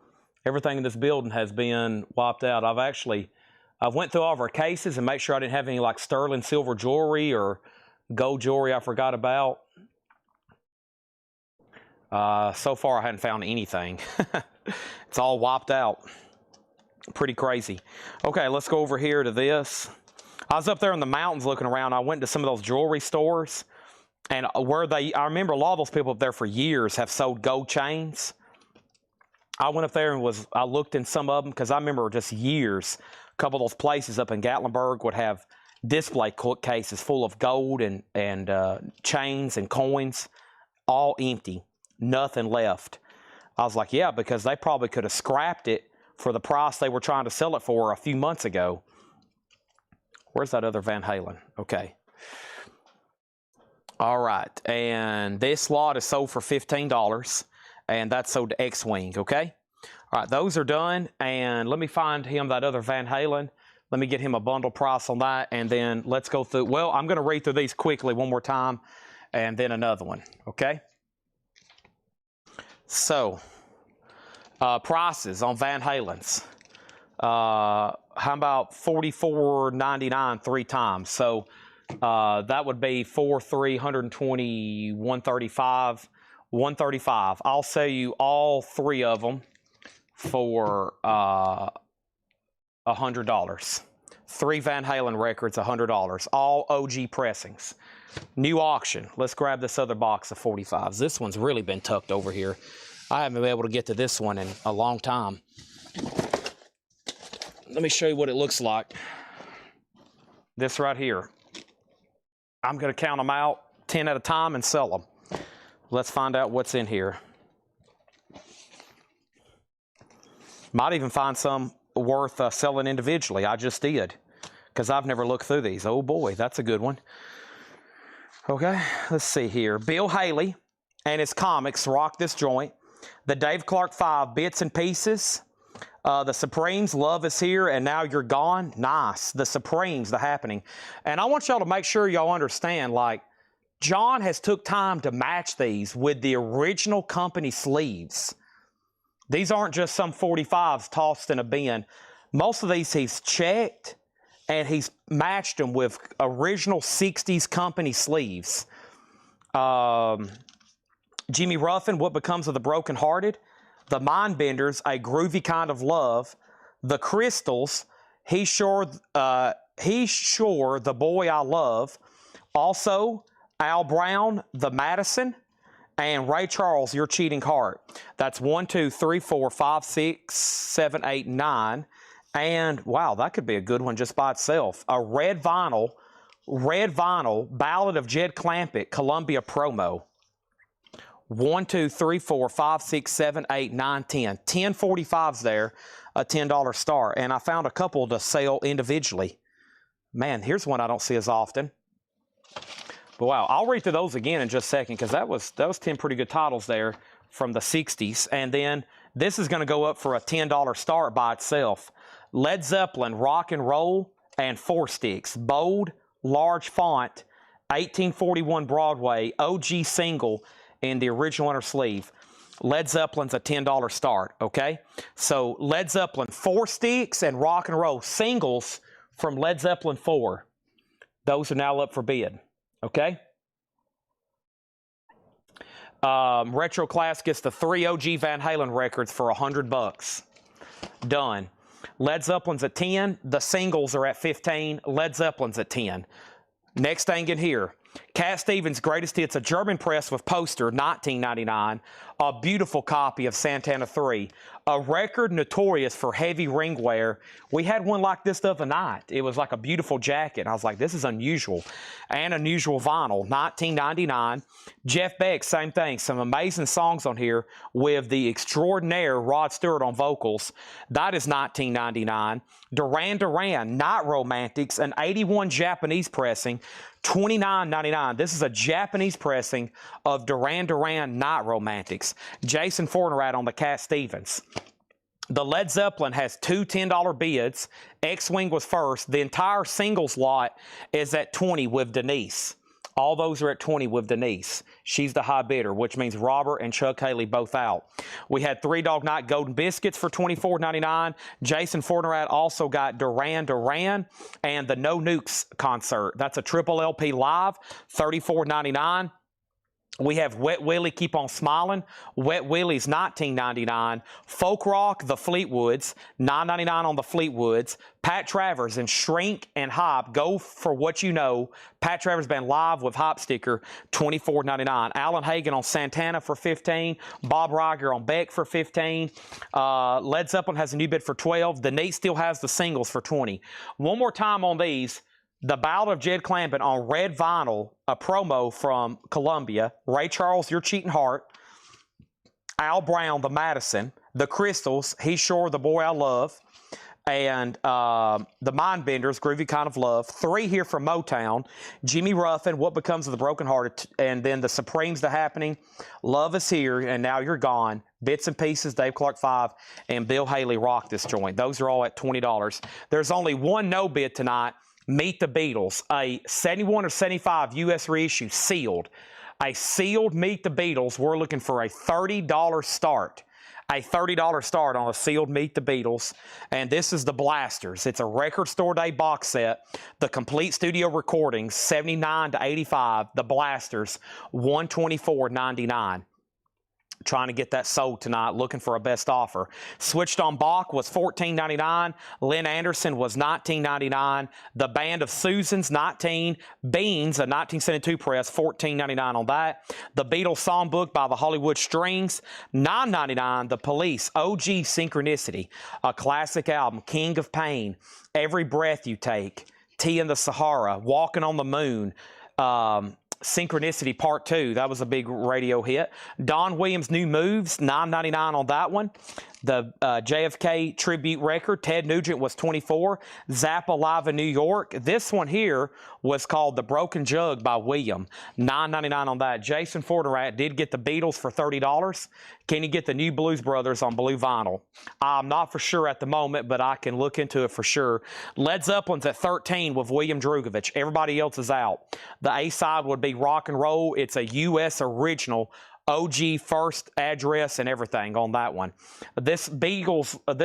B: Everything in this building has been wiped out. I went through all of our cases and made sure I didn't have any like sterling silver jewelry or gold jewelry I forgot about. So far, I hadn't found anything. It's all wiped out. Pretty crazy. Okay, let's go over here to this. I was up there in the mountains looking around. I went to some of those jewelry stores, and I remember a lot of those people up there for years have sold gold chains. I went up there and I looked in some of them because I remember just years, a couple of those places up in Gatlinburg would have display cases full of gold and chains and coins, all empty. Nothing left. I was like, yeah, because they probably could have scrapped it for the price they were trying to sell it for a few months ago. Where's that other Van Halen? Okay. All right. And this lot is sold for $15, and that's sold to X-Wing, okay? All right, those are done, and let me find him that other Van Halen. Let me get him a bundle price on that, and then let's go through. Well, I'm going to read through these quickly one more time, and then another one, okay? So, prices on Van Halen's. How about $44.99 three times? So, that would be 4, 3, 120, 135, 135. I'll sell you all three of them for $100. 3 Van Halen records, $100. All OG pressings. New auction. Let's grab this other box of 45s. This one's really been tucked over here. I haven't been able to get to this one in a long time. Let me show you what it looks like. This right here. I'm going to count them out 10 at a time and sell them. Let's find out what's in here. Might even find some worth selling individually. I just did, because I've never looked through these. Oh boy, that's a good one. Okay, let's see here. Bill Haley and his comics rock this joint. The Dave Clark 5 bits and pieces. The Supremes, Love Is Here and Now You're Gone. Nice. The Supremes, The Happening. And I want y'all to make sure y'all understand, like, John has took time to match these with the original company sleeves. These aren't just some 45s tossed in a bin. Most of these he's checked, and he's matched them with original 60s company sleeves. Jimmy Ruffin, What Becomes of the Broken Hearted. The Mindbenders, A Groovy Kind of Love. The Crystals, He's Sure, The Boy I Love. Also, Al Brown, The Madison. And Ray Charles, Your Cheating Heart. That's 1, 2, 3, 4, 5, 6, 7, 8, 9. And, wow, that could be a good one just by itself. A red vinyl, Ballad of Jed Clampett, Columbia promo. 1, 2, 3, 4, 5, 6, 7, 8, 9, 10. 10 45s there, a $10 star. And I found a couple to sell individually. Man, here's one I don't see as often. But wow, I'll read through those again in just a second, because that was 10 pretty good titles there from the 60s. And then this is going to go up for a $10 start by itself. Led Zeppelin, Rock and Roll, and 4 Sticks. Bold, large font, 1841 Broadway, OG single in the original inner sleeve. Led Zeppelin's a $10 start, okay? So Led Zeppelin, 4 Sticks, and Rock and Roll singles from Led Zeppelin 4. Those are now up for bid. Okay. Retro Class gets the 3 OG Van Halen records for $100. Done. Led Zeppelin's at 10. The singles are at 15. Led Zeppelin's at 10. Next thing in here. Cat Stevens' Greatest Hits, a German press with poster, 1999. A beautiful copy of Santana 3. A record notorious for heavy ring wear. We had one like this the other night. It was like a beautiful jacket. I was like, this is unusual. And unusual vinyl, 1999. Jeff Beck, same thing. Some amazing songs on here with the extraordinaire Rod Stewart on vocals. That is 1999. Duran Duran, Night Romantics, an 81 Japanese pressing, $29.99. This is a Japanese pressing of Duran Duran Night Romantics. Jason Fortenrat on the Cat Stevens. The Led Zeppelin has two $10 bids. X-Wing was first. The entire singles lot is at $20 with Denise. All those are at $20 with Denise. She's the high bidder, which means Robert and Chuck Haley both out. We had Three Dog Night Golden Biscuits for $24.99. Jason Fortenrat also got Duran Duran and the No Nukes concert. That's a triple LP live, $34.99. We have Wet Willie, Keep on Smiling. Wet Willie's $19.99. Folk Rock, The Fleetwoods, $9.99 on the Fleetwoods. Pat Travers and Shrink and Hop, Go for What You Know. Pat Travers Band live with Hop sticker, $24.99. Alan Hagen on Santana for $15. Bob Riger on Beck for $15. Led Zeppelin has a new bid for $12. The Neat still has the singles for $20. One more time on these. The Ballad of Jed Clampett on red vinyl, a promo from Columbia. Ray Charles, Your Cheating Heart. Al Brown, The Madison. The Crystals, He's Sure the Boy I Love. And the Mindbenders, Groovy Kind of Love. 3 here from Motown. Jimmy Ruffin, What Becomes of the Broken Hearted. And then the Supremes, The Happening. Love Is Here, and Now You're Gone. Bits and Pieces, Dave Clark 5, and Bill Haley Rock This Joint. Those are all at $20. There's only one no bid tonight. Meet the Beatles, a 71 or 75 U.S. reissue, sealed. A sealed Meet the Beatles, we're looking for a $30 start. A $30 start on a sealed Meet the Beatles. And this is the Blasters. It's a Record Store Day box set. The complete studio recordings, 79 to 85. The Blasters, $124.99. Trying to get that sold tonight, looking for a best offer. Switched on Bach was $14.99. Lynn Anderson was $19.99. The Band of Susans, 19. Beans, a 1972 press, $14.99 on that. The Beatles Songbook by the Hollywood Strings, $9.99. The Police, OG Synchronicity, a classic album. King of Pain, Every Breath You Take, Tea in the Sahara, Walking on the Moon, Synchronicity Part 2, that was a big radio hit. Don Williams' New Moves, $9.99 on that one. The JFK tribute record, Ted Nugent was $24. Zappa Live in New York. This one here was called The Broken Jug by William, $9.99 on that. Jason Fortenrat did get the Beatles for $30. Can you get the New Blues Brothers on blue vinyl? I'm not for sure at the moment, but I can look into it for sure. Led Zeppelin's at 13 with William Drugovich. Everybody else is out. The A-side would be Rock and Roll. It's a U.S. original. OG first address and everything on that one. This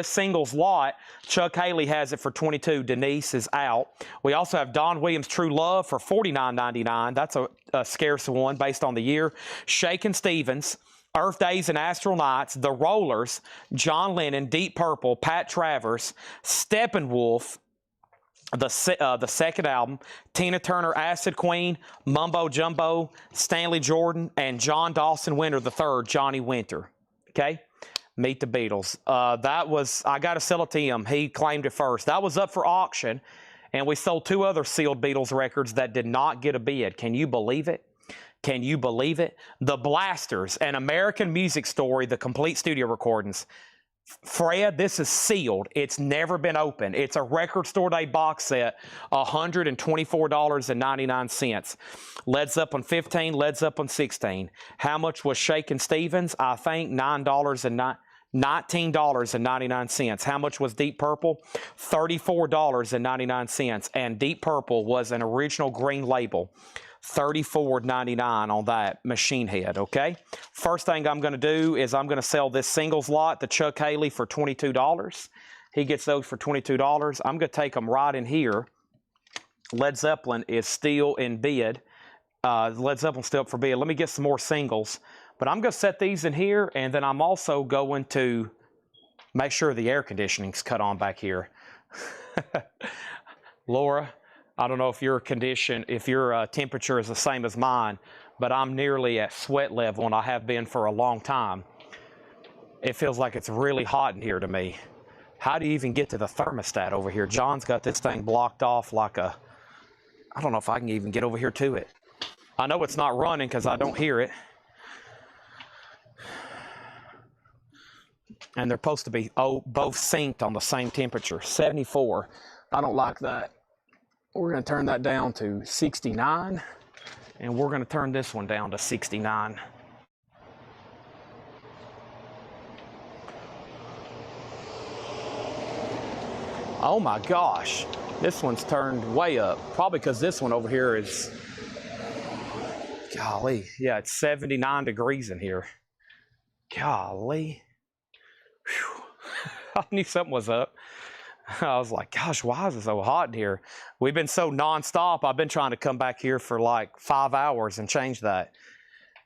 B: singles lot, Chuck Haley has it for $22. Denise is out. We also have Don Williams' True Love for $49.99. That's a scarce one based on the year. Shakin' Stevens, Earth Days and Astral Nights, The Rollers, John Lennon, Deep Purple, Pat Travers, Steppenwolf, the second album, Tina Turner, Acid Queen, Mumbo Jumbo, Stanley Jordan, and John Dawson Winter III, Johnny Winter. Okay? Meet the Beatles. That was, I got to sell it to him. He claimed it first. That was up for auction, and we sold 2 other sealed Beatles records that did not get a bid. Can you believe it? Can you believe it? The Blasters, An American Music Story, the complete studio recordings. Fred, this is sealed. It's never been opened. It's a Record Store Day box set, $124.99. Led Zeppelin 15, Led Zeppelin 16. How much was Shakin' Stevens? I think $19.99. How much was Deep Purple? $34.99. And Deep Purple was an original green label. $34.99 on that Machine Head, okay? First thing I'm going to do is I'm going to sell this singles lot to Chuck Haley for $22. He gets those for $22. I'm going to take them right in here. Led Zeppelin is still in bid. Led Zeppelin's still up for bid. Let me get some more singles. But I'm going to set these in here, and then I'm also going to make sure the air conditioning's cut on back here. Laura, I don't know if your temperature is the same as mine, but I'm nearly at sweat level, and I have been for a long time. It feels like it's really hot in here to me. How do you even get to the thermostat over here? John's got this thing blocked off like a, I don't know if I can even get over here to it. I know it's not running because I don't hear it. And they're supposed to be both synced on the same temperature, 74. I don't like that. We're going to turn that down to 69, and we're going to turn this one down to 69. Oh my gosh, this one's turned way up. Probably because this one over here is, golly, yeah, it's 79 degrees in here. Golly. Whew. I knew something was up. I was like, gosh, why is it so hot in here? We've been so nonstop. I've been trying to come back here for like 5 hours and change that.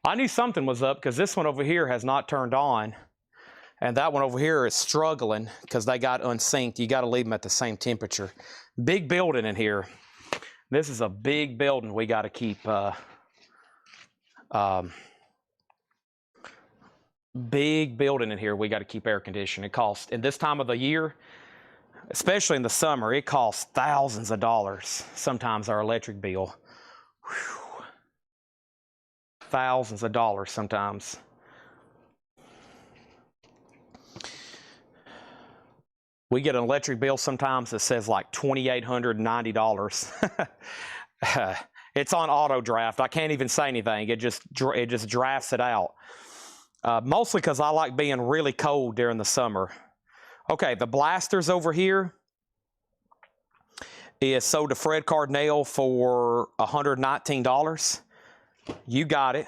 B: I knew something was up because this one over here has not turned on. And that one over here is struggling because they got unsynced. You got to leave them at the same temperature. Big building in here. This is a big building we got to keep big building in here. We got to keep air conditioning. It costs, in this time of the year, especially in the summer, it costs thousands of dollars. Sometimes our electric bill. Whew. Thousands of dollars sometimes. We get an electric bill sometimes that says like $2,890. It's on auto draft. I can't even say anything. It just drafts it out. Mostly because I like being really cold during the summer. Okay, the blasters over here is sold to Fred Cardinale for $119. You got it.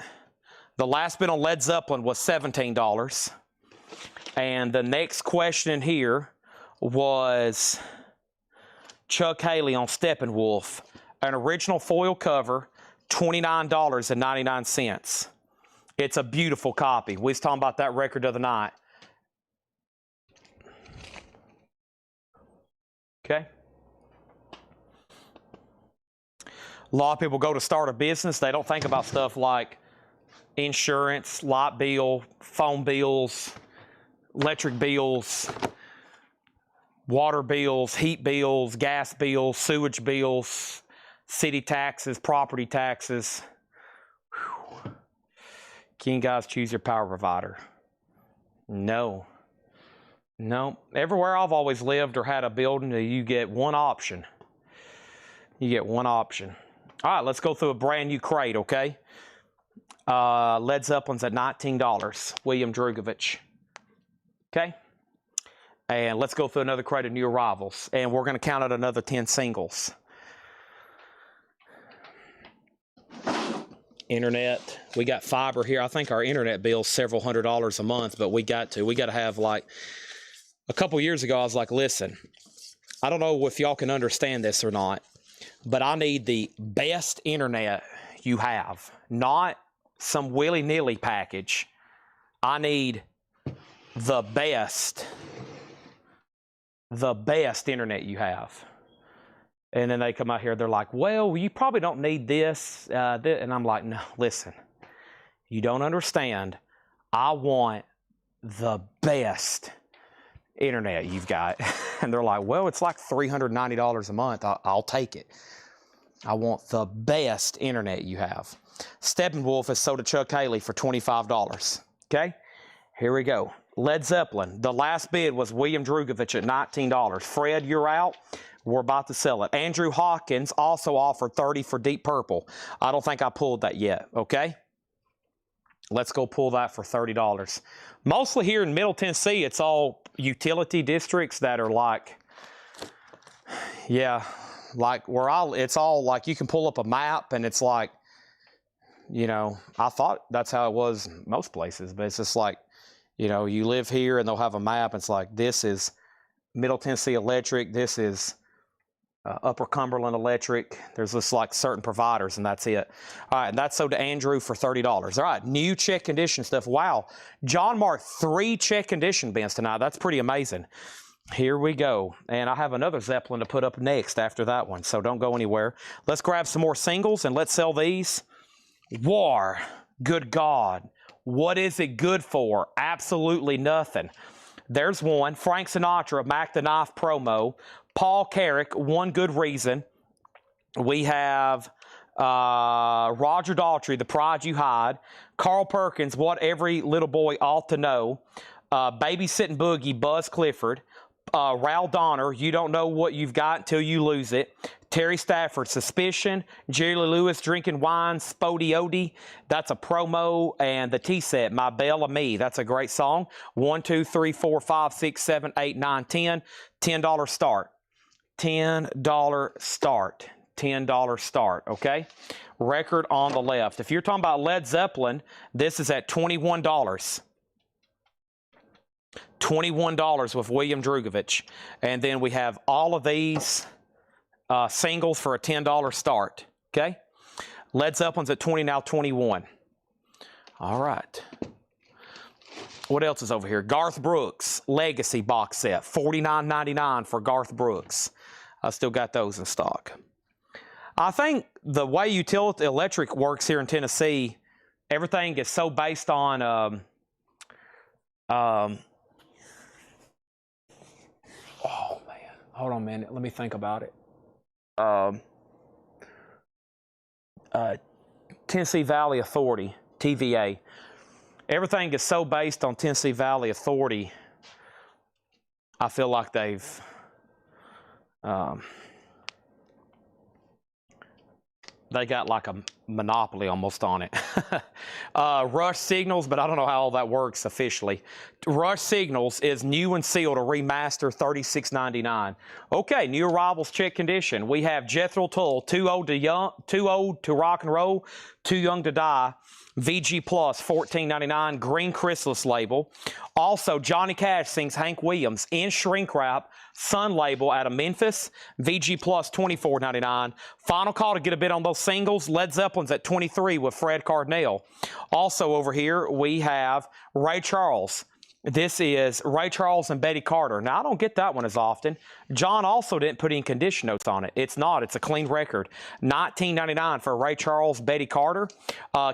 B: The last bid on Led Zeppelin was $17. And the next question here was Chuck Halen on Steppenwolf. An original foil cover, $29.99. It's a beautiful copy. We was talking about that record the other night. Okay. A lot of people go to start a business. They don't think about stuff like insurance, light bill, phone bills, electric bills, water bills, heat bills, gas bills, sewage bills, city taxes, property taxes. Whew. Can you guys choose your power provider? No. No. Everywhere I've always lived or had a building, you get one option. You get one option. All right, let's go through a brand new crate, okay? Led Zeppelin's at $19. William Drugovich. Okay? And let's go through another crate of new arrivals. And we're going to count out another 10 singles. Internet. We got fiber here. I think our internet bill's several $100s a month, but we got to have like, a couple years ago, I was like, listen, I don't know if y'all can understand this or not, but I need the best internet you have, not some willy-nilly package. I need the best internet you have. And then they come out here, they're like, well, you probably don't need this. And I'm like, no, listen, you don't understand. I want the best internet you've got. And they're like, well, it's like $390 a month. I'll take it. I want the best internet you have. Steppenwolf is sold to Chuck Halen for $25. Okay, here we go. Led Zeppelin. The last bid was William Drugovich at $19. Fred, you're out. We're about to sell it. Andrew Hawkins also offered $30 for Deep Purple. I don't think I pulled that yet, okay? Let's go pull that for $30. Mostly here in Middle Tennessee, it's all utility districts that are like, yeah, like it's all like you can pull up a map and it's like, you know, I thought that's how it was most places, but it's just like, you know, you live here and they'll have a map. It's like, this is Middle Tennessee Electric. This is Upper Cumberland Electric. There's just like certain providers and that's it. All right, and that's sold to Andrew for $30. All right, new check condition stuff. Wow, John marked 3 check condition bins tonight. That's pretty amazing. Here we go. And I have another Zeppelin to put up next after that one, so don't go anywhere. Let's grab some more singles and let's sell these. War. Good God. What is it good for? Absolutely nothing. There's one. Frank Sinatra, Mac the Knife promo. Paul Carrick, One Good Reason. We have Roger Daltrey, The Pride You Hide. Carl Perkins, What Every Little Boy Ought to Know. Babysitting Boogie, Buzz Clifford. Raul Donner, You Don't Know What You've Got Until You Lose It. Terry Stafford, Suspicion. Jerry Lee Lewis, Drinking Wine, Spody Odie. That's a promo. And the T-set, My Belle of Me. That's a great song. 1, 2, 3, 4, 5, 6, 7, 8, 9, 10. $10 start. $10 start. $10 start, okay? Record on the left. If you're talking about Led Zeppelin, this is at $21. $21 with William Drugovich. And then we have all of these singles for a $10 start, okay? Led Zeppelin's at 20, now 21. All right. What else is over here? Garth Brooks Legacy box set, $49.99 for Garth Brooks. I still got those in stock. I think the way utility electric works here in Tennessee, everything is so based on oh man, hold on a minute, let me think about it. Tennessee Valley Authority, TVA. Everything is so based on Tennessee Valley Authority. I feel like they've they got like a monopoly almost on it. Rush Signals, but I don't know how all that works officially. Rush Signals is new and sealed, a remaster, $36.99. Okay, new arrivals, check condition. We have Jethro Tull, Too Old to Rock and Roll, Too Young to Die. VG Plus, $14.99, green chrysalis label. Also, Johnny Cash sings Hank Williams in shrink wrap, Sun label out of Memphis. VG Plus, $24.99. Final call to get a bid on those singles. Led Zeppelin's at 23 with Fred Cardinale. Also over here, we have Ray Charles. This is Ray Charles and Betty Carter. Now, I don't get that one as often. John also didn't put in condition notes on it. It's a clean record. $19.99 for Ray Charles, Betty Carter.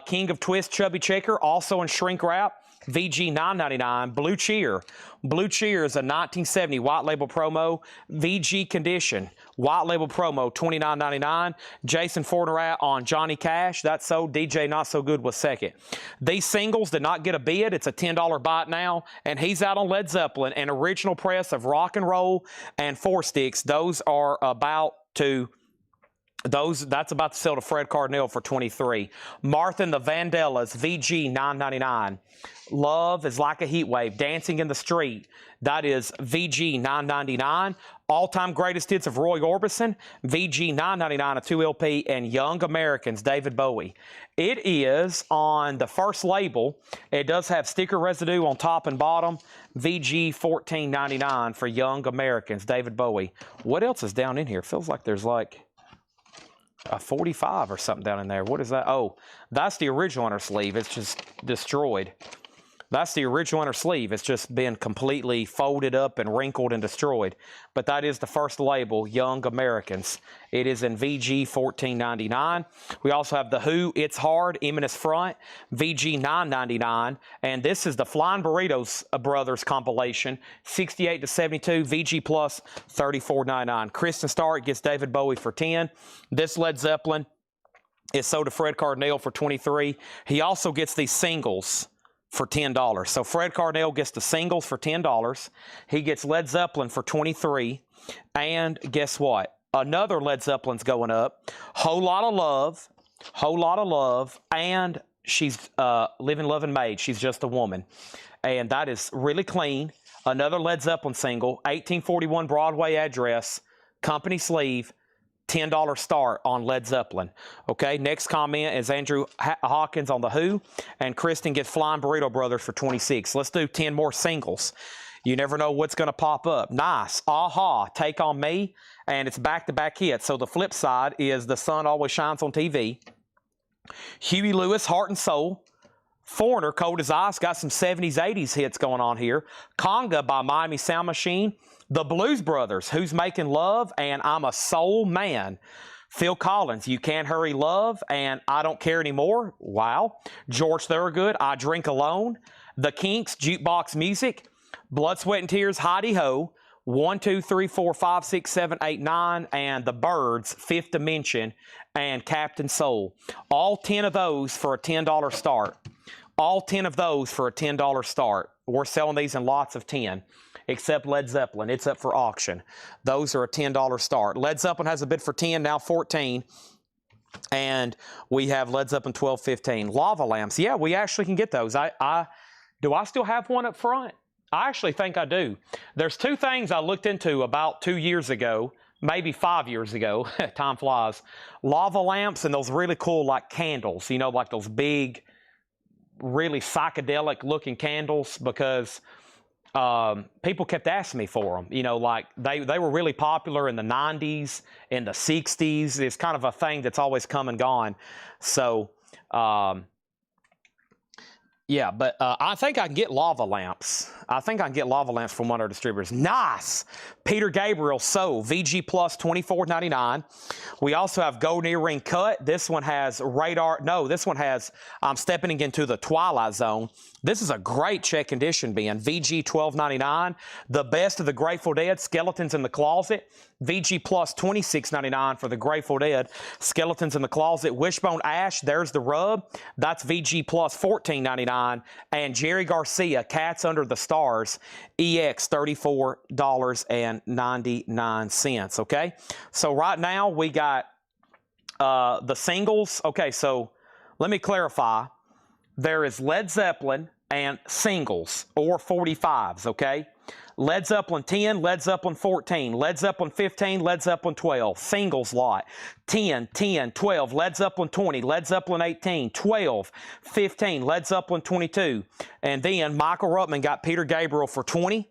B: King of Twist, Chubby Checker, also in shrink wrap. VG $9.99. Blue Cheer. Blue Cheer is a 1970 white label promo. VG Condition. White label promo, $29.99. Jason Fornerat on Johnny Cash. That's so. DJ Not So Good was second. These singles did not get a bid. It's a $10 bite now. And he's out on Led Zeppelin. An original press of Rock and Roll and Four Sticks. Those are about to... that's about to sell to Fred Cardinale for $23. Martha and the Vandellas, VG $9.99. Love is Like a Heat Wave, Dancing in the Street. That is VG $9.99. All-time greatest hits of Roy Orbison, VG $9.99, a 2LP, and Young Americans, David Bowie. It is on the first label. It does have sticker residue on top and bottom. VG $14.99 for Young Americans, David Bowie. What else is down in here? Feels like there's like a 45 or something down in there. What is that? Oh, that's the original inner sleeve. It's just destroyed. That's the original inner sleeve. It's just been completely folded up and wrinkled and destroyed. But that is the first label, Young Americans. It is in VG $14.99. We also have The Who, It's Hard, Eminence Front, VG $9.99. And this is the Flying Burritos Brothers compilation, 68 to 72, VG Plus, $34.99. Kristen Stark gets David Bowie for $10. This Led Zeppelin is sold to Fred Cardinale for $23. He also gets these singles for $10. So Fred Cardinale gets the singles for $10. He gets Led Zeppelin for $23. And guess what? Another Led Zeppelin's going up. Whole Lot of Love. Whole Lot of Love. And she's Living, Loving Maid. She's Just a Woman. And that is really clean. Another Led Zeppelin single. 1841 Broadway address. Company sleeve. $10 start on Led Zeppelin. Okay, next comment is Andrew Hawkins on The Who, and Kristen gets Flying Burrito Brothers for $26. Let's do 10 more singles. You never know what's going to pop up. Nice. Aha, Take On Me, and it's back-to-back hits. So the flip side is The Sun Always Shines on TV. Huey Lewis, Heart and Soul. Foreigner, Cold as Ice, got some 70s, 80s hits going on here. Conga by Miami Sound Machine. The Blues Brothers, Who's Making Love, and I'm a Soul Man. Phil Collins, You Can't Hurry Love, and I Don't Care Anymore. Wow. George Thorogood, I Drink Alone. The Kinks, Jukebox Music. Blood, Sweat, and Tears, Heidi Ho. 1, 2, 3, 4, 5, 6, 7, 8, 9, and The Byrds, Fifth Dimension, and Captain Soul. All 10 of those for a $10 start. All 10 of those for a $10 start. We're selling these in lots of 10, except Led Zeppelin. It's up for auction. Those are a $10 start. Led Zeppelin has a bid for 10, now 14. And we have Led Zeppelin 12, 15. Lava lamps. Yeah, we actually can get those. Do I still have one up front? I actually think I do. There's two things I looked into about 2 years ago, maybe 5 years ago. Time flies. Lava lamps and those really cool like candles, you know, like those big, really psychedelic looking candles, because people kept asking me for them. You know, like they were really popular in the 90s, in the 60s. It's kind of a thing that's always come and gone. So, yeah, but I think I can get lava lamps. I think I can get lava lamps from one of our distributors. Nice! Peter Gabriel, So, VG Plus, $24.99. We also have Golden Earring Cut. This one has radar. No, this one has I'm Stepping Into the Twilight Zone. This is a great check condition bin. VG $12.99. The Best of the Grateful Dead, Skeletons in the Closet. VG Plus $26.99 for the Grateful Dead, Skeletons in the Closet. Wishbone Ash, There's the Rub. That's VG Plus $14.99. And Jerry Garcia, Cats Under the Stars, EX $34.99. Okay, so right now we got the singles. Okay, so let me clarify. There is Led Zeppelin and singles or 45s. Okay. Led Zeppelin 10, Led Zeppelin 14, Led Zeppelin 15, Led Zeppelin 12, singles lot. 10, 10, 12, Led Zeppelin 20, Led Zeppelin 18, 12, 15, Led Zeppelin 22. And then Michael Ruttman got Peter Gabriel for 20.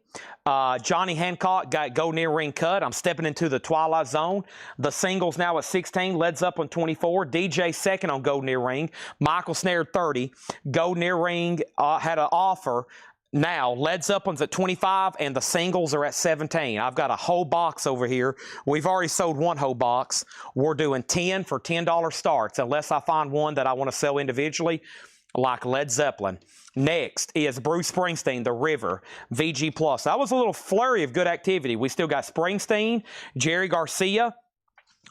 B: Johnny Hancock got Golden Earring Cut, I'm Stepping Into the Twilight Zone. The singles now at 16, Led Zeppelin 24. DJ second on Golden Earring. Michael Snare 30. Golden Earring had an offer. Now, Led Zeppelin's at 25 and the singles are at 17. I've got a whole box over here. We've already sold one whole box. We're doing 10 for $10 starts, unless I find one that I want to sell individually, like Led Zeppelin. Next is Bruce Springsteen, The River, VG Plus. That was a little flurry of good activity. We still got Springsteen, Jerry Garcia,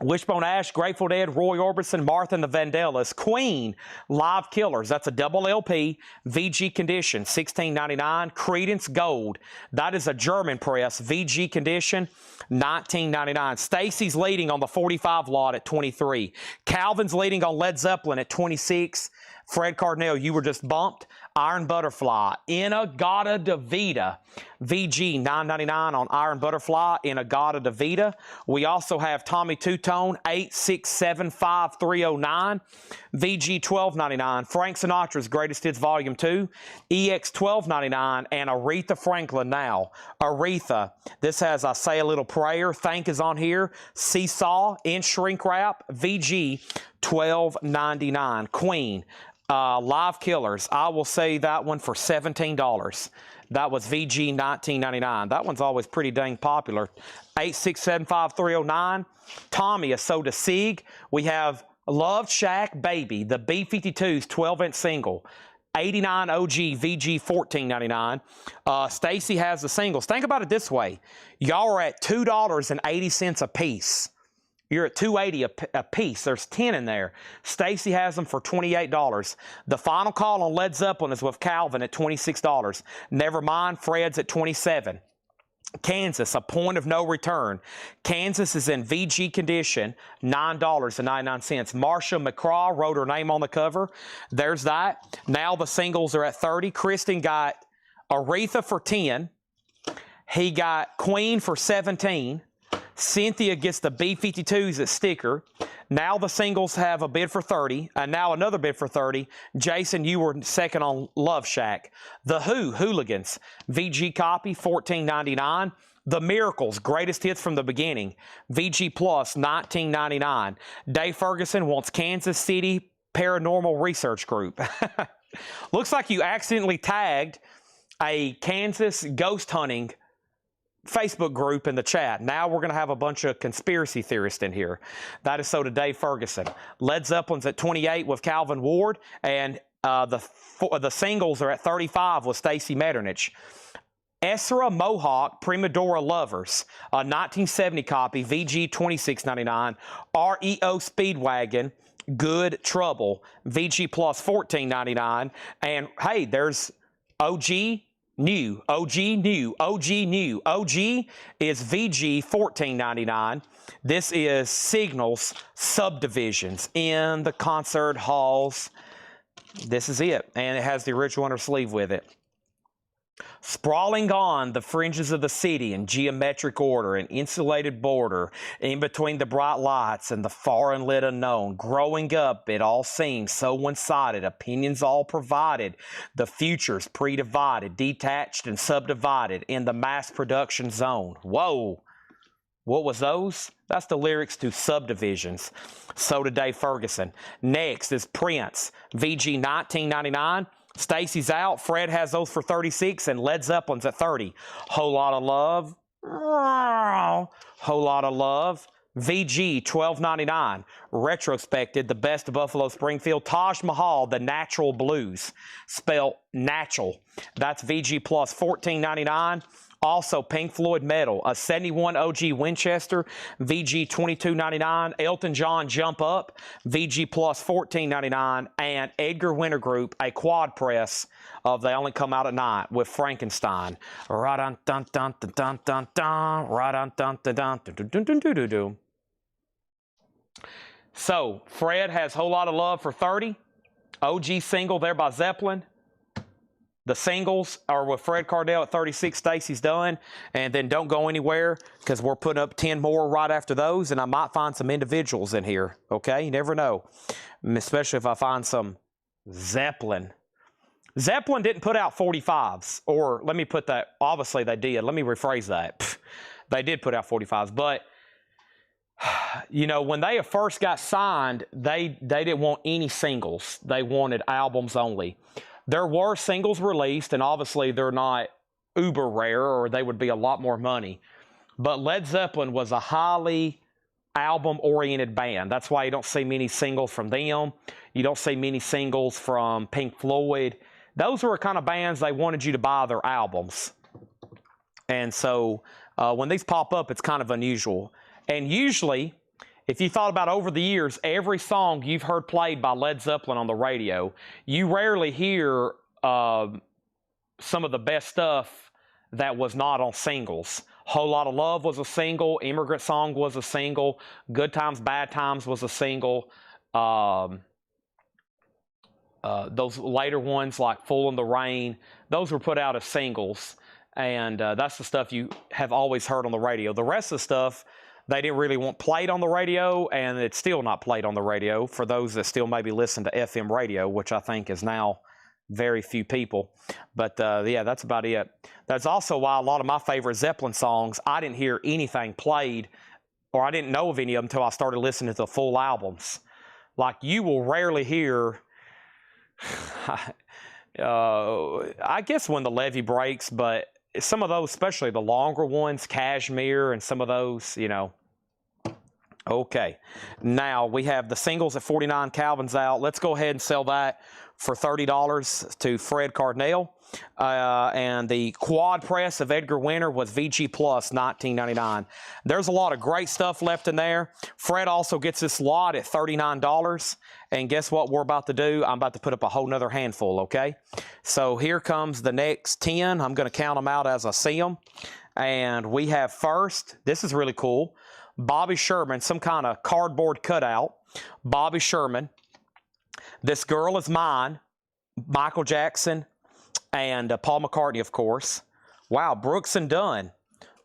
B: Wishbone Ash, Grateful Dead, Roy Orbison, Martha and the Vandellas, Queen, Live Killers. That's a double LP, VG condition, $16.99. Creedence Gold. That is a German press, VG condition, $19.99. Stacy's leading on the 45 lot at 23. Calvin's leading on Led Zeppelin at 26. Fred Cardinale, you were just bumped. Iron Butterfly, Inagata Davida, VG $9.99 on Iron Butterfly, Inagata Davida. We also have Tommy Two-Tone, 8675309, VG $12.99. Frank Sinatra's Greatest Hits Volume 2, EX $12.99, and Aretha Franklin now. Aretha, this has I Say a Little Prayer, Thank is on here, Seesaw, in Shrink Wrap, VG $12.99. Queen, Live Killers, I will say that one for $17. That was VG $19.99. That one's always pretty dang popular. 8675309. Tommy, A Soda Sig. We have Love Shack Baby, the B-52's 12-inch single. 89 OG VG $14.99. Stacy has the singles. Think about it this way. Y'all are at $2.80 a piece. You're at $2.80 a piece. There's 10 in there. Stacy has them for $28. The final call on Led Zeppelin is with Calvin at $26. Nevermind, Fred's at $27. Kansas, A Point of No Return. Kansas is in VG condition, $9.99. Marsha McCraw wrote her name on the cover. There's that. Now the singles are at 30. Kristen got Aretha for 10. He got Queen for 17. Cynthia gets the B-52s at sticker. Now the singles have a bid for 30, and now another bid for 30. Jason, you were second on Love Shack. The Who, Hooligans, VG copy, $14.99. The Miracles, Greatest Hits from the Beginning, VG Plus, $19.99. Dave Ferguson wants Kansas City Paranormal Research Group. Looks like you accidentally tagged a Kansas ghost hunting Facebook group in the chat. Now we're going to have a bunch of conspiracy theorists in here. That is so to Dave Ferguson. Led Zeppelin's at 28 with Calvin Ward, and the singles are at 35 with Stacy Metternich. Esra Mohawk Primadora Lovers, a 1970 copy, VG $26.99. REO Speedwagon, Good Trouble, VG Plus $14.99. And hey, there's OG New, OG New, OG New. OG is VG $14.99. This is Signals Subdivisions in the concert halls. This is it, and it has the original inner sleeve with it. Sprawling on the fringes of the city in geometric order, an insulated border in between the bright lights and the far and lit unknown. Growing up, it all seems so one-sided, opinions all provided, the futures pre-divided, detached and subdivided in the mass production zone. Whoa! What was those? That's the lyrics to Subdivisions. So did Dave Ferguson. Next is Prince, VG $19.99. Stacy's out. Fred has those for 36, and Led Zeppelin's at 30. Whole Lot of Love. Whole Lot of Love. VG $12.99. Retrospected, the best of Buffalo Springfield. Taj Mahal, The Natural Blues. Spelled natural. That's VG Plus $14.99. Also, Pink Floyd Metal, a 71 OG Winchester, VG $22.99. Elton John Jump Up, VG Plus $14.99. And Edgar Winter Group, a quad press of They Only Come Out at Night with Frankenstein. So, Fred has Whole Lot of Love for 30. OG single there by Zeppelin. The singles are with Fred Cardell at 36. Stacy's done. And then don't go anywhere because we're putting up 10 more right after those. And I might find some individuals in here. Okay? You never know. Especially if I find some Zeppelin. Zeppelin didn't put out 45s. Or let me put that. Obviously they did. Let me rephrase that. They did put out 45s. But, you know, when they first got signed, they didn't want any singles. They wanted albums only. There were singles released, and obviously they're not uber rare, or they would be a lot more money. But Led Zeppelin was a highly album-oriented band. That's why you don't see many singles from them. You don't see many singles from Pink Floyd. Those were kind of bands they wanted you to buy their albums. And so when these pop up, it's kind of unusual. And usually, if you thought about over the years, every song you've heard played by Led Zeppelin on the radio, you rarely hear some of the best stuff that was not on singles. Whole Lot of Love was a single. Immigrant Song was a single. Good Times, Bad Times was a single. Those later ones like Fool in the Rain, those were put out as singles. And that's the stuff you have always heard on the radio. The rest of the stuff, they didn't really want played on the radio, and it's still not played on the radio for those that still maybe listen to FM radio, which I think is now very few people. But yeah, that's about it. That's also why a lot of my favorite Zeppelin songs, I didn't hear anything played, or I didn't know of any of them until I started listening to the full albums. Like, you will rarely hear, I guess When the Levee Breaks, but some of those, especially the longer ones, Kashmir and some of those, you know. Okay, now we have the singles at 49. Calvin's out. Let's go ahead and sell that for $30 to Fred Cardell. And the quad press of Edgar Winter was VG Plus $19.99. There's a lot of great stuff left in there. Fred also gets this lot at $39. And guess what we're about to do? I'm about to put up a whole nother handful, okay? So here comes the next 10. I'm going to count them out as I see them. And we have first, this is really cool, Bobby Sherman, some kind of cardboard cutout. Bobby Sherman. This Girl Is Mine, Michael Jackson, and Paul McCartney, of course. Wow, Brooks and Dunn,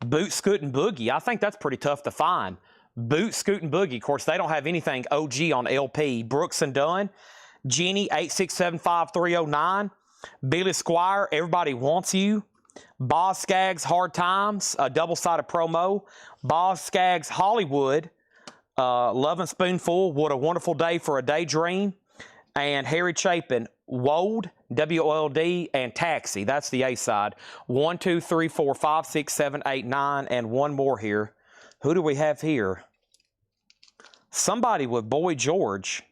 B: Boot, Scoot, and Boogie. I think that's pretty tough to find. Boot, Scoot, and Boogie. Of course, they don't have anything OG on LP. Brooks and Dunn, Jenny, 8675309, Billy Squire, Everybody Wants You, Boz Scaggs, Hard Times, a double-sided promo, Boz Scaggs, Hollywood, Love and Spoonful, What a Wonderful Day for a Daydream, and Harry Chapin, Wold, W-O-L-D, and Taxi. That's the A side. 1, 2, 3, 4, 5, 6, 7, 8, 9, and one more here. Who do we have here? Somebody with Boy George.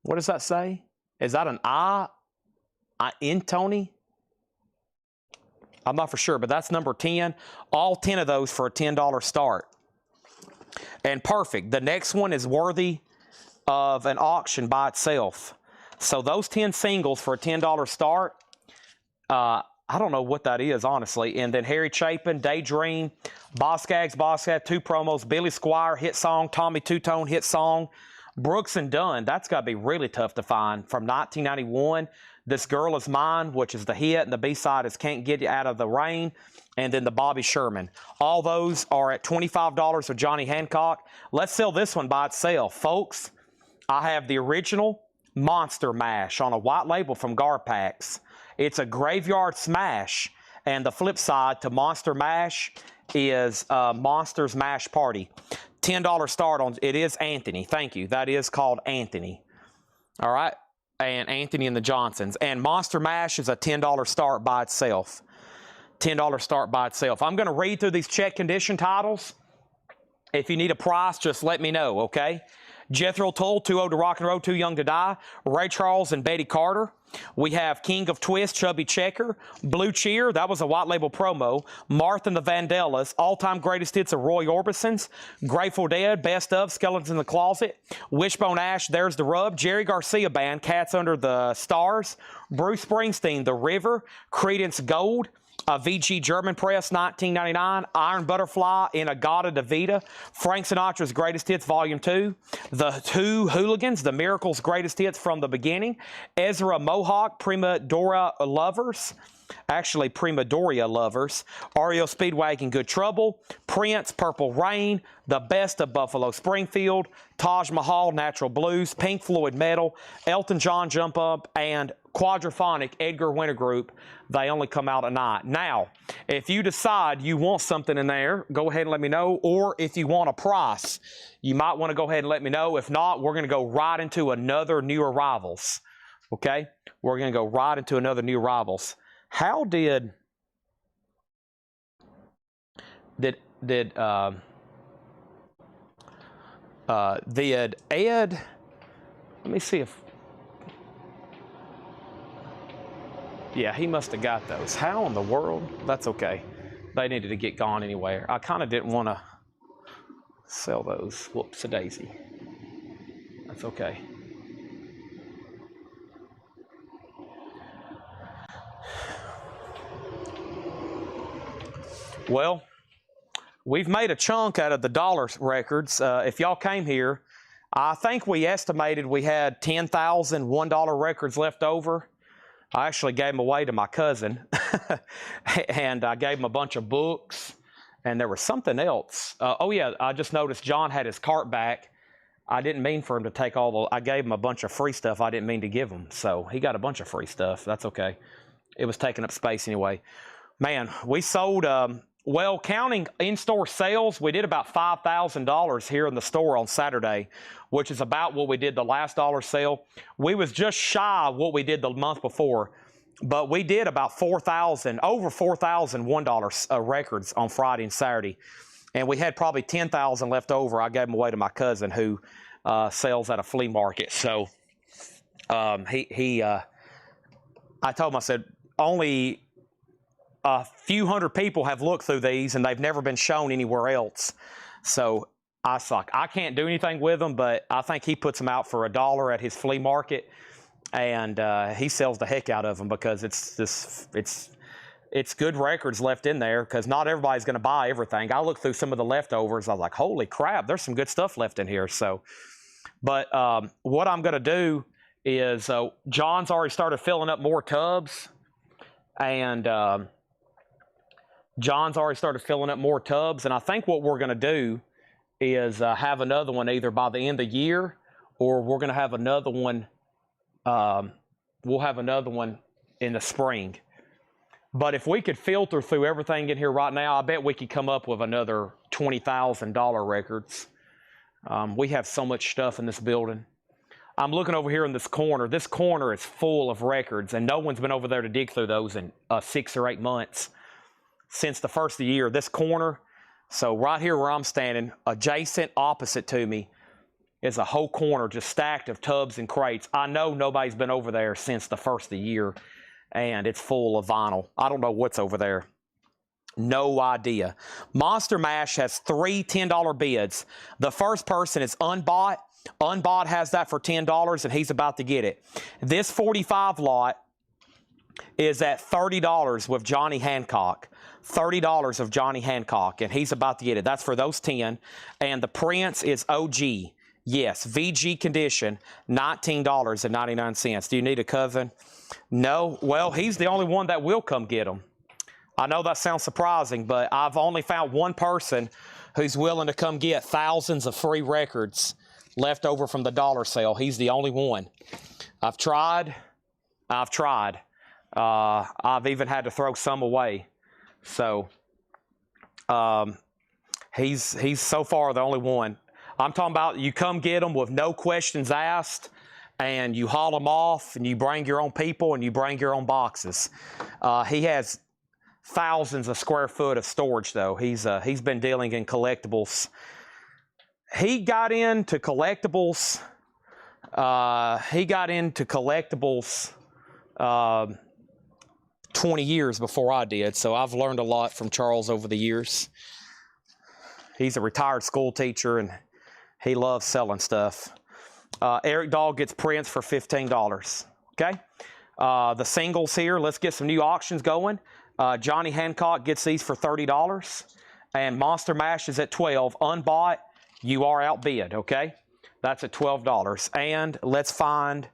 B: What does that say? Is that an I in Tony? I'm not for sure, but that's number 10. All 10 of those for a $10 start. And perfect. The next one is worthy of an auction by itself. So those 10 singles for a $10 start, I don't know what that is, honestly. And then Harry Chapin, Daydream, Boss Gags, 2 promos, Billy Squire, hit song, Tommy Two-Tone, hit song, Brooks and Dunn. That's got to be really tough to find. From 1991, This Girl Is Mine, which is the hit, and the B-side is Can't Get You Out of the Rain, and then the Bobby Sherman. All those are at $25 with Johnny Hancock. Let's sell this one by itself. Folks, I have the original Monster Mash on a white label from Garpax. It's a graveyard smash, and the flip side to Monster Mash is Monsters Mash Party. $10 start on it is Anthony. Thank you. That is called Anthony. All right. And Anthony and the Johnsons. And Monster Mash is a $10 start by itself. $10 start by itself. I'm going to read through these check condition titles. If you need a price, just let me know, okay? Jethro Tull, Too Old to Rock and Roll, Too Young to Die, Ray Charles and Betty Carter. We have King of Twist, Chubby Checker, Blue Cheer, that was a white label promo, Martha and the Vandellas, All-Time Greatest Hits of Roy Orbison's, Grateful Dead, Best of, Skeletons in the Closet, Wishbone Ash, There's the Rub, Jerry Garcia Band, Cats Under the Stars, Bruce Springsteen, The River, Creedence Gold, VG German Press, 1999, Iron Butterfly, Inagata Davida, Frank Sinatra's Greatest Hits, Volume 2, The Two Hooligans, The Miracles' Greatest Hits from the Beginning, Ezra Mohawk, Prima Doria Lovers, REO Speedwagon, Good Trouble, Prince, Purple Rain, The Best of Buffalo Springfield, Taj Mahal, Natural Blues, Pink Floyd, Metal, Elton John, Jump Up, and Quadraphonic, Edgar Winter Group, They Only Come Out at Night. Now, if you decide you want something in there, go ahead and let me know. Or if you want a price, you might want to go ahead and let me know. If not, we're going to go right into another New Arrivals. Okay? We're going to go right into another New Arrivals. How did Ed, let me see if, yeah, he must have got those. How in the world? That's okay. They needed to get gone anyway. I kind of didn't want to sell those. Whoops-a-daisy. That's okay. Well, we've made a chunk out of the dollar records. If y'all came here, I think we estimated we had 10,000 $1 records left over. I actually gave them away to my cousin, and I gave him a bunch of books, and there was something else. Oh, yeah, I just noticed John had his cart back. I didn't mean for him to take all the, I gave him a bunch of free stuff I didn't mean to give him, so he got a bunch of free stuff. That's okay. It was taking up space anyway. Man, we sold, well, counting in-store sales, we did about $5,000 here in the store on Saturday, which is about what we did the last dollar sale. We was just shy of what we did the month before, but we did about 4,000, over 4,000 $1 records on Friday and Saturday, and we had probably 10,000 left over. I gave them away to my cousin who sells at a flea market. So I told him, I said, only a few hundred people have looked through these, and they've never been shown anywhere else. So I was like, I can't do anything with them, but I think he puts them out for $1 at his flea market, and he sells the heck out of them because it's good records left in there, because not everybody's going to buy everything. I looked through some of the leftovers. I was like, holy crap, there's some good stuff left in here. So, but what I'm going to do is John's already started filling up more tubs, and John's already started filling up more tubs, and I think what we're going to do is have another one either by the end of the year, or we're going to have another one, we'll have another one in the spring. But if we could filter through everything in here right now, I bet we could come up with another $20,000 records. We have so much stuff in this building. I'm looking over here in this corner. This corner is full of records, and no one's been over there to dig through those in 6 or 8 months since the first of the year. This corner, so right here where I'm standing, adjacent opposite to me, is a whole corner just stacked of tubs and crates. I know nobody's been over there since the first of the year, and it's full of vinyl. I don't know what's over there. No idea. Monster Mash has 3 $10 bids. The first person is Unbought. Unbought has that for $10, and he's about to get it. This 45 lot is at $30 with Johnny Hancock. $30 of Johnny Hancock, and he's about to get it. That's for those 10. And the Prince is OG. Yes, VG condition, $19.99. Do you need a coven? No. Well, he's the only one that will come get them. I know that sounds surprising, but I've only found one person who's willing to come get thousands of free records left over from the dollar sale. He's the only one. I've tried. I've even had to throw some away. So he's so far the only one. I'm talking about you come get them with no questions asked, and you haul them off, and you bring your own people, and you bring your own boxes. He has thousands of square foot of storage, though. He's been dealing in collectibles. He got into collectibles. 20 years before I did, so I've learned a lot from Charles over the years. He's a retired school teacher, and he loves selling stuff. Eric Dahl gets Prince for $15. Okay? The singles here, let's get some new auctions going. Johnny Hancock gets these for $30. And Monster Mash is at $12. Unbought, you are outbid, okay? That's at $12. And let's find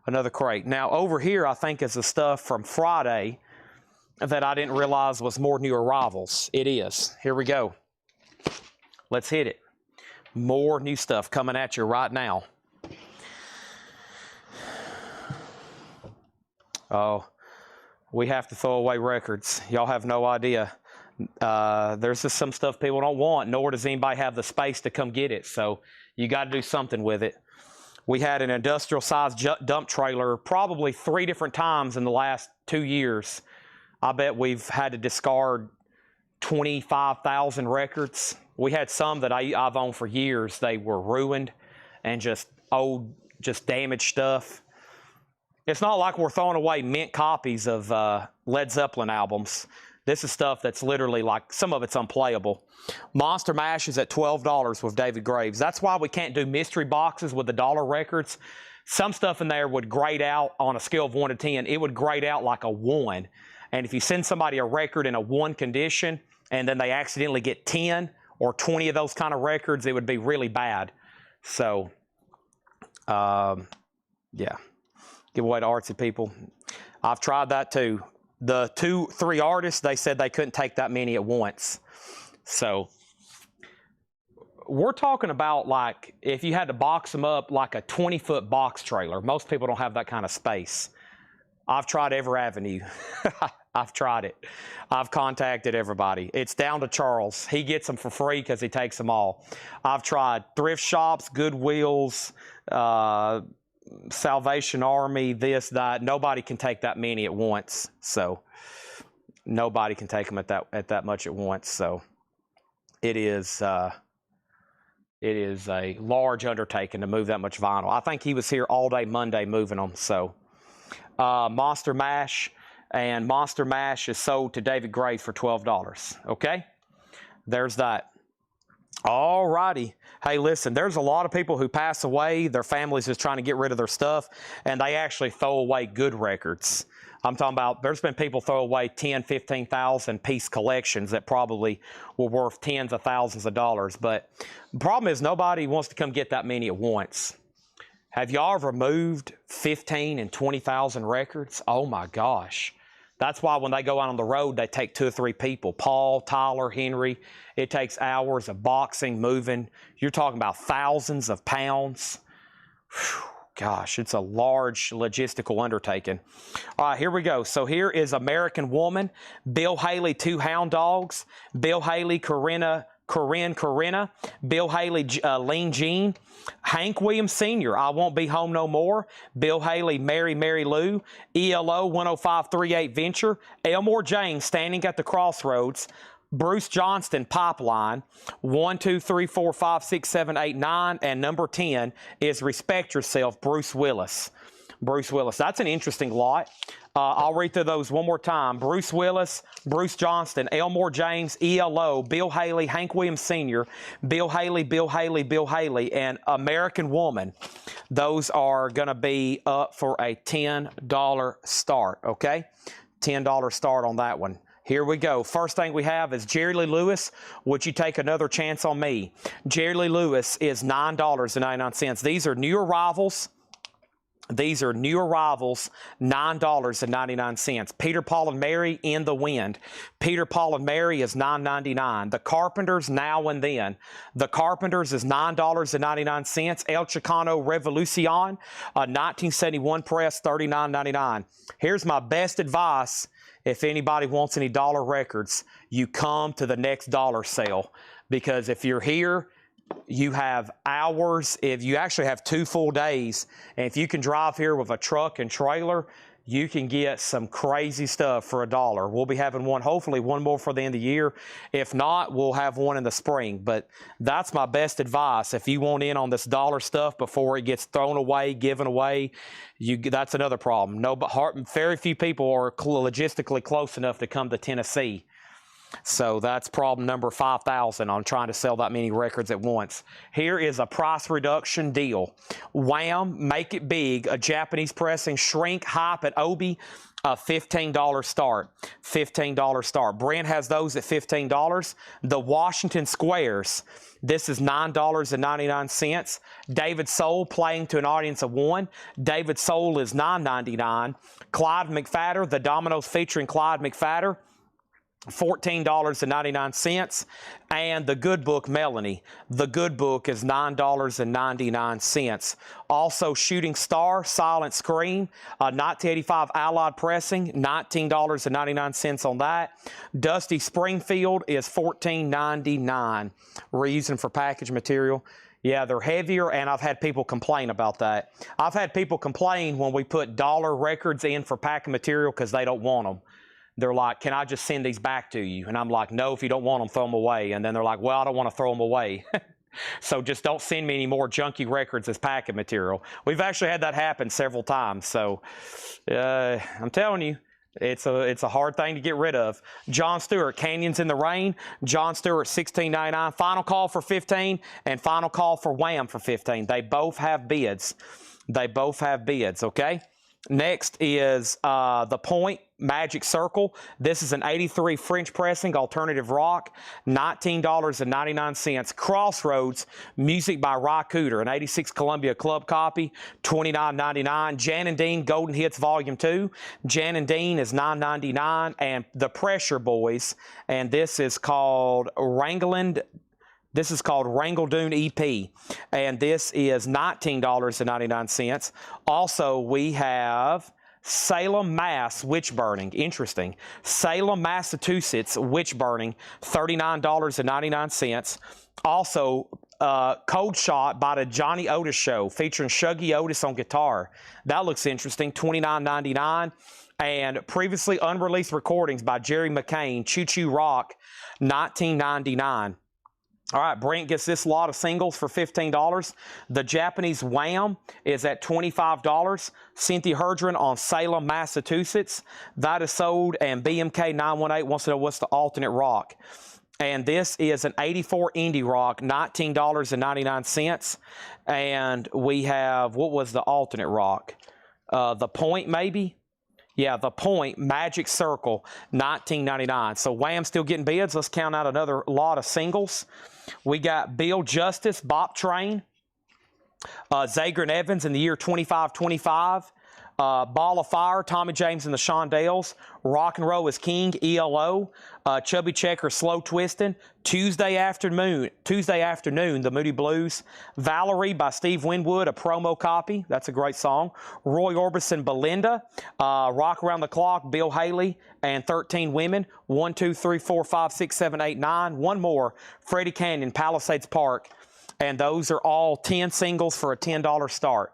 B: another crate. Now, over here, I think is the stuff from Friday that I didn't realize was more new arrivals. It is. Here we go. Let's hit it. More new stuff coming at you right now. Oh, we have to throw away records. Y'all have no idea. There's just some stuff people don't want, nor does anybody have the space to come get it. So you got to do something with it. We had an industrial-sized dump trailer probably 3 different times in the last 2 years. I bet we've had to discard 25,000 records. We had some that I've owned for years. They were ruined and just old, just damaged stuff. It's not like we're throwing away mint copies of Led Zeppelin albums. This is stuff that's literally like, some of it's unplayable. Monster Mash is at $12 with David Graves. That's why we can't do mystery boxes with the dollar records. Some stuff in there would grade out on a scale of 1 to 10. It would grade out like a 1. And if you send somebody a record in a 1 condition and then they accidentally get 10 or 20 of those kind of records, it would be really bad. So, yeah. Give away to artsy people. I've tried that too. The 2-3 artists, they said they couldn't take that many at once. So we're talking about, like, if you had to box them up like a 20-foot box trailer. Most people don't have that kind of space. I've tried every avenue. I've tried it. I've contacted everybody. It's down to Charles. He gets them for free because he takes them all. I've tried thrift shops, Goodwills, Salvation Army, this, that. Nobody can take that many at once. So nobody can take them at that much at once. So it is a large undertaking to move that much vinyl. I think he was here all day Monday moving them. So Monster Mash, and Monster Mash is sold to David Graves for $12. Okay, there's that. All righty. Hey, listen, there's a lot of people who pass away. Their families just trying to get rid of their stuff, and they actually throw away good records. I'm talking about, there's been people throw away 10, 15,000 piece collections that probably were worth tens of thousands of dollars. But the problem is nobody wants to come get that many at once. Have y'all ever moved 15 and 20,000 records? Oh my gosh. That's why when they go out on the road, they take 2 or 3 people. Paul, Tyler, Henry. It takes hours of boxing, moving. You're talking about thousands of pounds. Whew, gosh, it's a large logistical undertaking. All right, here we go. So here is American Woman. Bill Haley, 2 hound dogs. Bill Haley, Corinna Corinne Corinna, Bill Haley, Lean Jean, Hank Williams Sr., I Won't Be Home No More, Bill Haley, Mary Mary Lou, ELO 10538 Venture, Elmore James, Standing at the Crossroads, Bruce Johnston, Pipeline, 1, 2, 3, 4, 5, 6, 7, 8, 9, and number 10 is Respect Yourself, Bruce Willis. Bruce Willis. That's an interesting lot. I'll read through those one more time. Bruce Willis, Bruce Johnston, Elmore James, ELO, Bill Haley, Hank Williams Sr., Bill Haley, Bill Haley, Bill Haley, and American Woman. Those are going to be up for a $10 start, okay? $10 start on that one. Here we go. First thing we have is Jerry Lee Lewis, Would You Take Another Chance on Me? Jerry Lee Lewis is $9.99. These are new arrivals. These are new arrivals, $9.99. Peter, Paul, and Mary, In the Wind. Peter, Paul, and Mary is $9.99. The Carpenters, Now and Then. The Carpenters is $9.99. El Chicano Revolucion, 1971 press, $39.99. Here's my best advice. If anybody wants any dollar records, you come to the next dollar sale. Because if you're here, you have hours. If you actually have 2 full days, and if you can drive here with a truck and trailer, you can get some crazy stuff for $1. We'll be having one, hopefully one more for the end of the year. If not, we'll have one in the spring. But that's my best advice. If you want in on this dollar stuff before it gets thrown away, given away, that's another problem. No, but very few people are logistically close enough to come to Tennessee. So that's problem number 5,000 on trying to sell that many records at once. Here is a price reduction deal. Wham! Make It Big, a Japanese pressing, Shrink, Hype, and Obi, a $15 start. $15 start. Brent has those at $15. The Washington Squares, this is $9.99. David Soul, Playing to an Audience of 1. David Soul is $9.99. Clyde McFadder, The Dominoes featuring Clyde McFadder, $14.99. And The Good Book, Melanie. The Good Book is $9.99. Also, Shooting Star, Silent Scream, 1985 Allied Pressing, $19.99 on that. Dusty Springfield is $14.99. Reason for package material. Yeah, they're heavier, and I've had people complain about that. I've had people complain when we put dollar records in for packing material because they don't want them. They're like, can I just send these back to you? And I'm like, no, if you don't want them, throw them away. And then they're like, well, I don't want to throw them away. So just don't send me any more junky records as packing material. We've actually had that happen several times. So I'm telling you, it's a hard thing to get rid of. John Stewart, Canyons in the Rain. John Stewart, $16.99. Final Call for $15, and Final Call for Wham for $15. They both have bids. They both have bids, okay? Next is The Point, Magic Circle. This is an 83 French pressing, alternative rock, $19.99. Crossroads, music by Ry Cooder, an 86 Columbia Club copy, $29.99. Jan and Dean, Golden Hits Volume 2. Jan and Dean is $9.99. And The Pressure Boys, and this is called Wrangling. This is called Wrangledoon EP, and this is $19.99. Also, we have Salem, Mass. Witch Burning. Interesting. Salem, Massachusetts. Witch Burning. $39.99. Also, Cold Shot by the Johnny Otis Show, featuring Shuggy Otis on guitar. That looks interesting. $29.99. And previously unreleased recordings by Jerry McCain, Choo Choo Rock, $19.99. All right, Brent gets this lot of singles for $15. The Japanese Wham is at $25. Cynthia Herdron on Salem, Massachusetts. That is sold, and BMK 918 wants to know what's the alternate rock. And this is an 84 Indie Rock, $19.99. And we have, what was the alternate rock? The Point, maybe? Yeah, The Point, Magic Circle, $19.99. So Wham still getting bids. Let's count out another lot of singles. We got Bill Justice, Bop Train, Zagrin Evans in the year 2525. Ball of Fire, Tommy James and the Shondells. Rock and Roll is King, ELO. Chubby Checker, Slow Twistin'. Tuesday Afternoon, The Moody Blues. Valerie by Steve Winwood, a promo copy. That's a great song. Roy Orbison, Belinda. Rock Around the Clock, Bill Haley and 13 Women. 1, 2, 3, 4, 5, 6, 7, 8, 9. One more, Freddie Canyon, Palisades Park. And those are all 10 singles for a $10 start.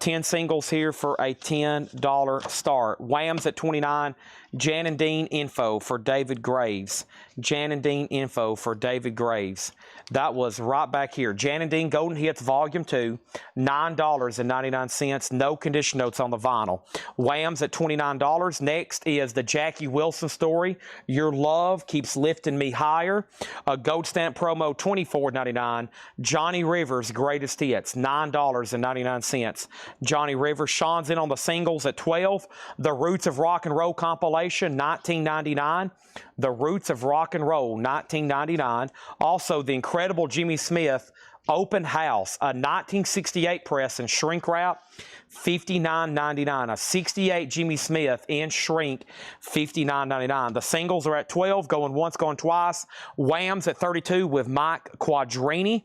B: 10 singles here for a $10 start. Whams at 29. Jan and Dean info for David Graves. Jan and Dean info for David Graves. That was right back here. Jan and Dean Golden Hits Volume 2, $9.99. No condition notes on the vinyl. Whams at $29. Next is the Jackie Wilson story. Your Love Keeps Lifting Me Higher. A Gold Stamp promo, $24.99. Johnny Rivers Greatest Hits, $9.99. Johnny Rivers. Sean's in on the singles at $12. The Roots of Rock and Roll compilation, $19.99. The Roots of Rock and Roll, $19.99. Also, the incredible Jimmy Smith Open House, a 1968 press and shrink wrap, $59.99. A 68 Jimmy Smith in shrink, $59.99. The singles are at $12, going once, going twice. Whams at $32 with Mike Quadrini.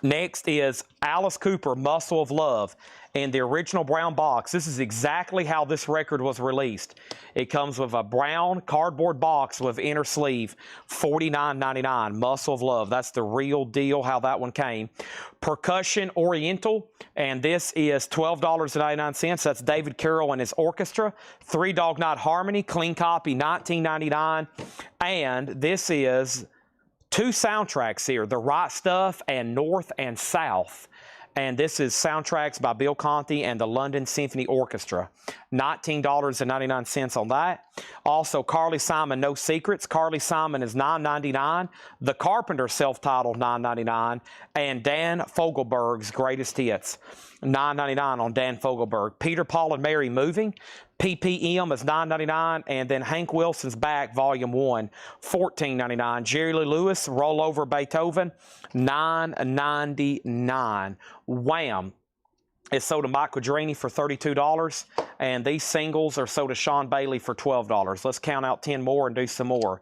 B: Next is Alice Cooper, Muscle of Love, in the original brown box. This is exactly how this record was released. It comes with a brown cardboard box with inner sleeve, $49.99, Muscle of Love. That's the real deal, how that one came. Percussion Oriental, and this is $12.99. That's David Carroll and his orchestra. Three Dog Night Harmony, clean copy, $19.99. And this is two soundtracks here, The Right Stuff and North and South. And this is soundtracks by Bill Conti and the London Symphony Orchestra. $19.99 on that. Also, Carly Simon, No Secrets. Carly Simon is $9.99. The Carpenter, self-titled, $9.99. And Dan Fogelberg's Greatest Hits, $9.99 on Dan Fogelberg. Peter, Paul, and Mary, Moving. PPM is $9.99, and then Hank Wilson's Back, Volume 1, $14.99. Jerry Lee Lewis, Roll Over Beethoven, $9.99. Wham! It's sold to Mike Quadrini for $32, and these singles are sold to Sean Bailey for $12. Let's count out 10 more and do some more.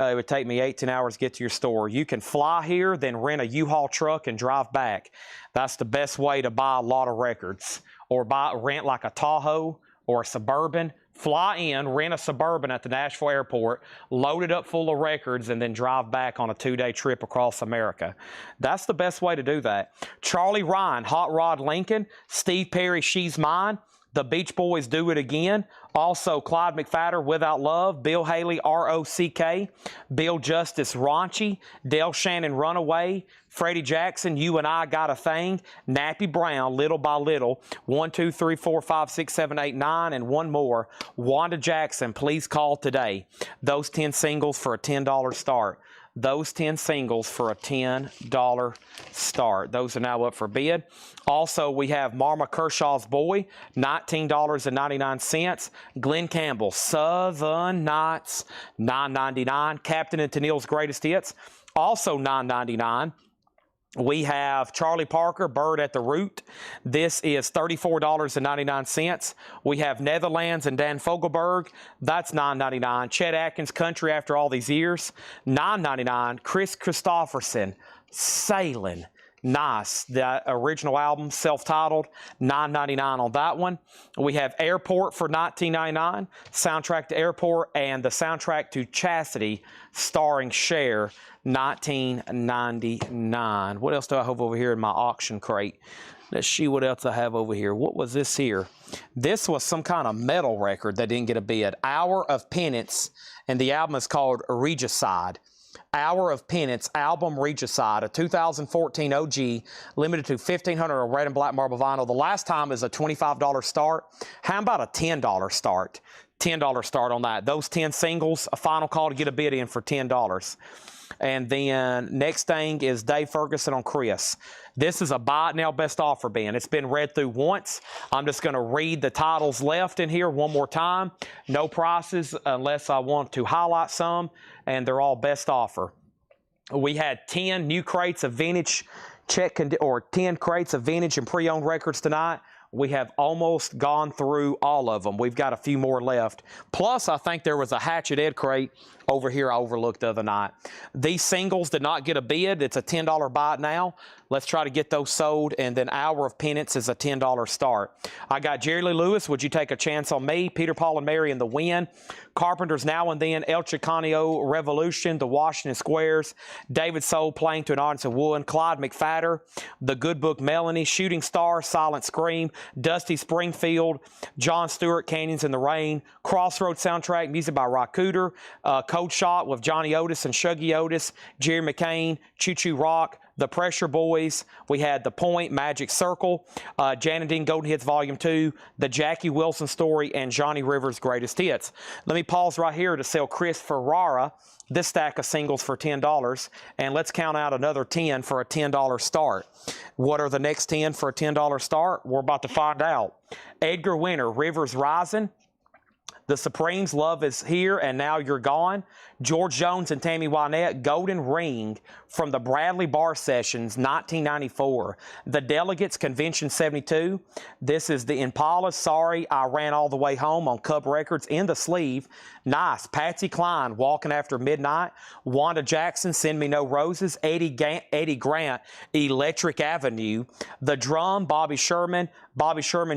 B: It would take me 18 hours to get to your store. You can fly here, then rent a U-Haul truck and drive back. That's the best way to buy a lot of records. Or rent like a Tahoe or a Suburban. Fly in, rent a Suburban at the Nashville airport, load it up full of records, and then drive back on a 2-day trip across America. That's the best way to do that. Charlie Ryan, Hot Rod Lincoln. Steve Perry, She's Mine. The Beach Boys, Do It Again. Also, Clyde McPhatter, Without Love. Bill Haley, ROCK. Bill Justice, Raunchy. Dale Shannon, Runaway. Freddie Jackson, You and I Got a Thing. Nappy Brown, Little by Little. 1, 2, 3, 4, 5, 6, 7, 8, 9, and one more. Wanda Jackson, Please Call Today. Those 10 singles for a $10 start. Those 10 singles for a $10 start. Those are now up for bid. Also, we have Marma Kershaw's Boy, $19.99. Glenn Campbell, Southern Nights, $9.99. Captain and Tennille's Greatest Hits, also $9.99. We have Charlie Parker, Bird at the Root. This is $34.99. We have Netherlands and Dan Fogelberg. That's $9.99. Chet Atkins, Country After All These Years, $9.99. Chris Christopherson, Sailing. Nice. The original album, self-titled, $9.99 on that one. We have Airport for $19.99, soundtrack to Airport, and the soundtrack to Chastity, starring Cher, $19.99. What else do I have over here in my auction crate? Let's see what else I have over here. What was this here? This was some kind of metal record that didn't get a bid. Hour of Penance, and the album is called Regicide. Hour of Penance, album Regicide, a 2014 OG, limited to 1,500 red and black marble vinyl. The last time is a $25 start. How about a $10 start? $10 start on that. Those 10 singles, a final call to get a bid in for $10. And then next thing is Dave Ferguson on Chris. This is a buy it now best offer bin. It's been read through once. I'm just going to read the titles left in here one more time. No prices unless I want to highlight some, and they're all best offer. We had 10 new crates of vintage 10 crates of vintage and pre-owned records tonight. we have almost gone through all of them. We've got a few more left. Plus, I think there was a Hatchet Ed crate over here I overlooked the other night. These singles did not get a bid. It's a $10 buy it now. Let's try to get those sold, and then Hour of Penance is a $10 start. I got Jerry Lee Lewis, Would You Take a Chance on Me? Peter, Paul, and Mary in the Wind. Carpenter's Now and Then, El Chicanio Revolution, The Washington Squares, David Soul Playing to an Audience of One, Clyde McFadder, The Good Book Melanie, Shooting Star, Silent Scream, Dusty Springfield, John Stewart, Canyons in the Rain, Crossroads Soundtrack, music by Rock Cooter, Code Shot with Johnny Otis and Shuggy Otis, Jerry McCain, Choo Choo Rock, The Pressure Boys. We had The Point, Magic Circle, Jan and Dean Golden Hits Volume 2, The Jackie Wilson Story, and Johnny Rivers' Greatest Hits. Let me pause right here to sell Chris Ferrara this stack of singles for $10, and let's count out another 10 for a $10 start. What are the next 10 for a $10 start? We're about to find out. Edgar Winter, Rivers Rising. The Supremes, Love Is Here and Now You're Gone. George Jones and Tammy Wynette, Golden Ring from the Bradley Bar Sessions, 1994. The Delegates, Convention 72. This is the Impala, Sorry I Ran All the Way Home on Cub Records in the sleeve. Nice. Patsy Cline, Walking After Midnight. Wanda Jackson, Send Me No Roses. Eddie Grant, Electric Avenue. The Drum, Bobby Sherman,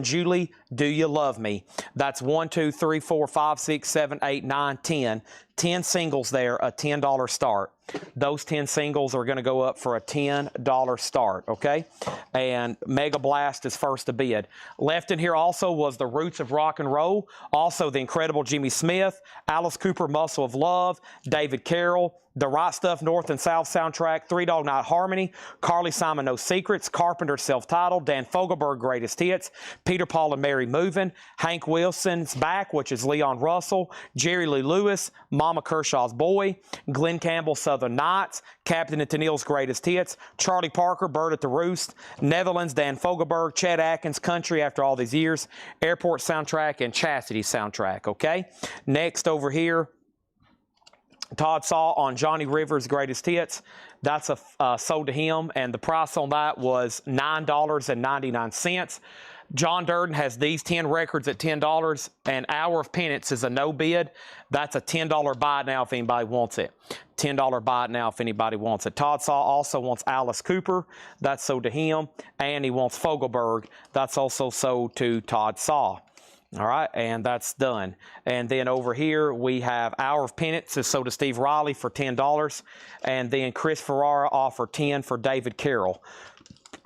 B: Julie, Do You Love Me? That's 1, 2, 3, 4, 5, 6, 7, 8, 9, 10. 10 singles there, a $10 start. Those 10 singles are going to go up for a $10 start, okay? And Mega Blast is first to bid. Left in here also was The Roots of Rock and Roll, also the incredible Jimmy Smith, Alice Cooper, Muscle of Love, David Carroll, The Right Stuff North and South soundtrack, Three Dog Night Harmony, Carly Simon No Secrets, Carpenter self-titled, Dan Fogelberg Greatest Hits, Peter, Paul, and Mary Moving, Hank Wilson's Back, which is Leon Russell, Jerry Lee Lewis, Mama Kershaw's Boy, Glenn Campbell Southern Nights, Captain and Tennille's Greatest Hits, Charlie Parker, Bird at the Roost, Netherlands, Dan Fogelberg, Chet Atkins, Country After All These Years, Airport soundtrack, and Chastity soundtrack, okay? Next over here, Todd Saw on Johnny Rivers' Greatest Hits. That's sold to him, and the price on that was $9.99. John Durden has these 10 records at $10, and Hour of Penance is a no bid. That's a $10 buy now if anybody wants it. $10 buy it now if anybody wants it. Todd Saw also wants Alice Cooper. That's sold to him. And he wants Fogelberg. That's also sold to Todd Saw. All right, and that's done. And then over here, we have Hour of Penance is sold to Steve Riley for $10. And then Chris Ferrara offered 10 for David Carroll.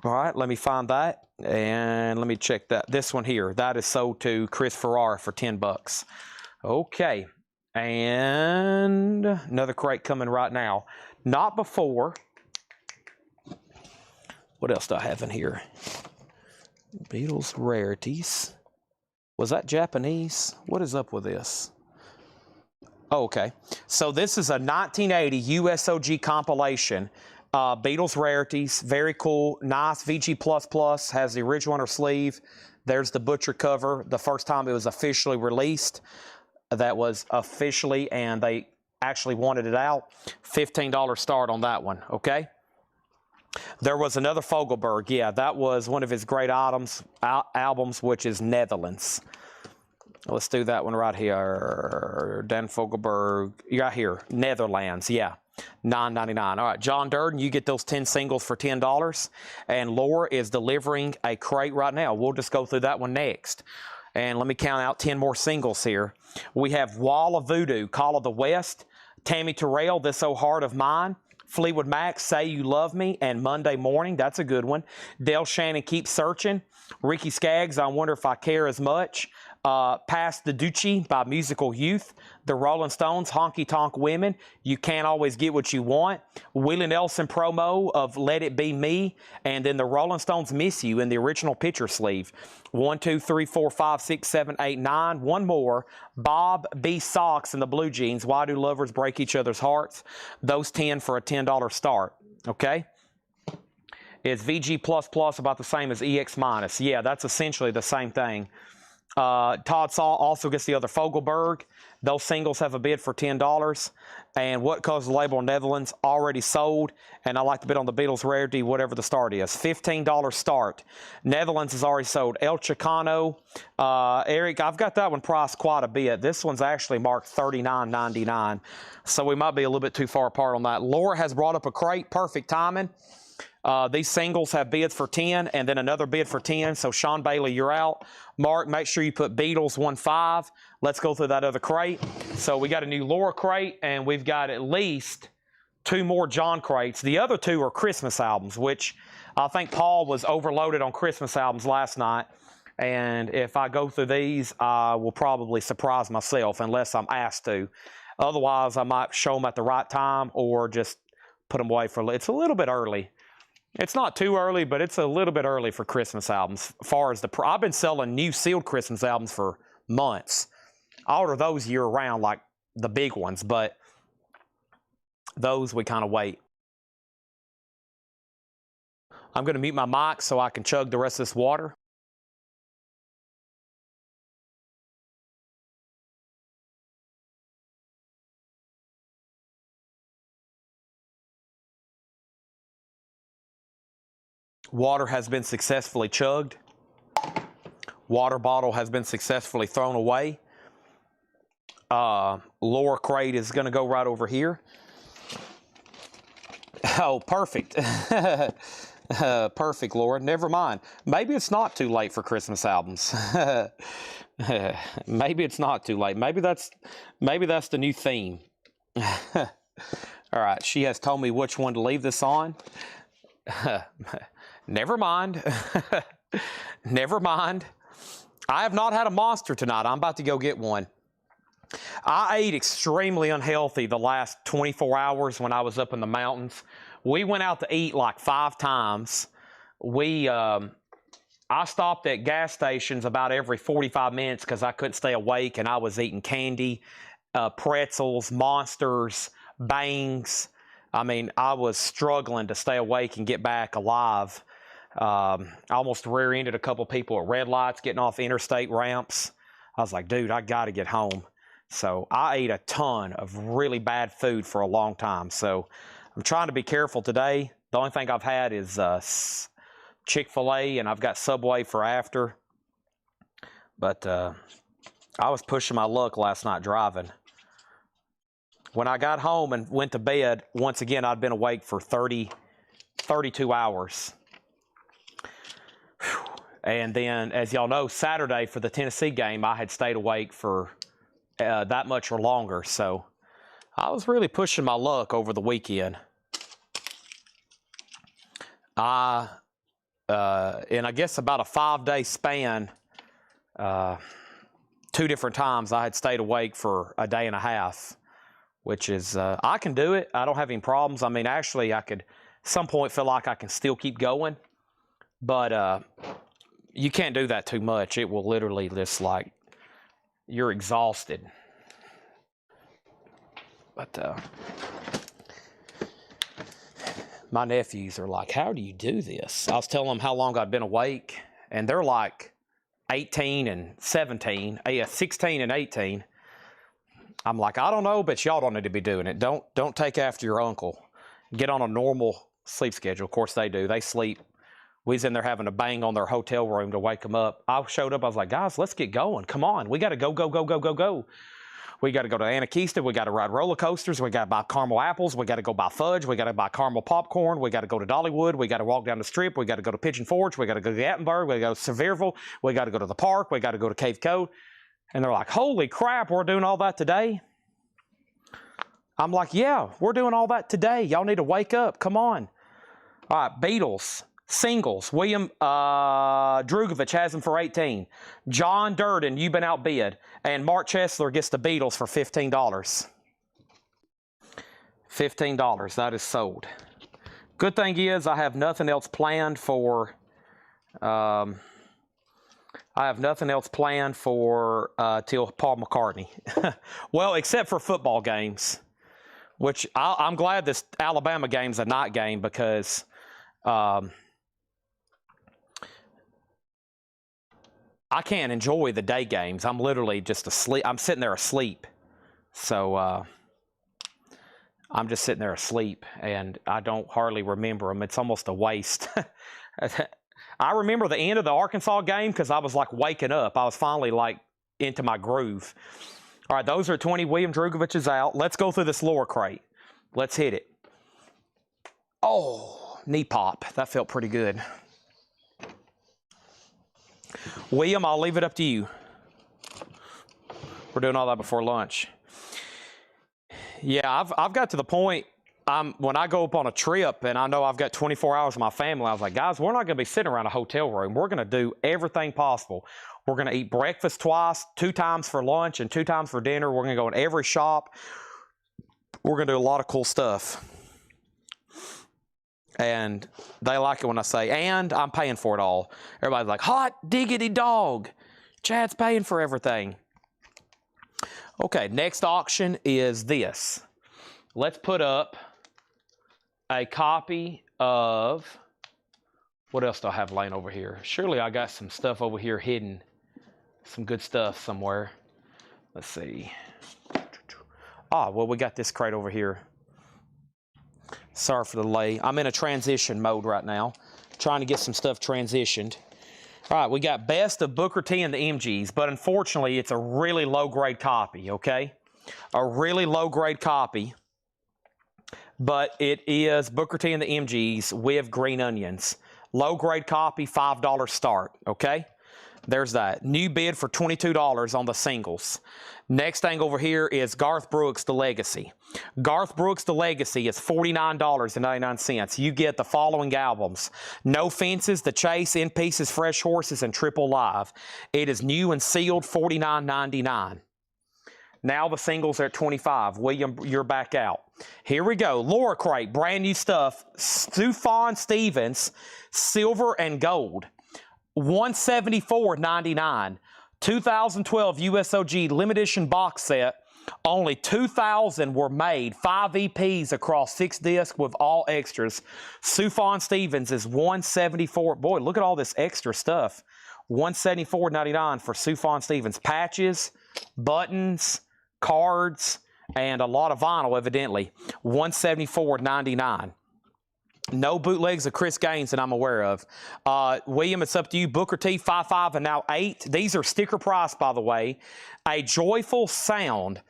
B: All right, let me find that. And let me check that. This one here, that is sold to Chris Ferrara for $10. Okay, and another crate coming right now. Not before. What else do I have in here? Beatles Rarities. Was that Japanese? What is up with this? Oh, okay. So this is a 1980 USOG compilation. Beatles Rarities, very cool, nice. VG++ has the original on her sleeve. There's the Butcher cover. The first time it was officially released, that was officially, and they actually wanted it out. $15 start on that one, okay? There was another Fogelberg. Yeah, that was one of his great albums, which is Netherlands. Let's do that one right here. Dan Fogelberg. You got here, Netherlands. Yeah, $9.99. All right, John Durden, you get those 10 singles for $10. And Laura is delivering a crate right now. We'll just go through that one next. And let me count out 10 more singles here. We have Wall of Voodoo, Call of the West, Tammy Terrell, This Old Heart of Mine, Fleetwood Mac, Say You Love Me, and Monday Morning. That's a good one. Del Shannon, Keep Searching. Ricky Skaggs, I Wonder If I Care As Much. Pass the Ducci by Musical Youth. The Rolling Stones, Honky Tonk Women. You Can't Always Get What You Want. Willie Nelson promo of Let It Be Me. And then the Rolling Stones, Miss You in the original picture sleeve. 1, 2, 3, 4, 5, 6, 7, 8, 9. One more. Bob B. Sox in the Blue Jeans. Why Do Lovers Break Each Other's Hearts? Those 10 for a $10 start. Okay? Is VG++ about the same as EX-? Yeah, that's essentially the same thing. Todd Saw also gets the other Fogelberg, Those singles have a bid for $10. And What Causes the Label Netherlands already sold. And I like to bid on the Beatles rarity, whatever the start is. $15 start. Netherlands is already sold. El Chicano. Eric, I've got that one priced quite a bit. This one's actually marked $39.99. So we might be a little bit too far apart on that. Laura has brought up a crate. Perfect timing. These singles have bids for 10 and then another bid for 10. So Sean Bailey, you're out. Mark, make sure you put Beatles 1.5. Let's go through that other crate. So we got a new Laura crate and we've got at least 2 more John crates. The other 2 are Christmas albums, which I think Paul was overloaded on Christmas albums last night. And if I go through these, I will probably surprise myself unless I'm asked to. Otherwise, I might show them at the right time or just put them away for, it's a little bit early. It's not too early, but it's a little bit early for Christmas albums. As far as I've been selling new sealed Christmas albums for months. I order those year round, like the big ones, but those we kind of wait. I'm going to mute my mic so I can chug the rest of this water. Water has been successfully chugged. Water bottle has been successfully thrown away. Lower crate is going to go right over here. Oh, perfect. Perfect, Laura. Never mind. Maybe it's not too late for Christmas albums. Maybe it's not too late. Maybe that's the new theme. All right. She has told me which one to leave this on. Never mind. Never mind. I have not had a monster tonight. I'm about to go get one. I ate extremely unhealthy the last 24 hours when I was up in the mountains. We went out to eat like 5 times. I stopped at gas stations about every 45 minutes because I couldn't stay awake, and I was eating candy, pretzels, Monsters, Bangs. I mean, I was struggling to stay awake and get back alive. I almost rear-ended a couple people at red lights getting off interstate ramps. I was like, dude, I got to get home. So I ate a ton of really bad food for a long time. So I'm trying to be careful today. The only thing I've had is Chick-fil-A, and I've got Subway for after. But I was pushing my luck last night driving. When I got home and went to bed, once again, I'd been awake for 32 hours. And then, as y'all know, Saturday for the Tennessee game, I had stayed awake for that much or longer. So I was really pushing my luck over the weekend. In I guess about a 5-day span, 2 different times I had stayed awake for a day and a half, which is, I can do it. I don't have any problems. I mean, actually, I could at some point feel like I can still keep going, but you can't do that too much. It will literally just like, you're exhausted. But my nephews are like, how do you do this? I was telling them how long I'd been awake, and they're like 18 and 17, 16 and 18. I'm like, I don't know, but y'all don't need to be doing it. Don't take after your uncle. Get on a normal sleep schedule. Of course they do. They sleep. We was in there having a bang on their hotel room to wake them up. I showed up. I was like, guys, let's get going. Come on. We got to go, go, go, go, go, go. We got to go to Anakeesta. We got to ride roller coasters. We got to buy caramel apples. We got to go buy fudge. We got to buy caramel popcorn. We got to go to Dollywood. We got to walk down the strip. We got to go to Pigeon Forge. We got to go to Gatlinburg. We got to go to Sevierville. We got to go to the park. We got to go to Cave Cove. And they're like, holy crap, we're doing all that today? I'm like, yeah, we're doing all that today. Y'all need to wake up. Come on. All right, Beatles. Singles, William Drugovich has them for 18. John Durden, you've been outbid. And Mark Chesler gets the Beatles for $15. $15, that is sold. Good thing is I have nothing else planned for, till Paul McCartney. Well, except for football games, which I'm glad this Alabama game's a night game because I can't enjoy the day games. I'm literally just asleep. I'm sitting there asleep. So I'm just sitting there asleep, and I don't hardly remember them. It's almost a waste. I remember the end of the Arkansas game because I was like waking up. I was finally like into my groove. All right, those are 20. William Drugovich is out. Let's go through this lower crate. Let's hit it. Oh, knee pop. That felt pretty good. William, I'll leave it up to you. We're doing all that before lunch. Yeah, I've got to the point, when I go up on a trip and I know I've got 24 hours with my family, I was like, guys, we're not going to be sitting around a hotel room. We're going to do everything possible. We're going to eat breakfast twice, 2 times for lunch and 2 times for dinner. We're going to go in every shop. We're going to do a lot of cool stuff. And they like it when I say, and I'm paying for it all. Everybody's like, hot diggity dog. Chad's paying for everything. Okay, next auction is this. Let's put up a copy of, what else do I have laying over here? Surely I got some stuff over here hidden. Some good stuff somewhere. Let's see. Well, we got this crate over here. Sorry for the delay. I'm in a transition mode right now, trying to get some stuff transitioned. All right, we got Best of Booker T and the MGs, but unfortunately, it's a really low-grade copy, okay? A really low-grade copy, but it is Booker T and the MGs with green onions. Low-grade copy, $5 start, okay? There's that. New bid for $22 on the singles. Next thing over here is Garth Brooks, The Legacy. Garth Brooks, The Legacy is $49.99. You get the following albums: No Fences, The Chase, In Pieces, Fresh Horses, and Triple Live. It is new and sealed, $49.99. Now the singles are at $25. William, you're back out. Here we go. Laura Crate, brand new stuff. Sufjan Stevens, silver and gold. $174.99. 2012 USOG limited edition box set. Only 2,000 were made. 5 EPs across 6 discs with all extras. Sufjan Stevens is $174. Boy, look at all this extra stuff. $174.99 for Sufjan Stevens. Patches, buttons, cards, and a lot of vinyl, evidently. $174.99. No bootlegs of Chris Gaines that I'm aware of. William, it's up to you. Booker T, 5.5 and now 8. These are sticker price, by the way. A Joyful Sound.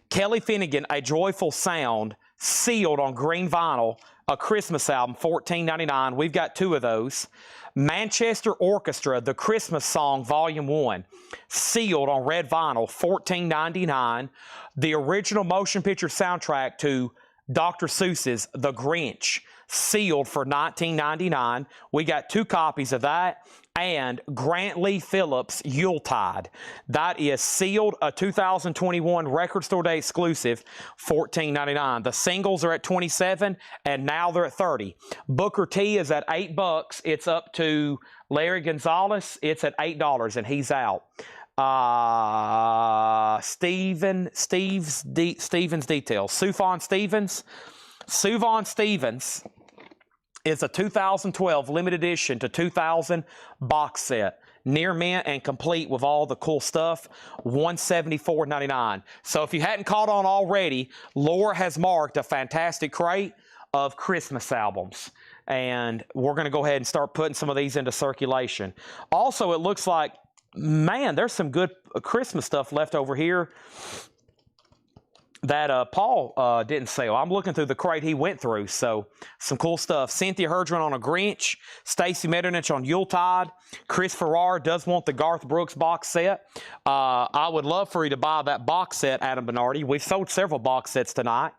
B: Kelly Finnegan, A Joyful Sound, sealed on green vinyl. A Christmas album, $14.99. We've got 2 of those. Manchester Orchestra, The Christmas Song, Volume 1, sealed on red vinyl, $14.99. The original motion picture soundtrack to Dr. Seuss's The Grinch, sealed for $19.99. We got 2 copies of that. And Grant Lee Phillips, Yuletide. That is sealed, a 2021 Record Store Day exclusive, $14.99. The singles are at $27, and now they're at $30. Booker T is at $8. It's up to Larry Gonzalez. It's at $8, and he's out. Stevens Details. Sufjan Stevens is a 2012 limited edition to 2000 box set. Near mint and complete with all the cool stuff, $174.99. So if you hadn't caught on already, Laura has marked a fantastic crate of Christmas albums. And we're going to go ahead and start putting some of these into circulation. Also, it looks like, man, there's some good Christmas stuff left over here that Paul didn't sell. I'm looking through the crate he went through, so some cool stuff. Cynthia Herdron on a Grinch, Stacy Metternich on Yuletide. Chris Farrar does want the Garth Brooks box set. I would love for you to buy that box set, Adam Bernardi. We've sold several box sets tonight.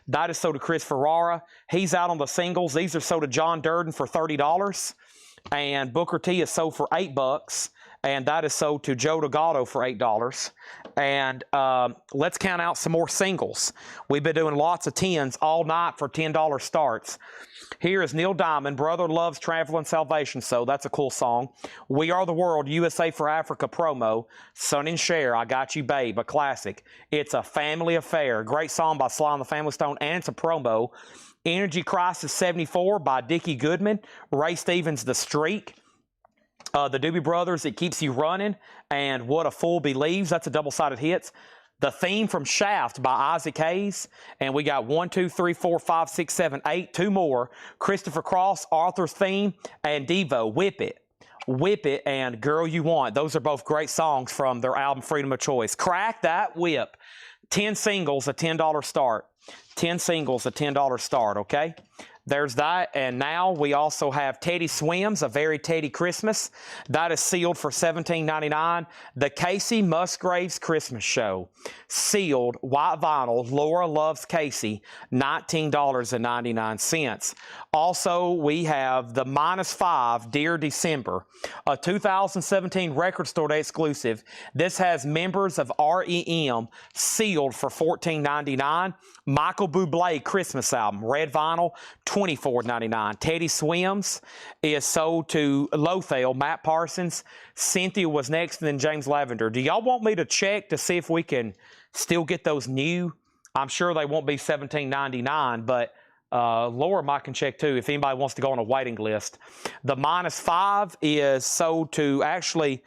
B: That is sold to Chris Ferrara. He's out on the singles. These are sold to John Durden for $30. And Booker T is sold for $8. And that is sold to Joe Delgado for $8. And let's count out some more singles. We've been doing lots of 10s all night for $10 starts. Here is Neil Diamond, Brother Loves Traveling Salvation. So that's a cool song. We Are the World, USA for Africa promo. Son and Cher, I Got You Babe, a classic. It's a family affair. Great song by Sly and the Family Stone, and it's a promo. Energy Crisis 74 by Dickie Goodman. Ray Stevens, The Streak. The Doobie Brothers, It Keeps You Running, and What a Fool Believes. That's a double-sided hits. The Theme from Shaft by Isaac Hayes. And we got 1, 2, 3, 4, 5, 6, 7, 8, 2 more. Christopher Cross, Arthur's Theme, and Devo, Whip It. Whip It and Girl You Want. Those are both great songs from their album Freedom of Choice. Crack That Whip. 10 singles, a $10 start. 10 singles, a $10 start, okay? There's that, and now we also have Teddy Swims, A Very Teddy Christmas. That is sealed for $17.99. The Casey Musgraves Christmas Show, sealed, white vinyl, Laura Loves Casey, $19.99. Also, we have the -5 Dear December, a 2017 Record Store Day exclusive. This has members of REM, sealed for $14.99. Michael Bublé Christmas album, red vinyl, $24.99. Teddy Swims is sold to Lothel, Matt Parsons. Cynthia was next, and then James Lavender. Do y'all want me to check to see if we can still get those new? I'm sure they won't be $17.99, but Laura might can check too if anybody wants to go on a waiting list. The -5 is sold to, actually,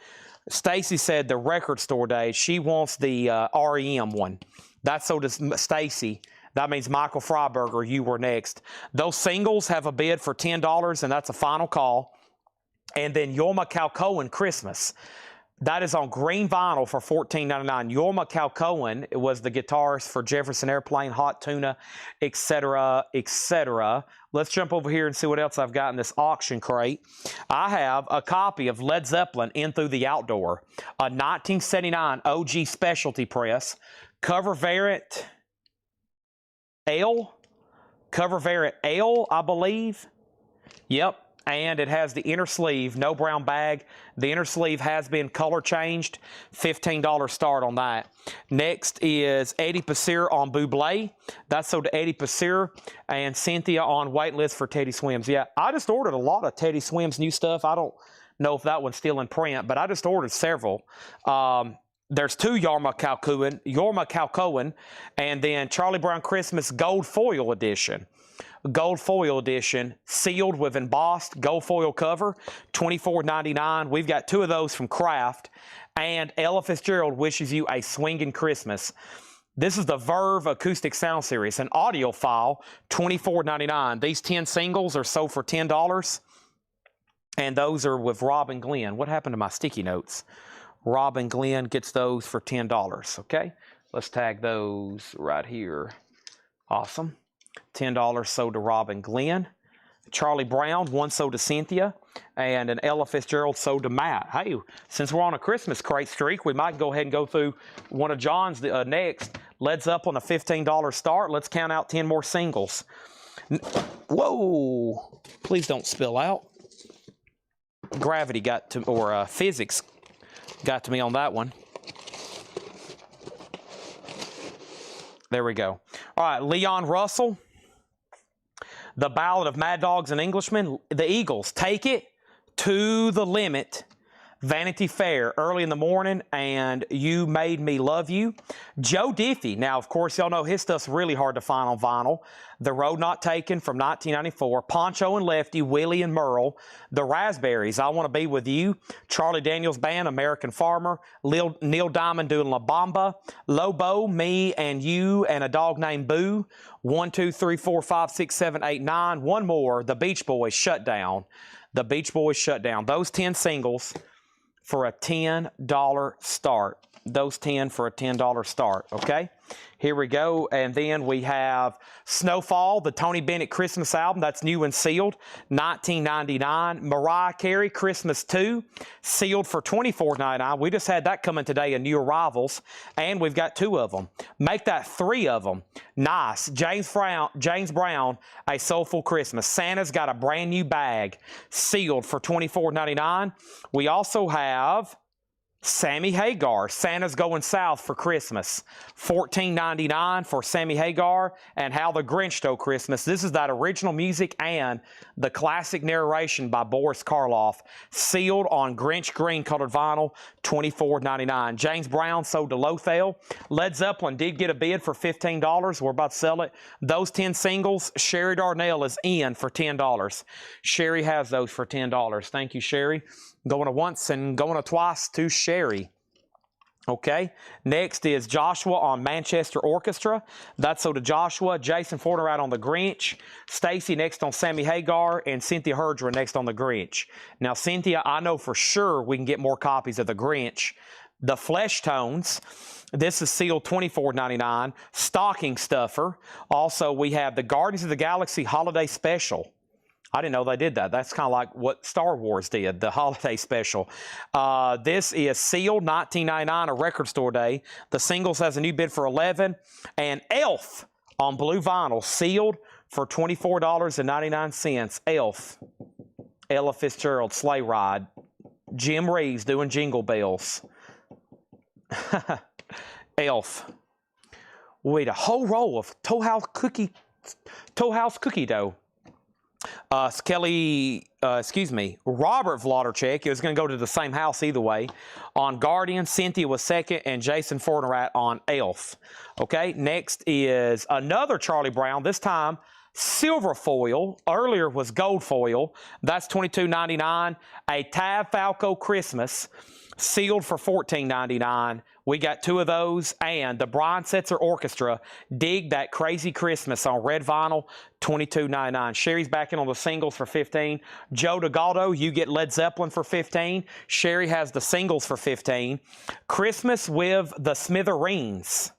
B: Stacy said the Record Store Day. She wants the REM one. That's sold to Stacy. That means Michael Freiberger, you were next. Those singles have a bid for $10, and that's a final call. And then Yorma Calcoen Christmas. That is on green vinyl for $14.99. Yorma Calcoen was the guitarist for Jefferson Airplane, Hot Tuna, etc., etc. Let's jump over here and see what else I've got in this auction crate. I have a copy of Led Zeppelin, In Through the Outdoor, a 1979 OG specialty press, cover variant L, I believe. Yep. And it has the inner sleeve, no brown bag. The inner sleeve has been color changed. $15 start on that. Next is Eddie Passir on Bublé. That's sold to Eddie Passir. And Cynthia on waitlist for Teddy Swims. Yeah, I just ordered a lot of Teddy Swims new stuff. I don't know if that one's still in print, but I just ordered several. There's 2 Yorma Calcoen, and then Charlie Brown Christmas Gold Foil Edition. Gold foil edition, sealed with embossed gold foil cover, $24.99. We've got 2 of those from Kraft. And Ella Fitzgerald wishes you a swinging Christmas. This is the Verve Acoustic Sound Series, an audio file, $24.99. These 10 singles are sold for $10. And those are with Rob and Glenn. What happened to my sticky notes? Rob and Glenn gets those for $10, okay? Let's tag those right here. Awesome. $10 sold to Rob and Glenn. Charlie Brown, 1 sold to Cynthia, and an Ella Fitzgerald sold to Matt. Hey, since we're on a Christmas crate streak, we might go ahead and go through one of John's next. Led Zeppelin, a $15 start. Let's count out 10 more singles. Whoa! Please don't spill out. Gravity got to, or physics got to me on that one. There we go. All right, Leon Russell, The Ballad of Mad Dogs and Englishmen. The Eagles, Take It to the Limit. Vanity Fair, Early in the Morning, and You Made Me Love You. Joe Diffie. Now, of course, y'all know his stuff's really hard to find on vinyl. The Road Not Taken from 1994. Poncho and Lefty, Willie and Merle. The Raspberries, I Want to Be With You. Charlie Daniels Band, American Farmer. Neil Diamond doing La Bamba. Lobo, Me and You and a Dog Named Boo. 1, 2, 3, 4, 5, 6, 7, 8, 9. One more, The Beach Boys, Shut Down. The Beach Boys, Shut Down. Those 10 singles for a $10 start. Those 10 for a $10 start, okay? Here we go, and then we have Snowfall, the Tony Bennett Christmas album. That's new and sealed, $19.99. Mariah Carey, Christmas 2, sealed for $24.99. We just had that coming today, a new arrivals, and we've got 2 of them. Make that 3 of them. Nice. James Brown, A Soulful Christmas. Santa's Got a Brand New Bag, sealed for $24.99. We also have Sammy Hagar, Santa's Going South for Christmas, $14.99 for Sammy Hagar, and How the Grinch Stole Christmas. This is that original music and the classic narration by Boris Karloff, sealed on Grinch green colored vinyl, $24.99. James Brown sold to Lothel. Led Zeppelin did get a bid for $15. We're about to sell it. Those 10 singles, Sherry Darnell is in for $10. Sherry has those for $10. Thank you, Sherry. Going to once and going to twice to Sherry. Okay, next is Joshua on Manchester Orchestra. That's so to Joshua. Jason Fortnite on the Grinch. Stacy next on Sammy Hagar. And Cynthia Herdra next on the Grinch. Now, Cynthia, I know for sure we can get more copies of the Grinch. The Flesh Tones. This is sealed $24.99. Stocking Stuffer. Also, we have the Guardians of the Galaxy Holiday Special. I didn't know they did that. That's kind of like what Star Wars did, the holiday special. This is sealed, $19.99, a record store day. The singles has a new bid for $11. And Elf on blue vinyl, sealed for $24.99. Elf. Ella Fitzgerald, Sleigh Ride. Jim Reeves doing Jingle Bells. Elf. Wait, a whole roll of Toll House cookie dough. Robert Vlodarchek. It was going to go to the same house either way. On Guardian, Cynthia was second, and Jason Fortnite on Elf. Okay, next is another Charlie Brown, this time silver foil. Earlier was gold foil. That's $22.99. A Tab Falco Christmas, sealed for $14.99. We got two of those, and the Brian Setzer Orchestra, Dig That Crazy Christmas on red vinyl, $22.99. Sherry's back in on the singles for $15. Joe DeGaldo, you get Led Zeppelin for $15. Sherry has the singles for $15. Christmas with the Smithereens,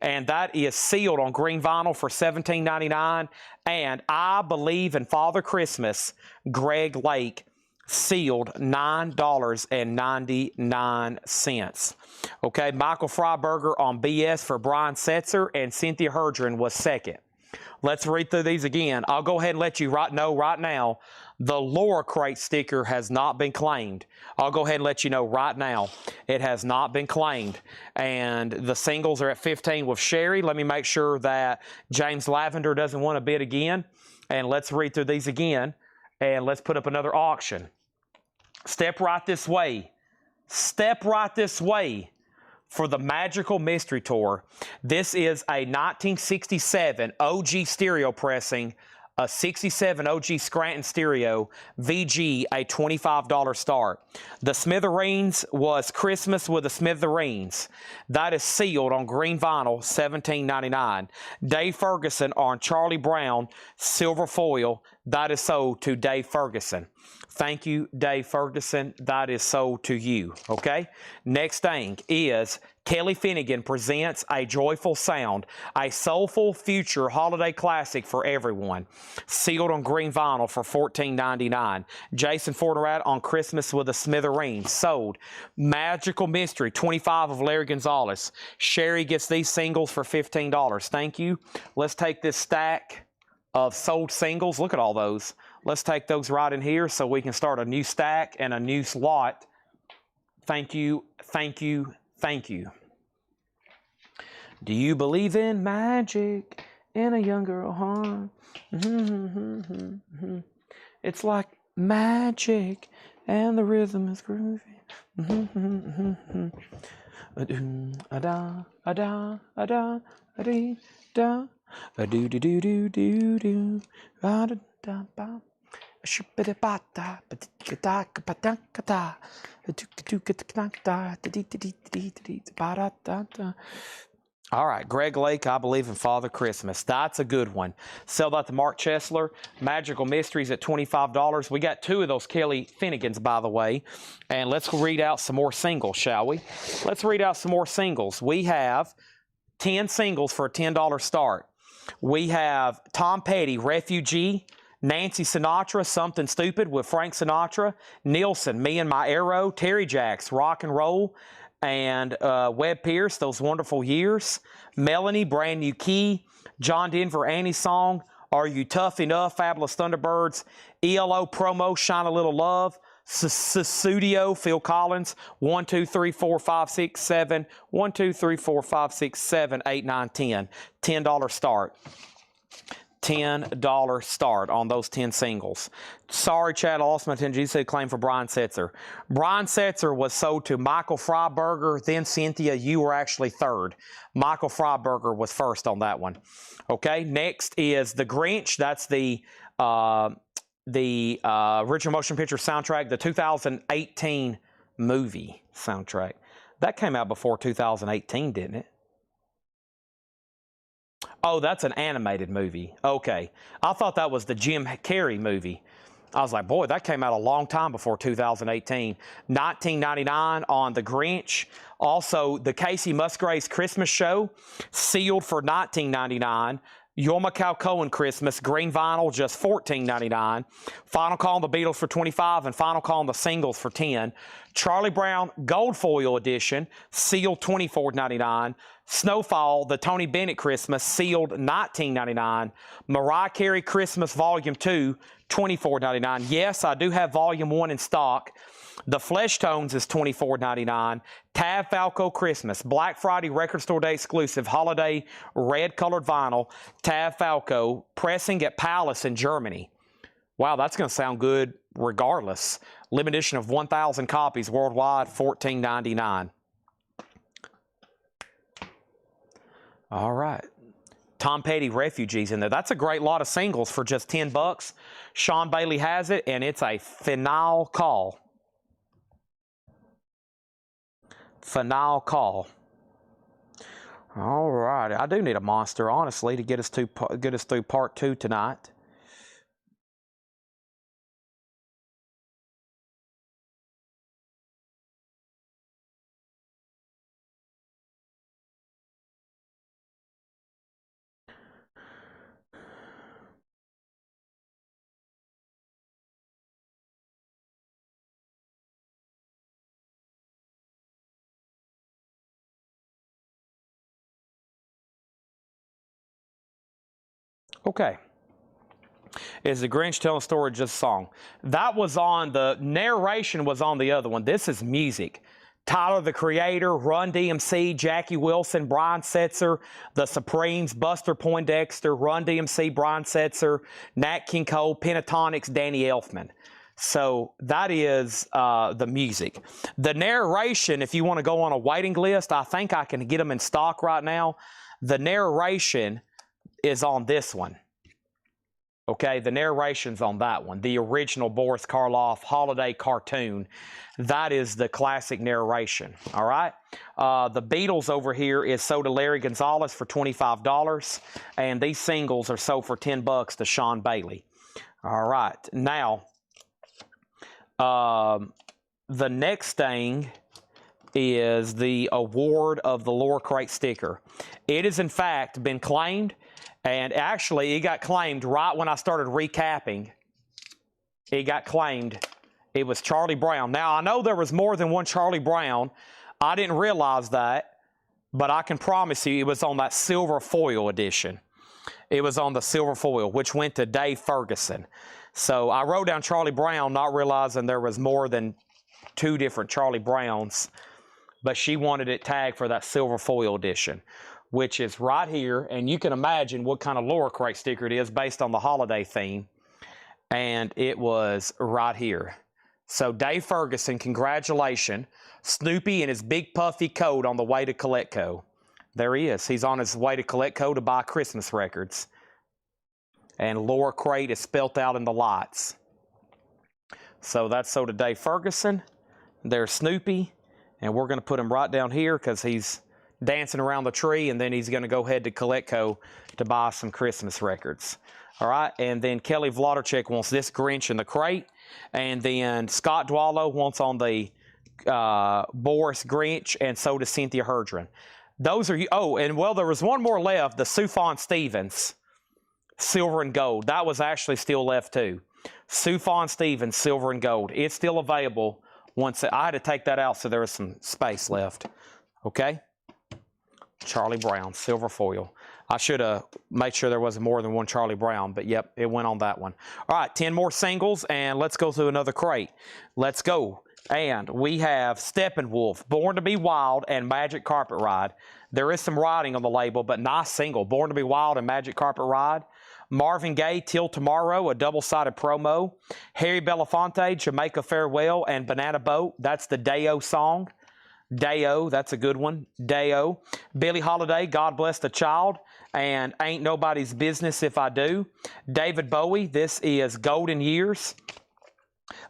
B: and that is sealed on green vinyl for $17.99. And I Believe in Father Christmas, Greg Lake, sealed $9.99. Okay, Michael Freiberger on BS for Brian Setzer, and Cynthia Herdren was second. Let's read through these again. I'll go ahead and let you know right now, the Laura Crate sticker has not been claimed. I'll go ahead and let you know right now, it has not been claimed. And the singles are at 15 with Sherry. Let me make sure that James Lavender doesn't want to bid again. And let's read through these again, and let's put up another auction. Step right this way. Step right this way for the Magical Mystery Tour. This is a 1967 OG stereo pressing, a 67 OG Scranton stereo, VG, a $25 start. The Smithereens was Christmas with the Smithereens. That is sealed on green vinyl, $17.99. Dave Ferguson on Charlie Brown, silver foil. That is sold to Dave Ferguson. Thank you, Dave Ferguson. That is sold to you, okay? Next thing is Kelly Finnegan presents A Joyful Sound, a soulful future holiday classic for everyone. Sealed on green vinyl for $14.99. Jason Fortnite on Christmas with a Smithereens, sold. Magical Mystery, 25 of Larry Gonzalez. Sherry gets these singles for $15. Thank you. Let's take this stack of sold singles. Look at all those. Let's take those right in here so we can start a new stack and a new slot. Thank you, thank you, thank you. Do you believe in magic in a young girl heart? It's like magic and the rhythm is groovy. A-da, a-da, a-da, a-dee-da. A do do do do do do da da da ba shubida ba da ba da ba da da do do get da da di di di di ba da da da. All right, Greg Lake, I Believe in Father Christmas. That's a good one. Sell that to Mark Chesler. Magical Mysteries at $25. We got two of those Kelly Finnegans, by the way. And let's read out some more singles, shall we? Let's read out some more singles. We have 10 singles for a $10 start. We have Tom Petty, Refugee, Nancy Sinatra, Something Stupid with Frank Sinatra, Nilsson, Me and My Arrow, Terry Jacks, Rock and Roll, and Webb Pierce, Those Wonderful Years, Melanie, Brand New Key, John Denver, Annie's Song, Are You Tough Enough, Fabulous Thunderbirds, ELO Promo, Shine a Little Love, Studio, Phil Collins, 1, 2, 3, 4, 5, 6, 7, 1, 2, 3, 4, 5, 6, 7, 8, 9, 10. $10 start. $10 start on those 10 singles. Sorry, Chad, I lost my attention. You said claim for Brian Setzer. Brian Setzer was sold to Michael Freiberger, then Cynthia. You were actually third. Michael Freiberger was first on that one. Okay, next is The Grinch. That's the original motion picture soundtrack, the 2018 movie soundtrack. That came out before 2018, didn't it? Oh, that's an animated movie. Okay. I thought that was the Jim Carrey movie. I was like, boy, that came out a long time before 2018. 1999 on The Grinch. Also, the Casey Musgraves Christmas Show, sealed for 1999. Yorma Cohen Christmas, green vinyl, just $14.99. Final Call on the Beatles for $25, and Final Call on the Singles for $10. Charlie Brown Gold Foil Edition, sealed $24.99. Snowfall, the Tony Bennett Christmas, sealed $19.99. Mariah Carey Christmas Volume 2, $24.99. Yes, I do have Volume 1 in stock. The Flesh Tones is $24.99. Tab Falco Christmas, Black Friday Record Store Day exclusive, holiday red colored vinyl, Tab Falco, pressing at Palace in Germany. Wow, that's going to sound good regardless. Limited edition of 1,000 copies worldwide, $14.99. All right. Tom Petty Refugees in there. That's a great lot of singles for just $10. Sean Bailey has it, and it's a Final Call. Final Call. All right. I do need a monster, honestly, to get us through part 2 tonight. Okay. Is the Grinch telling a story just a song? That was on the narration was on the other one. This is music. Tyler the Creator, Run DMC, Jackie Wilson, Brian Setzer, The Supremes, Buster Poindexter, Run DMC, Brian Setzer, Nat King Cole, Pentatonics, Danny Elfman. So that is the music. The narration, if you want to go on a waiting list, I think I can get them in stock right now. The narration is on this one. Okay, the narration's on that one. The original Boris Karloff holiday cartoon. That is the classic narration, all right? The Beatles over here is sold to Larry Gonzalez for $25, and these singles are sold for $10 to Sean Bailey. All right, now, the next thing is the award of the Laura Crate sticker. It has, in fact, been claimed. And actually, it got claimed right when I started recapping. It got claimed. It was Charlie Brown. Now, I know there was more than one Charlie Brown. I didn't realize that. But I can promise you it was on that silver foil edition. It was on the silver foil, which went to Dave Ferguson. So I wrote down Charlie Brown, not realizing there was more than 2 different Charlie Browns. But she wanted it tagged for that silver foil edition, which is right here, and you can imagine what kind of Laura Crate sticker it is based on the holiday theme, and it was right here. So Dave Ferguson, congratulations. Snoopy in his big puffy coat on the way to Coletco. There he is. He's on his way to Coletco to buy Christmas records. And Laura Crate is spelt out in the lights. So that's so to Dave Ferguson. There's Snoopy, and we're going to put him right down here because he's dancing around the tree, and then he's going to go head to Coletco to buy some Christmas records. All right, and then Kelly Vladarchuk wants this Grinch in the crate, and then Scott Dwallow wants on the Boris Grinch, and so does Cynthia Herdron. Those are, oh, and well, there was one more left, the Sufjan Stevens, silver and gold. That was actually still left too. Sufjan Stevens, silver and gold. It's still available. Once I had to take that out so there was some space left. Okay. Charlie Brown, silver foil. I should have made sure there wasn't more than one Charlie Brown, but yep, it went on that one. All right, 10 more singles, and let's go through another crate. Let's go. And we have Steppenwolf, Born to Be Wild, and Magic Carpet Ride. There is some writing on the label, but nice single. Born to Be Wild and Magic Carpet Ride. Marvin Gaye, Till Tomorrow, a double-sided promo. Harry Belafonte, Jamaica Farewell, and Banana Boat. That's the Day-O song. Day-O, that's a good one. Day-O. Billie Holiday, God Bless the Child, and Ain't Nobody's Business If I Do. David Bowie, this is Golden Years.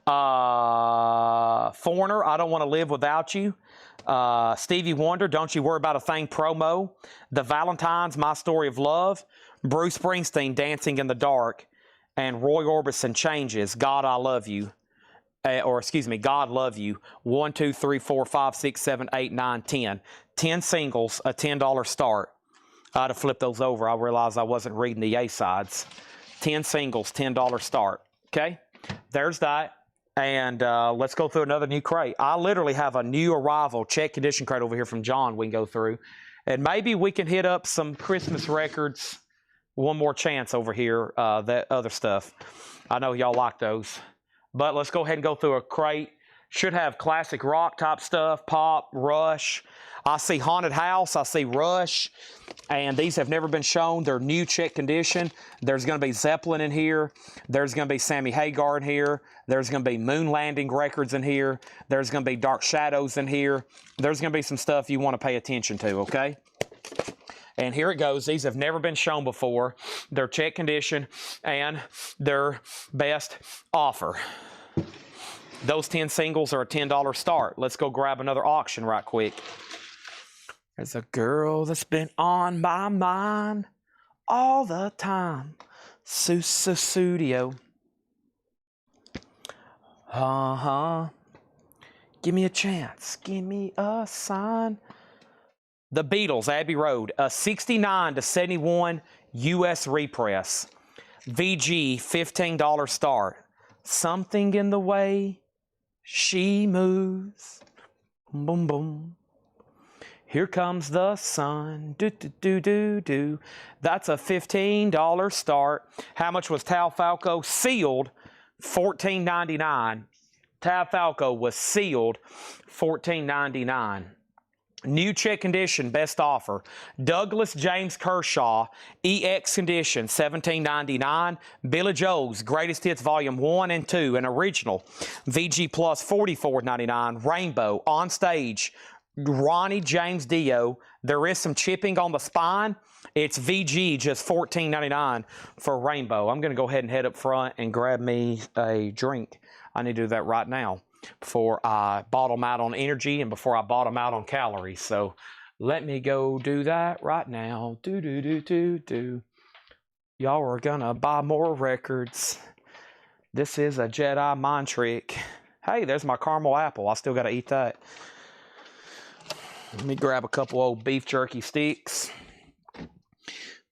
B: Foreigner, I Don't Want to Live Without You. Stevie Wonder, Don't You Worry About a Thing promo. The Valentines, My Story of Love. Bruce Springsteen, Dancing in the Dark. And Roy Orbison, Changes, God I Love You. God Love You. 1, 2, 3, 4, 5, 6, 7, 8, 9, 10. 10 singles, a $10 start. I had to flip those over. I realized I wasn't reading the A-sides. 10 singles, $10 start. Okay, there's that. And let's go through another new crate. I literally have a new arrival check condition crate over here from John we can go through. And maybe we can hit up some Christmas records. One more chance over here, that other stuff. I know y'all like those. But let's go ahead and go through a crate. Should have classic rock type stuff, pop, Rush. I see Haunted House, I see Rush. And these have never been shown. They're new check condition. There's going to be Zeppelin in here. There's going to be Sammy Hagar in here. There's going to be Moon Landing records in here. There's going to be Dark Shadows in here. There's going to be some stuff you want to pay attention to, okay? And here it goes. These have never been shown before. They're check condition and they're best offer. Those 10 singles are a $10 start. Let's go grab another auction right quick. There's a girl that's been on my mind all the time. Studio. Give me a chance. Give me a sign. The Beatles, Abbey Road, a 69 to 71 U.S. repress. VG, $15 start. Something in the way she moves. Boom, boom. Here comes the sun. Do, do, do, do, do. That's a $15 start. How much was Tal Falco? Sealed, $14.99. Tal Falco was sealed, $14.99. New check condition, best offer. Douglas James Kershaw, EX condition, $17.99. Billy Joel's Greatest Hits Volume 1 and 2, an original. VG Plus, $44.99. Rainbow, on stage. Ronnie James Dio. There is some chipping on the spine. It's VG, just $14.99 for Rainbow. I'm going to go ahead and head up front and grab me a drink. I need to do that right now before I bottom out on energy and before I bottom out on calories. So let me go do that right now. Do. Y'all are gonna buy more records. This is a Jedi mind trick. Hey, there's my caramel apple. I still gotta eat that. Let me grab a couple old beef jerky sticks.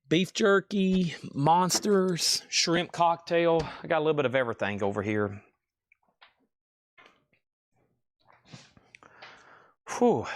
B: Beef jerky, monsters, shrimp cocktail. I got a little bit of everything over here. Whew.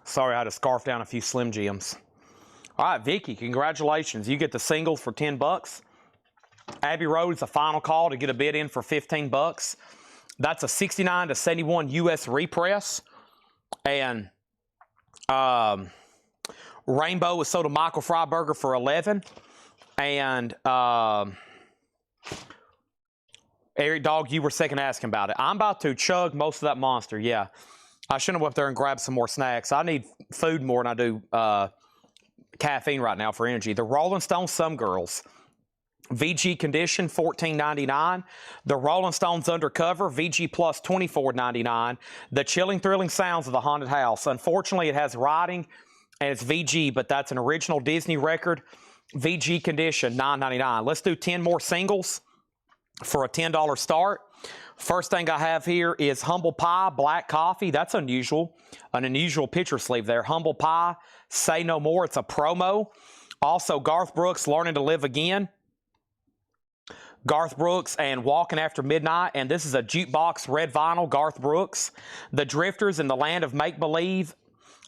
B: Sorry, I had to scarf down a few Slim Jims. All right, Vicky, congratulations. You get the singles for $10. Abbey Road is the final call to get a bid in for $15. That's a 69 to 71 U.S. repress. And Rainbow was sold to Michael Freiberger for $11. And Eric Dog, you were second asking about it. I'm about to chug most of that monster, yeah. I shouldn't have went up there and grabbed some more snacks. I need food more than I do caffeine right now for energy. The Rolling Stones Some Girls. VG condition, $14.99. The Rolling Stones Undercover, VG Plus, $24.99. The Chilling Thrilling Sounds of the Haunted House. Unfortunately, it has writing and it's VG, but that's an original Disney record. VG condition, $9.99. Let's do 10 more singles for a $10 start. First thing I have here is Humble Pie, Black Coffee. That's unusual. An unusual picture sleeve there. Humble Pie, Say No More. It's a promo. Also, Garth Brooks, Learning to Live Again. Garth Brooks and Walking After Midnight, and this is a jukebox red vinyl, Garth Brooks. The Drifters in the Land of Make Believe,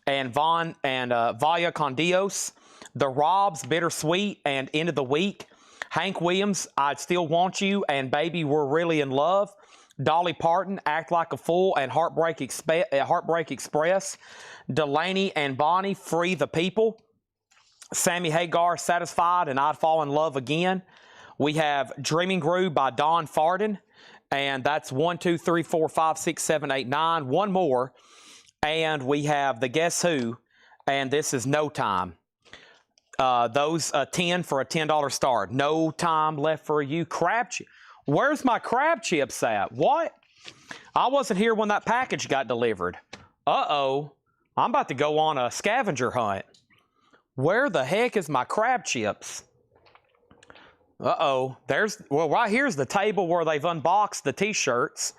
B: and Vaya Con Dios. The Robs, Bittersweet, and End of the Week. Hank Williams, I'd Still Want You, and Baby We're Really in Love. Dolly Parton, Act Like a Fool, and Heartbreak Express. Delaney and Bonnie, Free the People. Sammy Hagar, Satisfied, and I'd Fall in Love Again. We have Dreaming Groove by Don Farden, and that's 1, 2, 3, 4, 5, 6, 7, 8, 9. One more, and we have the Guess Who, and this is No Time. Those 10 for a $10 start. No time left for you. Crab chip. Where's my crab chips at? What? I wasn't here when that package got delivered. Uh-oh. I'm about to go on a scavenger hunt. Where the heck is my crab chips? Uh-oh. Well, right here's the table where they've unboxed the t-shirts.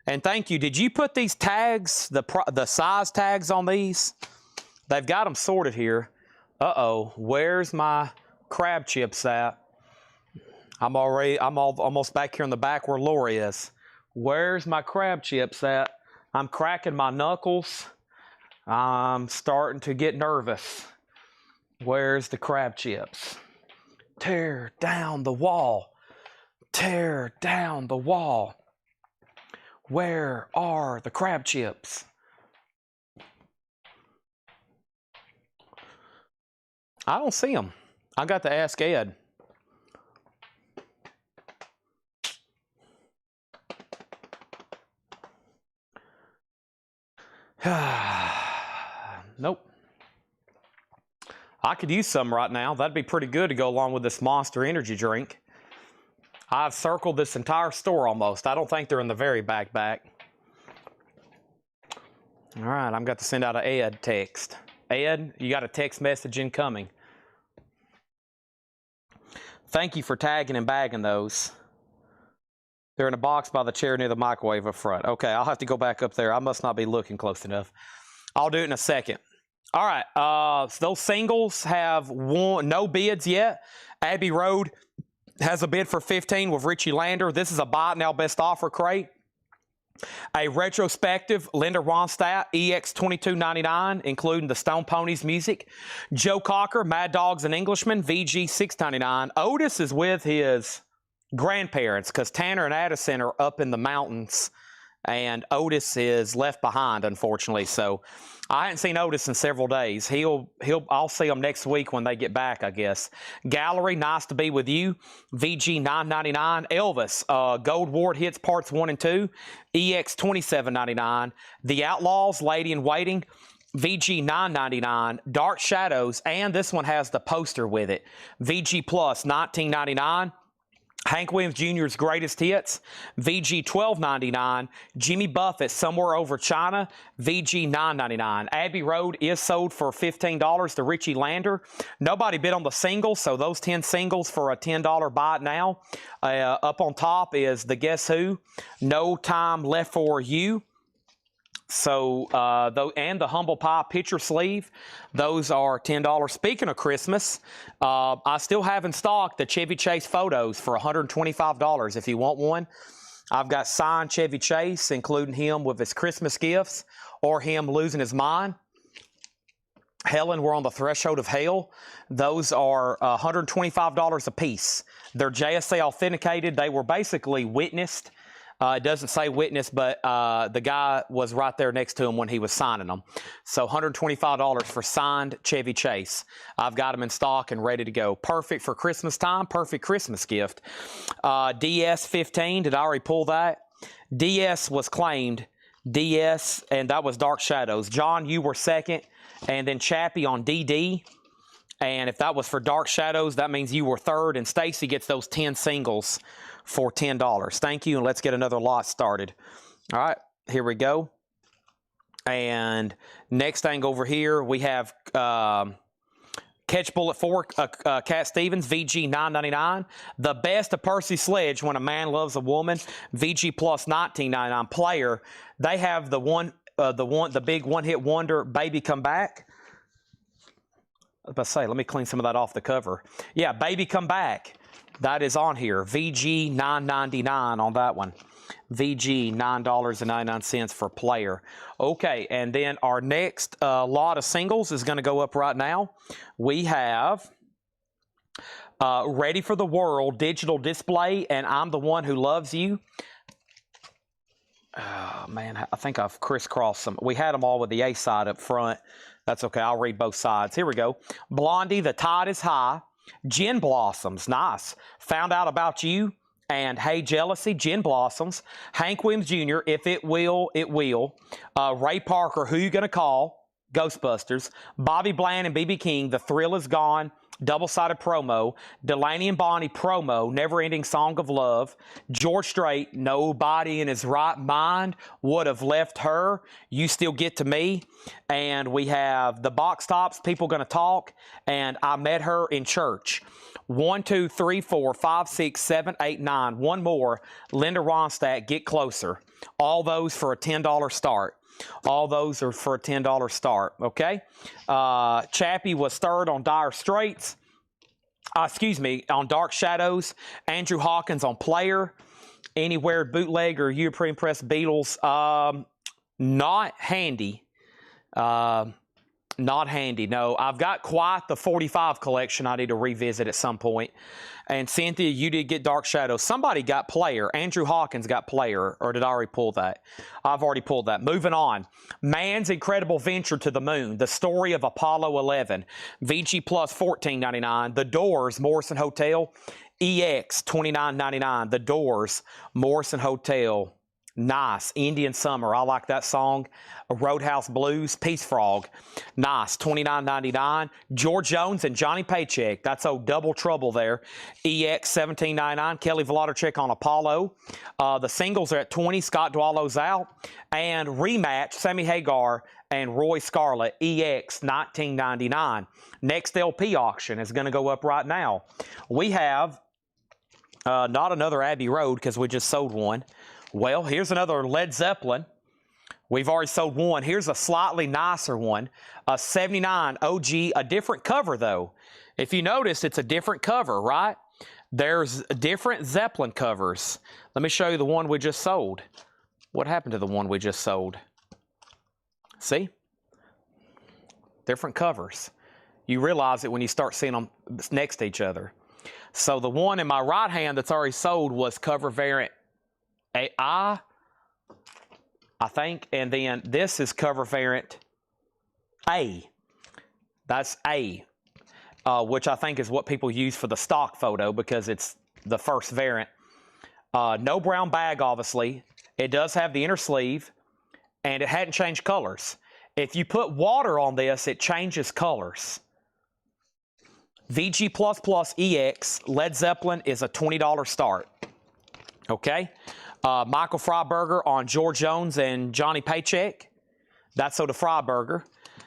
B: And thank you. Did you put these tags, the size tags on these? They've got them sorted here. Uh-oh. Where's my crab chips at? I'm almost back here in the back where Lori is. Where's my crab chips at? I'm cracking my knuckles. I'm starting to get nervous. Where's the crab chips? Tear down the wall. Tear down the wall. Where are the crab chips? I don't see them. I got to ask Ed. Nope. I could use some right now. That'd be pretty good to go along with this Monster Energy drink. I've circled this entire store almost. I don't think they're in the very back. All right, I'm got to send out an Ed text. Ed, you got a text message incoming. Thank you for tagging and bagging those. They're in a box by the chair near the microwave up front. Okay, I'll have to go back up there. I must not be looking close enough. I'll do it in a second. All right, so those singles have no bids yet. Abbey Road has a bid for 15 with Richie Lander. This is a buy now best offer crate. A retrospective Linda Ronstadt EX 22.99, including the Stone Ponies music. Joe Cocker, Mad Dogs and Englishmen, VG 6.99. Otis is with his grandparents because Tanner and Addison are up in the mountains, and Otis is left behind, unfortunately. So I hadn't seen Otis in several days. I'll see him next week when they get back, I guess. Gallery, Nice to Be With You, VG 9.99. Elvis, Gold Ward Hits Parts 1 and 2, EX 27.99. The Outlaws, Lady in Waiting, VG 9.99. Dark Shadows, and this one has the poster with it, VG Plus 19.99. Hank Williams Jr.'s Greatest Hits, VG $12.99. Jimmy Buffett, Somewhere Over China, VG $9.99. Abbey Road is sold for $15 to Richie Lander. Nobody bid on the singles, so those 10 singles for a $10 buy it now. Up on top is the Guess Who, No Time Left for You. So, and the Humble Pie picture sleeve, those are $10. Speaking of Christmas, I still have in stock the Chevy Chase photos for $125 if you want one. I've got signed Chevy Chase, including him with his Christmas gifts or him losing his mind. Helen, We're on the Threshold of Hell. Those are $125 a piece. They're JSA authenticated. They were basically witnessed. It doesn't say witness, but the guy was right there next to him when he was signing them. So $125 for signed Chevy Chase. I've got them in stock and ready to go. Perfect for Christmas time. Perfect Christmas gift. DS15, did I already pull that? DS was claimed. DS, and that was Dark Shadows. John, you were second. And then Chappie on DD. And if that was for Dark Shadows, that means you were third. And Stacy gets those 10 singles for $10. Thank you, and let's get another lot started. All right, here we go. And next thing over here, we have Catch Bullet 4, Cat Stevens, VG $9.99. The Best of Percy Sledge, When a Man Loves a Woman, VG Plus $19.99. Player, they have the big one-hit wonder, Baby Come Back. I was about to say, let me clean some of that off the cover. Yeah, Baby Come Back. That is on here. VG $9.99 on that one. VG $9.99 for player. Okay, and then our next lot of singles is going to go up right now. We have Ready for the World digital display, and I'm the One Who Loves You. Oh, man, I think I've crisscrossed some. We had them all with the A side up front. That's okay. I'll read both sides. Here we go. Blondie, The Tide is High. Gin Blossoms, nice. Found Out About You. And Hey Jealousy, Gin Blossoms. Hank Williams Jr., If It Will, It Will. Ray Parker, Who You Gonna Call? Ghostbusters. Bobby Bland and B.B. King, The Thrill Is Gone. Double-sided promo. Delaney and Bonnie promo, Never-Ending Song of Love. George Strait, Nobody in His Right Mind Would Have Left Her. You Still Get to Me. And we have The Box Tops, People Gonna Talk, and I Met Her in Church. 1, 2, 3, 4, 5, 6, 7, 8, 9. One more. Linda Ronstadt, Get Closer. All those for a $10 start. All those are for a $10 start, okay? Chappie was third on Dire Straits. On Dark Shadows. Andrew Hawkins on Player. Anywhere Bootleg or European Press Beatles. Not handy. Not handy, no. I've got quite the 45 collection I need to revisit at some point. And Cynthia, you did get Dark Shadows. Somebody got Player. Andrew Hawkins got Player. Or did I already pull that? I've already pulled that. Moving on. Man's Incredible Venture to the Moon. The Story of Apollo 11. VG Plus $14.99. The Doors, Morrison Hotel. EX $29.99. The Doors, Morrison Hotel. Nice. Indian Summer. I like that song. Roadhouse Blues. Peace Frog. Nice. $29.99. George Jones and Johnny Paycheck. That's old Double Trouble there. EX $17.99. Kelly Vladimir on Apollo. The singles are at $20. Scott Dwallow's out. And Rematch. Sammy Hagar and Roy Scarlett. EX $19.99. Next LP auction is going to go up right now. We have not another Abbey Road because we just sold one. Well, here's another Led Zeppelin. We've already sold one. Here's a slightly nicer one, a 79 OG, a different cover though. If you notice, it's a different cover, right? There's different Zeppelin covers. Let me show you the one we just sold. What happened to the one we just sold? See? Different covers. You realize it when you start seeing them next to each other. So the one in my right hand that's already sold was cover variant I think, and then this is cover variant A. That's A, which I think is what people use for the stock photo because it's the first variant. No brown bag, obviously. It does have the inner sleeve, and it hadn't changed colors. If you put water on this, it changes colors. VG++ EX Led Zeppelin is a $20 start. Okay? Michael Freiberger on George Jones and Johnny Paycheck. That's the Freiberger.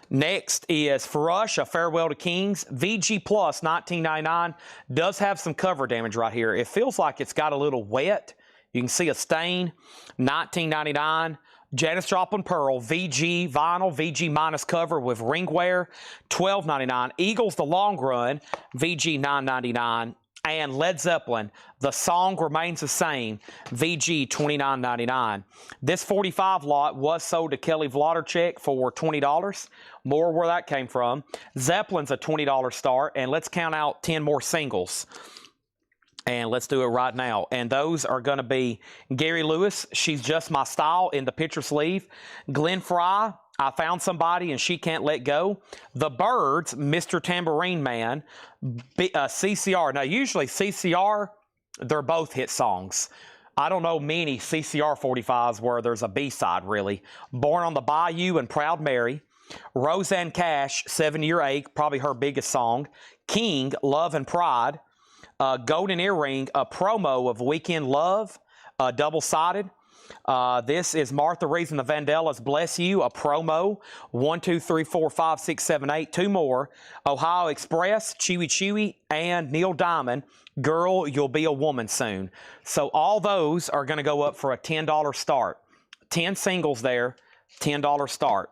B: Next is Frush, A Farewell to Kings. VG Plus, $19.99. Does have some cover damage right here. It feels like it's got a little wet. You can see a stain. $19.99. Janis Joplin Pearl, VG vinyl, VG minus cover with ring wear, $12.99. Eagles, The Long Run, VG $9.99. And Led Zeppelin, The Song Remains the Same, VG $29.99. This 45 lot was sold to Kelly Vladimir for $20. More where that came from. Zeppelin's a $20 start, and let's count out 10 more singles. And let's do it right now. And those are going to be Gary Lewis, She's Just My Style in the picture sleeve. Glenn Fry, I Found Somebody and She Can't Let Go. The Byrds, Mr. Tambourine Man. CCR. Now, usually CCR, they're both hit songs. I don't know many CCR 45s where there's a B-side, really. Born on the Bayou and Proud Mary. Roseanne Cash, 7-Year Ache, probably her biggest song. King, Love and Pride. Golden Earring, a promo of Weekend Love, double-sided. This is Martha Reeves and the Vandellas, Bless You, a promo. 1, 2, 3, 4, 5, 6, 7, 8. Two more. Ohio Express, Chewy Chewy, and Neil Diamond, Girl, You'll Be a Woman Soon. So all those are going to go up for a $10 start. 10 singles there, $10 start.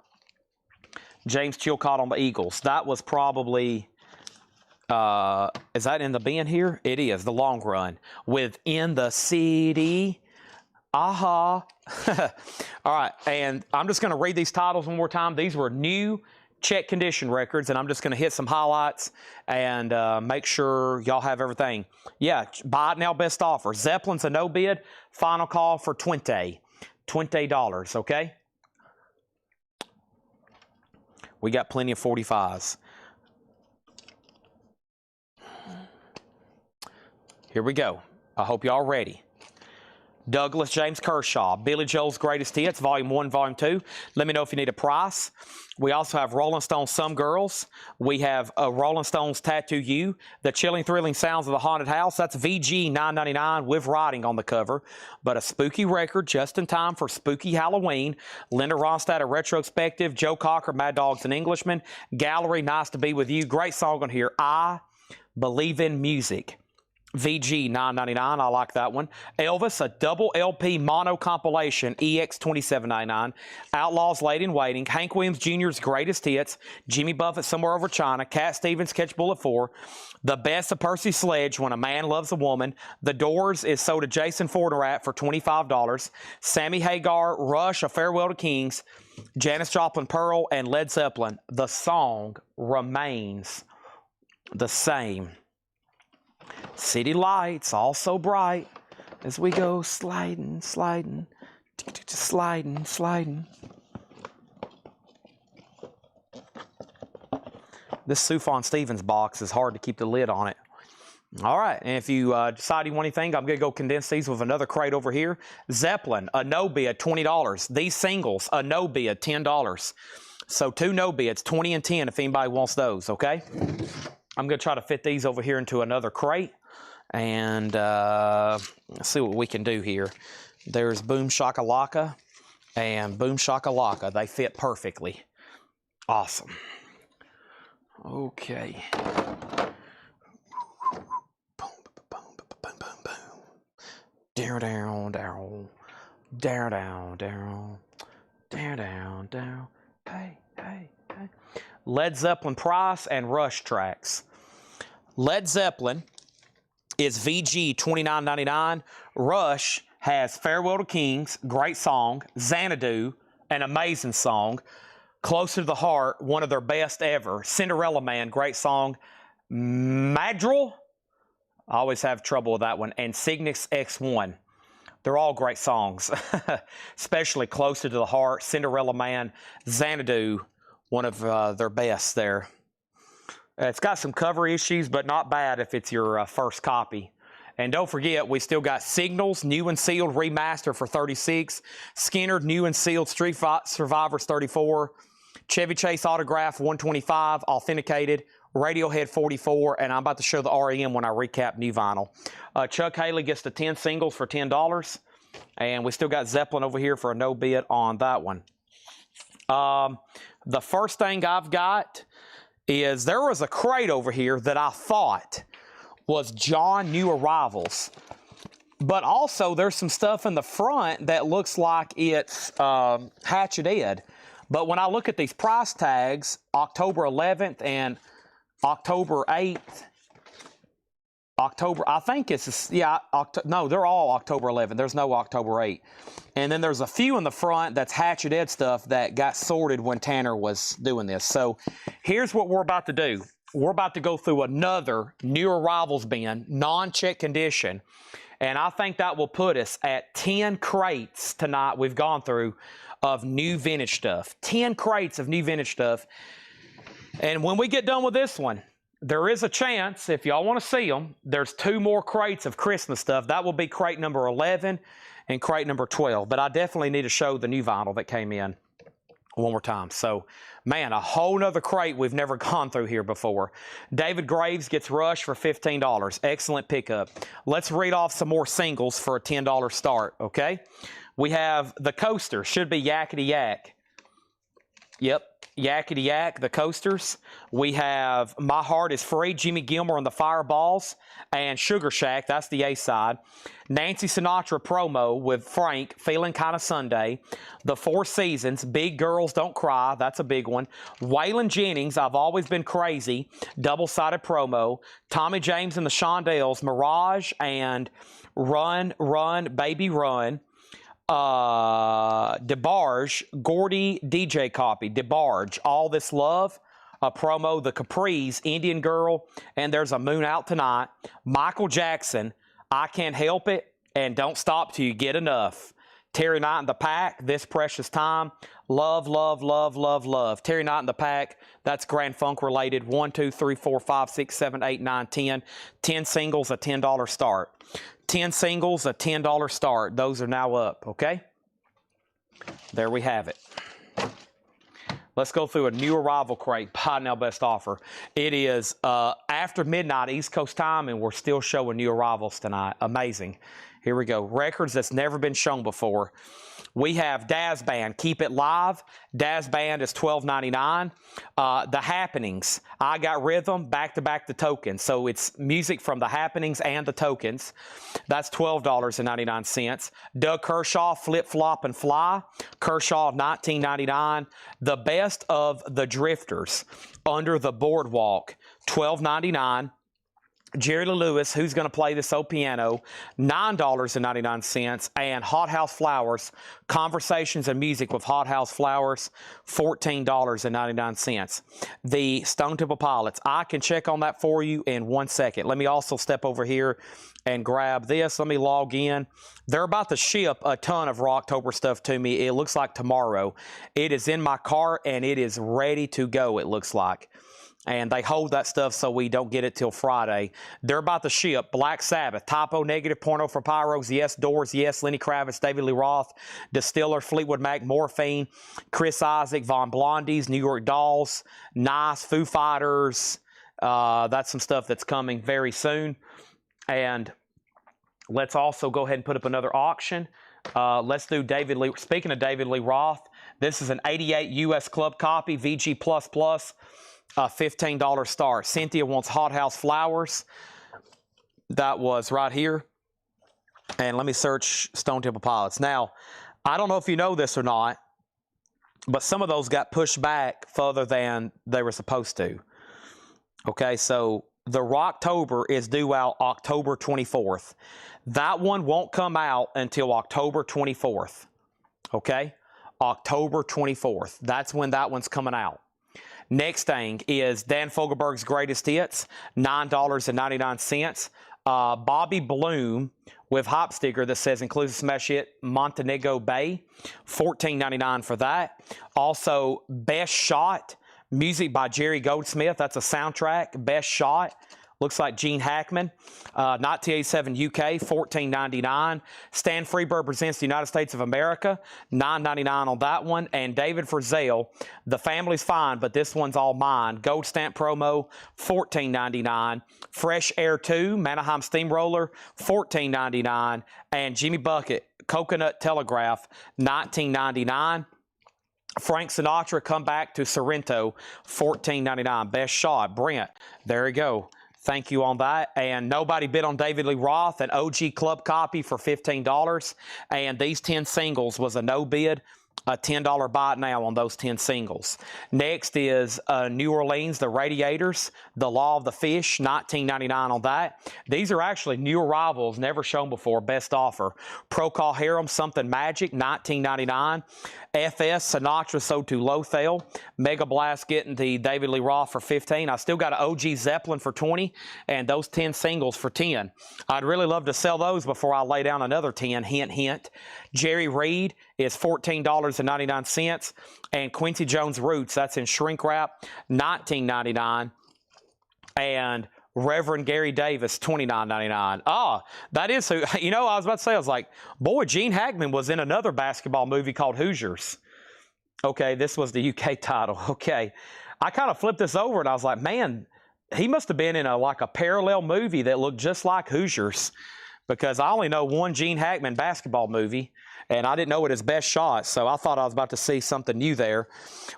B: James Chilcott on the Eagles. That was probably Is that in the bin here? It is, the long run. With In the City. Aha. All right, and I'm just going to read these titles one more time. These were new check condition records, and I'm just going to hit some highlights and make sure y'all have everything. Yeah, buy it now, best offer. Zeppelin's a no bid. Final call for $20. $20, okay? We got plenty of 45s. Here we go. I hope y'all ready. Douglas James Kershaw, Billy Joel's Greatest Hits, Volume 1, Volume 2. Let me know if you need a price. We also have Rolling Stones' Some Girls. We have Rolling Stones' Tattoo You, The Chilling Thrilling Sounds of the Haunted House. That's VG $9.99 with writing on the cover. But a spooky record just in time for spooky Halloween. Linda Ronstadt, A Retrospective. Joe Cocker, Mad Dogs and Englishmen. Gallery, Nice to Be With You. Great song on here. I Believe in Music. VG $9.99. I like that one. Elvis, a double LP mono compilation, EX $27.99. Outlaws Late in Waiting. Hank Williams Jr.'s Greatest Hits. Jimmy Buffett, Somewhere Over China. Cat Stevens, Catch Bullet 4. The Best of Percy Sledge, When a Man Loves a Woman. The Doors is sold to Jason Fornerat for $25. Sammy Hagar, Rush, A Farewell to Kings. Janis Joplin, Pearl, and Led Zeppelin. The song remains the same. City lights, all so bright as we go sliding, sliding, sliding, sliding. This Sufjan Stevens box is hard to keep the lid on it. All right, and if you decide you want anything, I'm going to go condense these with another crate over here. Zeppelin, a no bid, $20. These singles, a no bid, $10. So 2 no bids, 20 and 10 if anybody wants those, okay? I'm going to try to fit these over here into another crate and see what we can do here. There's Boom Shakalaka and Boom Shakalaka. They fit perfectly. Awesome. Okay. Boom, boom, boom, boom, boom. Down, down, down. Down, down, down. Down, down, down. Hey, hey, hey. Led Zeppelin Price and Rush tracks. Led Zeppelin is VG $29.99. Rush has Farewell to Kings, great song. Xanadu, an amazing song. Closer to the Heart, one of their best ever. Cinderella Man, great song. Madrigal, I always have trouble with that one. And Cygnus X1. They're all great songs, especially Closer to the Heart, Cinderella Man, Xanadu, one of their best there. It's got some cover issues, but not bad if it's your first copy. And don't forget, we still got Signals, new and sealed, remaster for $36. Skinner, new and sealed, Street Survivors $34. Chevy Chase Autograph $125, authenticated. Radiohead $44, and I'm about to show the REM when I recap new vinyl. Chuck Haley gets the 10 singles for $10. And we still got Zeppelin over here for a no bid on that one. The first thing I've got is there was a crate over here that I thought was John New Arrivals. But also there's some stuff in the front that looks like it's Hatchet Ed. But when I look at these price tags, October 11th and October 8th, I think it's, yeah, no, they're all October 11th. There's no October 8th. And then there's a few in the front that's Hatchet Ed stuff that got sorted when Tanner was doing this. So here's what we're about to do. We're about to go through another New Arrivals bin, non-check condition. And I think that will put us at 10 crates tonight we've gone through of new vintage stuff. 10 crates of new vintage stuff. And when we get done with this one, there is a chance, if y'all want to see them, there's 2 more crates of Christmas stuff. That will be crate number 11 and crate number 12. But I definitely need to show the new vinyl that came in one more time. So, man, a whole nother crate we've never gone through here before. David Graves gets Rush for $15. Excellent pickup. Let's read off some more singles for a $10 start, okay? We have The Coaster. Should be Yakety Yak. Yep. Yakety Yak, the coasters. We have My Heart is Free, Jimmy Gilmore and the Fireballs, and Sugar Shack, that's the A side. Nancy Sinatra promo with Frank, Feeling Kinda Sunday. The Four Seasons, Big Girls Don't Cry, that's a big one. Waylon Jennings, I've Always Been Crazy, double-sided promo. Tommy James and the Shondells, Mirage and Run, Run, Baby Run. DeBarge, Gordy DJ copy, DeBarge, All This Love, a promo, The Capris, Indian Girl, and There's a Moon Out Tonight. Michael Jackson, I Can't Help It, and Don't Stop Till You Get Enough. Terry Knight and the Pack, This Precious Time, Love, Love, Love, Love, Love. Terry Knight and the Pack, that's Grand Funk related. 1, 2, 3, 4, 5, 6, 7, 8, 9, 10. 10 singles, a $10 start. 10 singles, a $10 start. Those are now up, okay? There we have it. Let's go through a new arrival crate. Buy now, best offer. It is after midnight East Coast time, and we're still showing new arrivals tonight. Amazing. Here we go. Records that's never been shown before. We have Daz Band, Keep It Live. Daz Band is $12.99. The Happenings, I Got Rhythm, Back to Back the Tokens. So it's music from The Happenings and the Tokens. That's $12.99. Doug Kershaw, Flip Flop and Fly. Kershaw, $19.99. The Best of the Drifters, Under the Boardwalk, $12.99. Jerry Lee Lewis, Who's Gonna Play This Old Piano, $9.99, and Hot House Flowers, Conversations and Music with Hot House Flowers, $14.99. The Stone Temple Pilots, I can check on that for you in 1 second. Let me also step over here and grab this. Let me log in. They're about to ship a ton of Rocktober stuff to me. It looks like tomorrow. It is in my cart, and it is ready to go, it looks like. And they hold that stuff so we don't get it till Friday. They're about to ship Black Sabbath, Typo Negative, Porno for Pyros, Yes, Doors, Yes, Lenny Kravitz, David Lee Roth, Distiller, Fleetwood Mac, Morphine, Chris Isaac, Von Blondies, New York Dolls, Nice, Foo Fighters. That's some stuff that's coming very soon. And let's also go ahead and put up another auction. Let's do David Lee. Speaking of David Lee Roth, this is an 88 U.S. Club copy, VG++. $15 start. Cynthia wants Hot House Flowers. That was right here. And let me search Stone Temple Pilots. Now, I don't know if you know this or not, but some of those got pushed back further than they were supposed to. Okay, so the Rocktober is due out October 24th. That one won't come out until October 24th. Okay? October 24th. That's when that one's coming out. Next thing is Dan Fogelberg's Greatest Hits, $9.99. Bobby Bloom with hop sticker that says inclusive smash hit Montenegro Bay, $14.99 for that. Also, Best Shot, music by Jerry Goldsmith. That's a soundtrack. Best Shot. Looks like Gene Hackman. 1987 UK, $14.99. Stan Freberg presents the United States of America, $9.99 on that one. And David Frizzell, The Family's Fine, but this one's all mine. Gold stamp promo, $14.99. Fresh Air 2, Manaheim Steamroller, $14.99. And Jimmy Bucket, Coconut Telegraph, $19.99. Frank Sinatra, Come Back to Sorrento, $14.99. Best Shot, Brent. There you go. Thank you on that. And nobody bid on David Lee Roth, an OG Club copy for $15. And these 10 singles was a no bid. A $10 buy it now on those 10 singles. Next is New Orleans, the Radiators, The Law of the Fish, $19.99 on that. These are actually new arrivals, never shown before, best offer. Procol Harum, Something Magic, $19.99. FS, Sinatra, So to Lothel. Mega Blast getting the David Lee Roth for $15. I still got an OG Zeppelin for $20, and those 10 singles for $10. I'd really love to sell those before I lay down another 10, hint, hint. Jerry Reed is $14.99, and Quincy Jones Roots, that's in shrink wrap, $19.99, and Reverend Gary Davis, $29.99. That is who, you know, I was about to say, I was like, boy, Gene Hackman was in another basketball movie called Hoosiers. Okay, this was the UK title. Okay, I kind of flipped this over, and I was like, man, he must have been in a parallel movie that looked just like Hoosiers, because I only know one Gene Hackman basketball movie. and I didn't know it his best shot, so I thought I was about to see something new there.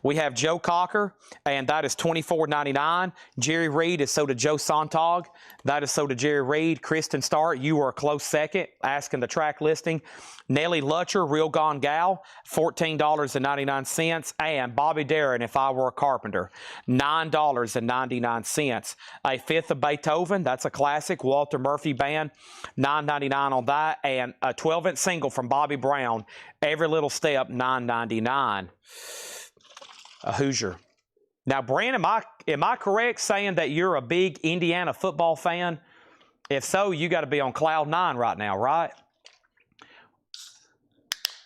B: We have Joe Cocker, and that is $24.99. Jerry Reed is sold to Joe Sontag. That is sold to Jerry Reed. Kristen Starr, you were a close second, asking the track listing. Nellie Lutcher, Real Gone Gal, $14.99. And Bobby Darin, If I Were a Carpenter, $9.99. A Fifth of Beethoven, that's a classic. Walter Murphy Band, $9.99 on that. And a 12-inch single from Bobby Brown, Every Little Step, $9.99. A Hoosier. Now, Brand, am I correct saying that you're a big Indiana football fan? If so, you got to be on cloud nine right now, right?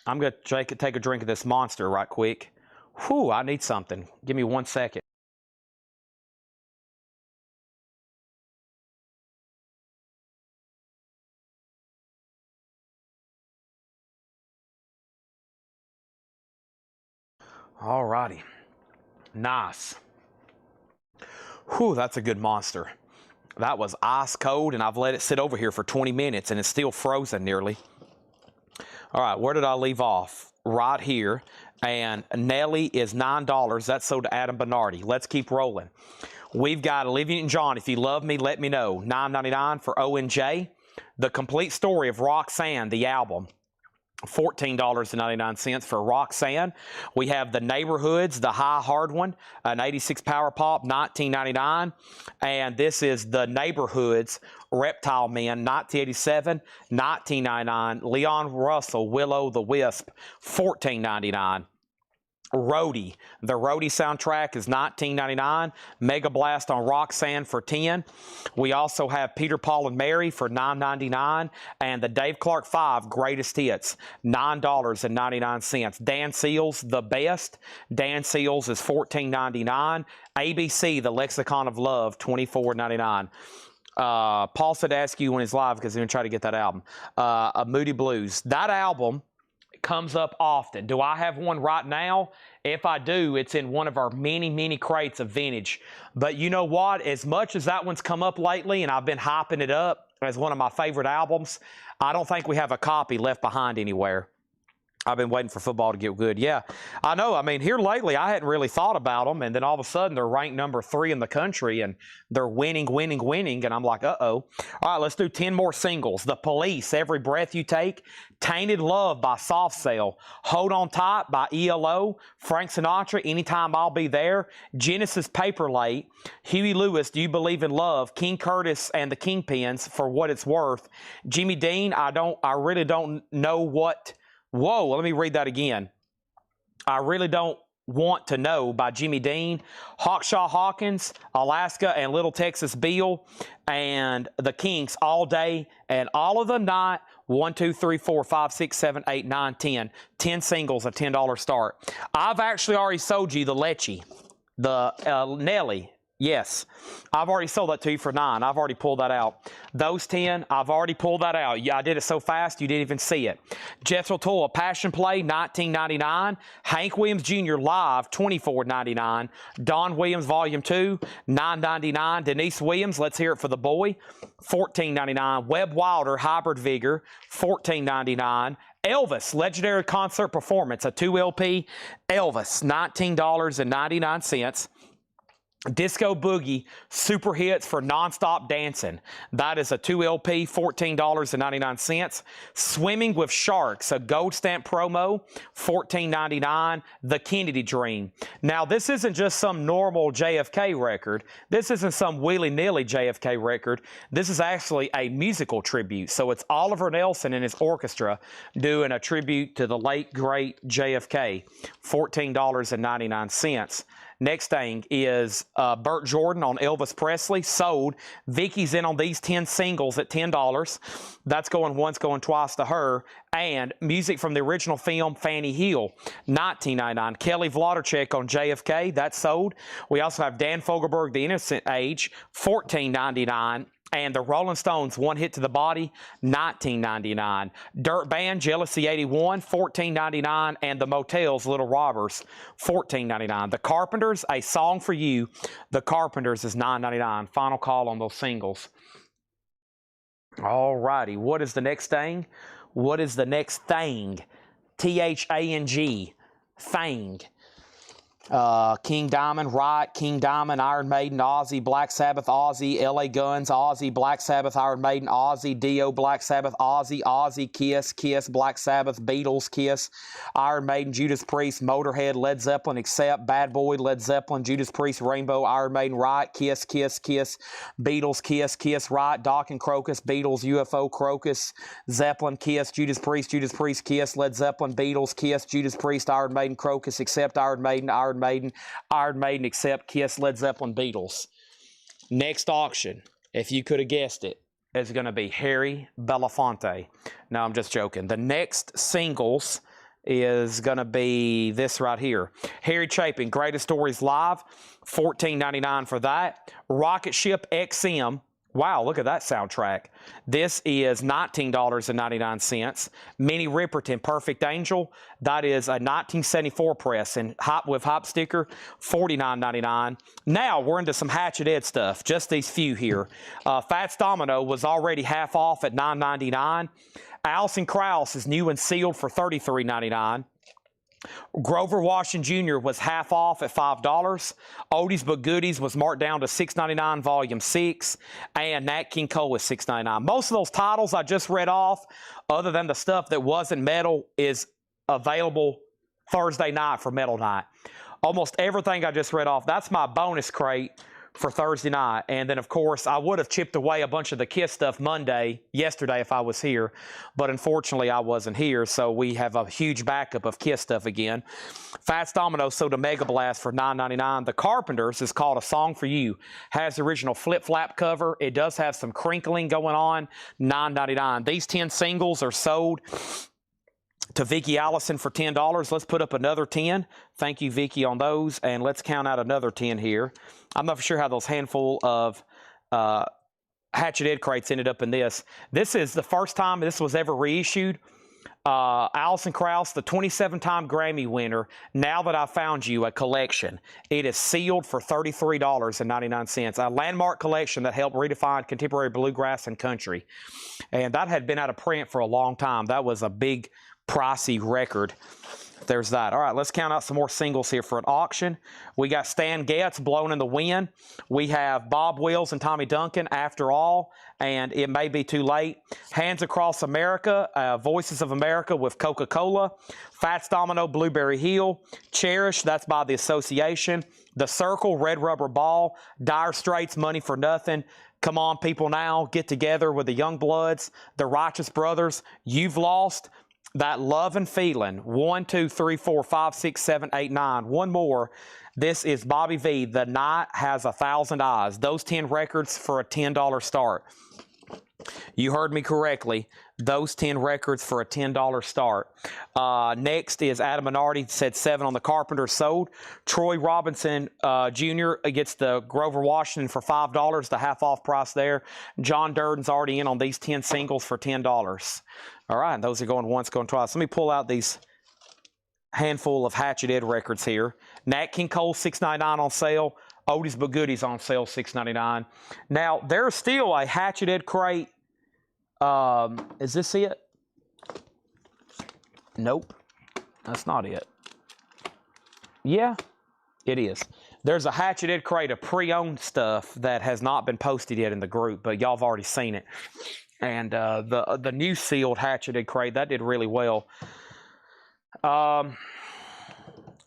B: I'm going to take a drink of this Monster right quick. Whew, I need something. Give me 1 second. All righty. Nice. Whew, that's a good Monster. That was ice cold, and I've let it sit over here for 20 minutes, and it's still frozen nearly. All right, where did I leave off? Right here. And Nelly is $9. That's sold to Adam Bernardi. Let's keep rolling. We've got Olivia Newton-John, If You Love Me, Let Me Know, $9.99 for O&J. The Complete Story of Roxanne, the album, $14.99 for Roxanne. We have The Neighborhoods, the high hard one, an 86 Power Pop, $19.99. And this is The Neighborhoods, Reptile Men, 1987, $19.99. Leon Russell, Willow the Wisp, $14.99. Roadie, the Roadie soundtrack is $19.99. Mega Blast on Roxanne for $10. We also have Peter, Paul, and Mary for $9.99. And the Dave Clark 5 Greatest Hits, $9.99. Dan Seals, The Best. Dan Seals is $14.99. ABC, The Lexicon of Love, $24.99. Paul said to ask you when he's live because he's going to try to get that album. Moody Blues. That album comes up often. Do I have one right now? If I do, it's in one of our many, many crates of vintage. But you know what? As much as that one's come up lately, and I've been hyping it up as one of my favorite albums, I don't think we have a copy left behind anywhere. I've been waiting for football to get good. Yeah, I know. I mean, here lately, I hadn't really thought about them, and then all of a sudden, they're ranked number 3 in the country, and they're winning, and I'm like, uh-oh. All right, let's do 10 more singles. The Police, Every Breath You Take, Tainted Love by Soft Cell, Hold On Tight by ELO, Frank Sinatra, Anytime I'll Be There, Genesis Paper Late, Huey Lewis, Do You Believe in Love, King Curtis and the Kingpins, For What It's Worth, Jimmy Dean, I really don't know what... Whoa, let me read that again. I Really Don't Want to Know by Jimmy Dean, Hawkshaw Hawkins, Alaska and Little Texas Bill, and the Kinks, All Day and All of the Night. 1, 2, 3, 4, 5, 6, 7, 8, 9, 10. 10 singles, a $10 start. I've actually already sold you the Lecce, the Nelly. Yes, I've already sold that to you for $9. I've already pulled that out. Those 10, I've already pulled that out. Yeah, I did it so fast you didn't even see it. Jethro Tull, Passion Play, $19.99. Hank Williams Jr. Live, $24.99. Don Williams Volume 2, $9.99. Denise Williams, Let's Hear It for the Boy, $14.99. Webb Wilder, Hybrid Vigor, $14.99. Elvis, Legendary Concert Performance, a 2 LP. Elvis, $19.99. Disco Boogie, Super Hits for Nonstop Dancing. That is a 2 LP, $14.99. Swimming with Sharks, a gold stamp promo, $14.99. The Kennedy Dream. Now, this isn't just some normal JFK record. This isn't some willy-nilly JFK record. This is actually a musical tribute. So it's Oliver Nelson and his orchestra doing a tribute to the late, great JFK, $14.99. Next thing is Burt Jordan on Elvis Presley, sold. Vicky's in on these 10 singles at $10. That's going once, going twice to her. And music from the original film, Fanny Hill, $19.99. Kelly Vlodarchek on JFK, that's sold. We also have Dan Fogelberg, The Innocent Age, $14.99. And the Rolling Stones, One Hit to the Body, $19.99. Dirt Band, Jealousy 81, $14.99. And the Motels, Little Robbers, $14.99. The Carpenters, A Song for You. The Carpenters is $9.99. Final call on those singles. All righty. What is the next thing? What is the next thing? Thang. Thang. King Diamond, Right, King Diamond, Iron Maiden, Ozzy, Black Sabbath, Ozzy, LA Guns, Ozzy, Black Sabbath, Iron Maiden, Ozzy, Dio, Black Sabbath, Ozzy, Kiss, Kiss, Black Sabbath, Beatles, Kiss, Iron Maiden, Judas Priest, Motorhead, Led Zeppelin, Accept, Bad Boy, Led Zeppelin, Judas Priest, Rainbow, Iron Maiden, Right, Kiss, Kiss, Kiss, Beatles, Kiss, Kiss, Right, Doc and Crocus, Beatles, UFO, Crocus, Zeppelin, Kiss, Judas Priest, Kiss, Led Zeppelin, Beatles, Kiss, Judas Priest, Iron Maiden, Crocus, Accept, Iron Maiden, Iron Maiden, Accept, Kiss, Led Zeppelin, Beatles. Next auction, if you could have guessed it, is going to be Harry Belafonte. No, I'm just joking. The next singles is going to be this right here. Harry Chapin, Greatest Stories Live, $14.99 for that. Rocket Ship XM. Wow, look at that soundtrack. This is $19.99. Minnie Riperton, Perfect Angel. That is a 1974 press and with hop sticker, $49.99. Now we're into some Hatchet Ed stuff. Just these few here. Fats Domino was already half off at $9.99. Alison Krauss is new and sealed for $33.99. Grover Washington Jr. was half off at $5. Oldies But Goodies was marked down to $6.99, Volume 6. And Nat King Cole is $6.99. Most of those titles I just read off, other than the stuff that wasn't metal, is available Thursday night for Metal Night. Almost everything I just read off, that's my bonus crate for Thursday night. And then, of course, I would have chipped away a bunch of the Kiss stuff yesterday if I was here. But unfortunately, I wasn't here, so we have a huge backup of Kiss stuff again. Fats Domino sold a Mega Blast for $9.99. The Carpenters is called A Song for You. Has the original flip-flap cover. It does have some crinkling going on. $9.99. These 10 singles are sold to Vicki Allison for $10. Let's put up another 10. Thank you, Vicki, on those. And let's count out another 10 here. I'm not for sure how those handful of Hatchet Ed crates ended up in this. This is the first time this was ever reissued. Alison Krauss, the 27-time Grammy winner, Now That I Found You, a collection. It is sealed for $33.99. A landmark collection that helped redefine contemporary bluegrass and country. And that had been out of print for a long time. That was a big, pricey record. There's that. All right, let's count out some more singles here for an auction. We got Stan Getz, Blown in the Wind. We have Bob Wills and Tommy Duncan, After All, and It May Be Too Late. Hands Across America, Voices of America with Coca-Cola. Fats Domino, Blueberry Hill. Cherish, that's by The Association. The Circle, Red Rubber Ball. Dire Straits, Money for Nothing. Come On People Now, Get Together with the Youngbloods. The Righteous Brothers, You've Lost. That Love and Feeling, 1, 2, 3, 4, 5, 6, 7, 8, 9. One more. This is Bobby V. The Night Has 1,000 Eyes. Those 10 records for a $10 start. You heard me correctly. Those 10 records for a $10 start. Next is Adam Minardi, said 7 on the Carpenters sold. Troy Robinson Jr. gets the Grover Washington for $5, the half-off price there. John Durden's already in on these 10 singles for $10. All right, and those are going once, going twice. Let me pull out these handful of Hatchet Ed records here. Nat King Cole, $6.99 on sale. Oldies But Goodies on sale, $6.99. Now, there's still a Hatchet Ed crate. Is this it? Nope. That's not it. Yeah, it is. There's a Hatchet Ed crate of pre-owned stuff that has not been posted yet in the group, but y'all have already seen it. And the new sealed Hatchet Ed crate, that did really well.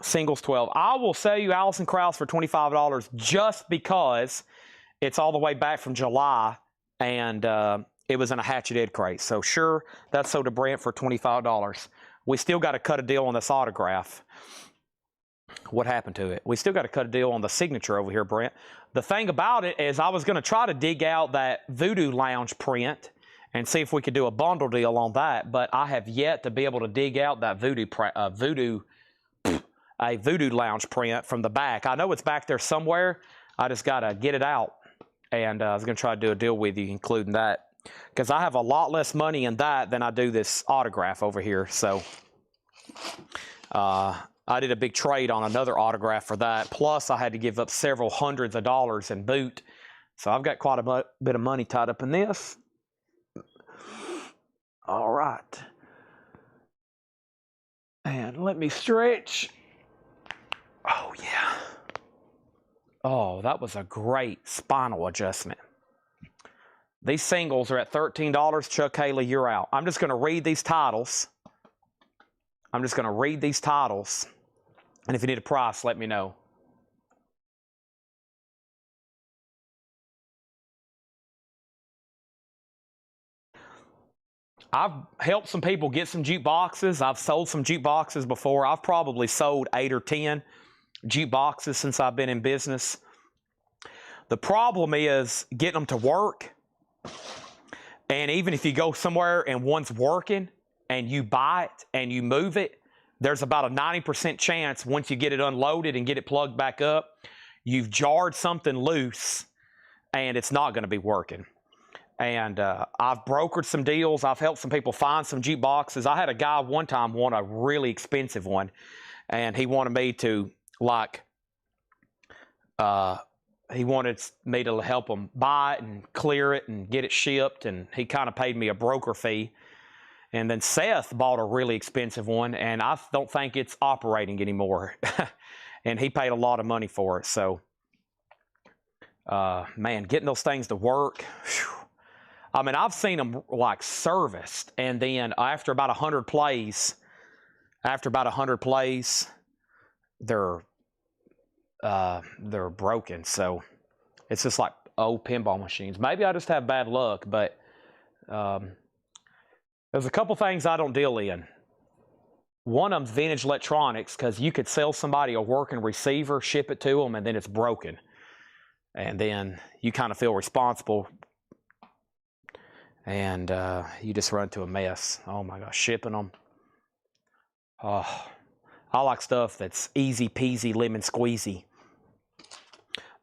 B: Singles 12. I will sell you Alison Krauss for $25 just because it's all the way back from July, and it was in a Hatchet Ed crate. So sure, that's sold to Brent for $25. We still got to cut a deal on this autograph. What happened to it? We still got to cut a deal on the signature over here, Brent. The thing about it is I was going to try to dig out that Voodoo Lounge print and see if we could do a bundle deal on that, but I have yet to be able to dig out that Voodoo Lounge print from the back. I know it's back there somewhere. I just got to get it out, and I was going to try to do a deal with you, including that, because I have a lot less money in that than I do this autograph over here. So I did a big trade on another autograph for that, plus I had to give up several hundreds of dollars in boot. So I've got quite a bit of money tied up in this. All right.
A: And let me stretch. Oh, yeah.
B: Oh, that was a great spinal adjustment. These singles are at $13. Chuck Haley, you're out. I'm just going to read these titles. And if you need a price, let me know. I've helped some people get some jukeboxes. I've sold some jukeboxes before. I've probably sold 8 or 10 jukeboxes since I've been in business. The problem is getting them to work. And even if you go somewhere and one's working and you buy it and you move it, there's about a 90% chance once you get it unloaded and get it plugged back up, you've jarred something loose and it's not going to be working. And I've brokered some deals. I've helped some people find some jukeboxes. I had a guy one time want a really expensive one, and he wanted me to help him buy it and clear it and get it shipped, and he kind of paid me a broker fee. And then Seth bought a really expensive one, and I don't think it's operating anymore. And he paid a lot of money for it. So, man, getting those things to work, whew. I mean, I've seen them like serviced, and then after about 100 plays, they're broken. So it's just like old pinball machines. Maybe I just have bad luck, but there's a couple things I don't deal in. One of them's vintage electronics, because you could sell somebody a working receiver, ship it to them, and then it's broken. And then you kind of feel responsible. And you just run into a mess. Oh my gosh, shipping them. Oh, I like stuff that's easy peasy, lemon squeezy.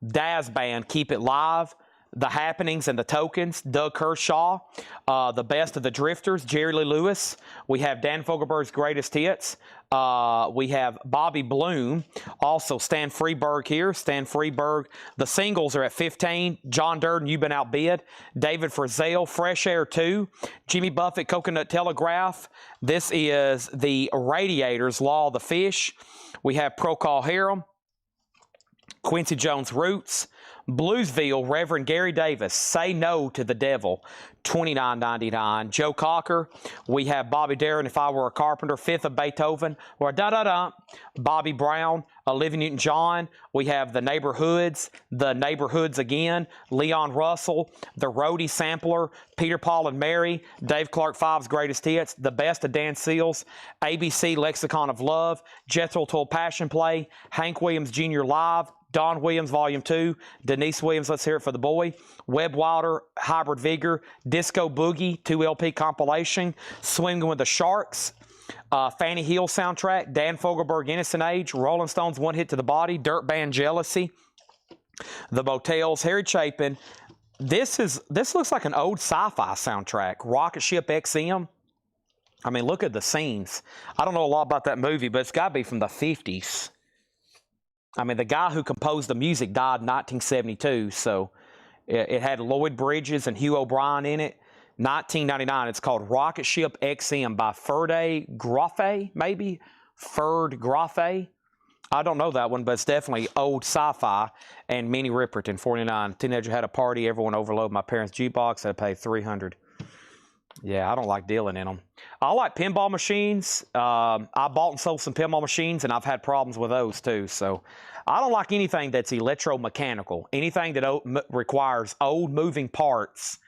B: Daz Band, Keep It Live. The Happenings and the Tokens, Doug Kershaw. The Best of the Drifters, Jerry Lee Lewis. We have Dan Fogelberg's Greatest Hits. We have Bobby Bloom. Also Stan Freberg here. Stan Freberg. The singles are at 15. John Durden, You've Been Outbid. David Frizzell, Fresh Air 2. Jimmy Buffett, Coconut Telegraph. This is the Radiators, Law of the Fish. We have Procol Harum. Quincy Jones, Roots. Bluesville, Reverend Gary Davis, Say No to the Devil, $29.99. Joe Cocker, we have Bobby Darin, If I Were a Carpenter, Fifth of Beethoven, or da-da-da. Bobby Brown, Olivia Newton-John, we have The Neighborhoods Again, Leon Russell, The Roadie Sampler, Peter, Paul, and Mary, Dave Clark 5's Greatest Hits, The Best of Dan Seals, ABC Lexicon of Love, Jethro Tull Passion Play, Hank Williams Jr. Live, Don Williams, Volume 2, Denise Williams, Let's Hear It for the Boy, Webb Wilder, Hybrid Vigor, Disco Boogie, 2 LP compilation, Swinging with the Sharks, Fanny Hill soundtrack, Dan Fogelberg, Innocent Age, Rolling Stones, One Hit to the Body, Dirt Band, Jealousy, The Motels, Harry Chapin. This looks like an old sci-fi soundtrack, Rocket Ship XM. I mean, look at the scenes. I don't know a lot about that movie, but it's got to be from the 50s. I mean, the guy who composed the music died in 1972, so it had Lloyd Bridges and Hugh O'Brien in it. 1999, it's called Rocket Ship XM by Ferde Graffe, maybe? Ferd Graffe. I don't know that one, but it's definitely old sci-fi. And Minnie Riperton, 49. Teenager had a party, everyone overloaded my parents' jukebox, I paid $300. Yeah, I don't like dealing in them. I like pinball machines. I bought and sold some pinball machines, and I've had problems with those too. So I don't like anything that's electromechanical, anything that requires old moving parts.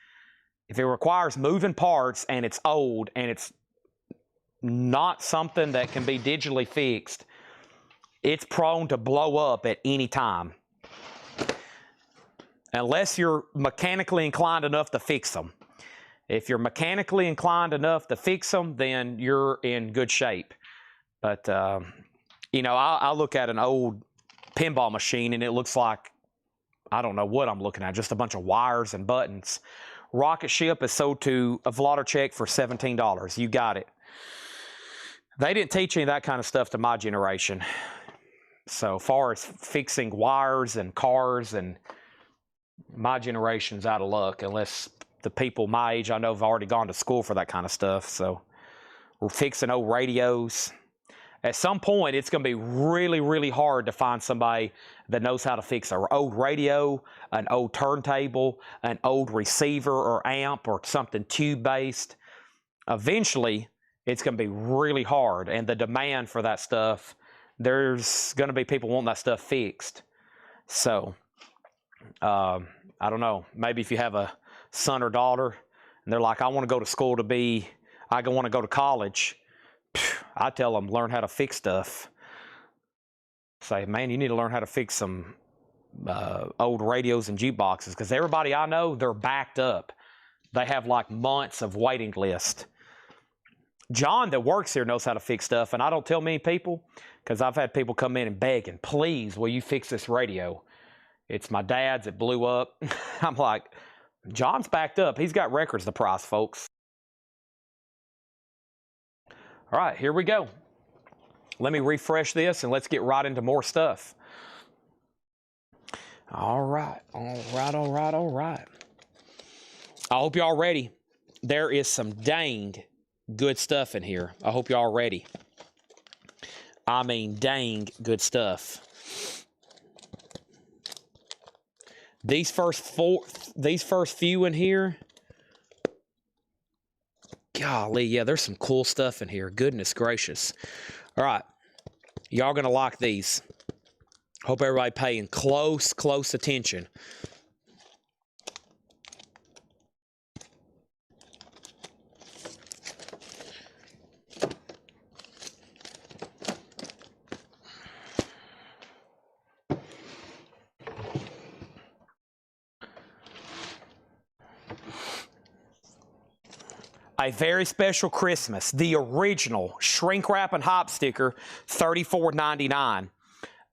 B: If it requires moving parts and it's old and it's not something that can be digitally fixed, it's prone to blow up at any time. Unless you're mechanically inclined enough to fix them. If you're mechanically inclined enough to fix them, then you're in good shape. But, you know, I look at an old pinball machine and it looks like, I don't know what I'm looking at, just a bunch of wires and buttons. Rocket Ship is sold to a Vladimir for $17. You got it. They didn't teach any of that kind of stuff to my generation. So far as fixing wires and cars, and my generation's out of luck, unless the people my age I know have already gone to school for that kind of stuff. So we're fixing old radios. At some point, it's going to be really, really hard to find somebody that knows how to fix an old radio, an old turntable, an old receiver or amp or something tube-based. Eventually, it's going to be really hard, and the demand for that stuff, there's going to be people wanting that stuff fixed. So, I don't know. Maybe if you have a son or daughter, and they're like, I want to go to school to be, I want to go to college, I tell them, learn how to fix stuff. Say, man, you need to learn how to fix some old radios and jukeboxes, because everybody I know, they're backed up. They have like months of waiting list. John that works here knows how to fix stuff, and I don't tell many people, because I've had people come in and begging, please, will you fix this radio? It's my dad's, it blew up. I'm like, John's backed up. He's got records to price, folks. All right, here we go. Let me refresh this and let's get right into more stuff. All right. I hope y'all ready. There is some dang good stuff in here. I hope y'all ready. I mean, dang good stuff. These first few in here, golly, yeah, there's some cool stuff in here. Goodness gracious. All right, y'all gonna like these. Hope everybody paying close attention. A very special Christmas, the original shrink wrap and hop sticker, $34.99.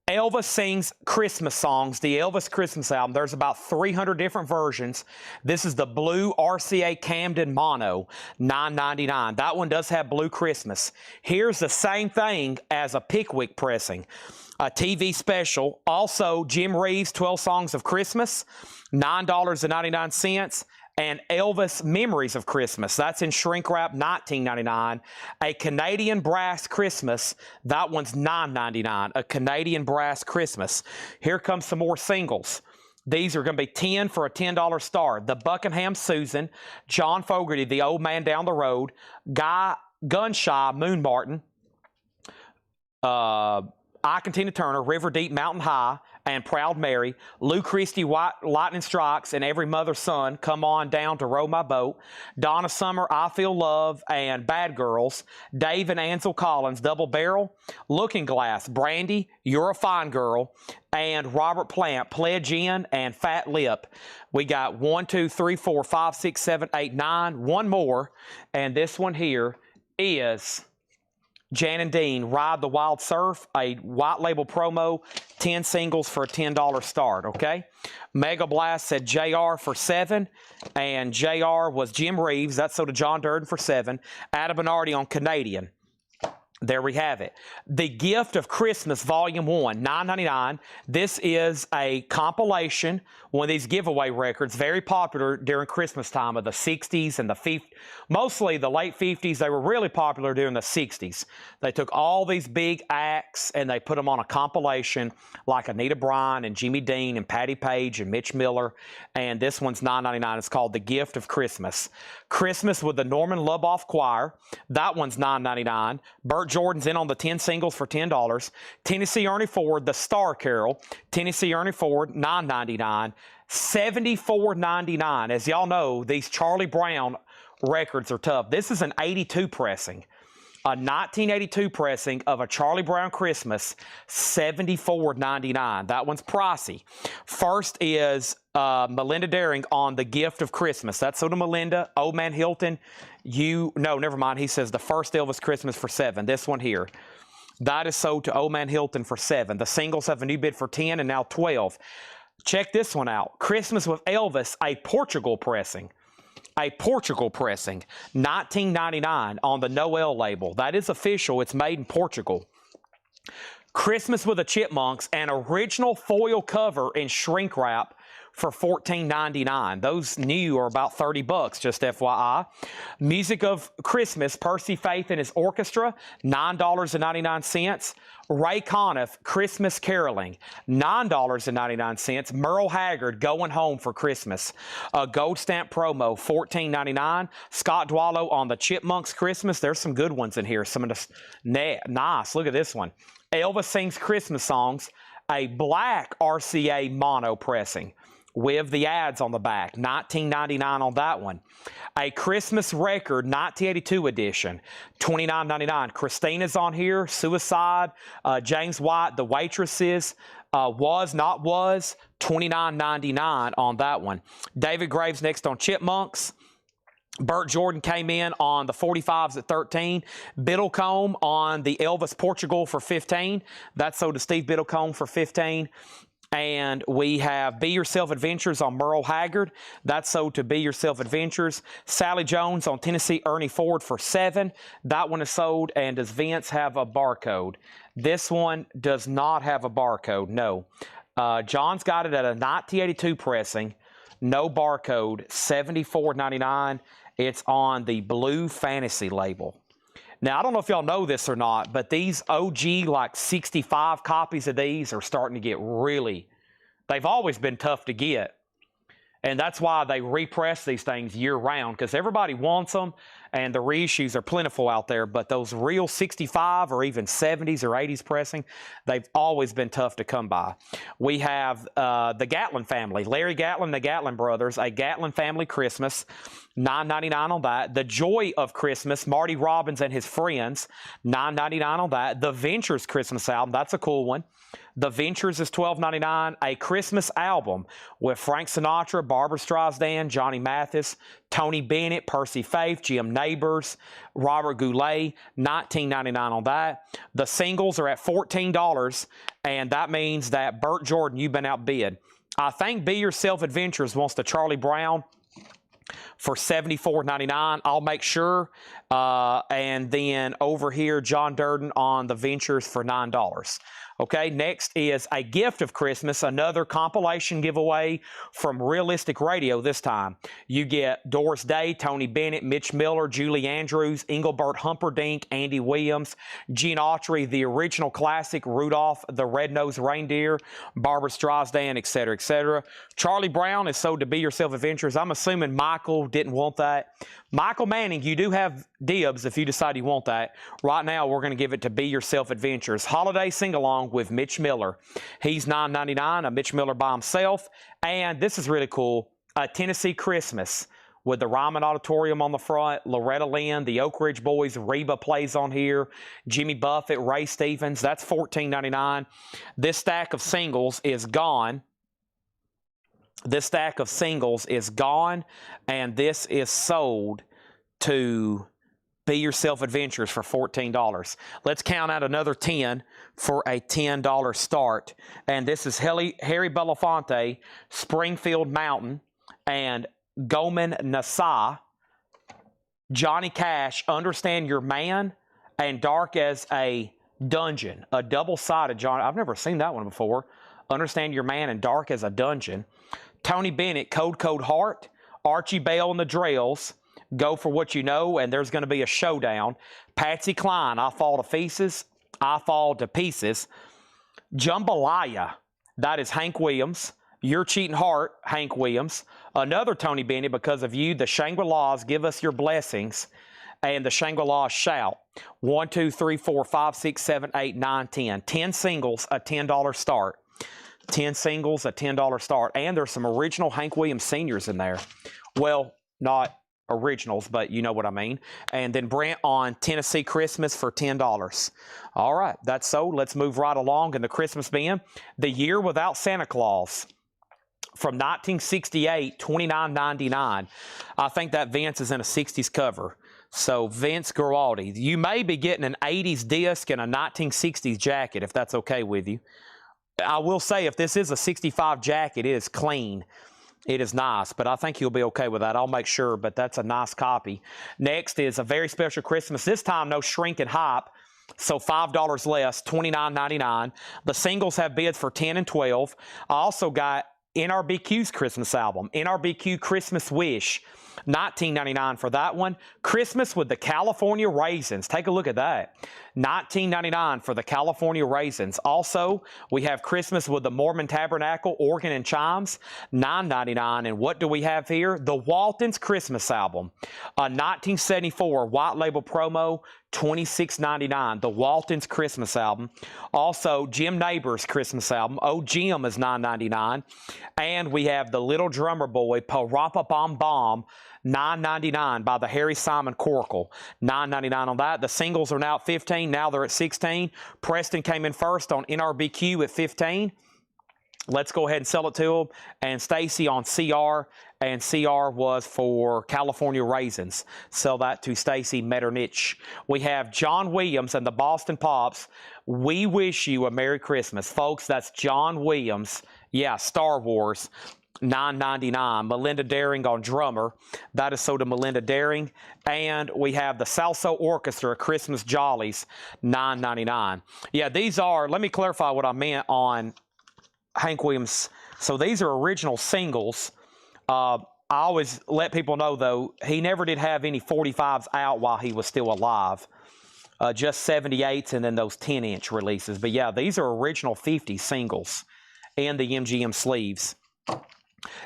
B: Elvis sings Christmas songs, the Elvis Christmas album. There's about 300 different versions. This is the blue RCA Camden Mono, $9.99. That one does have Blue Christmas. Here's the same thing as a Pickwick pressing. A TV special, also Jim Reeves, 12 Songs of Christmas, $9.99. And Elvis Memories of Christmas. That's in shrink wrap, $19.99. A Canadian Brass Christmas, that one's $9.99. A Canadian Brass Christmas. Here comes some more singles. These are going to be 10 for a $10 star. The Buckingham Susan, John Fogerty, The Old Man Down the Road, Guy Gunshy, Moon Martin, Ike and Tina Turner, River Deep, Mountain High, and Proud Mary, Lou Christie, Lightning Strikes, and Every Mother's Son, Come On Down to Row My Boat, Donna Summer, I Feel Love, and Bad Girls, Dave and Ansel Collins, Double Barrel, Looking Glass, Brandy, You're a Fine Girl, and Robert Plant, Pledge In, and Fat Lip. We got 1, 2, 3, 4, 5, 6, 7, 8, 9, one more, and this one here is Jan and Dean, Ride the Wild Surf, a white label promo, 10 singles for a $10 start, okay? Mega Blast said JR for 7, and JR was Jim Reeves. That's so to John Durden for 7. Adam Bernardi on Canadian. There we have it. The Gift of Christmas, Volume 1, $9.99. This is a compilation, one of these giveaway records, very popular during Christmas time of the 60s and the 50s, mostly the late 50s. They were really popular during the 60s. They took all these big acts and they put them on a compilation like Anita Bryan and Jimmy Dean and Patty Page and Mitch Miller. And this one's $9.99. It's called The Gift of Christmas. Christmas with the Norman Luboff Choir. That one's $9.99. Burt Jordan's in on the 10 singles for $10. Tennessee Ernie Ford, The Star Carol. Tennessee Ernie Ford, $9.99. $74.99. As y'all know, these Charlie Brown records are tough. This is an 82 pressing. A 1982 pressing of a Charlie Brown Christmas, $74.99. That one's pricey. First is Melinda Daring on The Gift of Christmas. That's so to Melinda. Old Man Hilton, never mind. He says the first Elvis Christmas for 7. This one here. That is sold to Old Man Hilton for 7. The singles have a new bid for 10 and now 12. Check this one out. Christmas with Elvis, a Portugal pressing. A Portugal pressing, $19.99 on the Noel label. That is official. It's made in Portugal. Christmas with the Chipmunks, an original foil cover in shrink wrap for $14.99. Those new are about 30 bucks, just FYI. Music of Christmas, Percy Faith and his orchestra, $9.99. Ray Conniff, Christmas Caroling, $9.99. Merle Haggard, Going Home for Christmas, a gold stamp promo, $14.99. Scott Dwallow on the Chipmunks Christmas. There's some good ones in here. Some of the nice. Look at this one. Elvis Sings Christmas Songs, a black RCA mono pressing with the ads on the back, $19.99 on that one. A Christmas Record 1982 edition, $29.99. Christina's on here, Suicide, James White, The Waitresses, Was Not Was, $29.99 on that one. David Graves next on Chipmunks. Burt Jordan came in on the 45s at 13. Biddlecombe on the Elvis Portugal for 15. That's sold to Steve Biddlecombe for 15. And we have Be Yourself Adventures on Merle Haggard. That's sold to Be Yourself Adventures. Sally Jones on Tennessee Ernie Ford for 7. That one is sold. And does Vince have a barcode? This one does not have a barcode, no. John's got it at a 1982 pressing. No barcode, $74.99. It's on the Blue Fantasy label. Now, I don't know if y'all know this or not, but these OG, like 65 copies of these are starting to get really, they've always been tough to get. And that's why they repress these things year round, because everybody wants them and the reissues are plentiful out there. But those real 65 or even 70s or 80s pressing, they've always been tough to come by. We have the Gatlin family, Larry Gatlin, the Gatlin brothers, a Gatlin family Christmas, $9.99 on that. The Joy of Christmas, Marty Robbins and his friends, $9.99 on that. The Ventures Christmas album, that's a cool one. The Ventures is $12.99. A Christmas album with Frank Sinatra, Barbra Streisand, Johnny Mathis, Tony Bennett, Percy Faith, Jim Nabors, Robert Goulet, $19.99 on that. The singles are at $14, and that means that Burt Jordan, you've been outbid. I think Be Yourself Adventures wants the Charlie Brown for $74.99. I'll make sure. And then over here, John Durden on the Ventures for $9. Okay, next is A Gift of Christmas, another compilation giveaway from Realistic Radio this time. You get Doris Day, Tony Bennett, Mitch Miller, Julie Andrews, Engelbert Humperdinck, Andy Williams, Gene Autry, the original classic, Rudolph the Red-Nosed Reindeer, Barbra Streisand, etc., etc. Charlie Brown is sold to Be Yourself Adventures. I'm assuming Michael didn't want that. Michael Manning, you do have dibs if you decide you want that. Right now, we're going to give it to Be Yourself Adventures. Holiday Sing-Along with Mitch Miller. He's $9.99, a Mitch Miller by himself. And this is really cool, a Tennessee Christmas with the Ryman Auditorium on the front, Loretta Lynn, the Oak Ridge Boys, Reba plays on here, Jimmy Buffett, Ray Stevens. That's $14.99. This stack of singles is gone. This stack of singles is gone, and this is sold to Be Yourself Adventures for $14. Let's count out another 10 for a $10 start. And this is Harry Belafonte, Springfield Mountain, and Goldman Nassau, Johnny Cash, Understand Your Man, and Dark as a Dungeon. A double-sided John. I've never seen that one before. Understand Your Man and Dark as a Dungeon. Tony Bennett, Cold Heart, Archie Bell and the Drells, Go for What You Know, and there's going to be a showdown. Patsy Cline, I Fall to Pieces, I Fall to Pieces. Jambalaya, that is Hank Williams. Your Cheating Heart, Hank Williams. Another Tony Bennett, Because of You, the Shangri-Las, Give Us Your Blessings, and the Shangri-Las Shout. 1, 2, 3, 4, 5, 6, 7, 8, 9, 10. 10 singles, a $10 start. 10 singles, a $10 start. And there's some original Hank Williams seniors in there. Well, not originals, but you know what I mean. And then Brent on Tennessee Christmas for $10. All right, that's sold. Let's move right along in the Christmas bin. The Year Without Santa Claus from 1968, $29.99. I think that Vince is in a 60s cover. So Vince Guaraldi, you may be getting an 80s disc and a 1960s jacket if that's okay with you. I will say, if this is a 65 jacket, it is clean. It is nice, but I think you'll be okay with that. I'll make sure, but that's a nice copy. Next is A Very Special Christmas. This time, no shrink and hype, so $5 less, $29.99. The singles have bids for $10 and $12. I also got NRBQ's Christmas album, NRBQ Christmas Wish, $19.99 for that one. Christmas with the California Raisins. Take a look at that. $19.99 for the California Raisins. Also, we have Christmas with the Mormon Tabernacle Organ and Chimes, $9.99. And what do we have here? The Waltons Christmas album, a 1974 white label promo, $26.99. The Waltons Christmas album. Also, Jim Neighbors Christmas album. Oh, Jim is $9.99. And we have the Little Drummer Boy, Pa-Rampa Bom Bom, $9.99 by the Harry Simon Coracle. $9.99 on that. The singles are now at $15. Now they're at $16. Preston came in first on NRBQ at $15. Let's go ahead and sell it to him. And Stacy on CR, and CR was for California Raisins. Sell that to Stacy Metternich. We have John Williams and the Boston Pops. We wish you a Merry Christmas. Folks, that's John Williams. Yeah, Star Wars. $9.99. Melinda Daring on drummer. That is sold to Melinda Daring. And we have the Salso Orchestra Christmas Jollies, $9.99. Yeah, these are, let me clarify what I meant on Hank Williams. So these are original singles. I always let people know, though, he never did have any 45s out while he was still alive. Just 78s and then those 10-inch releases. But yeah, these are original 50 singles and the MGM sleeves.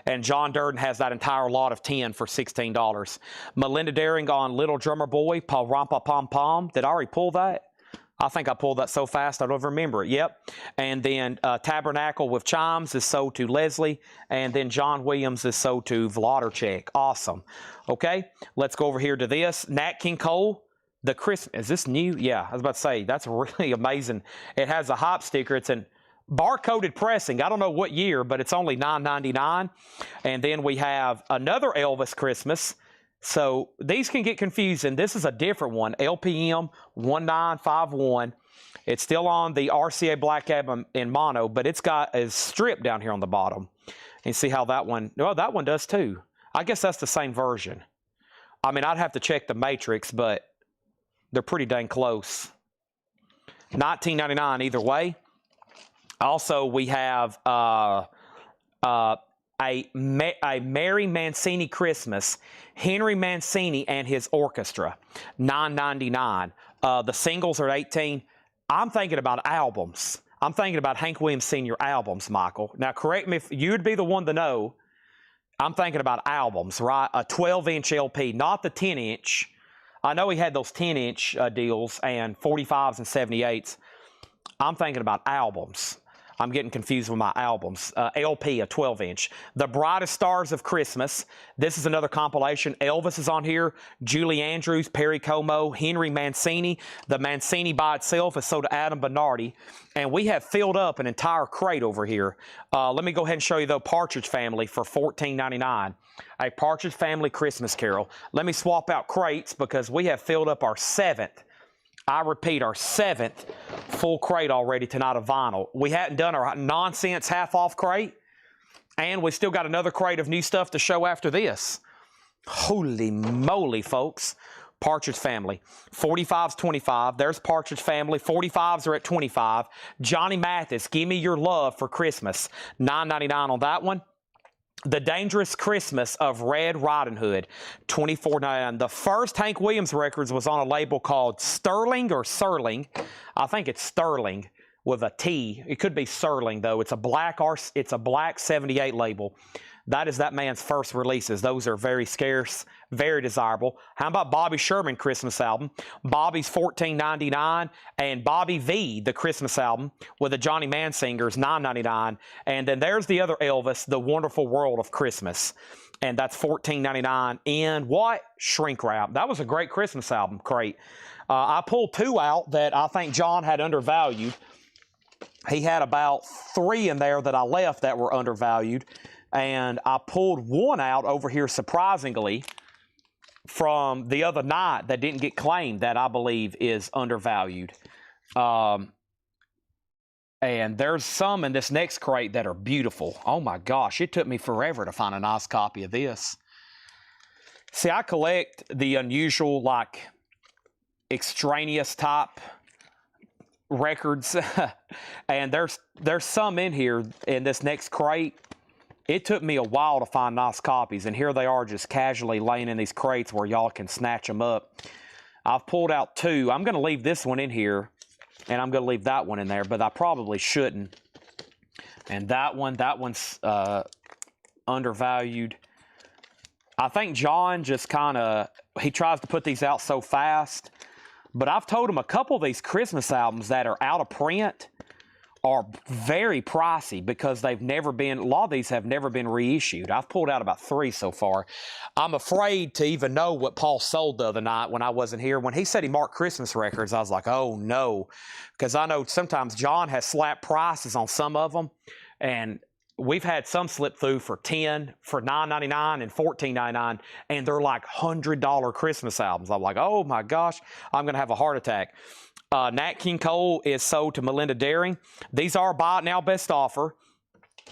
B: And John Durden has that entire lot of 10 for $16. Melinda Daring on Little Drummer Boy, Pa-Rampa Pom Pom. Did I already pull that? I think I pulled that so fast I don't remember it. Yep. And then Tabernacle with Chimes is sold to Leslie. And then John Williams is sold to Vladarchek. Awesome. Okay, let's go over here to this. Nat King Cole, the Christmas. Is this new? Yeah, I was about to say, that's really amazing. It has a hop sticker. It's an barcoded pressing. I don't know what year, but it's only $9.99. And then we have another Elvis Christmas. So these can get confusing. This is a different one, LPM 1951. It's still on the RCA Black Album in mono, but it's got a strip down here on the bottom. And see how that one, well, that one does too. I guess that's the same version. I mean, I'd have to check the matrix, but they're pretty dang close. $19.99 either way. Also, we have a Mary Mancini Christmas, Henry Mancini and his orchestra, $9.99. The singles are $18. I'm thinking about albums. I'm thinking about Hank Williams Sr. albums, Michael. Now, correct me if you'd be the one to know. I'm thinking about albums, right? A 12-inch LP, not the 10-inch. I know he had those 10-inch deals and 45s and 78s. I'm thinking about albums. I'm getting confused with my albums. LP, a 12-inch. The Brightest Stars of Christmas. This is another compilation. Elvis is on here. Julie Andrews, Perry Como, Henry Mancini. The Mancini by itself is sold to Adam Bernardi. And we have filled up an entire crate over here. Let me go ahead and show you the Partridge Family for $14.99. A Partridge Family Christmas Carol. Let me swap out crates because we have filled up our 7th. I repeat, our 7th full crate already tonight of vinyl. We hadn't done our nonsense half-off crate, and we still got another crate of new stuff to show after this. Holy moly, folks. Partridge Family. 45's 25. There's Partridge Family. 45s are at 25. Johnny Mathis, Give Me Your Love for Christmas. $9.99 on that one. The Dangerous Christmas of Red Riding Hood, $24.99. The first Hank Williams records was on a label called Sterling or Serling. I think it's Sterling with a T. It could be Serling though. It's a black 78 label. That is that man's first releases. Those are very scarce, very desirable. How about Bobby Sherman Christmas album? Bobby's $14.99, and Bobby V, the Christmas album with the Johnny Mann singers, $9.99. And then there's the other Elvis, The Wonderful World of Christmas, and that's $14.99 in what? Shrink wrap. That was a great Christmas album crate. I pulled 2 out that I think John had undervalued. He had about 3 in there that I left that were undervalued. And I pulled 1 out over here, surprisingly, from the other night that didn't get claimed that I believe is undervalued. And there's some in this next crate that are beautiful. Oh my gosh, it took me forever to find a nice copy of this. See, I collect the unusual, like, extraneous type records. And there's some in here in this next crate It took me a while to find nice copies, and here they are just casually laying in these crates where y'all can snatch them up. I've pulled out 2. I'm going to leave this one in here, and I'm going to leave that one in there, but I probably shouldn't. And that one's undervalued. I think John just kind of, he tries to put these out so fast, but I've told him a couple of these Christmas albums that are out of print are very pricey because they've never been, a lot of these have never been reissued. I've pulled out about 3 so far. I'm afraid to even know what Paul sold the other night when I wasn't here. When he said he marked Christmas records, I was like, oh no, because I know sometimes John has slapped prices on some of them, and we've had some slip through for $10, for $9.99 and $14.99, and they're like $100 Christmas albums. I'm like, oh my gosh, I'm going to have a heart attack. Nat King Cole is sold to Melinda Daring. These are buy it now best offer.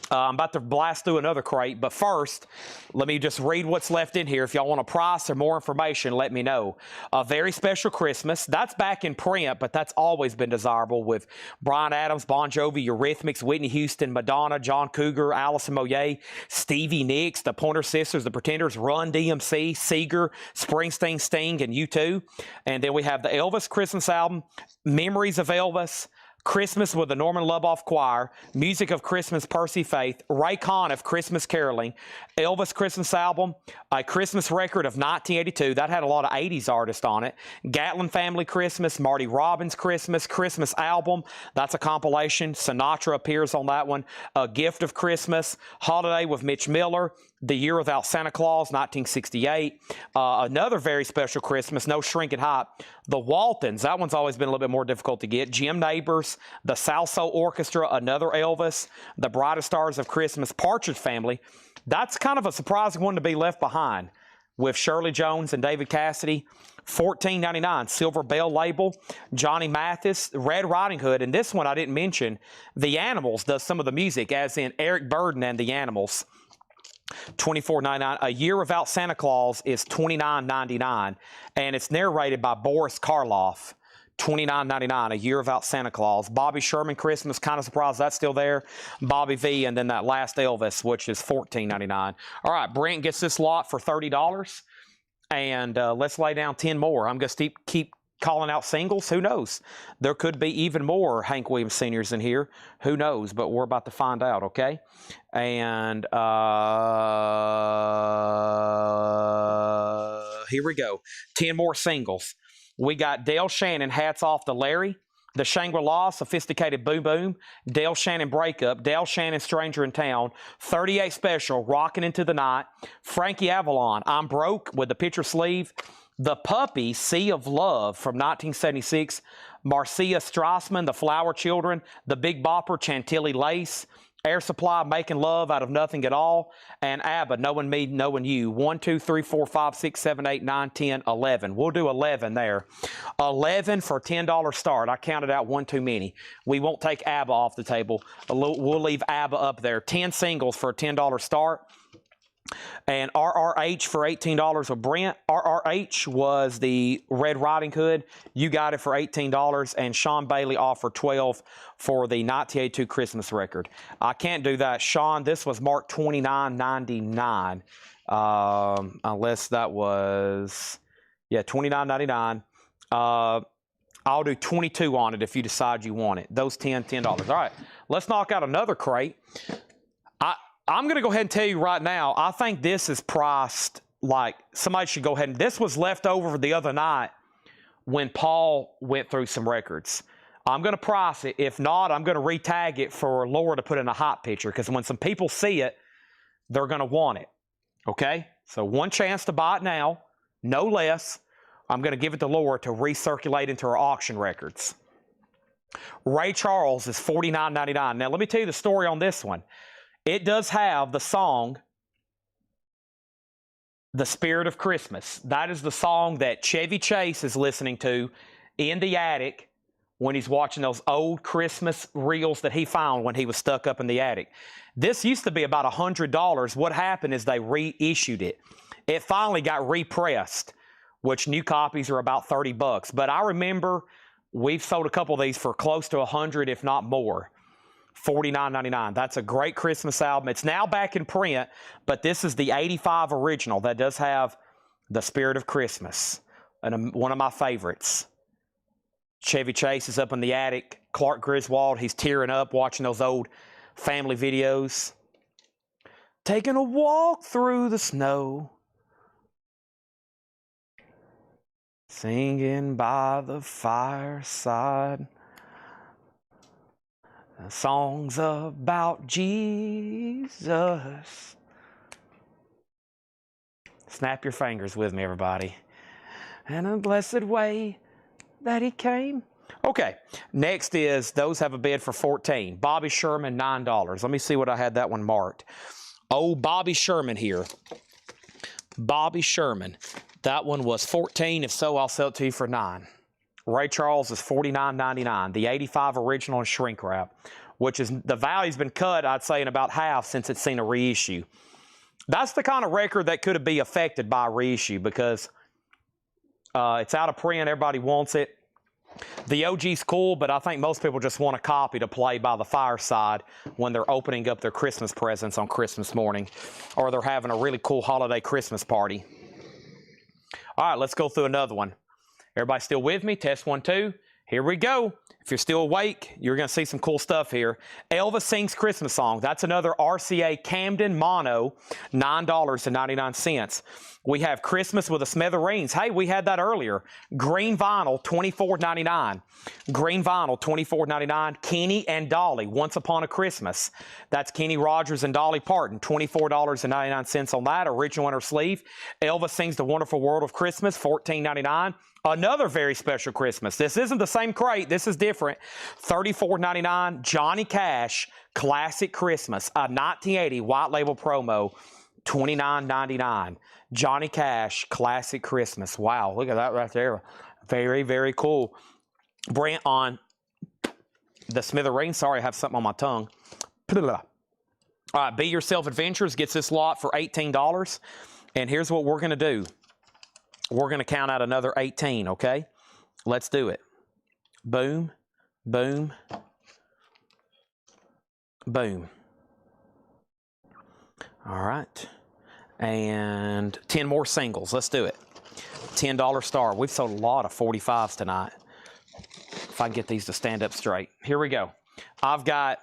B: I'm about to blast through another crate, but first, let me just read what's left in here. If y'all want a price or more information, let me know. A Very Special Christmas. That's back in print, but that's always been desirable with Bryan Adams, Bon Jovi, Eurythmics, Whitney Houston, Madonna, John Cougar, Allison Moyet, Stevie Nicks, the Pointer Sisters, the Pretenders, Run DMC, Seeger, Springsteen, Sting, and U2. And then we have the Elvis Christmas album, Memories of Elvis, Christmas with the Norman Luboff Choir, Music of Christmas, Percy Faith, Ray Conn of Christmas Caroling, Elvis Christmas album, a Christmas record of 1982. That had a lot of 80s artists on it. Gatlin Family Christmas, Marty Robbins Christmas, Christmas album. That's a compilation. Sinatra appears on that one. A Gift of Christmas, Holiday with Mitch Miller, The Year Without Santa Claus, 1968. Another Very Special Christmas, No Shrinking Hop. The Waltons, that one's always been a little bit more difficult to get. Jim Neighbors, the South Soul Orchestra, another Elvis. The Brightest Stars of Christmas, Partridge Family. That's kind of a surprising one to be left behind with Shirley Jones and David Cassidy. $14.99, Silver Bell label. Johnny Mathis, Red Riding Hood, and this one I didn't mention. The Animals does some of the music, as in Eric Burden and the Animals. $24.99. A Year Without Santa Claus is $29.99, and it's narrated by Boris Karloff. $29.99. A Year Without Santa Claus. Bobby Sherman Christmas, kind of surprised that's still there. Bobby V, and then that last Elvis, which is $14.99. All right, Brent gets this lot for $30, and let's lay down 10 more. I'm going to keep calling out singles. Who knows? There could be even more Hank Williams Seniors in here. Who knows? But we're about to find out, okay? And here we go. 10 more singles. We got Dale Shannon, Hats Off to Larry. The Shangri-La, Sophisticated Boom Boom. Dale Shannon, Breakup. Dale Shannon, Stranger in Town. 38 Special, Rockin' Into the Night. Frankie Avalon, I'm Broke with the picture sleeve. The Puppy, Sea of Love from 1976. Marcia Strassman, The Flower Children. The Big Bopper, Chantilly Lace. Air Supply, Making Love Out of Nothing at All. And ABBA, Knowing Me, Knowing You. 1, 2, 3, 4, 5, 6, 7, 8, 9, 10, 11. We'll do 11 there. 11 for $10 start. I counted out one too many. We won't take ABBA off the table. We'll leave ABBA up there. 10 singles for a $10 start. And RRH for $18 with Brent. RRH was the Red Riding Hood. You got it for $18, and Sean Bailey offered $12 for the 1982 Christmas record. I can't do that. Sean, this was marked $29.99. Unless that was, yeah, $29.99. I'll do 22 on it if you decide you want it. Those $10. All right, let's knock out another crate. I'm going to go ahead and tell you right now, I think this is priced like somebody should go ahead and, this was left over the other night when Paul went through some records. I'm going to price it. If not, I'm going to re-tag it for Laura to put in a hot picture, because when some people see it, they're going to want it. Okay? So one chance to buy it now, no less. I'm going to give it to Laura to recirculate into her auction records. Ray Charles is $49.99. Now, let me tell you the story on this one. It does have the song, The Spirit of Christmas. That is the song that Chevy Chase is listening to in the attic when he's watching those old Christmas reels that he found when he was stuck up in the attic. This used to be about $100. What happened is they reissued it. It finally got repressed, which new copies are about $30. But I remember we've sold a couple of these for close to $100, if not more. $49.99. That's a great Christmas album. It's now back in print, but this is the 85 original that does have The Spirit of Christmas, and one of my favorites. Chevy Chase is up in the attic. Clark Griswold, he's tearing up watching those old family videos. Taking a walk through the snow, singing by the fireside, songs about Jesus. Snap your fingers with me, everybody. And a blessed way that he came. Okay, next is, those have a bid for $14. Bobby Sherman, $9. Let me see what I had that one marked. Oh, Bobby Sherman here. Bobby Sherman. That one was $14. If so, I'll sell it to you for $9. Ray Charles is $49.99. The 85 original and shrink wrap, which is, the value's been cut, I'd say, in about half since it's seen a reissue. That's the kind of record that could be affected by a reissue, because it's out of print. Everybody wants it. The OG's cool, but I think most people just want a copy to play by the fireside when they're opening up their Christmas presents on Christmas morning, or they're having a really cool holiday Christmas party. All right, let's go through another one. Everybody still with me? Test 1, 2. Here we go. If you're still awake, you're going to see some cool stuff here. Elvis Sings Christmas Song. That's another RCA Camden Mono, $9.99. We have Christmas with a Smithereens. Hey, we had that earlier. Green vinyl, $24.99. Green vinyl, $24.99. Kenny and Dolly, Once Upon a Christmas. That's Kenny Rogers and Dolly Parton, $24.99 on that. Original inner sleeve. Elvis Sings The Wonderful World of Christmas, $14.99. Another very special Christmas. This isn't the same crate. This is different. $34.99. Johnny Cash, Classic Christmas, a 1980 white label promo, $29.99. Johnny Cash, Classic Christmas. Wow, look at that right there. Very, very cool. Brent on the Smithereens. Sorry, I have something on my tongue. All right, Be Yourself Adventures gets this lot for $18. And here's what we're going to do. We're going to count out another 18, okay? Let's do it. Boom, boom, boom. All right. And 10 more singles. Let's do it. $10 star. We've sold a lot of 45s tonight. If I can get these to stand up straight. Here we go. I've got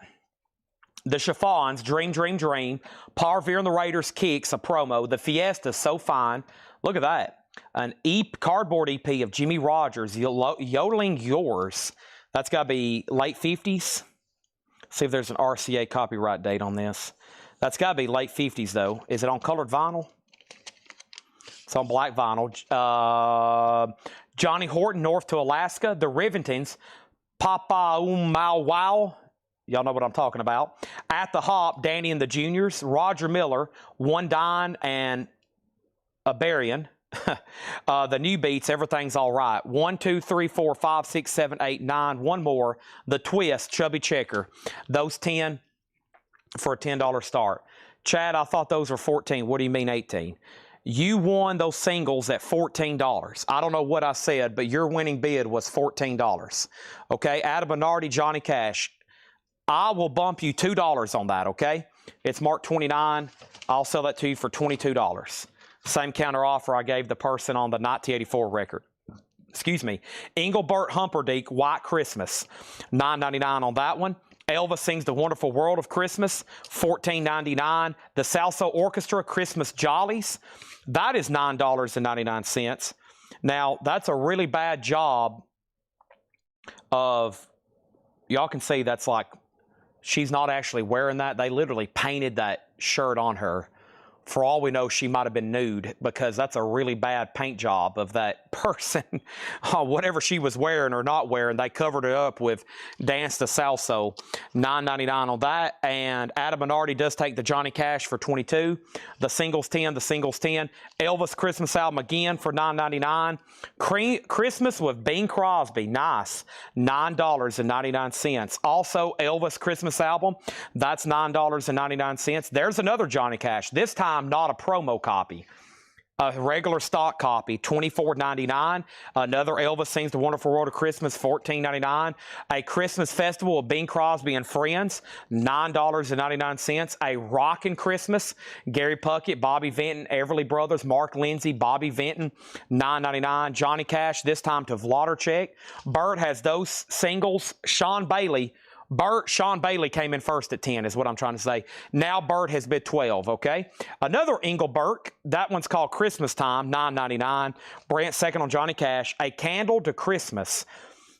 B: the Chiffons, Dream, Dream, Dream. Parveer and the Raiders Kicks, a promo. The Fiesta, So Fine. Look at that. An cardboard EP of Jimmy Rogers, Yodeling Yours. That's got to be late 50s. See if there's an RCA copyright date on this. That's got to be late 50s, though. Is it on colored vinyl? It's on black vinyl. Johnny Horton, North to Alaska. The Rivingtons, Papa Mau Wow. Y'all know what I'm talking about. At the Hop, Danny and the Juniors. Roger Miller, One Dine and a Berrien. The New Beats, Everything's All Right. 1, 2, 3, 4, 5, 6, 7, 8, 9. One more. The Twist, Chubby Checker. Those 10 for a $10 start. Chad, I thought those were 14. What do you mean 18? You won those singles at $14. I don't know what I said, but your winning bid was $14. Okay, Adam Bernardi, Johnny Cash. I will bump you $2 on that, okay? It's marked 29. I'll sell that to you for $22. Same counter offer I gave the person on the 1984 record. Excuse me. Engelbert Humperdinck, White Christmas, $9.99 on that one. Elvis Sings The Wonderful World of Christmas, $14.99. The Salso Orchestra, Christmas Jollies, that is $9.99. Now, that's a really bad job of, y'all can see that's like, she's not actually wearing that. They literally painted that shirt on her. For all we know, she might have been nude, because that's a really bad paint job of that person. Whatever she was wearing or not wearing, they covered it up with Dance to Salso. $9.99 on that. And Adam Bernardi does take the Johnny Cash for $22. The singles 10, the singles 10. Elvis Christmas album again for $9.99. Christmas with Bing Crosby, nice, $9.99. Also, Elvis Christmas album, that's $9.99. There's another Johnny Cash. This time, not a promo copy. A regular stock copy, $24.99. Another Elvis Sings the Wonderful World of Christmas, $14.99. A Christmas Festival of Bing Crosby and Friends, $9.99. A Rockin' Christmas, Gary Puckett, Bobby Vinton, Everly Brothers, Mark Lindsay, Bobby Vinton, $9.99. Johnny Cash, this time to Vladarchek. Bert has those singles. Sean Bailey came in first at 10 is what I'm trying to say. Now Bert has bid 12, okay? Another Engelbert, that one's called Christmas Time, $9.99. Brent second on Johnny Cash. A Candle to Christmas.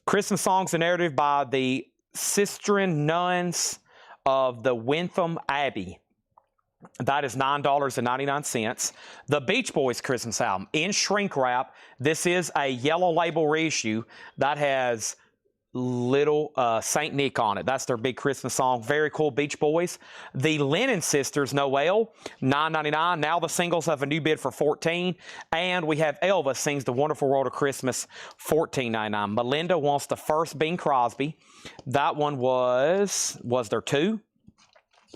B: Christmas songs and narrative by the Cistercian nuns of the Wentham Abbey. That is $9.99. The Beach Boys Christmas album in shrink wrap. This is a yellow label reissue that has little Saint Nick on it. That's their big Christmas song. Very cool, Beach Boys. The Lennon Sisters, Noel, $9.99. Now the singles have a new bid for $14. And we have Elvis Sings the Wonderful World of Christmas, $14.99. Melinda wants the first Bing Crosby. That one was there two?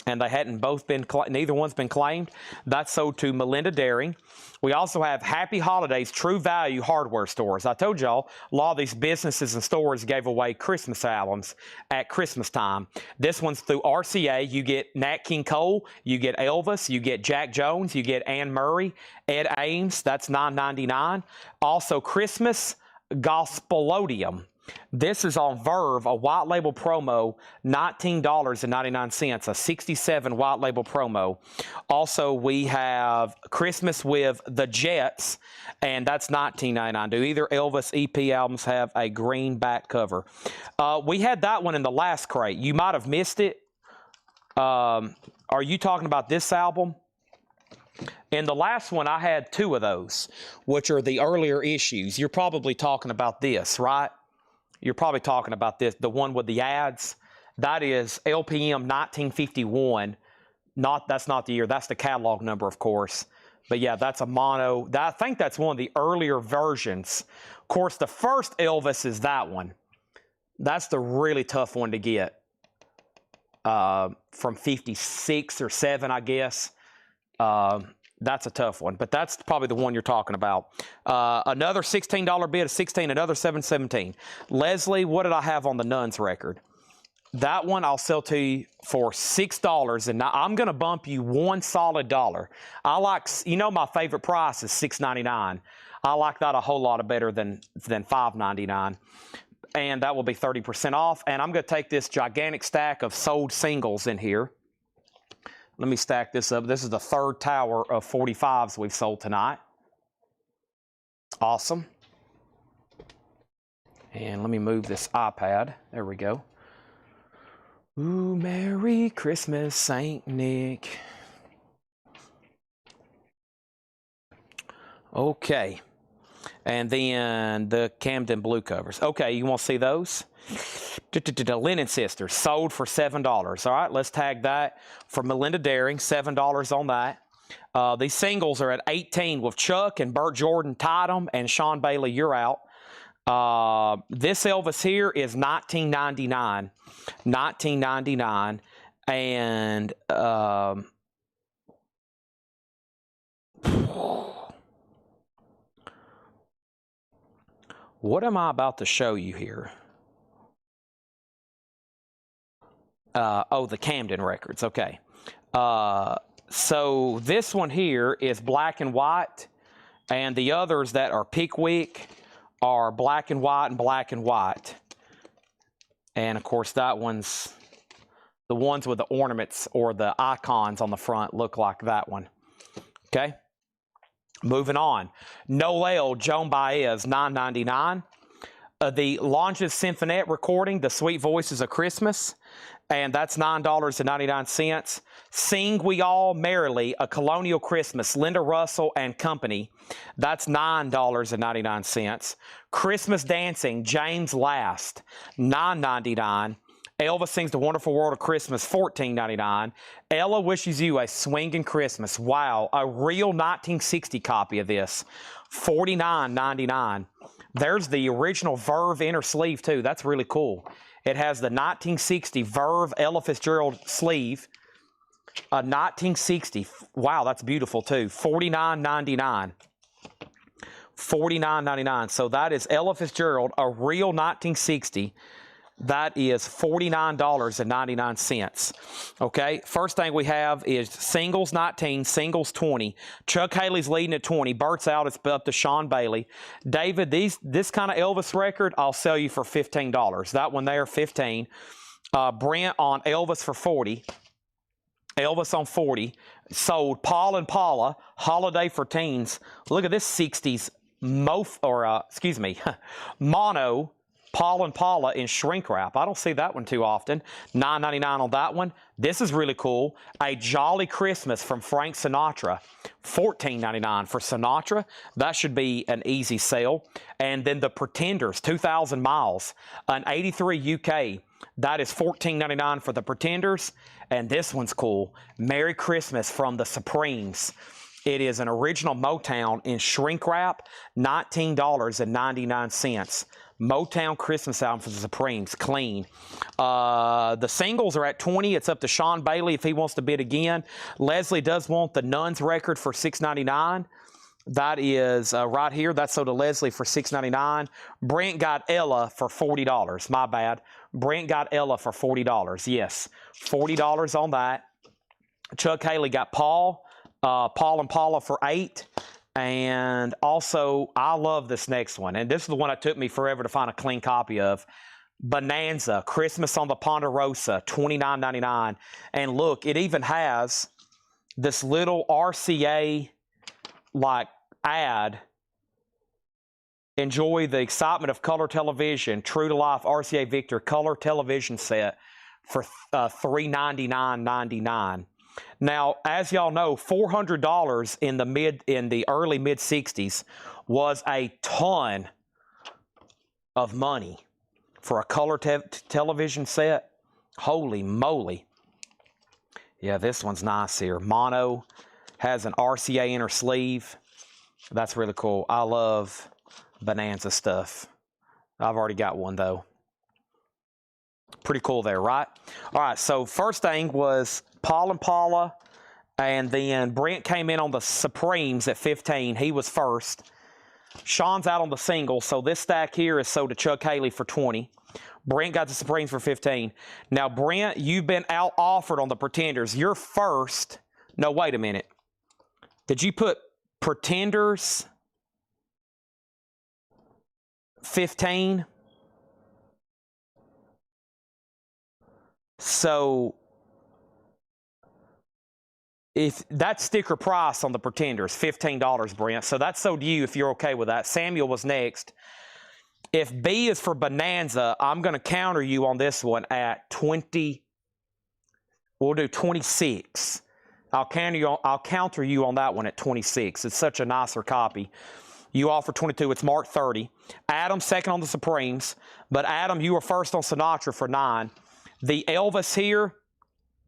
B: And they hadn't both been, neither one's been claimed. That's sold to Melinda Daring. We also have Happy Holidays True Value Hardware Stores. I told y'all a lot of these businesses and stores gave away Christmas albums at Christmas time. This one's through RCA. You get Nat King Cole, you get Elvis, you get Jack Jones, you get Anne Murray, Ed Ames. That's $9.99. Also Christmas Gospelodium. This is on Verve, a white label promo, $19.99, a 67 white label promo. Also, we have Christmas with the Jets, and that's $19.99. Do either Elvis EP albums have a green back cover? We had that one in the last crate. You might have missed it. Are you talking about this album? In the last one, I had two of those, which are the earlier issues. You're probably talking about this, right? You're probably talking about this, the one with the ads. That is LPM 1951. That's not the year. That's the catalog number, of course. But yeah, that's a mono. I think that's one of the earlier versions. Of course, the first Elvis is that one. That's the really tough one to get. From 56 or 7, I guess. That's a tough one, but that's probably the one you're talking about. Another $16 bid of 16, another 717. Leslie, what did I have on the Nuns record? That one I'll sell to you for $6, and now I'm going to bump you one solid dollar. I like, you know, my favorite price is $6.99. I like that a whole lot better than $5.99. And that will be 30% off. And I'm going to take this gigantic stack of sold singles in here. Let me stack this up. This is the third tower of 45s we've sold tonight. Awesome. And let me move this iPad. There we go. Ooh, Merry Christmas, Saint Nick. Okay. And then the Camden blue covers. Okay, you want to see those? Lennon Sisters, sold for $7. All right, let's tag that for Melinda Daring, $7 on that. These singles are at 18 with Chuck and Burt Jordan tied them, and Sean Bailey, you're out. This Elvis here is $19.99. $19.99. And what am I about to show you here? The Camden records. Okay. So this one here is black and white, and the others that are Pickwick are black and white and black and white. And of course, that one's the ones with the ornaments or the icons on the front look like that one. Okay. Moving on. Noel, Joan Baez, $9.99. The Longes Symphonette recording, The Sweet Voices of Christmas, and that's $9.99. Sing We All Merrily, A Colonial Christmas, Linda Russell and Company, that's $9.99. Christmas Dancing, James Last, $9.99. Elvis Sings the Wonderful World of Christmas, $14.99. Ella Wishes You a Swingin' Christmas. Wow, a real 1960 copy of this, $49.99. There's the original Verve inner sleeve, too. That's really cool. It has the 1960 Verve Ella Fitzgerald sleeve. 1960. Wow, that's beautiful, too. $49.99. $49.99. So that is Ella Fitzgerald, a real 1960. That is $49.99. Okay, first thing we have is singles 19, singles 20. Chuck Haley's leading at 20. Bert's out. It's up to Sean Bailey. David, this kind of Elvis record, I'll sell you for $15. That one there, 15. Brent on Elvis for 40. Elvis on 40. Sold Paul and Paula, Holiday for Teens. Look at this 60s mono. Paul and Paula in shrink wrap. I don't see that one too often. $9.99 on that one. This is really cool. A Jolly Christmas from Frank Sinatra. $14.99 for Sinatra. That should be an easy sale. And then the Pretenders, 2,000 Miles. An 83 UK. That is $14.99 for the Pretenders. And this one's cool. Merry Christmas from the Supremes. It is an original Motown in shrink wrap. $19.99. Motown Christmas album for the Supremes, clean. The singles are at 20. It's up to Sean Bailey if he wants to bid again. Leslie does want the Nuns record for $6.99. That is right here. That's sold to Leslie for $6.99. Brent got Ella for $40. My bad. Brent got Ella for $40. Yes, $40 on that. Chuck Haley got Paul and Paula for $8. And also, I love this next one. And this is the one that took me forever to find a clean copy of. Bonanza, Christmas on the Ponderosa, $29.99. And look, it even has this little RCA like ad. Enjoy the excitement of color television. True to life RCA Victor color television set for $399.99. Now, as y'all know, $400 in the early mid 60s was a ton of money for a color television set. Holy moly. Yeah, this one's nice here. Mono has an RCA inner sleeve. That's really cool. I love Bonanza stuff. I've already got one though. Pretty cool there, right? All right, so first thing was Paul and Paula, and then Brent came in on the Supremes at 15. He was first. Sean's out on the singles, so this stack here is sold to Chuck Haley for 20. Brent got the Supremes for 15. Now, Brent, you've been out-offered on the Pretenders. You're first. No, wait a minute. Did you put Pretenders 15? So if that's sticker price on the Pretenders, $15, Brent. So that's sold to you if you're okay with that. Samuel was next. If B is for Bonanza, I'm going to counter you on this one at 20. We'll do 26. I'll counter you on that one at 26. It's such a nicer copy. You offer 22. It's marked 30. Adam second on the Supremes, but Adam, you were first on Sinatra for 9. The Elvis here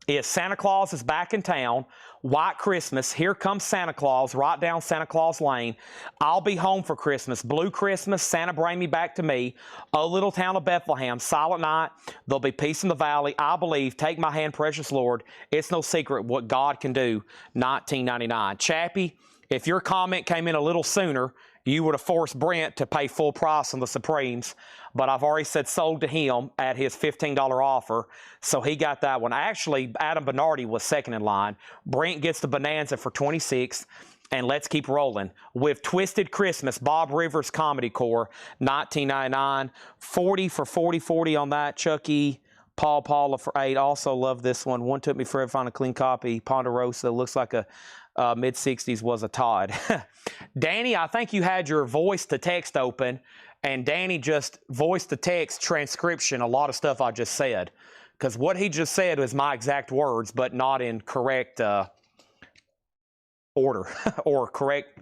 B: is Santa Claus is back in town. White Christmas. Here comes Santa Claus, right down Santa Claus Lane. I'll be home for Christmas. Blue Christmas, Santa bring me back to me. Oh, little town of Bethlehem, Silent Night. There'll be peace in the valley. I believe. Take my hand, precious Lord. It's no secret what God can do. $19.99. Chappie, if your comment came in a little sooner, you would have forced Brent to pay full price on the Supremes, but I've already said sold to him at his $15 offer, so he got that one. Actually, Adam Bernardi was second in line. Brent gets the Bonanza for 26, and let's keep rolling. With Twisted Christmas, Bob Rivers Comedy Corps, $19.99. 40 for 40 on that. Chucky, Paula for 8. Also love this one. One took me forever to find a clean copy. Ponderosa, looks like a mid-60s was a Todd. Danny, I think you had your voice to text open, and Danny just voice to text transcription a lot of stuff I just said, because what he just said was my exact words, but not in correct order or correct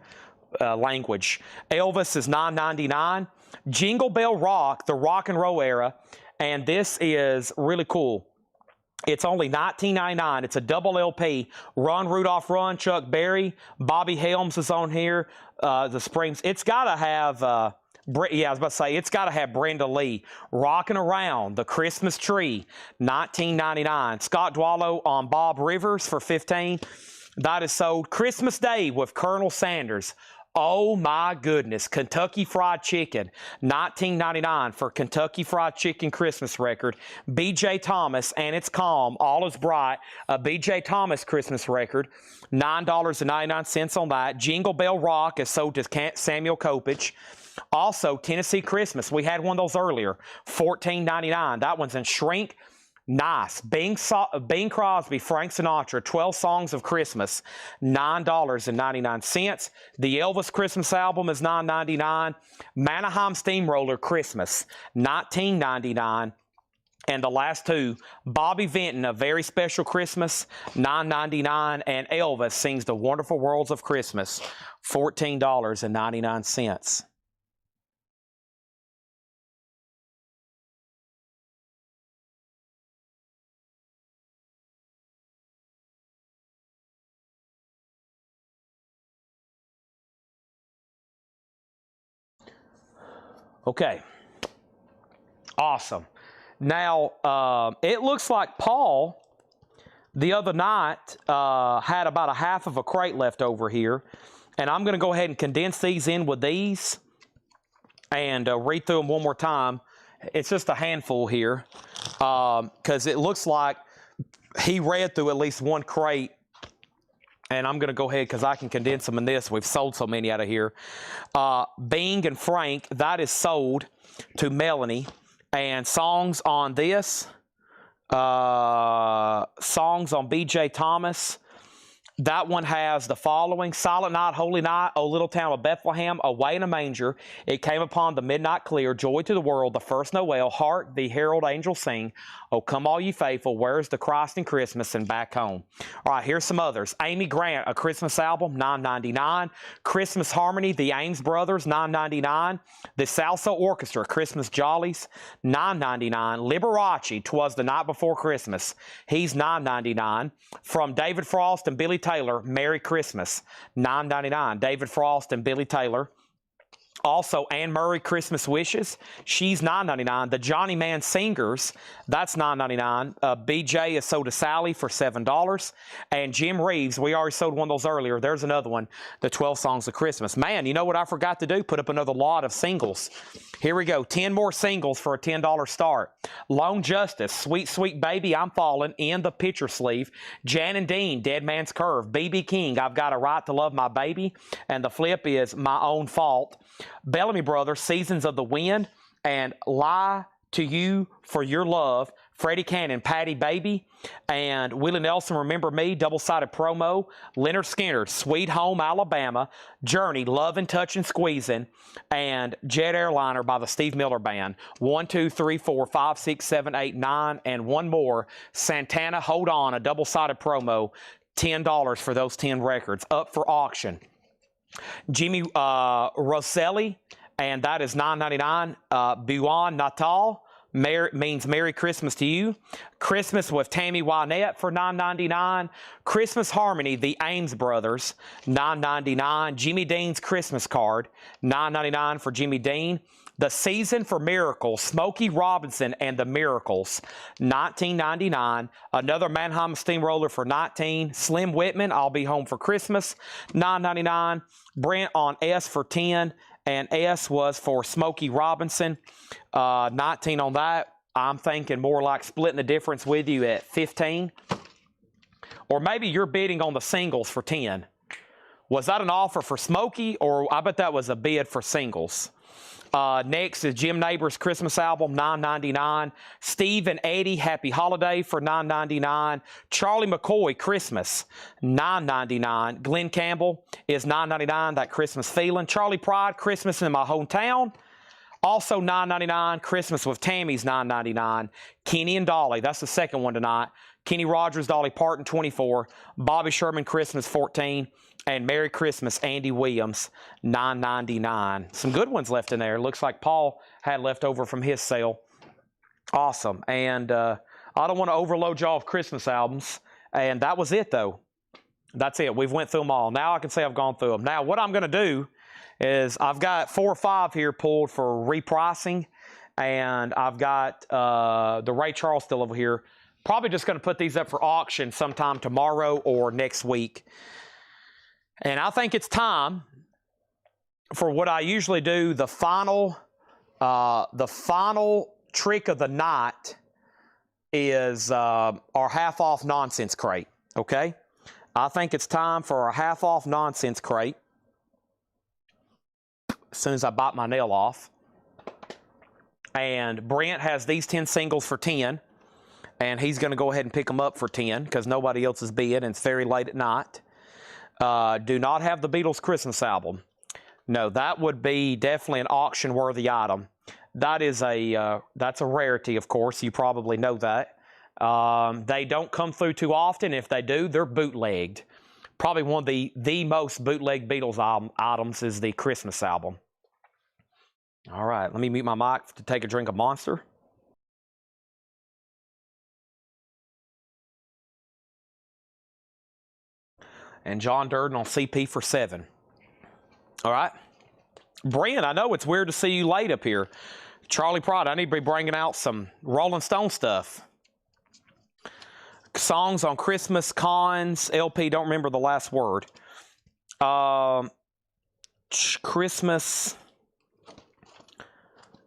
B: language. Elvis is $9.99. Jingle Bell Rock, the rock and roll era, and this is really cool. It's only $19.99. It's a double LP. Run, Rudolph, Run, Chuck Berry. Bobby Helms is on here. The Springs. It's got to have, yeah, I was about to say, it's got to have Brenda Lee. Rocking Around, The Christmas Tree, $19.99. Scott Dwallow on Bob Rivers for $15. That is sold. Christmas Day with Colonel Sanders. Oh my goodness, Kentucky Fried Chicken, $19.99 for Kentucky Fried Chicken Christmas record. B.J. Thomas and It's Calm, All Is Bright, a B.J. Thomas Christmas record, $9.99 on that. Jingle Bell Rock is sold to Samuel Kopich. Also, Tennessee Christmas, we had one of those earlier, $14.99. That one's in shrink. Nice. Bing Crosby, Frank Sinatra, 12 Songs of Christmas, $9.99. The Elvis Christmas album is $9.99. Manaheim Steamroller Christmas, $19.99. And the last two, Bobby Vinton, A Very Special Christmas, $9.99. And Elvis Sings the Wonderful Worlds of Christmas, $14.99. Okay, awesome. Now, it looks like Paul, the other night, had about a half of a crate left over here. And I'm going to go ahead and condense these in with these and read through them one more time. It's just a handful here because it looks like he read through at least one crate. And I'm going to go ahead because I can condense them in this. We've sold so many out of here. Bing and Frank, that is sold to Melanie. And songs on this, songs on B.J. Thomas. That one has the following: Silent Night, Holy Night, O Little Town of Bethlehem, Away in a Manger, It Came Upon the Midnight Clear, Joy to the World, The First Noel, Hark the Herald Angels Sing, Oh Come All Ye Faithful, Where's the Christ in Christmas, and Back Home. All right, here's some others. Amy Grant, A Christmas Album, $9.99. Christmas Harmony, The Ames Brothers, $9.99. The Salsa Orchestra, Christmas Jollies, $9.99. Liberace, 'Twas the Night Before Christmas, he's $9.99. From David Frost and Billy Taylor, Merry Christmas, $9.99. David Frost and Billy Taylor. Also, Anne Murray, Christmas Wishes, she's $9.99. The Johnny Man Singers, that's $9.99. BJ is sold to Sally for $7. And Jim Reeves, we already sold one of those earlier. There's another one, the 12 Songs of Christmas. Man, you know what I forgot to do? Put up another lot of singles. Here we go, 10 more singles for a $10 start. Lone Justice, Sweet Sweet Baby, I'm Falling, in the picture sleeve. Jan and Dean, Dead Man's Curve. B.B. King, I've Got a Right to Love My Baby. And the flip is My Own Fault. Bellamy Brothers, Seasons of the Wind, and Lie to You for Your Love. Freddie Cannon, Patty Baby, and Willie Nelson, Remember Me, double-sided promo. Leonard Skinner, Sweet Home Alabama. Journey, Lovin', Touchin', Squeezin', and Jet Airliner by the Steve Miller Band. 1, 2, 3, 4, 5, 6, 7, 8, 9, and one more. Santana, Hold On, a double-sided promo. $10 for those 10 records, up for auction. Jimmy Rosselli, and that is $9.99. Buon Natal means Merry Christmas to You. Christmas with Tammy Wynette for $9.99. Christmas Harmony, the Ames Brothers, $9.99. Jimmy Dean's Christmas Card, $9.99 for Jimmy Dean. The Season for Miracles, Smokey Robinson and the Miracles, $19.99. Another Mannheim Steamroller for $19. Slim Whitman, I'll Be Home for Christmas, $9.99. Brent on S for $10, and S was for Smokey Robinson, $19 on that. I'm thinking more like splitting the difference with you at $15. Or maybe you're bidding on the singles for $10. Was that an offer for Smokey, or I bet that was a bid for singles? Next is Jim Neighbors' Christmas album, $9.99. Steve and Eddie, Happy Holiday for $9.99. Charlie McCoy, Christmas, $9.99. Glenn Campbell is $9.99, That Christmas Feeling. Charlie Pride, Christmas in My Hometown, also $9.99. Christmas with Tammy's $9.99. Kenny and Dolly, that's the second one tonight. Kenny Rogers, Dolly Parton, $24. Bobby Sherman, Christmas, $14. And Merry Christmas, Andy Williams, $9.99. Some good ones left in there. Looks like Paul had left over from his sale. Awesome. And I don't want to overload y'all with Christmas albums. And that was it, though. That's it. We've went through them all. Now I can say I've gone through them. Now, what I'm going to do is I've got 4 or 5 here pulled for repricing. And I've got the Ray Charles still over here. Probably just going to put these up for auction sometime tomorrow or next week. And I think it's time for what I usually do, the final trick of the night is our half-off nonsense crate, okay? I think it's time for our half-off nonsense crate. As soon as I bite my nail off. And Brent has these 10 singles for 10. And he's going to go ahead and pick them up for 10 because nobody else is bid and it's very late at night. Do not have the Beatles Christmas album. No, that would be definitely an auction-worthy item. That is that's a rarity, of course. You probably know that. They don't come through too often. If they do, they're bootlegged. Probably one of the most bootleg Beatles items is the Christmas album. All right, let me mute my mic to take a drink of Monster. And John Durden on CP for 7. All right. Brent, I know it's weird to see you late up here. Charlie Pride, I need to be bringing out some Rolling Stone stuff. Songs on Christmas, cons, LP, don't remember the last word. Christmas,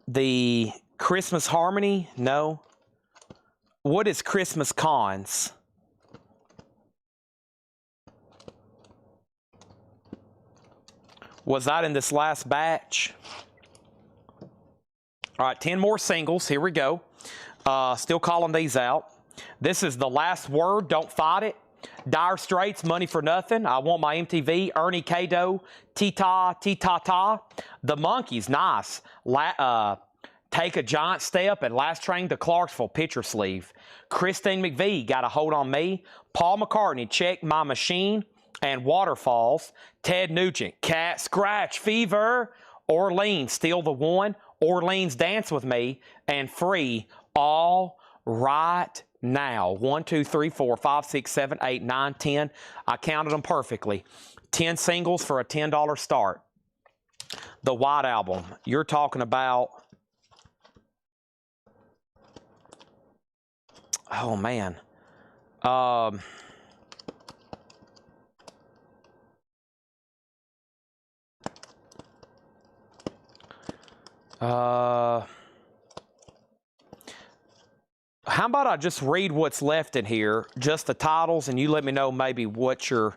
B: the Christmas Harmony, no. What is Christmas cons? Was that in this last batch? All right, 10 more singles. Here we go. Still calling these out. This is The Last Word, Don't Fight It. Dire Straits, Money for Nothing. I Want My MTV. Ernie Cato, Tita, Tita. The Monkees, nice. Take a Giant Step and Last Train to Clarksville, picture sleeve. Christine McVie, Got a Hold on Me. Paul McCartney, Check My Machine and Waterfalls. Ted Nugent, Cat Scratch Fever. Orleans, Still the One. Orleans, Dance with Me. And Free, All Right Now. 1, 2, 3, 4, 5, 6, 7, 8, 9, 10. I counted them perfectly. 10 singles for a $10 start. The White Album. You're talking about... Oh, man. How about I just read what's left in here, just the titles, and you let me know maybe what you're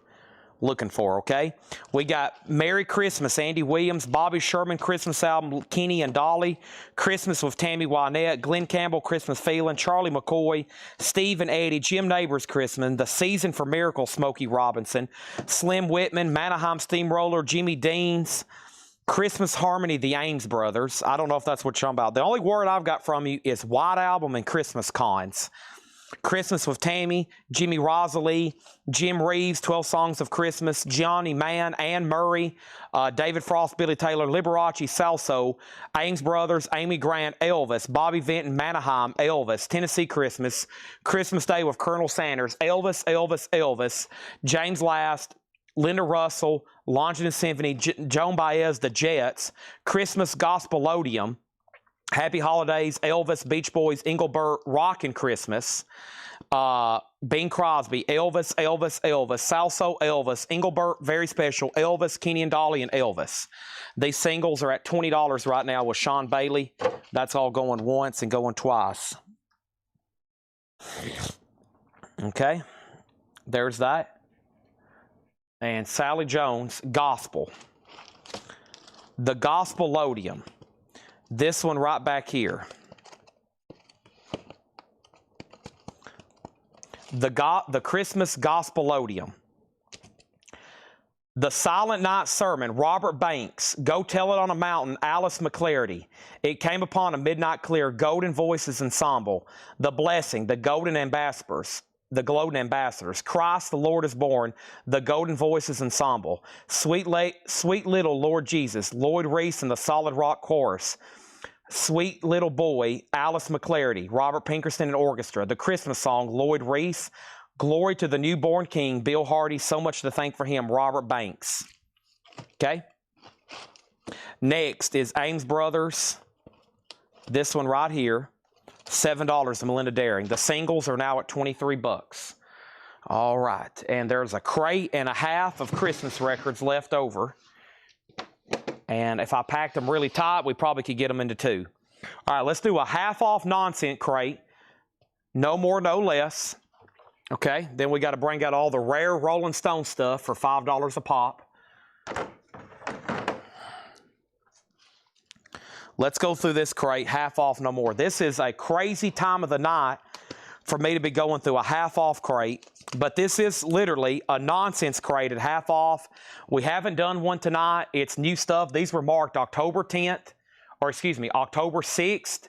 B: looking for, okay? We got Merry Christmas, Andy Williams, Bobby Sherman, Christmas album, Kenny and Dolly, Christmas with Tammy Wynette, Glenn Campbell, Christmas Feeling, Charlie McCoy, Steve and Eddie, Jim Neighbors, Christmas, The Season for Miracles, Smokey Robinson, Slim Whitman, Manaheim Steamroller, Jimmy Dean's, Christmas Harmony, the Ames Brothers. I don't know if that's what you're talking about. The only word I've got from you is White Album and Christmas Cons. Christmas with Tammy, Jimmy Rosalie, Jim Reeves, 12 Songs of Christmas, Johnny Mann, Ann Murray, David Frost, Billy Taylor, Liberace, Salso, Ames Brothers, Amy Grant, Elvis, Bobby Vinton, Manaheim, Elvis, Tennessee Christmas, Christmas Day with Colonel Sanders, Elvis, James Last, Linda Russell, Longington Symphony, Joan Baez, The Jets, Christmas Gospelodium, Happy Holidays, Elvis, Beach Boys, Engelbert, Rockin' Christmas, Bing Crosby, Elvis, Salso, Elvis, Engelbert, Very Special, Elvis, Kenny and Dolly, and Elvis. These singles are at $20 right now with Sean Bailey. That's all going once and going twice. Okay, there's that. And Sally Jones, Gospel. The Gospelodium. This one right back here. The Christmas Gospelodium. The Silent Night Sermon, Robert Banks. Go Tell It on a Mountain, Alice McClarty. It Came Upon a Midnight Clear, Golden Voices Ensemble. The Blessing, the Golden Ambassadors. Christ the Lord is Born, the Golden Voices Ensemble, Sweet Little Lord Jesus, Lloyd Reese and the Solid Rock Chorus, Sweet Little Boy, Alice McClarty, Robert Pinkerton and Orchestra, The Christmas Song, Lloyd Reese, Glory to the Newborn King, Bill Hardy, So Much to Thank for Him, Robert Banks. Okay? Next is Ames Brothers, this one right here. $7 to Melinda Daring. The singles are now at $23. All right. And there's a crate and a half of Christmas records left over. And if I packed them really tight, we probably could get them into 2. All right, let's do a half off nonsense crate. No more, no less. Okay, then we got to bring out all the rare Rolling Stone stuff for $5 a pop. Let's go through this crate, half off, no more. This is a crazy time of the night for me to be going through a half off crate, but this is literally a nonsense crate at half off. We haven't done one tonight. It's new stuff. These were marked October 10th, or excuse me, October 6th.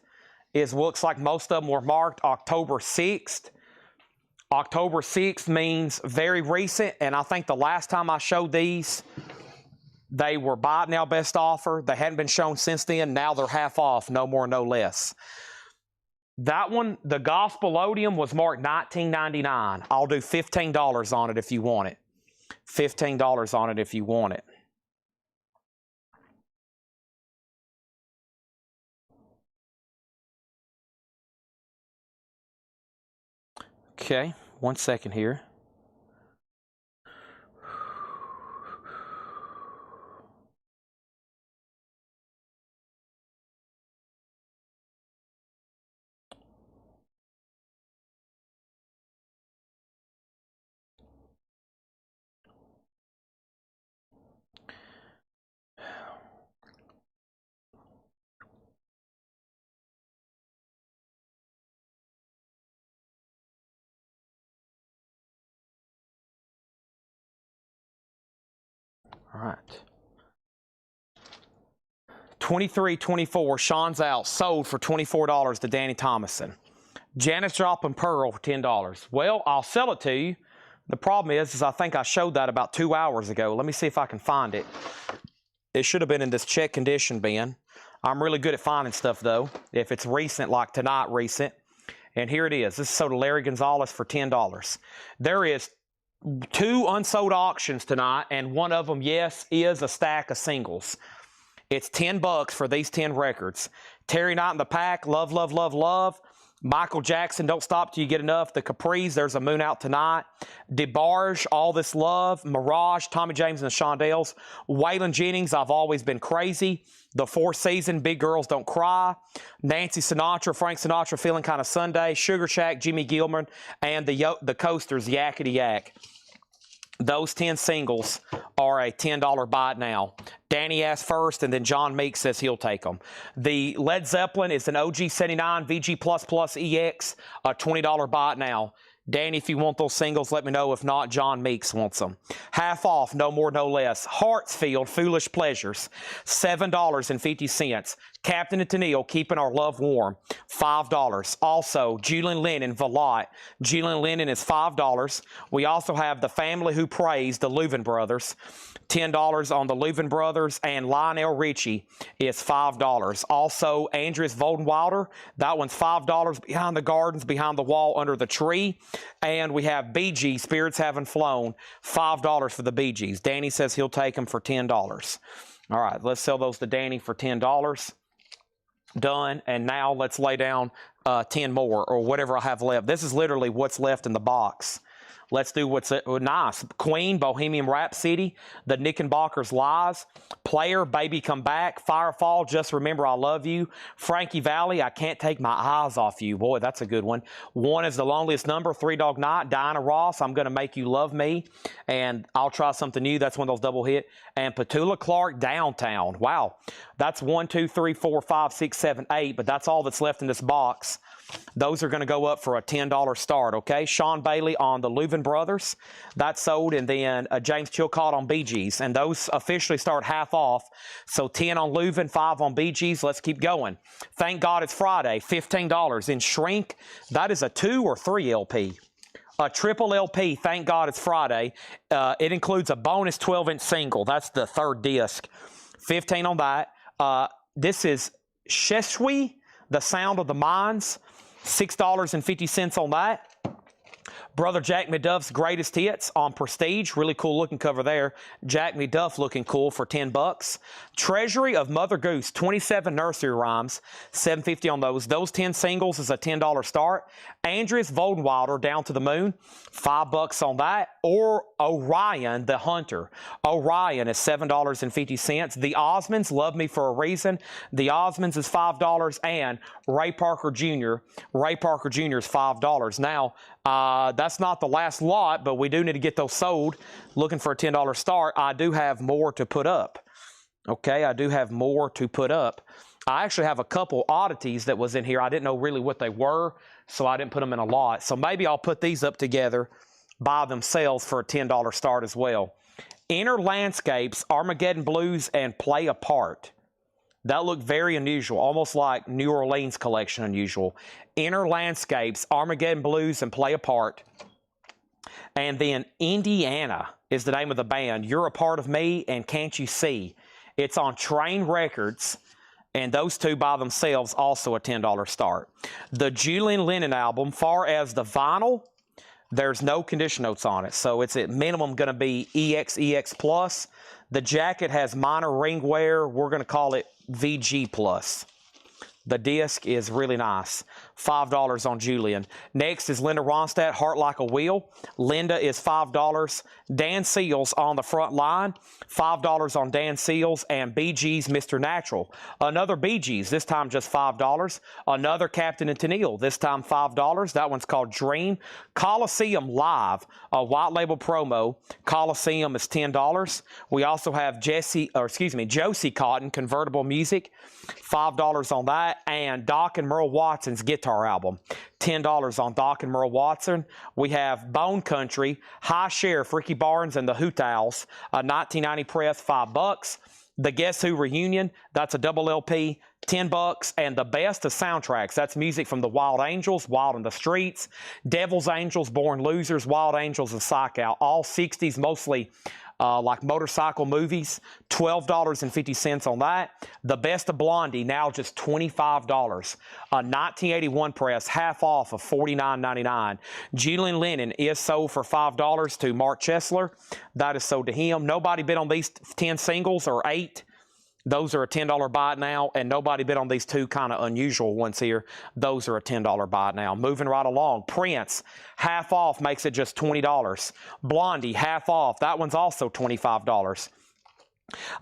B: Looks like most of them were marked October 6th. October 6th means very recent, and I think the last time I showed these, they were buy now best offer. They hadn't been shown since then. Now they're half off, no more, no less. That one, the Gospelodium, was marked $19.99. I'll do $15 on it if you want it. $15 on it if you want it. Okay, 1 second here. All right. 23-24, Sean's out, sold for $24 to Danny Thomason. Janice dropping Pearl for $10. Well, I'll sell it to you. The problem is I think I showed that about 2 hours ago. Let me see if I can find it. It should have been in this check condition bin. I'm really good at finding stuff, though, if it's recent, like tonight recent. And here it is. This is sold to Larry Gonzalez for $10. There is 2 unsold auctions tonight, and one of them, yes, is a stack of singles. It's $10 for these 10 records. Terry Knight in the Pack, Love, Love, Love, Love. Michael Jackson, Don't Stop Till You Get Enough. The Capris, There's a Moon Out Tonight. DeBarge, All This Love. Mirage, Tommy James and the Shondells. Waylon Jennings, I've Always Been Crazy. The Four Seasons, Big Girls Don't Cry. Nancy Sinatra, Frank Sinatra, Feeling Kind of Sunday. Sugar Shack, Jimmy Gilman. And the Coasters, Yakety Yak. Those 10 singles are a $10 buy it now. Danny asked first, and then John Meek says he'll take them. The Led Zeppelin is an OG 79 VG++ EX, a $20 buy it now. Danny, if you want those singles, let me know. If not, John Meeks wants them. Half off, no more, no less. Hartsfield, Foolish Pleasures, $7.50. Captain and Tennille, Keeping Our Love Warm, $5. Also, Julian Lennon, Velotte. Julian Lennon is $5. We also have The Family Who Prays, the Louvin Brothers, $10 on the Louvin Brothers, and Lionel Richie is $5. Also, Andreas Voldenwilder, that one's $5, Behind the Gardens, Behind the Wall, Under the Tree. And we have Bee Gees, Spirits Haven't Flown, $5 for the Bee Gees. Danny says he'll take them for $10. All right, let's sell those to Danny for $10. Done. And now let's lay down 10 more, or whatever I have left. This is literally what's left in the box. Let's do what's nice. Queen, Bohemian Rhapsody, The Knickerbockers, Lies, Player, Baby Come Back, Firefall, Just Remember I Love You, Frankie Valli, I Can't Take My Eyes Off You. Boy, that's a good one. One is The Loneliest Number, Three Dog Night, Diana Ross, I'm Gonna Make You Love Me, and I'll Try Something New. That's one of those double hit. And Petula Clark, Downtown. Wow. That's 1, 2, 3, 4, 5, 6, 7, 8, but that's all that's left in this box. Those are going to go up for a $10 start, okay? Sean Bailey on the Louvin Brothers. That's sold, and then James Chilcott on Bee Gees. And those officially start half off. So 10 on Louvin, 5 on Bee Gees. Let's keep going. Thank God It's Friday, $15. In Shrink, that is a 2 or 3 LP. A triple LP, Thank God It's Friday. It includes a bonus 12-inch single. That's the third disc. 15 on that. This is Sheshui, The Sound of the Mines. $6.50 on that. Brother Jack McDuff's Greatest Hits on Prestige. Really cool looking cover there. Jack McDuff looking cool for $10. Treasury of Mother Goose, 27 nursery rhymes, $7.50 on those. Those 10 singles is a $10 start. Andreas Voldenweider, Down to the Moon, $5 on that. Or Orion, the Hunter. Orion is $7.50. The Osmonds, Love Me for a Reason. The Osmonds is $5. And Ray Parker Jr. Ray Parker Jr. is $5. Now, that's not the last lot, but we do need to get those sold. Looking for a $10 start. I do have more to put up. Okay, I do have more to put up. I actually have a couple oddities that was in here. I didn't know really what they were, so I didn't put them in a lot. So maybe I'll put these up together by themselves for a $10 start as well. Inner Landscapes, Armageddon Blues, and Play a Part. That looked very unusual, almost like New Orleans collection unusual. Inner Landscapes, Armageddon Blues, and Play a Part. And then Indiana is the name of the band. You're a Part of Me and Can't You See. It's on Train Records. And those two by themselves, also a $10 start. The Julian Lennon album, far as the vinyl, there's no condition notes on it. So it's at minimum going to be EX Plus. The jacket has minor ring wear. We're going to call it VG Plus. The disc is really nice. $5 on Julian. Next is Linda Ronstadt, Heart Like a Wheel. Linda is $5. Dan Seals on the front line. $5 on Dan Seals. And Bee Gees, Mr. Natural. Another Bee Gees, this time just $5. Another Captain and Tennille, this time $5. That one's called Dream. Coliseum Live, a white label promo. Coliseum is $10. We also have Josie Cotton, Convertible Music. $5 on that. And Doc and Merle Watson's guitar album. $10 on Doc and Merle Watson. We have Bone Country, High Sheriff, Ricky Barnes and the Hoot Owls, a 1990 press, $5. The Guess Who Reunion, that's a double LP, $10. And the best of soundtracks, that's music from the Wild Angels, Wild in the Streets, Devil's Angels, Born Losers, Wild Angels, and Psych Out. All 60s, mostly like motorcycle movies, $12.50 on that. The Best of Blondie, now just $25. A 1981 press, half off of $49.99. Julian Lennon is sold for $5 to Mark Chesler. That is sold to him. Nobody bid on these 10 singles or 8. Those are a $10 buy now, and nobody bid on these two kind of unusual ones here. Those are a $10 buy now. Moving right along. Prince, half off, makes it just $20. Blondie, half off. That one's also $25.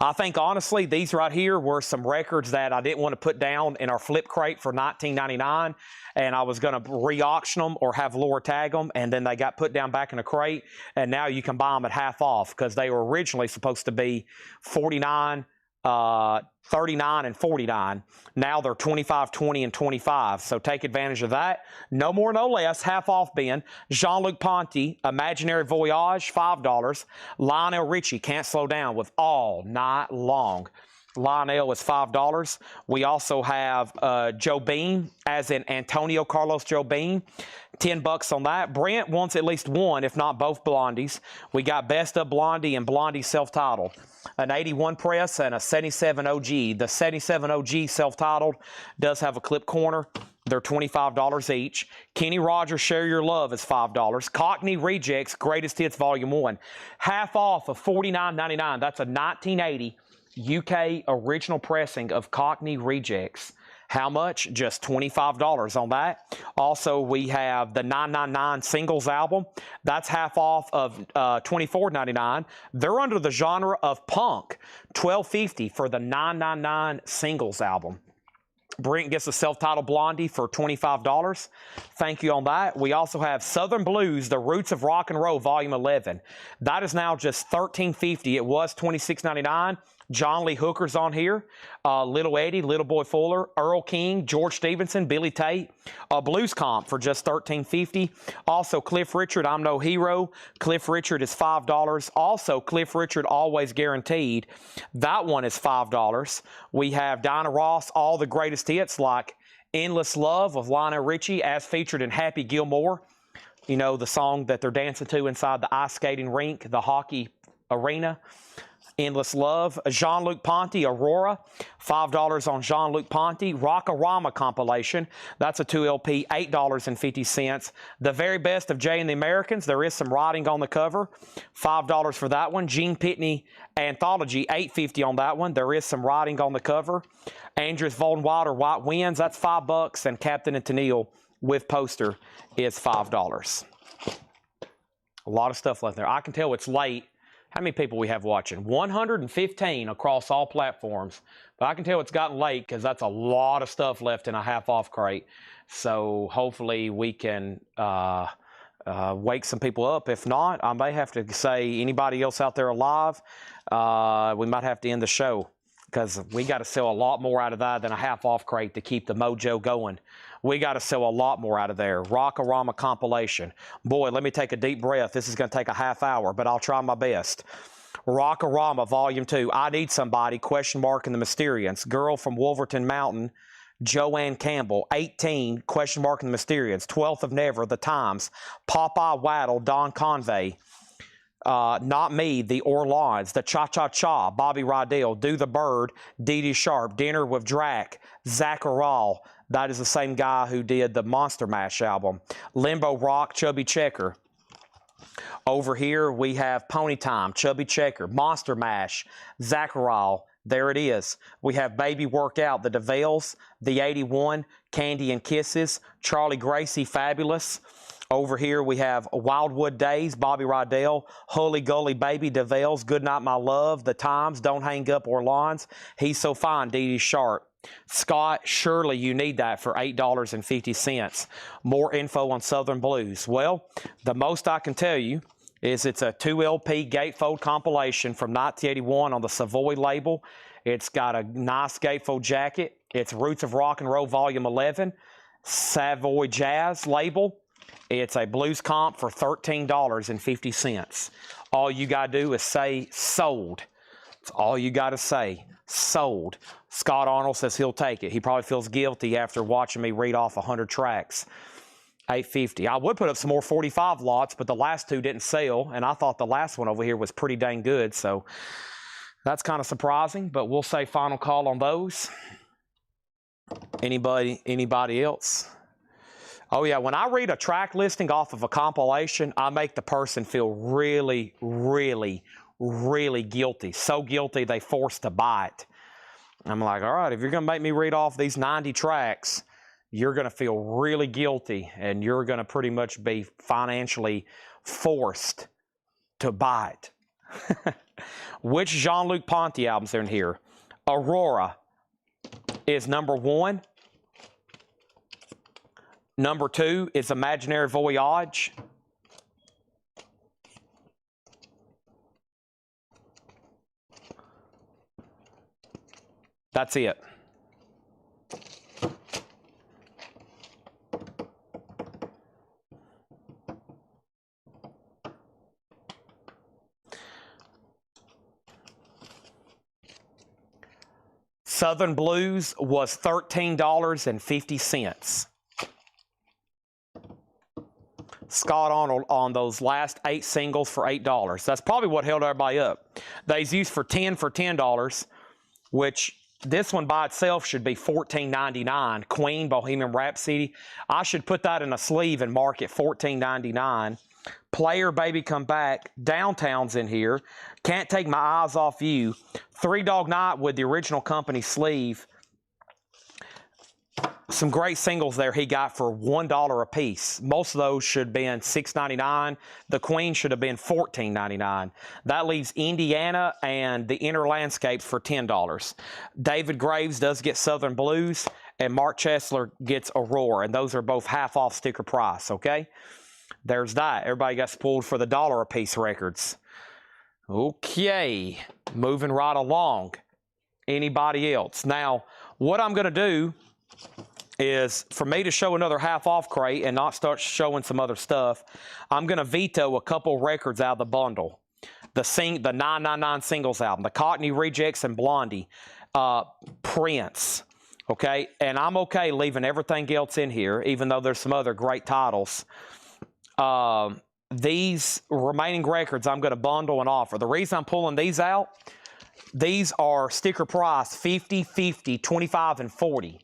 B: I think, honestly, these right here were some records that I didn't want to put down in our flip crate for $19.99, and I was going to re-auction them or have Laura tag them, and then they got put down back in a crate, and now you can buy them at half off because they were originally supposed to be $49, $39 and $49. Now they're $25, $20, and $25. So take advantage of that. No more, no less. Half off bin. Jean-Luc Ponty, Imaginary Voyage, $5. Lionel Richie, Can't Slow Down, with All Night Long. Lionel is $5. We also have Joe Beam, as in Antonio Carlos Joe Beam. $10 on that. Brent wants at least one, if not both Blondies. We got Best of Blondie and Blondie self-titled. An 81 press and a 77 OG. The 77 OG self-titled does have a clip corner. They're $25 each. Kenny Rogers, Share Your Love is $5. Cockney Rejects, Greatest Hits Volume 1. Half off of $49.99. That's a 1980 UK original pressing of Cockney Rejects. How much? Just $25 on that. Also, we have the 999 Singles album. That's half off of $24.99. They're under the genre of punk. $12.50 for the 999 Singles album. Brent gets a self-titled Blondie for $25. Thank you on that. We also have Southern Blues, The Roots of Rock and Roll, Volume 11. That is now just $13.50. It was $26.99. John Lee Hooker's on here. Little Eddie, Little Boy Fuller, Earl King, George Stevenson, Billy Tate. Blues Comp for just $13.50. Also, Cliff Richard, I'm No Hero. Cliff Richard is $5. Also, Cliff Richard, Always Guaranteed. That one is $5. We have Dinah Ross, All the Greatest Hits, like Endless Love with Lionel Richie, as featured in Happy Gilmore. You know, the song that they're dancing to inside the ice skating rink, the hockey arena. Endless Love. Jean-Luc Ponty, Aurora, $5 on Jean-Luc Ponty. Rock-A-Rama compilation, that's a 2LP, $8.50. The Very Best of Jay and the Americans, there is some writing on the cover, $5 for that one. Gene Pitney Anthology, $8.50 on that one. There is some writing on the cover. Andreas Voldenweider, White Winds, that's $5. And Captain and Tennille with poster is $5. A lot of stuff left there. I can tell it's late. How many people we have watching? 115 across all platforms. But I can tell it's gotten late because that's a lot of stuff left in a half-off crate. So hopefully we can wake some people up. If not, I may have to say anybody else out there alive, we might have to end the show because we got to sell a lot more out of that than a half-off crate to keep the mojo going. We got to sell a lot more out of there. Rock-a-Rama compilation. Boy, let me take a deep breath. This is going to take a half hour, but I'll try my best. Rock-a-Rama Volume 2. I Need Somebody, question mark, and the Mysterians. Girl from Wolverton Mountain, Joanne Campbell. 18, question mark, and the Mysterians. 12th of Never, The Times. Popeye Waddle, Don Convey. Not Me, The Orleans. The Cha-Cha-Cha, Bobby Rydell. Do the Bird, Dee Dee Sharp. Dinner with Drac, Zach Aral. That is the same guy who did the Monster Mash album. Limbo Rock, Chubby Checker. Over here we have Pony Time, Chubby Checker, Monster Mash, Zach Aral. There it is. We have Baby Workout, The DeVales, The 81, Candy and Kisses, Charlie Gracie, Fabulous. Over here we have Wildwood Days, Bobby Rydell, Holy Gully Baby, DeVales, Goodnight My Love, The Times, Don't Hang Up, Orleans, He's So Fine, Dee Dee Sharp. Scott, surely you need that for $8.50. More info on Southern Blues. Well, the most I can tell you is it's a 2 LP gatefold compilation from 1981 on the Savoy label. It's got a nice gatefold jacket. It's Roots of Rock and Roll Volume 11, Savoy Jazz label. It's a blues comp for $13.50. All you got to do is say sold. That's all you got to say. Sold. Scott Arnold says he'll take it. He probably feels guilty after watching me read off 100 tracks. $8.50. I would put up some more 45 lots, but the last two didn't sell, and I thought the last one over here was pretty dang good, so that's kind of surprising, but we'll say final call on those. Anybody else? Oh yeah, when I read a track listing off of a compilation, I make the person feel really, really, really guilty. So guilty they forced to buy it. I'm like, all right, if you're going to make me read off these 90 tracks, you're going to feel really guilty, and you're going to pretty much be financially forced to buy it. Which Jean-Luc Ponty albums are in here? Aurora is number 1. Number 2 is Imaginary Voyage. That's it. Southern Blues was $13.50. Scott Arnold on those last 8 singles for $8. That's probably what held everybody up. They's used for $10, which this one by itself should be $14.99. Queen, Bohemian Rhapsody. I should put that in a sleeve and mark it $14.99. Player, Baby Come Back. Downtown's in here. Can't Take My Eyes Off You. Three Dog Night with the original company sleeve. Some great singles there he got for $1 a piece. Most of those should have been $6.99. The Queen should have been $14.99. That leaves Indiana and the Inner Landscapes for $10. David Graves does get Southern Blues, and Mark Chesler gets Aurora, and those are both half off sticker price, okay? There's that. Everybody got spoiled for the $1 a piece records. Okay, moving right along. Anybody else? Now, what I'm going to do is for me to show another half-off crate and not start showing some other stuff, I'm going to veto a couple records out of the bundle. The 999 Singles album, the Cockney Rejects and Blondie, Prince, okay? And I'm okay leaving everything else in here, even though there's some other great titles. These remaining records I'm going to bundle and offer. The reason I'm pulling these out, these are sticker price 50, 50, 25, and 40.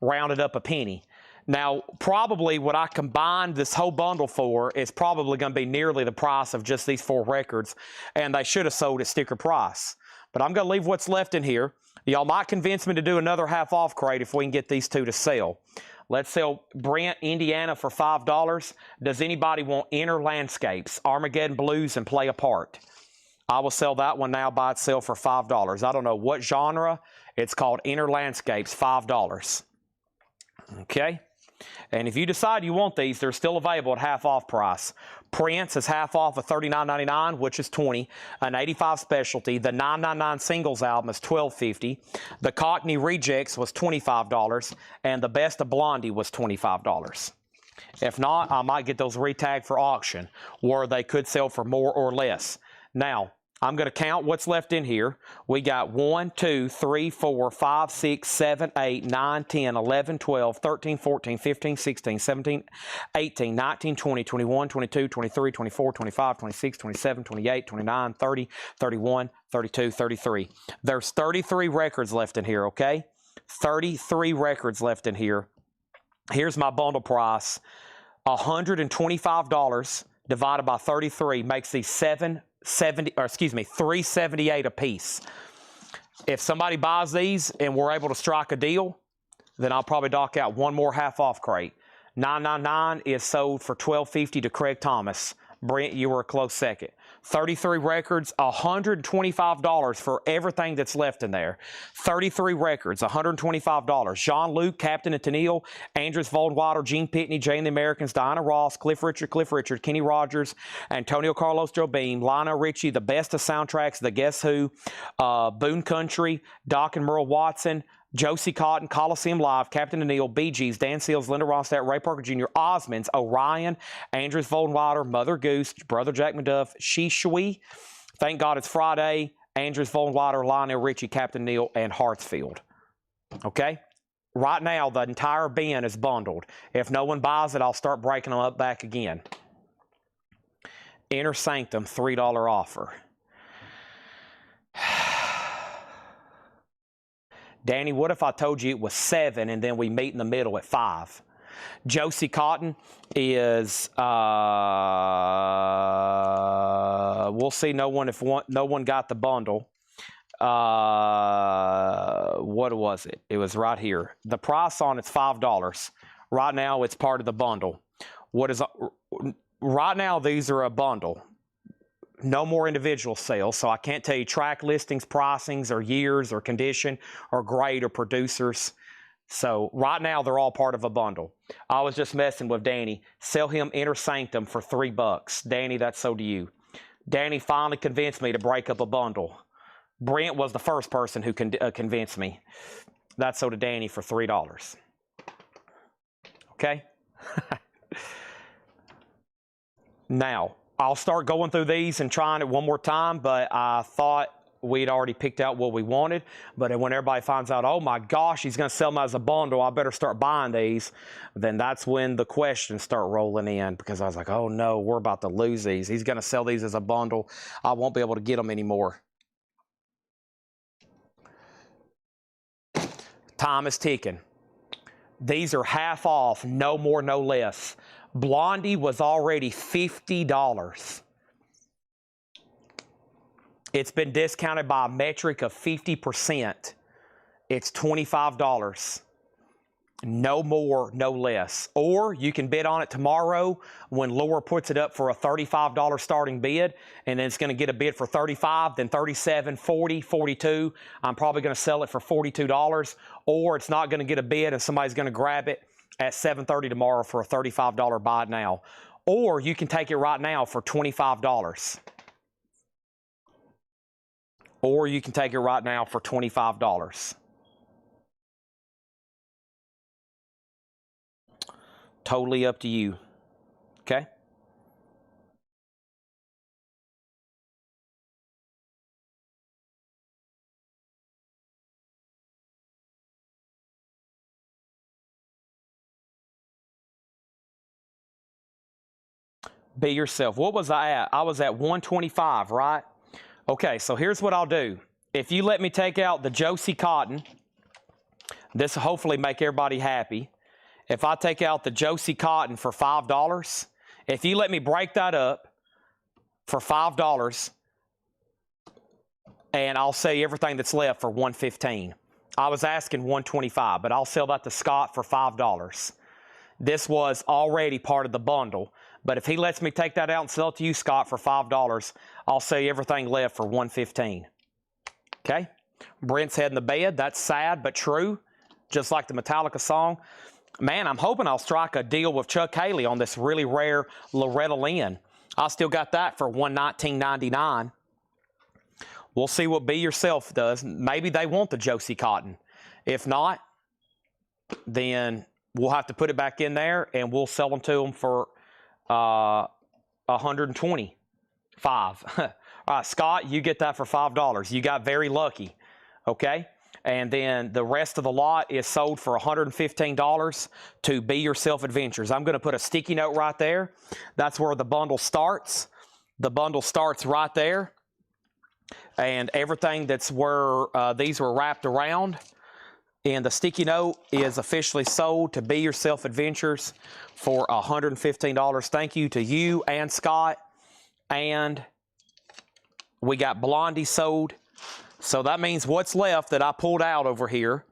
B: Rounded up a penny. Now, probably what I combined this whole bundle for is probably going to be nearly the price of just these 4 records, and they should have sold at sticker price. But I'm going to leave what's left in here. Y'all might convince me to do another half-off crate if we can get these 2 to sell. Let's sell Brent, Indiana for $5. Does anybody want Inner Landscapes, Armageddon Blues, and Play a Part? I will sell that one now by itself for $5. I don't know what genre. It's called Inner Landscapes, $5. Okay? And if you decide you want these, they're still available at half off price. Prince is half off of $39.99, which is $20. An 85 specialty. The 999 singles album is $12.50. The Cockney Rejects was $25. And the Best of Blondie was $25. If not, I might get those retagged for auction, where they could sell for more or less. Now, I'm going to count what's left in here. We got 1, 2, 3, 4, 5, 6, 7, 8, 9, 10, 11, 12, 13, 14, 15, 16, 17, 18, 19, 20, 21, 22, 23, 24, 25, 26, 27, 28, 29, 30, 31, 32, 33. There's 33 records left in here, okay? 33 records left in here. Here's my bundle price. $125 divided by 33 makes these $378 a piece. If somebody buys these and we're able to strike a deal, then I'll probably dock out one more half off crate. 999 is sold for $12.50 to Craig Thomas. Brent, you were a close second. 33 records, $125 for everything that's left in there. 33 records, $125. Jean-Luc, Captain and Tennille, Andres Voldwater, Gene Pitney, Jay and the Americans, Diana Ross, Cliff Richard, Kenny Rogers, Antonio Carlos Jobim, Lionel Richie, the best of soundtracks, The Guess Who, Boone Country, Doc and Merle Watson, Josie Cotton, Coliseum Live, Captain Tennille, Bee Gees, Dan Seals, Linda Ronstadt, Ray Parker Jr., Osmonds, Orion, Andres Voldwater, Mother Goose, Brother Jack McDuff, She Shui, Thank God It's Friday, Andres Voldwater, Lionel Richie, Captain Neil, and Hartsfield. Okay? Right now, the entire bin is bundled. If no one buys it, I'll start breaking them up back again. Inner Sanctum, $3 offer. Danny, what if I told you it was 7 and then we meet in the middle at 5? Josie Cotton is, we'll see. No one got the bundle. What was it? It was right here. The price on it's $5. Right now, it's part of the bundle. Right now, these are a bundle. No more individual sales, so I can't tell you track listings, pricings, or years, or condition, or grade, or producers. So right now, they're all part of a bundle. I was just messing with Danny. Sell him Inner Sanctum for $3. Danny, that's so to you. Danny finally convinced me to break up a bundle. Brent was the first person who convinced me. That's so to Danny for $3. Okay? Now, I'll start going through these and trying it one more time, but I thought we'd already picked out what we wanted. But when everybody finds out, oh my gosh, he's going to sell them as a bundle, I better start buying these, then that's when the questions start rolling in, because I was like, oh no, we're about to lose these. He's going to sell these as a bundle. I won't be able to get them anymore. Time is ticking. These are half off, no more, no less. Blondie was already $50. It's been discounted by a metric of 50%. It's $25. No more, no less. Or you can bid on it tomorrow when Laura puts it up for a $35 starting bid, and then it's going to get a bid for $35, then $37, $40, $42. I'm probably going to sell it for $42. Or it's not going to get a bid and somebody's going to grab it at 7:30 tomorrow for a $35 buy it now. Or you can take it right now for $25. Or you can take it right now for $25. Totally up to you. Okay? Be yourself. What was I at? I was at 125, right? Okay, so here's what I'll do. If you let me take out the Josie Cotton, this will hopefully make everybody happy. If I take out the Josie Cotton for $5, if you let me break that up for $5, and I'll sell you everything that's left for $115. I was asking $125, but I'll sell that to Scott for $5. this was already part of the bundle. But if he lets me take that out and sell it to you, Scott, for $5, I'll sell you everything left for $115. Okay? Brent's head in the bed. That's sad but true, just like the Metallica song. Man, I'm hoping I'll strike a deal with Chuck Haley on this really rare Loretta Lynn. I still got that for $119.99. We'll see what Be Yourself does. Maybe they want the Josie Cotton. If not, then we'll have to put it back in there and we'll sell them to them for $125. All right, Scott, you get that for $5. You got very lucky, okay? And then the rest of the lot is sold for $115 to Be Yourself Adventures. I'm going to put a sticky note right there. That's where the bundle starts. The bundle starts right there. And everything that's where these were wrapped around. And the sticky note is officially sold to Be Yourself Adventures for $115. Thank you to you and Scott. And we got Blondie sold. So that means what's left that I pulled out over here.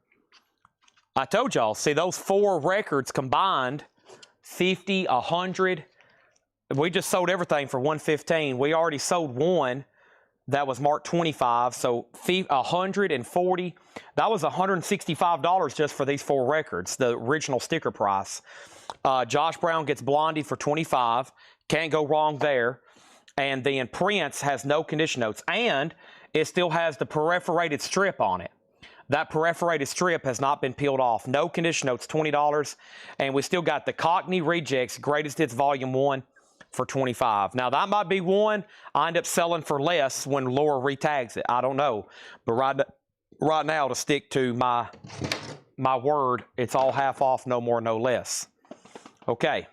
B: I told y'all, see those 4 records combined, 50, 100. We just sold everything for $115. We already sold one that was marked 25, so 140. That was $165 just for these 4 records, the original sticker price. Josh Brown gets Blondie for $25. Can't go wrong there. And then Prince has no condition notes, and it still has the perforated strip on it. That perforated strip has not been peeled off. No condition notes, $20. And we still got the Cockney Rejects Greatest Hits Volume 1 for $25. Now, that might be one I end up selling for less when Laura retags it. I don't know. But right now, to stick to my word, it's all half off, no more, no less. Okay.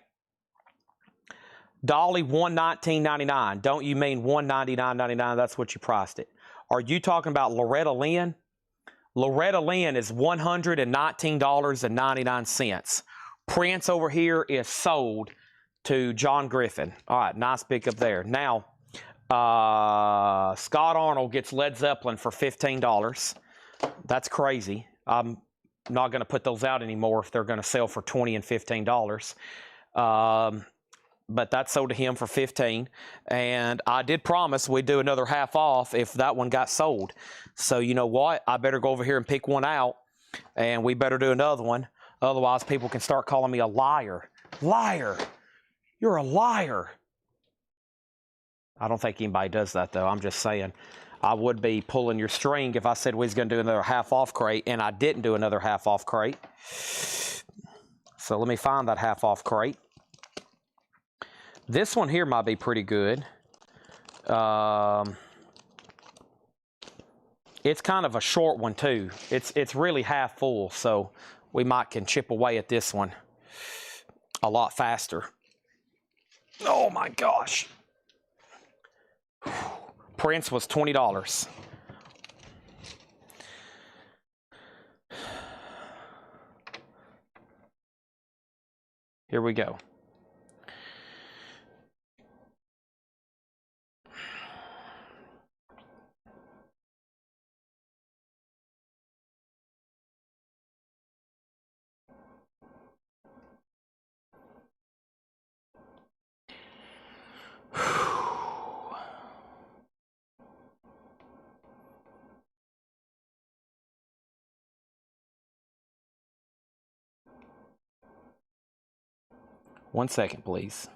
B: Dolly, $119.99. Don't you mean $199.99? That's what you priced it. Are you talking about Loretta Lynn? Loretta Lynn is $119.99. Prince over here is sold to John Griffin. All right, nice pick up there. Now, Scott Arnold gets Led Zeppelin for $15. That's crazy. I'm not going to put those out anymore if they're going to sell for $20 and $15. But that's sold to him for $15. And I did promise we'd do another half off if that one got sold. So you know what? I better go over here and pick one out, and we better do another one. Otherwise, people can start calling me a liar. Liar. You're a liar. I don't think anybody does that, though. I'm just saying. I would be pulling your string if I said we was going to do another half off crate, and I didn't do another half off crate. So let me find that half off crate. This one here might be pretty good. It's kind of a short one too. It's really half full, so we might can chip away at this one a lot faster. Oh my gosh. Prince was $20. Here we go. One second, please.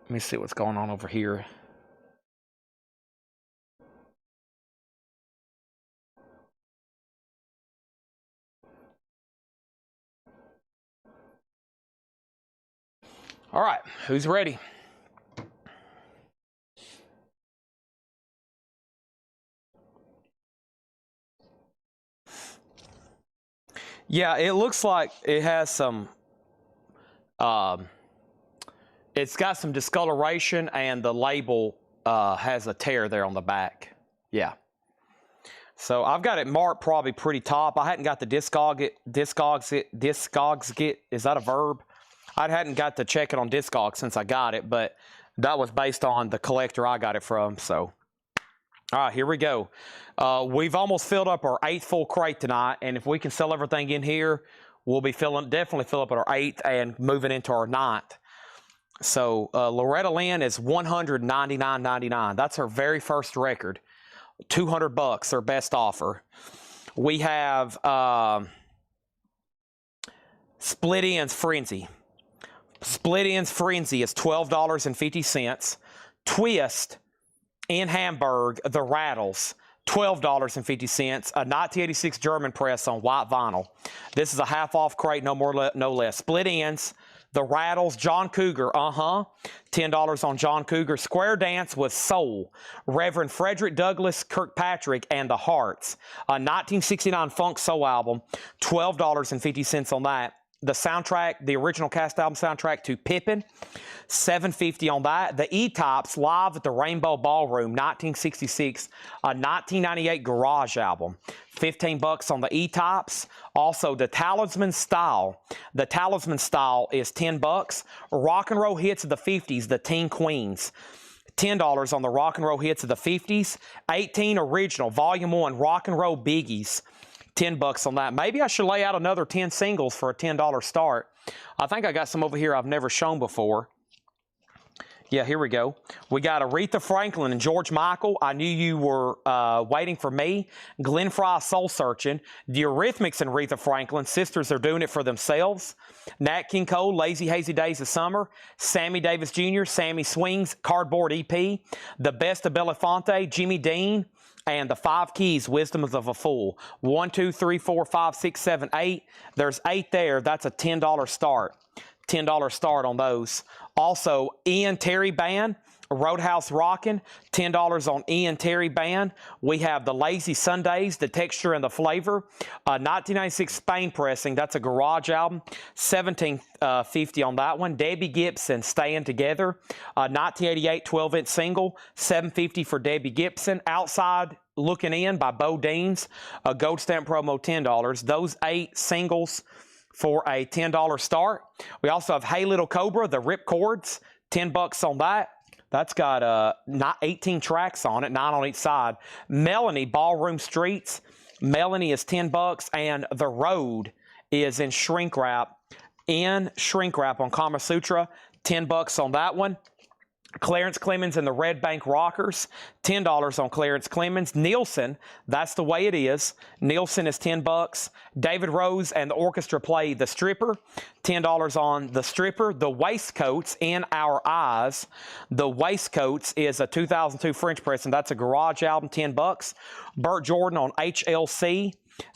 B: Let me see what's going on over here. All right, who's ready? Yeah, it looks like it has some, it's got some discoloration, and the label has a tear there on the back. Yeah. So I've got it marked probably pretty top. I hadn't got the Discogs, is that a verb? I hadn't got to check it on Discogs since I got it, but That was based on the collector I got it from. So, all right, here we go. We've almost filled up our 8th full crate tonight, and if we can sell everything in here, we'll be definitely fill up at our 8th and moving into our 9th. So Loretta Lynn is $199.99. That's her very first record. $200, her best offer. We have Split Ends Frenzy. Split Ends Frenzy is $12.50. Twist in Hamburg, the Rattles, $12.50. A 1986 German press on white vinyl. This is a half off crate, no more, no less. Split Ends, the Rattles, John Cougar, $10 on John Cougar. Square Dance with Soul, Reverend Frederick Douglass, Kirkpatrick, and the Hearts. A 1969 funk soul album, $12.50 on that. The soundtrack, the original cast album soundtrack to Pippin, $7.50 on that. The E-Tops Live at the Rainbow Ballroom, 1966, a 1998 garage album, $15 on the E-Tops. Also, the Talisman Style. The Talisman Style is $10. Rock and Roll Hits of the 50s, the Teen Queens. $10 on the Rock and Roll Hits of the 50s. 18 Original, Volume 1, Rock and Roll Biggies. $10 on that. Maybe I should lay out another 10 singles for a $10 start. I think I got some over here I've never shown before. Yeah, here we go. We got Aretha Franklin and George Michael. I Knew You Were Waiting for Me. Glenn Frey, Soul Searching. The Eurythmics and Aretha Franklin. Sisters Are Doing It for Themselves. Nat King Cole, Lazy Hazy Days of Summer. Sammy Davis Jr., Sammy Swings, Cardboard EP. The Best of Belafonte, Jimmy Dean. And the 5 Keys, Wisdom of a Fool. 1, 2, 3, 4, 5, 6, 7, 8. There's 8 there. That's a $10 start. $10 start on those. Also, Ian Terry Band, Roadhouse Rockin', $10 on Ian Terry Band. We have the Lazy Sundays, The Texture and the Flavor. 1996 Spain pressing, that's a garage album, $17.50 on that one. Debbie Gibson, Staying Together. 1988 12-inch single, $7.50 for Debbie Gibson. Outside Looking In by Bo Deans, a gold stamp promo, $10. Those 8 singles for a $10 start. We also have Hey Little Cobra, the Rip Chords, $10 on that. That's got 18 tracks on it, 9 on each side. Melanie, Ballroom Streets. Melanie is $10, and The Road is in shrink wrap. On Kama Sutra, $10 on that one. Clarence Clemens and the Red Bank Rockers, $10 on Clarence Clemens. Nielsen, That's the Way It Is. Nielsen is $10. David Rose and the orchestra play The Stripper, $10 on The Stripper. The Waistcoats, In Our Eyes. The Waistcoats is a 2002 French press, and that's a garage album, $10. Burt Jordan on HLC.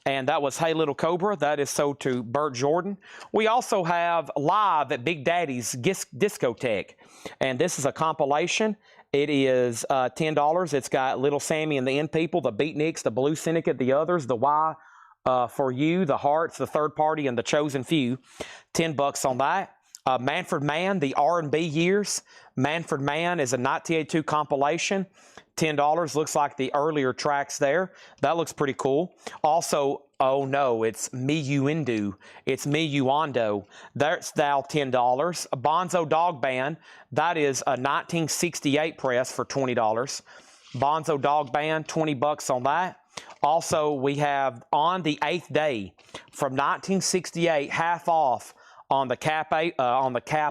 B: And that was Hey Little Cobra. That is sold to Burt Jordan. We also have Live at Big Daddy's Discotheque. And this is a compilation. It is $10. It's got Little Sammy and the End People, the Beatniks, the Blue Syndicate, the Others, the Y for You, the Hearts, the Third Party, and the Chosen Few. $10 on that. Manfred Mann, the R&B Years. Manfred Mann is a 1982 compilation. $10. Looks like the earlier tracks there. That looks pretty cool. Also, oh no, it's Me You Indu. It's Me You Ondo. That's now $10. Bonzo Dog Band. That is a 1968 press for $20. Bonzo Dog Band, $20 on that. Also, we have On the Eighth Day from 1968, half off on the Cap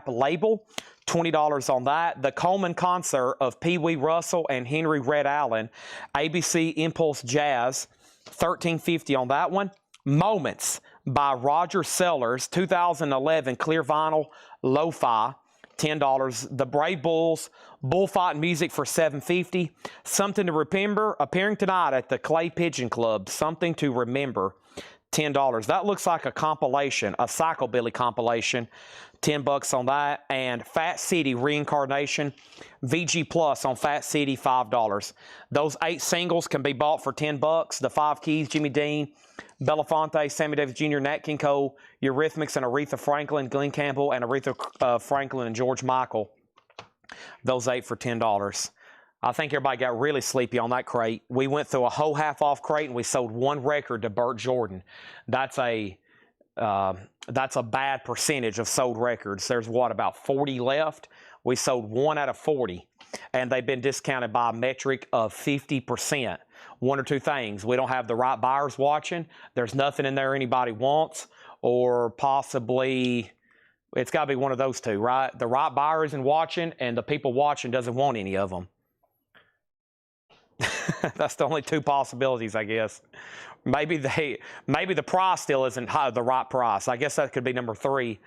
B: label. $20 on that. The Coleman Concert of Pee Wee Russell and Henry Red Allen, ABC Impulse Jazz, $13.50 on that one. Moments by Roger Sellers, 2011 clear vinyl lo-fi, $10. The Brave Bulls, Bullfight Music for $7.50. Something to Remember, appearing tonight at the Clay Pigeon Club, Something to Remember, $10. That looks like a compilation, a psychobilly compilation. $10 on that. And Fat City Reincarnation, VG Plus on Fat City, $5. Those 8 singles can be bought for $10. The 5 Keys, Jimmy Dean, Belafonte, Sammy Davis Jr., Nat King Cole, Eurythmics and Aretha Franklin, Glenn Campbell, and Aretha Franklin and George Michael. Those 8 for $10. I think everybody got really sleepy on that crate. We went through a whole half-off crate, and we sold 1 record to Burt Jordan. That's a bad percentage of sold records. There's, what, about 40 left? We sold 1 out of 40, and they've been discounted by a metric of 50%. One or two things. We don't have the right buyers watching. There's nothing in there anybody wants, or possibly it's got to be one of those two, right? The right buyer isn't watching, and the people watching doesn't want any of them. That's the only two possibilities, I guess. Maybe the price still isn't the right price. I guess that could be number 3.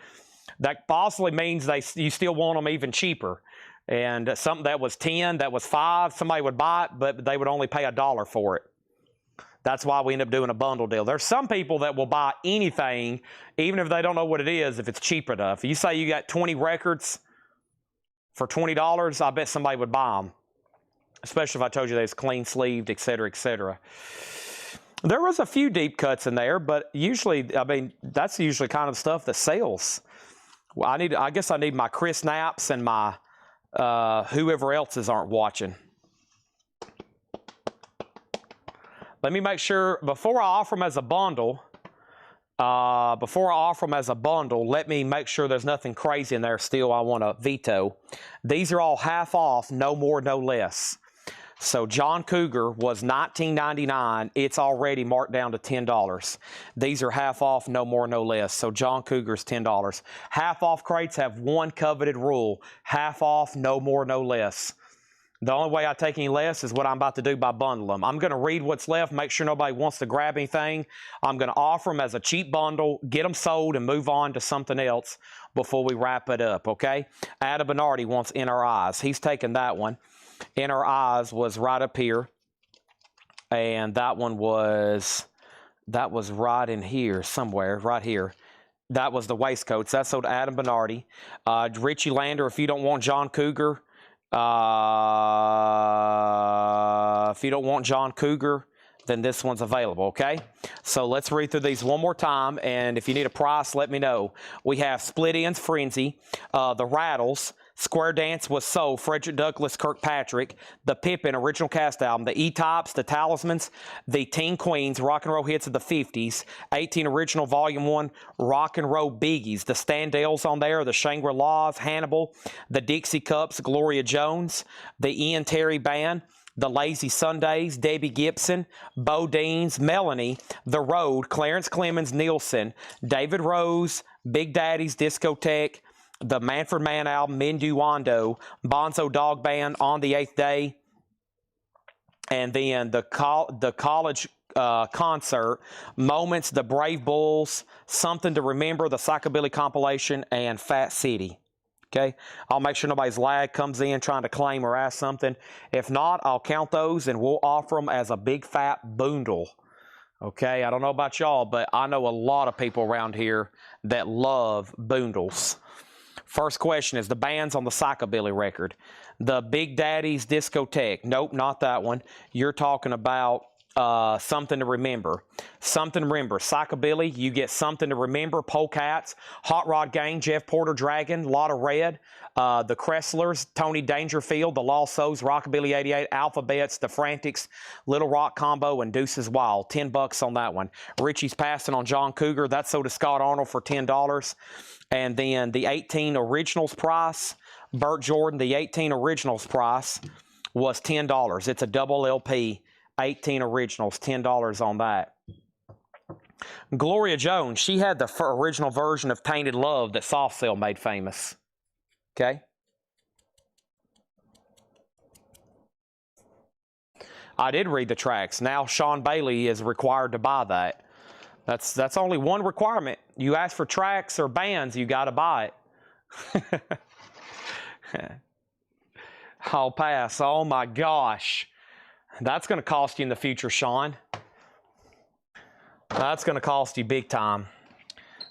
B: That possibly means you still want them even cheaper. And something that was 10, that was 5, somebody would buy it, but they would only pay $1 for it. That's why we end up doing a bundle deal. There's some people that will buy anything, even if they don't know what it is, if it's cheap enough. You say you got 20 records for $20, I bet somebody would buy them. Especially if I told you they was clean sleeved, et cetera, et cetera. There was a few deep cuts in there, but usually, I mean, that's usually kind of stuff that sells. Well, I guess I need my Chris Knapps and my whoever else's aren't watching. Let me make sure, before I offer them as a bundle, let me make sure there's nothing crazy in there still I want to veto. These are all half off, no more, no less. So John Cougar was $19.99. It's already marked down to $10. These are half off, no more, no less. So John Cougar's $10. Half off crates have one coveted rule: half off, no more, no less. The only way I take any less is what I'm about to do by bundling them. I'm going to read what's left, make sure nobody wants to grab anything. I'm going to offer them as a cheap bundle, get them sold, and move on to something else before we wrap it up, okay? Adam Bernardi wants In Our Eyes. He's taking that one. In Our Eyes was right up here, and that one was right in here somewhere, right here. That was the waistcoats. That sold to Adam Bernardi. Richie Lander, if you don't want John Cougar, then this one's available, okay? So let's read through these one more time, and if you need a price, let me know. We have Split Ends Frenzy, the Rattles, Square Dance was sold, Frederick Douglass Kirkpatrick, the Pippin original cast album, the E-Tops, the Talismans, the Teen Queens, rock and roll hits of the 50s, 18 original volume 1, rock and roll biggies, the Standells on there, the Shangri-La's, Hannibal, the Dixie Cups, Gloria Jones, the Ian Terry Band, the Lazy Sundays, Debbie Gibson, Bo Deans, Melanie, The Road, Clarence Clemens Nielsen, David Rose, Big Daddy's Discotheque, the Manfred Mann album, Minuendo, Bonzo Dog Band, On the Eighth Day, and then the college concert, Moments, the Brave Bulls, Something to Remember, the Psychobilly compilation, and Fat City. Okay, I'll make sure nobody's lag comes in trying to claim or ask something. If not, I'll count those and we'll offer them as a big fat bundle. Okay, I don't know about y'all, but I know a lot of people around here that love bundles. First question is the bands on the Psychobilly record. The Big Daddy's Discotheque. Nope, not that one. You're talking about Something to Remember. Something to Remember. Psychobilly, you get Something to Remember. Polecats, Hot Rod Gang, Jeff Porter, Dragon, Lotta Red, the Cresslers, Tony Dangerfield, the Lost Souls, Rockabilly 88, Alphabets, the Frantics, Little Rock Combo, and Deuces Wild. $10 on that one. Richie's Passing on John Cougar. That's sold to Scott Arnold for $10. And then the 18 Originals price, Burt Jordan, the 18 Originals price was $10. It's a double LP, 18 Originals, $10 on that. Gloria Jones, she had the original version of Tainted Love that Soft Cell made famous. Okay? I did read the tracks. Now Sean Bailey is required to buy that. That's only one requirement. You ask for tracks or bands, you got to buy it. I'll pass. Oh my gosh. That's going to cost you in the future, Sean. That's going to cost you big time.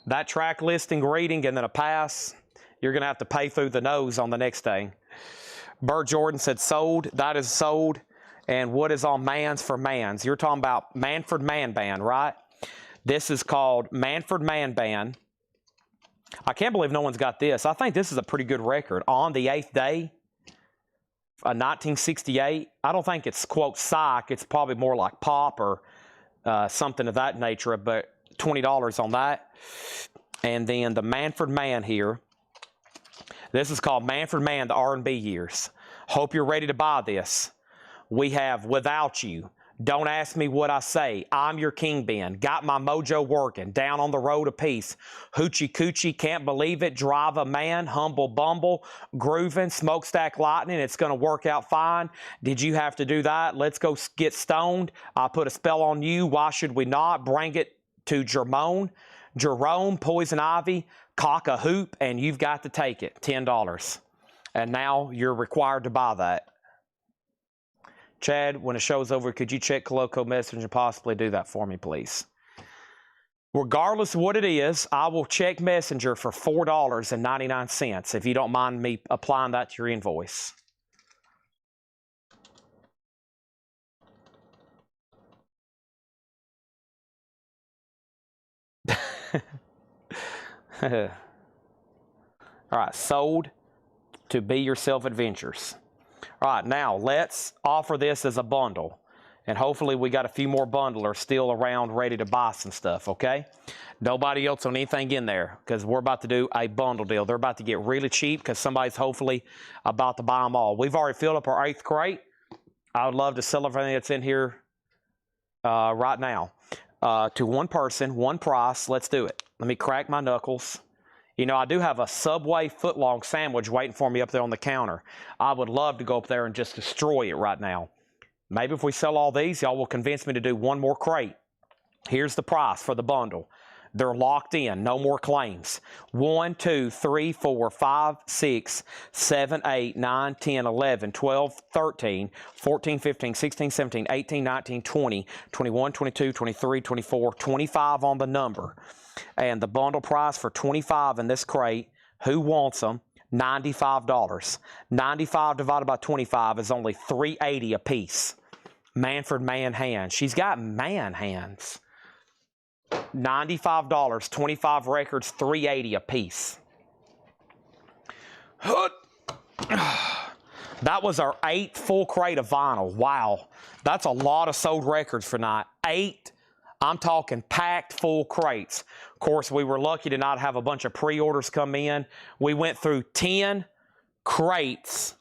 B: That track listing reading and then a pass, you're going to have to pay through the nose on the next thing. Burt Jordan said sold. That is sold. And what is on Mans for Mans? You're talking about Manfred Mann Band, right? This is called Manfred Mann Band. I can't believe no one's got this. I think this is a pretty good record. On the Eighth Day, 1968. I don't think it's, quote, psych. It's probably more like pop or something of that nature, but $20 on that. And then the Manfred Mann here. This is called Manfred Mann, the R&B Years. Hope you're ready to buy this. We have Without You, Don't Ask Me What I Say, I'm Your King Ben, Got My Mojo Working, Down on the Road of Peace, Hoochie Coochie, Can't Believe It, Drive a Man, Humble Bumble, Groovin', Smokestack Lightning, It's Gonna Work Out Fine, Did You Have to Do That, Let's Go Get Stoned, I Put a Spell on You, Why Should We Not, Bring It to Jerome, Poison Ivy, Cock a Hoop, and You've Got to Take It, $10. And now you're required to buy that. Chad, when the show's over, could you check Coloco Messenger and possibly do that for me, please? Regardless of what it is, I will check Messenger for $4.99 if you don't mind me applying that to your invoice. All right, sold to Be Yourself Adventures. All right, now let's offer this as a bundle. And hopefully we got a few more bundlers still around ready to buy some stuff, okay? Nobody else on anything in there because we're about to do a bundle deal. They're about to get really cheap because somebody's hopefully about to buy them all. We've already filled up our 8th crate. I would love to sell everything that's in here right now. To one person, one price. Let's do it. Let me crack my knuckles. You know, I do have a Subway footlong sandwich waiting for me up there on the counter. I would love to go up there and just destroy it right now. Maybe if we sell all these, y'all will convince me to do one more crate. Here's the price for the bundle. They're locked in. No more claims. 1, 2, 3, 4, 5, 6, 7, 8, 9, 10, 11, 12, 13, 14, 15, 16, 17, 18, 19, 20, 21, 22, 23, 24, 25 on the number. And the bundle price for 25 in this crate, who wants them? $95. 95 divided by 25 is only $3.80 a piece. Manfred Mann hands. She's got man hands. $95, 25 records, $3.80 a piece. That was our 8th full crate of vinyl. Wow. That's a lot of sold records for night. 8, I'm talking packed full crates. Of course, we were lucky to not have a bunch of pre-orders come in. We went through 10 crates.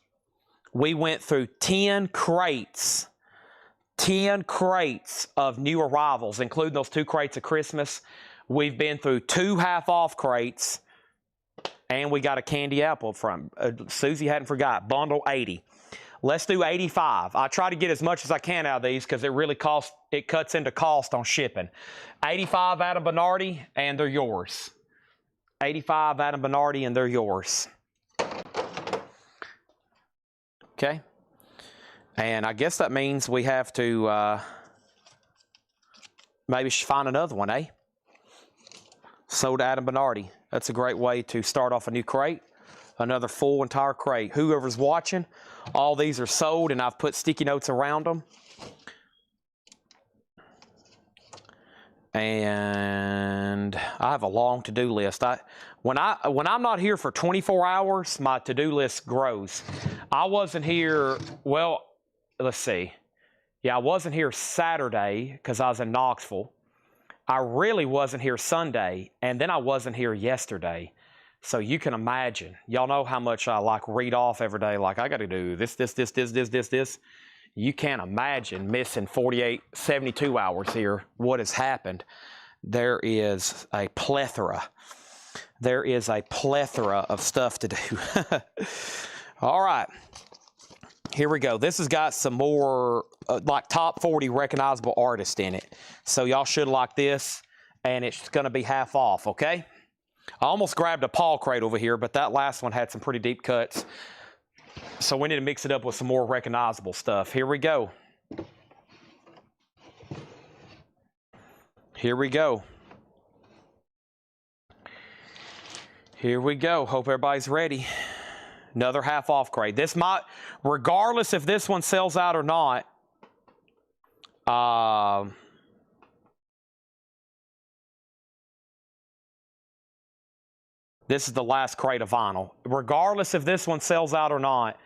B: 10 crates of new arrivals, including those 2 crates of Christmas. We've been through 2 half-off crates, and we got a candy apple from Susie hadn't forgot. Bundle 80. Let's do 85. I try to get as much as I can out of these because it really costs. It cuts into cost on shipping. 85 Adam Bernardi, and they're yours. 85 Adam Bernardi, and they're yours. Okay. And I guess that means we have to maybe find another one, eh? Sold to Adam Bernardi. That's a great way to start off a new crate. Another full entire crate. Whoever's watching, all these are sold, and I've put sticky notes around them. And I have a long to-do list. When I'm not here for 24 hours, my to-do list grows. I wasn't here, well, let's see. Yeah, I wasn't here Saturday because I was in Knoxville. I really wasn't here Sunday, and then I wasn't here yesterday. So you can imagine. Y'all know how much I like read off every day. Like, I got to do this. You can't imagine missing 48, 72 hours here. What has happened? There is a plethora. There is a plethora of stuff to do. All right. Here we go. This has got some more like top 40 recognizable artists in it. So y'all should like this, and it's going to be half off, okay? I almost grabbed a Paul crate over here, but that last one had some pretty deep cuts. So we need to mix it up with some more recognizable stuff. Here we go. Here we go. Here we go. Hope everybody's ready. Another half off crate. This might, regardless if this one sells out or not, this is the last crate of vinyl. Regardless if this one sells out or not,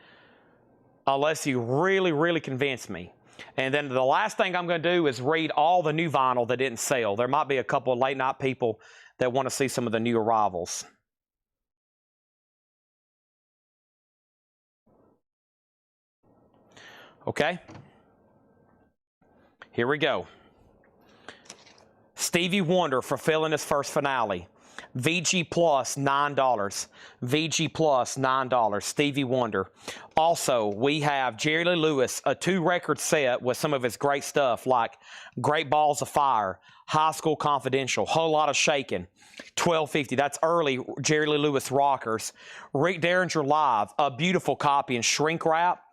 B: unless you really, really convince me. And then the last thing I'm going to do is read all the new vinyl that didn't sell. There might be a couple of late night people that want to see some of the new arrivals. Okay? Here we go. Stevie Wonder fulfilling his first finale. VG Plus, $9. VG Plus, $9. Stevie Wonder. Also, we have Jerry Lee Lewis, a 2-record set with some of his great stuff like Great Balls of Fire, High School Confidential, Whole Lot of Shakin', $12.50. That's early Jerry Lee Lewis rockers. Rick Derringer Live, a beautiful copy in shrink wrap.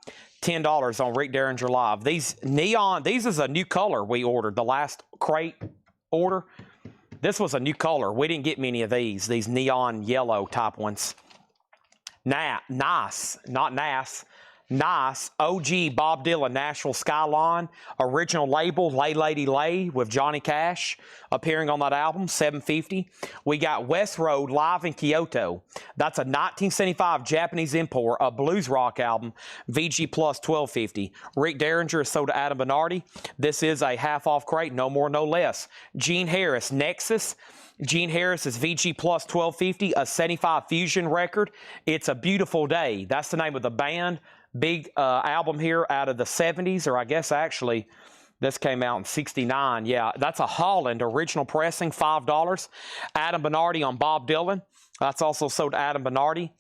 B: $10 on Rick Derringer Live. These neon, these is a new color we ordered, the last crate order. This was a new color. We didn't get many of these neon yellow type ones. Nice, not NAS. Nice OG Bob Dylan Nashville Skyline original label Lay Lady Lay with Johnny Cash appearing on that album, $7.50. We got West Road live in Kyoto. That's a 1975 Japanese import, a blues rock album, VG Plus $12.50. Rick Derringer is sold to Adam Bernardi. This is a half-off crate, no more, no less. Gene Harris Nexus. Gene Harris is VG Plus $12.50, a 75 Fusion record. It's a Beautiful Day. That's the name of the band. Big album here out of the 70s, or I guess actually this came out in 69. Yeah, that's a Holland original pressing, $5. Adam Bernardi on Bob Dylan. That's also sold to Adam Bernardi.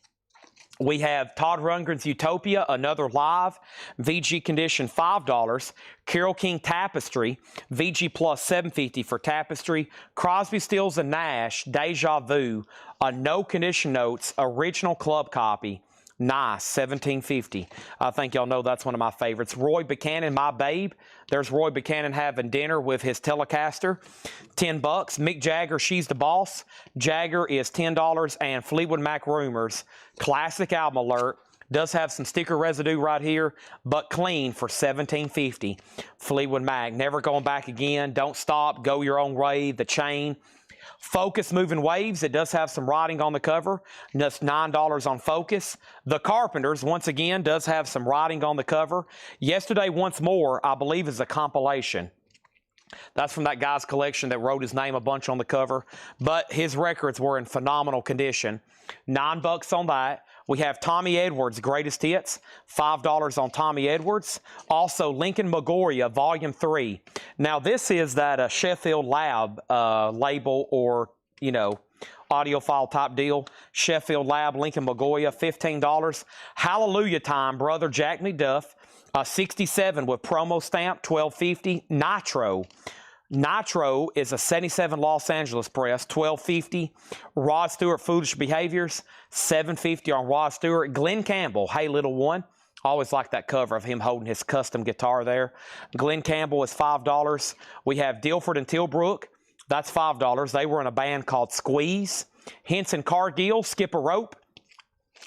B: We have Todd Rundgren's Utopia, another live, VG condition, $5. Carole King Tapestry, VG Plus $7.50 for Tapestry. Crosby, Stills and Nash, Deja Vu, a no condition notes, original club copy. Nice, $17.50. I think y'all know that's one of my favorites. Roy Buchanan, My Babe. There's Roy Buchanan having dinner with his Telecaster. $10. Mick Jagger, She's the Boss. Jagger is $10. And Fleetwood Mac Rumors, classic album alert. Does have some sticker residue right here, but clean for $17.50. Fleetwood Mac, Never Going Back Again, Don't Stop, Go Your Own Way, The Chain. Focus Moving Waves, it does have some writing on the cover. That's $9 on Focus. The Carpenters, once again, does have some writing on the cover. Yesterday Once More, I believe, is a compilation. That's from that guy's collection that wrote his name a bunch on the cover. But his records were in phenomenal condition. $9 on that. We have Tommy Edwards' Greatest Hits, $5 on Tommy Edwards. Also, Lincoln Megoria, Volume 3. Now, this is that Sheffield Lab label or, you know, audiophile type deal. Sheffield Lab, Lincoln Megoria, $15. Hallelujah Time, Brother Jack McDuff, 67 with promo stamp, $12.50. Nitro. Nitro is a 77 Los Angeles press, $12.50. Rod Stewart, Foolish Behaviors, $7.50 on Rod Stewart. Glenn Campbell, Hey Little One. Always like that cover of him holding his custom guitar there. Glenn Campbell is $5. We have Dilford and Tilbrook. That's $5. They were in a band called Squeeze. Henson Cargill, Skip a Rope.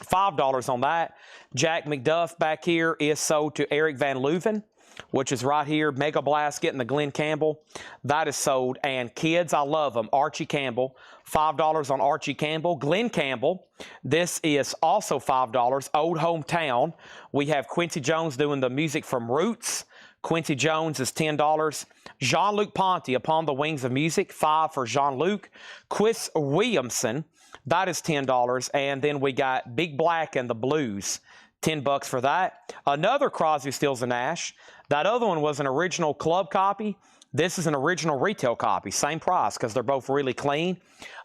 B: $5 on that. Jack McDuff back here is sold to Eric Van Leuven, which is right here. Mega Blast getting the Glenn Campbell. That is sold. And Kids, I Love Them, Archie Campbell. $5 on Archie Campbell. Glenn Campbell, this is also $5. Old Hometown. We have Quincy Jones doing the music from Roots. Quincy Jones is $10. Jean-Luc Ponty, Upon the Wings of Music, $5 for Jean-Luc. Chris Williamson, that is $10. And then we got Big Black and the Blues, $10 for that. Another Crosby, Stills and Nash. That other one was an original club copy. This is an original retail copy. Same price because they're both really clean.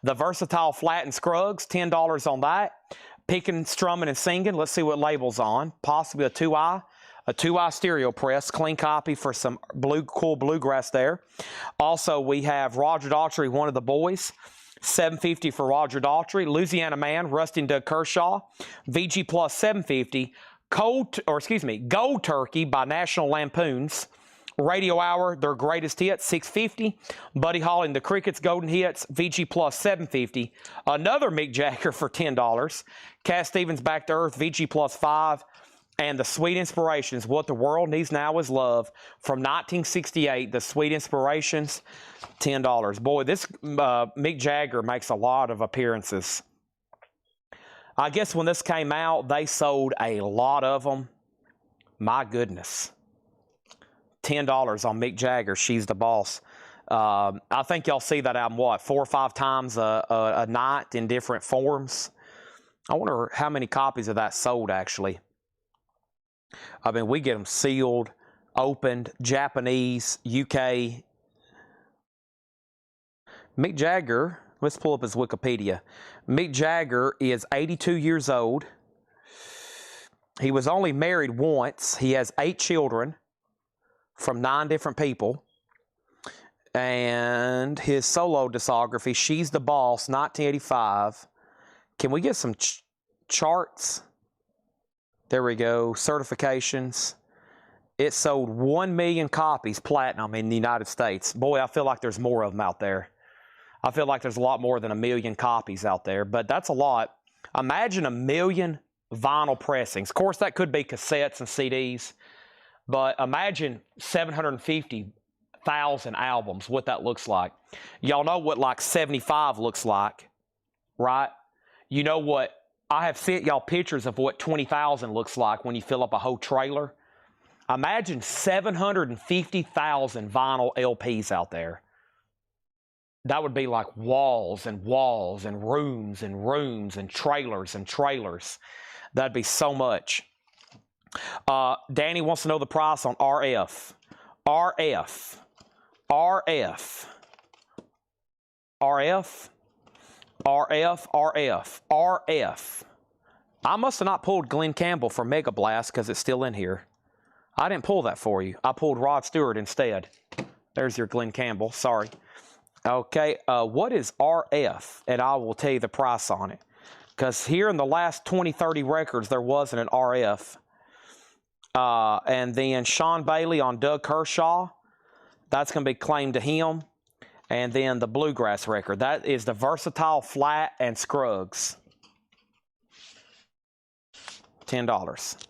B: The Versatile Flat and Scruggs, $10 on that. Picking, Strumming, and Singing. Let's see what label's on. Possibly a 2i. A 2i stereo press. Clean copy for some cool bluegrass there. Also, we have Roger Daltrey, One of the Boys. $7.50 for Roger Daltrey. Louisiana Man, Rusty and Doug Kershaw. VG Plus $7.50. Gold Turkey by National Lampoons. Radio Hour, their Greatest Hits, $6.50. Buddy Holly and the Crickets, Golden Hits, VG Plus $7.50. Another Mick Jagger for $10. Cat Stevens, Back to Earth, VG Plus $5. And the Sweet Inspirations, What the World Needs Now Is Love, from 1968, the Sweet Inspirations, $10. Boy, this Mick Jagger makes a lot of appearances. I guess when this came out, they sold a lot of them. My goodness. $10 on Mick Jagger, She's the Boss. I think y'all see that album, 4 or 5 times a night in different forms. I wonder how many copies of that sold, actually.
A: I mean, we get them sealed, opened, Japanese, UK. Mick Jagger, let's pull up his Wikipedia. Mick Jagger is 82 years old. He was only married once. He has 8 children from 9 different people. And his solo discography, She's the Boss, 1985. Can we get some charts? There we go. Certifications. It sold 1 million copies platinum in the United States. Boy, I feel like there's more of them out there. I feel like there's a lot more than 1 million copies out there, but that's a lot. Imagine 1 million vinyl pressings. Of course, that could be cassettes and CDs, but imagine 750,000 albums, what that looks like. Y'all know what like 75 looks like, right? You know what? I have sent y'all pictures of what 20,000 looks like when you fill up a whole trailer. Imagine 750,000 vinyl LPs out there. That would be like walls and walls and rooms and rooms and trailers and trailers. That'd be so much. Danny wants to know the price on RF. RF. RF. RF. RF. RF. RF. I must have not pulled Glenn Campbell for Mega Blast because it's still in here. I didn't pull that for you. I pulled Rod Stewart instead. There's your Glenn Campbell. Sorry. Okay, what is RF? And I will tell you the price on it. Because here in the last 20, 30 records, there wasn't an RF. And then Sean Bailey on Doug Kershaw. That's going to be claimed to him. And then the Bluegrass record. That is the Versatile Flat and Scruggs. $10.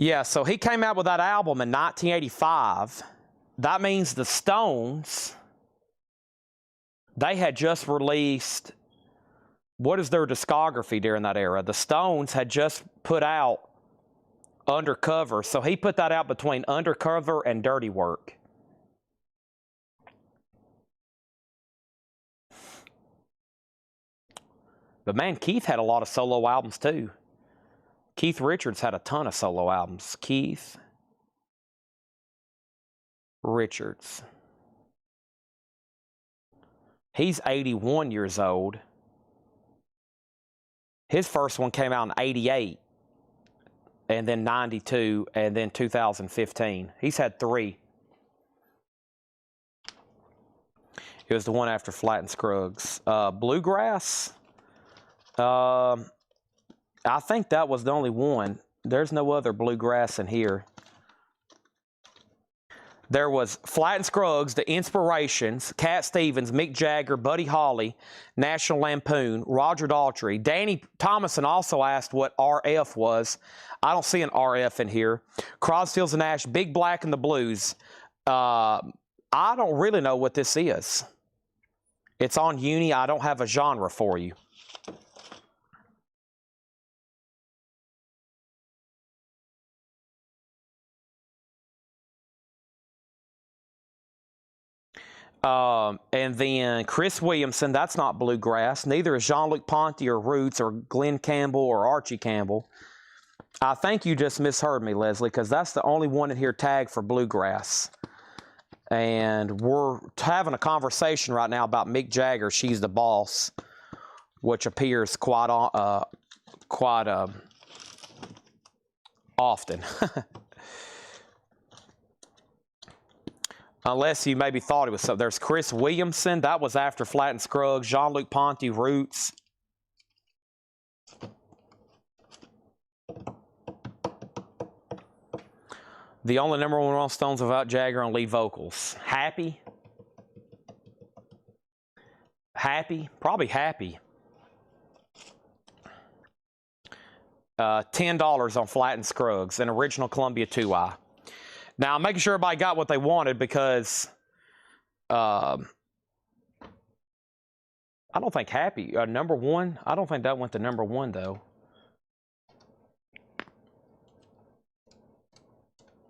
A: Yeah, so he came out with that album in 1985. That means the Stones, they had just released, what is their discography during that era? The Stones had just put out Undercover. So he put that out between Undercover and Dirty Work. But man, Keith had a lot of solo albums too. Keith Richards had a ton of solo albums. Keith Richards. He's 81 years old. His first one came out in 88, and then 92, and then 2015. He's had 3. It was the one after Flat and Scruggs. Bluegrass. I think that was the only one. There's no other Bluegrass in here. There was Flat and Scruggs, The Inspirations, Cat Stevens, Mick Jagger, Buddy Holly, National Lampoon, Roger Daltrey. Danny Thomason also asked what RF was. I don't see an RF in here. Crosby, Stills and Nash, Big Black and the Blues. I don't really know what this is. It's on Uni. I don't have a genre for you. And then Chris Williamson, that's not Bluegrass. Neither is Jean-Luc Ponty or Roots or Glenn Campbell or Archie Campbell. I think you just misheard me, Leslie, because that's the only one in here tagged for Bluegrass. And we're having a conversation right now about Mick Jagger, She's the Boss, which appears quite often. Unless you maybe thought it was so. There's Chris Williamson. That was after Flat and Scruggs. Jean-Luc Ponty, Roots. The only #1 Rolling Stones without Jagger on lead vocals. Happy? Happy? Probably Happy. $10 on Flat and Scruggs, an original Columbia 2i. Now, I'm making sure everybody got what they wanted because I don't think Happy, #1, I don't think that went to #1, though.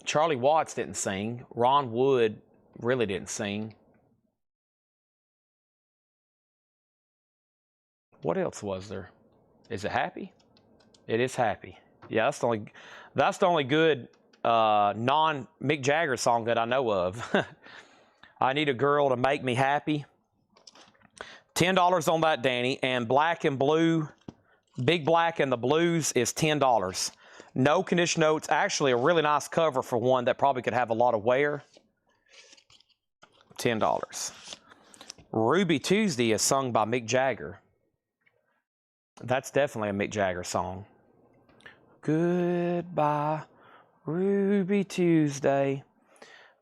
A: Charlie Watts didn't sing. Ron Wood really didn't sing.
B: What else was there? Is it Happy? It is Happy. Yeah, that's the only good non-Mick Jagger song that I know of. I Need a Girl to Make Me Happy. $10 on that, Danny. And Black and Blue, Big Black and the Blues is $10. No condition notes. Actually, a really nice cover for one that probably could have a lot of wear. $10. Ruby Tuesday is sung by Mick Jagger. That's definitely a Mick Jagger song. Goodbye, Ruby Tuesday.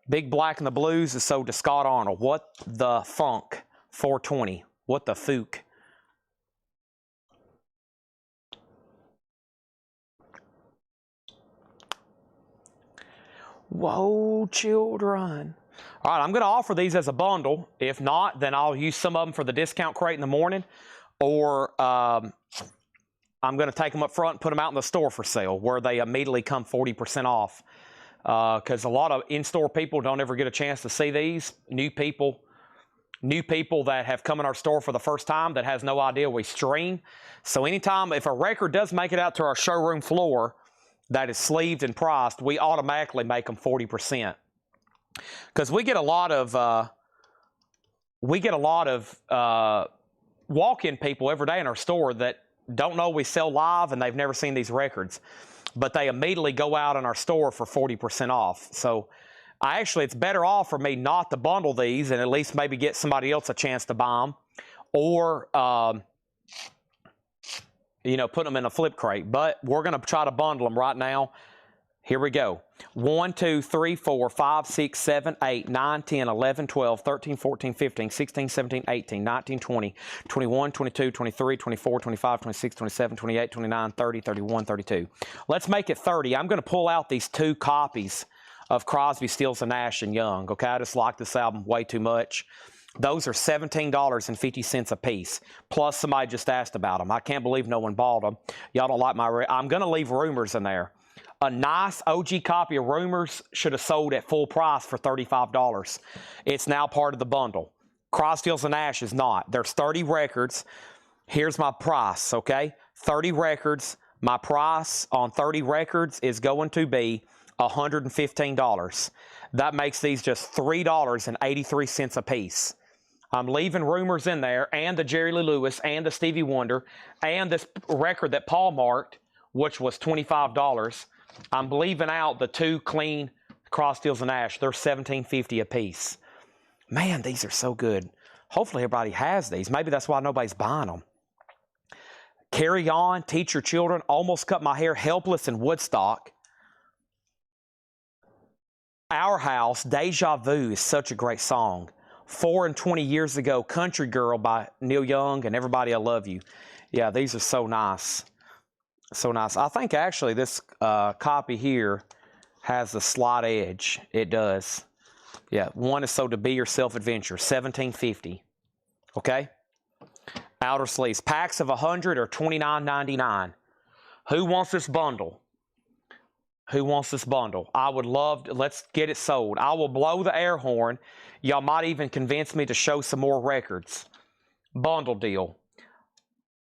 B: Big Black and the Blues is sold to Scott Arnold. What the Funk, $4.20. What the Fook. Whoa, children. All right, I'm going to offer these as a bundle. If not, then I'll use some of them for the discount crate in the morning. Or I'm going to take them up front and put them out in the store for sale where they immediately come 40% off. Because a lot of in-store people don't ever get a chance to see these. New people that have come in our store for the first time that has no idea we stream. So anytime, if a record does make it out to our showroom floor that is sleeved and priced, we automatically make them 40%. Because we get a lot of walk-in people every day in our store that don't know we sell live and they've never seen these records, but they immediately go out in our store for 40% off. So it's better off for me not to bundle these and at least maybe get somebody else a chance to buy them, or put them in a flip crate. But we're going to try to bundle them right now. Here we go. 1, 2, 3, 4, 5, 6, 7, 8, 9, 10, 11, 12, 13, 14, 15, 16, 17, 18, 19, 20, 21, 22, 23, 24, 25, 26, 27, 28, 29, 30, 31, 32. Let's make it 30. I'm going to pull out these 2 copies of Crosby, Stills, and Nash and Young. Okay, I just like this album way too much. Those are $17.50 a piece. Plus, somebody just asked about them. I can't believe no one bought them. Y'all don't like my... I'm going to leave Rumors in there. A nice OG copy of Rumors should have sold at full price for $35. It's now part of the bundle. Crosby, Stills, and Nash is not. There's 30 records. Here's my price, okay? 30 records. My price on 30 records is going to be $115. That makes these just $3.83 a piece. I'm leaving Rumors in there, and the Jerry Lee Lewis, and the Stevie Wonder, and this record that Paul marked, which was $25. I'm leaving out the 2 clean Crosby, Stills, and Nash. They're $17.50 a piece. Man, these are so good. Hopefully everybody has these. Maybe that's why nobody's buying them. Carry On, Teach Your Children, Almost Cut My Hair, Helpless, and Woodstock. Our House, Deja Vu is such a great song. 4 and 20 years ago, Country Girl by Neil Young and Everybody I Love You. Yeah, these are so nice. So nice. I think actually this copy here has the slight edge. It does. Yeah, one is so To Be Yourself Adventure, $17.50. Okay? Outer sleeves. Packs of 100 are $29.99. Who wants this bundle? Who wants this bundle? I would love to. Let's get it sold. I will blow the air horn. Y'all might even convince me to show some more records. Bundle deal.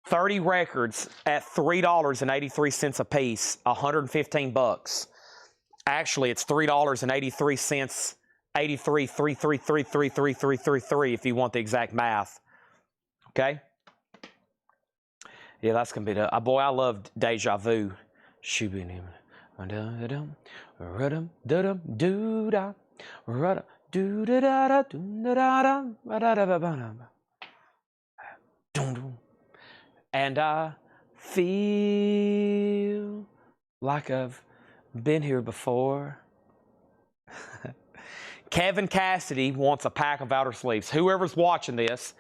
B: 30 records at $3.83 a piece, $115. Actually, it's $3.83, 83, 3333333 if you want the exact math. Okay? Yeah, that's gonna be the boy. I loved Deja Vu. And I feel like I've been here before. Kevin Cassidy wants a pack of outer sleeves. Whoever's watching this,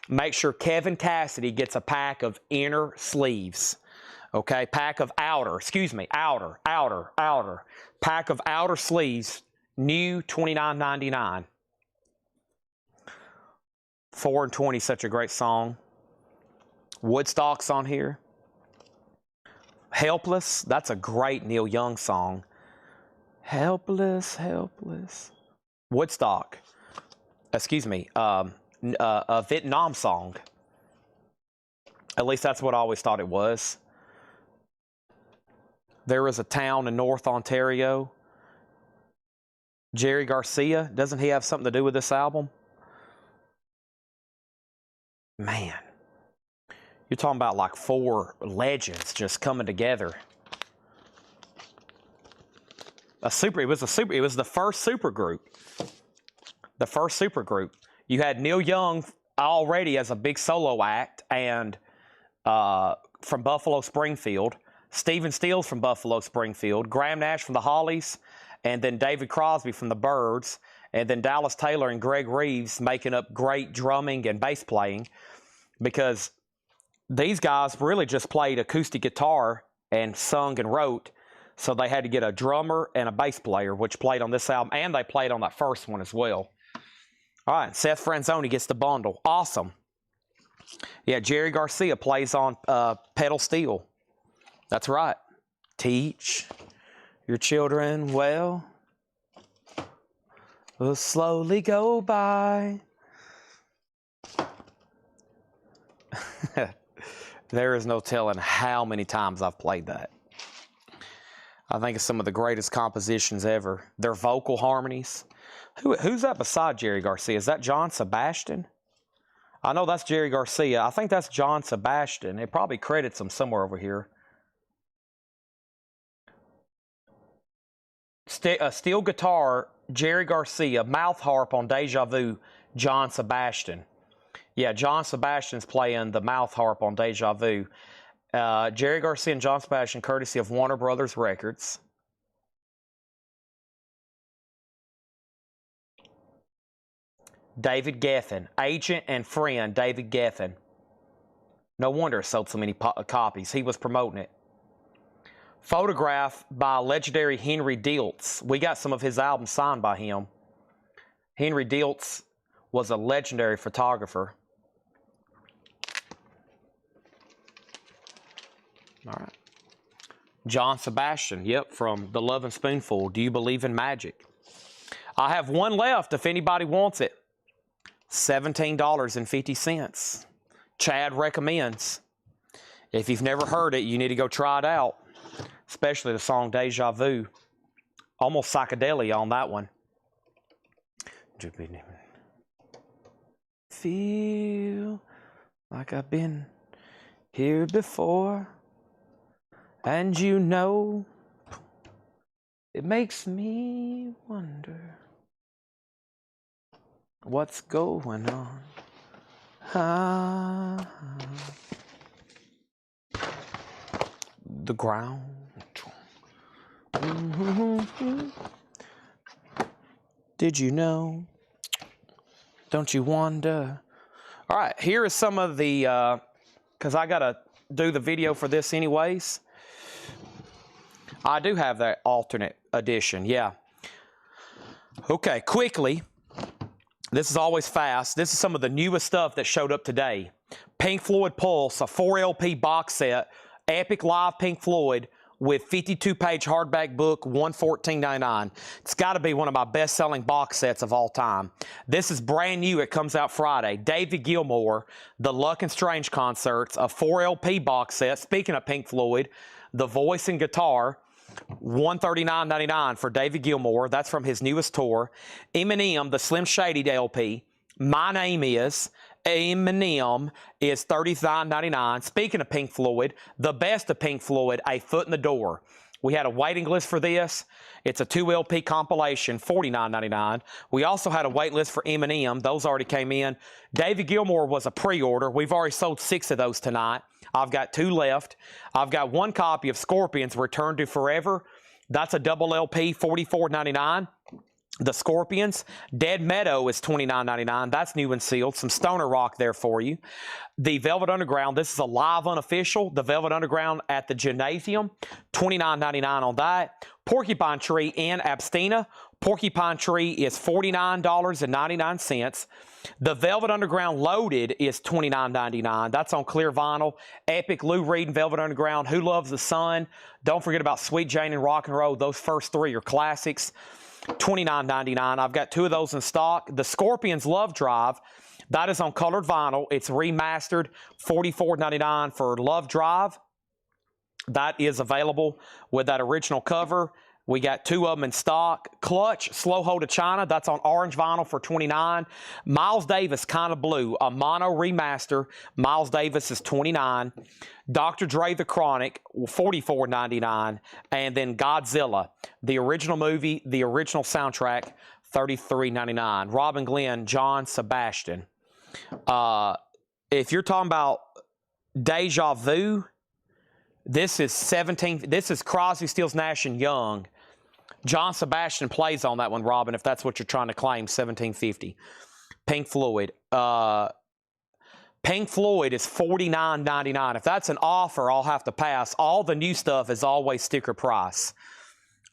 B: make sure Kevin Cassidy gets a pack of inner sleeves. Okay, pack of outer pack of outer sleeves, new $29.99. 4 and 20, such a great song. Woodstock's on here. Helpless, that's a great Neil Young song. Helpless, helpless. Woodstock, a Vietnam song. At least that's what I always thought it was. There is a town in North Ontario. Jerry Garcia, doesn't he have something to do with this album? Man, you're talking about like 4 legends just coming together. It was the first super group. The first super group. You had Neil Young already as a big solo act, and from Buffalo Springfield, Stephen Stills from Buffalo Springfield, Graham Nash from the Hollies, and then David Crosby from the Byrds, and then Dallas Taylor and Greg Reeves making up great drumming and bass playing, because these guys really just played acoustic guitar and sung and wrote. So they had to get a drummer and a bass player, which played on this album, and they played on that first one as well. All right, Seth Franzoni gets the bundle. Awesome. Yeah, Jerry Garcia plays on pedal steel. That's right. Teach your children well. Will slowly go by. There is no telling how many times I've played that. I think it's some of the greatest compositions ever. Their vocal harmonies. Who's that beside Jerry Garcia? Is that John Sebastian? I know that's Jerry Garcia. I think that's John Sebastian. It probably credits him somewhere over here. Steel guitar, Jerry Garcia. Mouth harp on Deja Vu, John Sebastian. Yeah, John Sebastian's playing the mouth harp on Deja Vu. Jerry Garcia and John Sebastian, courtesy of Warner Brothers Records. David Geffen, agent and friend David Geffen. No wonder it sold so many copies. He was promoting it. Photograph by legendary Henry Diltz. We got some of his albums signed by him. Henry Diltz was a legendary photographer. All right. John Sebastian, yep, from The Lovin' Spoonful. Do you believe in magic? I have one left if anybody wants it. $17.50. Chad recommends. If you've never heard it, you need to go try it out. Especially the song Deja Vu. Almost psychedelia on that one. Feel like I've been here before. And you know, it makes me wonder what's going on. The ground. Did you know? Don't you wonder? All right, here is some of the, because I got to do the video for this anyways. I do have that alternate edition, yeah. Okay, quickly. This is always fast. This is some of the newest stuff that showed up today. Pink Floyd Pulse, a 4 LP box set, Epic Live Pink Floyd with 52-page hardback book, $114.99. It's got to be one of my best-selling box sets of all time. This is brand new. It comes out Friday. David Gilmour, The Luck and Strange Concerts, a 4 LP box set. Speaking of Pink Floyd, the voice and guitar, $139.99 for David Gilmour. That's from his newest tour. Eminem, the Slim Shady LP. My Name Is. Eminem is $39.99. Speaking of Pink Floyd, the best of Pink Floyd, A Foot in the Door. We had a waiting list for this. It's a 2 LP compilation, $49.99. We also had a wait list for Eminem. Those already came in. David Gilmour was a pre-order. We've already sold 6 of those tonight. I've got 2 left. I've got 1 copy of Scorpions Return to Forever. That's a double LP, $44.99. The Scorpions. Dead Meadow is $29.99. That's new and sealed. Some stoner rock there for you. The Velvet Underground. This is a live unofficial. The Velvet Underground at the Gymnasium. $29.99 on that. Porcupine Tree and Abstina. Porcupine Tree is $49.99. The Velvet Underground Loaded is $29.99. That's on clear vinyl. Epic, Lou Reed and Velvet Underground. Who Loves the Sun? Don't forget about Sweet Jane and Rock and Roll. Those first 3 are classics. $29.99. I've got 2 of those in stock. The Scorpions Love Drive, that is on colored vinyl. It's remastered, $44.99 for Love Drive. That is available with that original cover. We got 2 of them in stock. Clutch, Slow Hold of China, that's on orange vinyl for $29. Miles Davis, Kind of Blue, a mono remaster. Miles Davis is $29. Dr. Dre, The Chronic, $44.99. And then Godzilla, the original movie, the original soundtrack, $33.99. Robin Glenn, John Sebastian. If you're talking about Deja Vu, this is Crosby, Stills, Nash and Young. John Sebastian plays on that one, Robin, if that's what you're trying to claim, 1750. Pink Floyd. Pink Floyd is $49.99. If that's an offer, I'll have to pass. All the new stuff is always sticker price.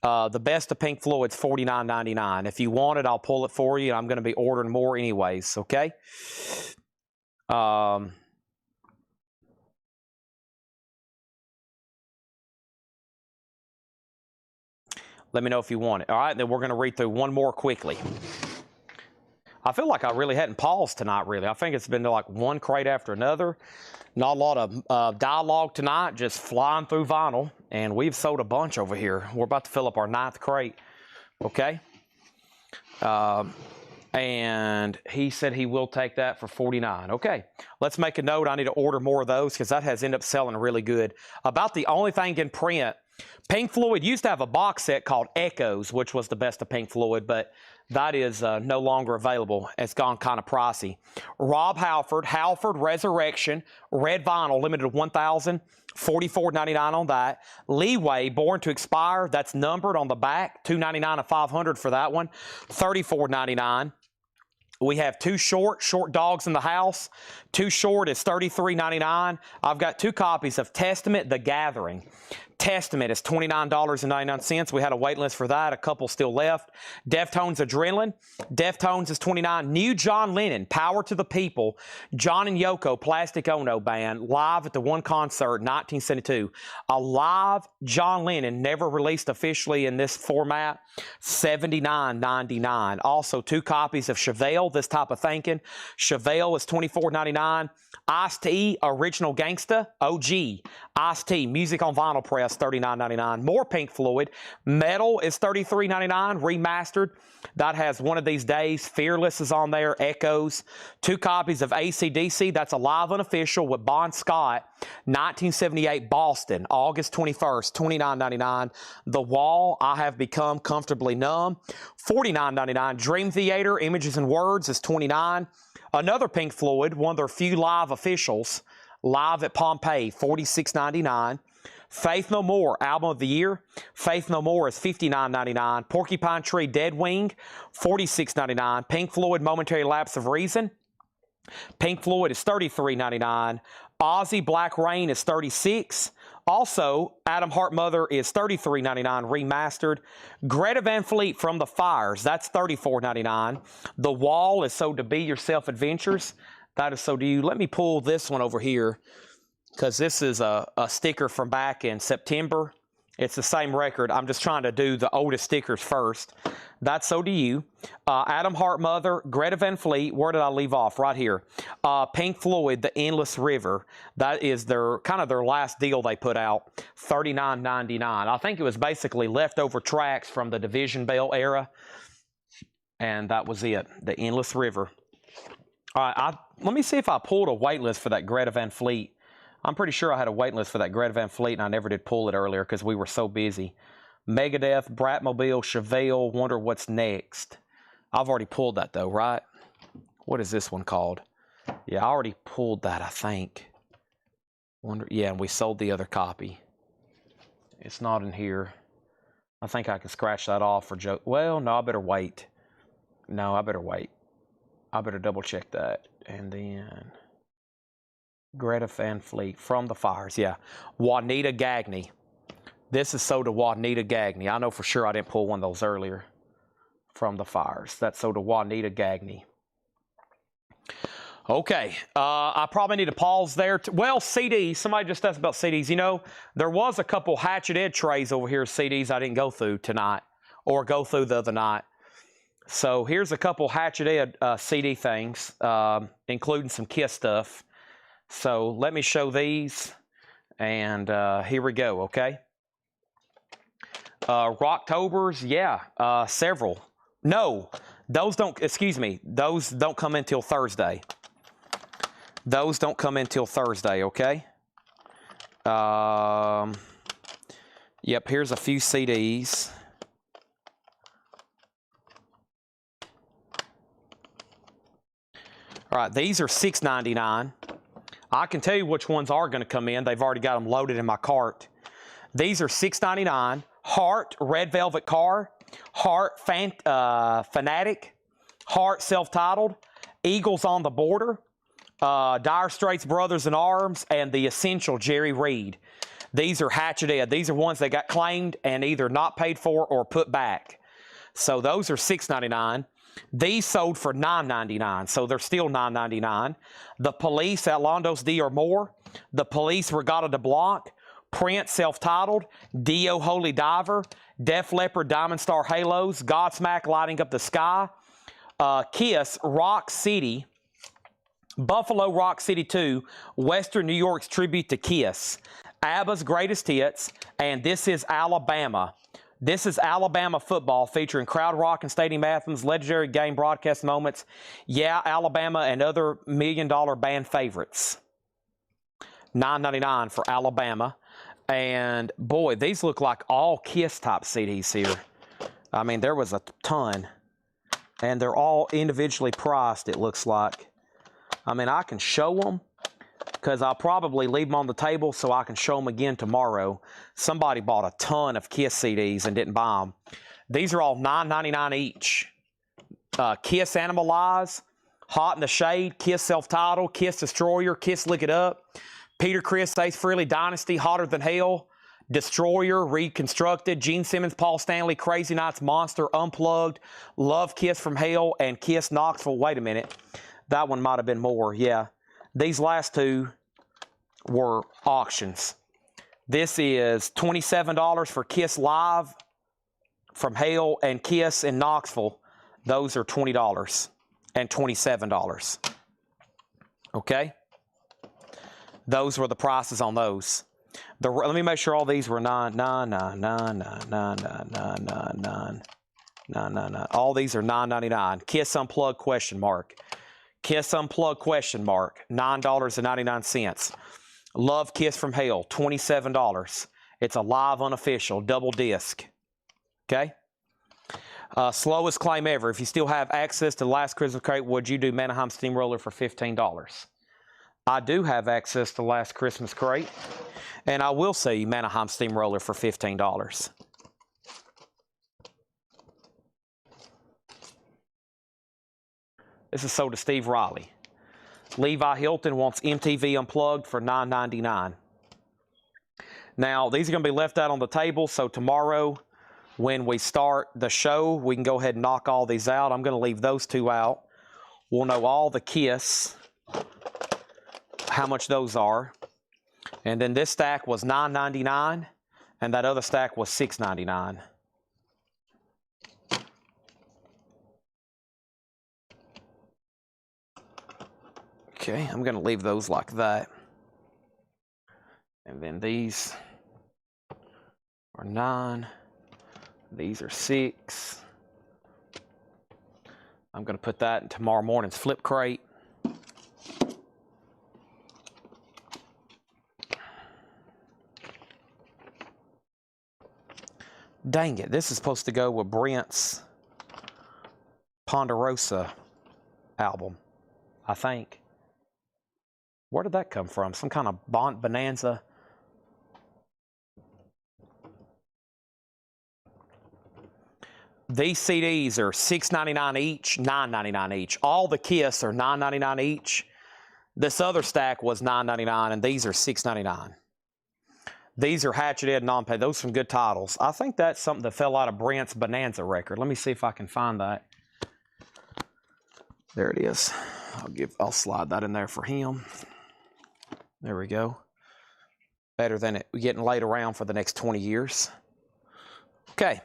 B: The best of Pink Floyd's $49.99. If you want it, I'll pull it for you. I'm going to be ordering more anyways, okay? Let me know if you want it. All right, then we're going to read through one more quickly. I feel like I really hadn't paused tonight, really. I think it's been like one crate after another. Not a lot of dialogue tonight, just flying through vinyl. And we've sold a bunch over here. We're about to fill up our 9th crate. Okay? And he said he will take that for $49. Okay, let's make a note. I need to order more of those because that has ended up selling really good. About the only thing in print, Pink Floyd used to have a box set called Echoes, which was the best of Pink Floyd, but that is no longer available. It's gone kind of pricey. Rob Halford, Halford Resurrection, red vinyl, limited to 1,000, $44.99 on that. Leeway, Born to Expire, that's numbered on the back, $299 and $500 for that one, $34.99. We have Too Short Dogs in the House. Too Short is $33.99. I've got 2 copies of Testament, The Gathering. Testament is $29.99. We had a wait list for that. A couple still left. Deftones Adrenaline. Deftones is $29. New John Lennon, Power to the People. John and Yoko, Plastic Ono Band, live at the One Concert, 1972. A live John Lennon, never released officially in this format, $79.99. Also, 2 copies of Chevelle, This Type of Thinking. Chevelle is $24.99. Ice-T, Original Gangsta, OG. Ice-T, Music on Vinyl Press, $39.99. More Pink Floyd. Metal is $33.99, remastered. That has One of These Days. Fearless is on there. Echoes. 2 copies of AC/DC. That's a live unofficial with Bon Scott. 1978 Boston, August 21st, $29.99. The Wall, I Have Become Comfortably Numb, $49.99. Dream Theater, Images and Words is $29. Another Pink Floyd, one of their few live officials, live at Pompeii, $46.99. Faith No More, Album of the Year. Faith No More is $59.99. Porcupine Tree, Dead Wing, $46.99. Pink Floyd, Momentary Lapse of Reason. Pink Floyd is $33.99. Ozzy, Black Rain is $36. Also, Adam Hart Mother is $33.99, remastered. Greta Van Fleet, From the Fires, that's $34.99. The Wall is So To Be Yourself Adventures. That is So Do You. Let me pull this one over here, because this is a sticker from back in September. It's the same record. I'm just trying to do the oldest stickers first. That's So Do You. Adam Hart Mother, Greta Van Fleet. Where did I leave off? Right here. Pink Floyd, The Endless River. That is their kind of their last deal they put out. $39.99. I think it was basically leftover tracks from the Division Bell era. And that was it. The Endless River. All right. Let me see if I pulled a wait list for that Greta Van Fleet. I'm pretty sure I had a wait list for that Greta Van Fleet, and I never did pull it earlier because we were so busy. Megadeth, Bratmobile, Chevelle, Wonder What's Next. I've already pulled that, though, right? What is this one called? Yeah, I already pulled that, I think. Yeah, and we sold the other copy. It's not in here. I think I can scratch that off for Joe. Well, no, I better wait. No, I better wait. I better double check that. And then Greta Van Fleet, From the Fires, yeah. Juanita Gagney. This is so to Juanita Gagney. I know for sure I didn't pull one of those earlier. From the Fires. That's so to Juanita Gagney. Okay, I probably need to pause there. Well, CDs. Somebody just asked about CDs. You know, there was a couple Hatchet Ed trays over here, CDs I didn't go through tonight. or go through the other night. So here's a couple Hatchet Ed CD things, including some Kiss stuff. So let me show these, and here we go, okay? Rocktobers, yeah, several. No, those don't, excuse me, those don't come in till Thursday. Those don't come in till Thursday, okay? Yep, here's a few CDs. All right, these are $6.99. I can tell you which ones are going to come in. They've already got them loaded in my cart. These are $6.99. Heart, Red Velvet Car. Heart, Fanatic. Heart, Self-Titled. Eagles on the Border. Dire Straits Brothers in Arms. And The Essential, Jerry Reed. These are Hatchet Ed. These are ones that got claimed and either not paid for or put back. So those are $6.99. These sold for $9.99, so they're still $9.99. The Police, Outlandos D or More. The Police, Regatta de Blanc. Prince, Self-Titled. Dio, Holy Diver. Def Leppard, Diamond Star Halos. Godsmack, Lighting Up the Sky. Kiss, Rock City. Buffalo Rock City 2, Western New York's tribute to Kiss. ABBA's Greatest Hits, and This Is Alabama. This is Alabama football featuring crowd rock and stadium anthems, legendary game broadcast moments, Yeah, Alabama, and other million-dollar band favorites. $9.99 for Alabama. And, boy, these look like all Kiss-type CDs here. I mean, there was a ton. And they're all individually priced, it looks like. I mean, I can show them, because I'll probably leave them on the table so I can show them again tomorrow. Somebody bought a ton of Kiss CDs and didn't buy them. These are all $9.99 each. Kiss Animalize, Hot in the Shade, Kiss Self-Titled, Kiss Destroyer, Kiss Lick It Up, Peter Criss, Ace Frehley, Dynasty, Hotter Than Hell, Destroyer, Reconstructed, Gene Simmons, Paul Stanley, Crazy Nights, Monster, Unplugged, Love Kiss from Hell, and Kiss Knoxville. Wait a minute. That one might have been more, yeah. These last two were auctions. This is $27 for Kiss Live from Hale and Kiss in Knoxville. Those are $20 and $27. Okay? Those were the prices on those. Let me make sure all these were $9.99. All these are $9.99. Kiss Unplugged question mark. Kiss Unplugged question mark, $9.99. Love Kiss from Hell, $27. It's a live unofficial double disc. Okay? Slowest claim ever. If you still have access to the last Christmas crate, would you do Manheim Steamroller for $15? I do have access to the last Christmas crate, and I will sell you Manheim Steamroller for $15. This is sold to Steve Riley. Levi Hilton wants MTV Unplugged for $9.99. Now, these are going to be left out on the table, so tomorrow when we start the show, we can go ahead and knock all these out. I'm going to leave those two out. We'll know all the Kiss, how much those are. And then this stack was $9.99, and that other stack was $6.99. Okay, I'm going to leave those like that. And then these are 9. These are 6. I'm going to put that in tomorrow morning's flip crate. Dang it, this is supposed to go with Brent's Ponderosa album, I think. Where did that come from? Some kind of bonanza? These CDs are $6.99 each, $9.99 each. All the Kiss are $9.99 each. This other stack was $9.99, and these are $6.99. These are Hatchet Ed non-pay. Those are some good titles. I think that's something that fell out of Brent's Bonanza record. Let me see if I can find that. There it is. I'll slide that in there for him. There we go. Better than it getting laid around for the next 20 years. Okay.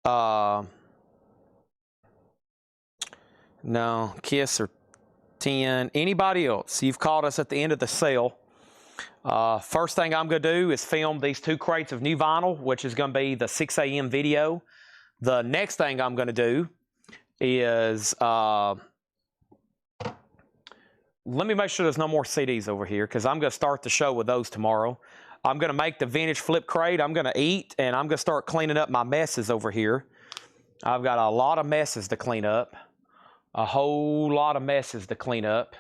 A: No, Kiss or 10. Anybody else? You've caught us at the end of the sale. First thing I'm going to do is film these 2 crates of new vinyl, which is going to be the 6 a.m. video. The next thing I'm going to do is let me make sure there's no more CDs over here, because I'm going to start the show with those tomorrow. I'm going to make the vintage flip crate. I'm going to eat, and I'm going to start cleaning up my messes over here. I've got a lot of messes to clean up. A whole lot of messes to clean up.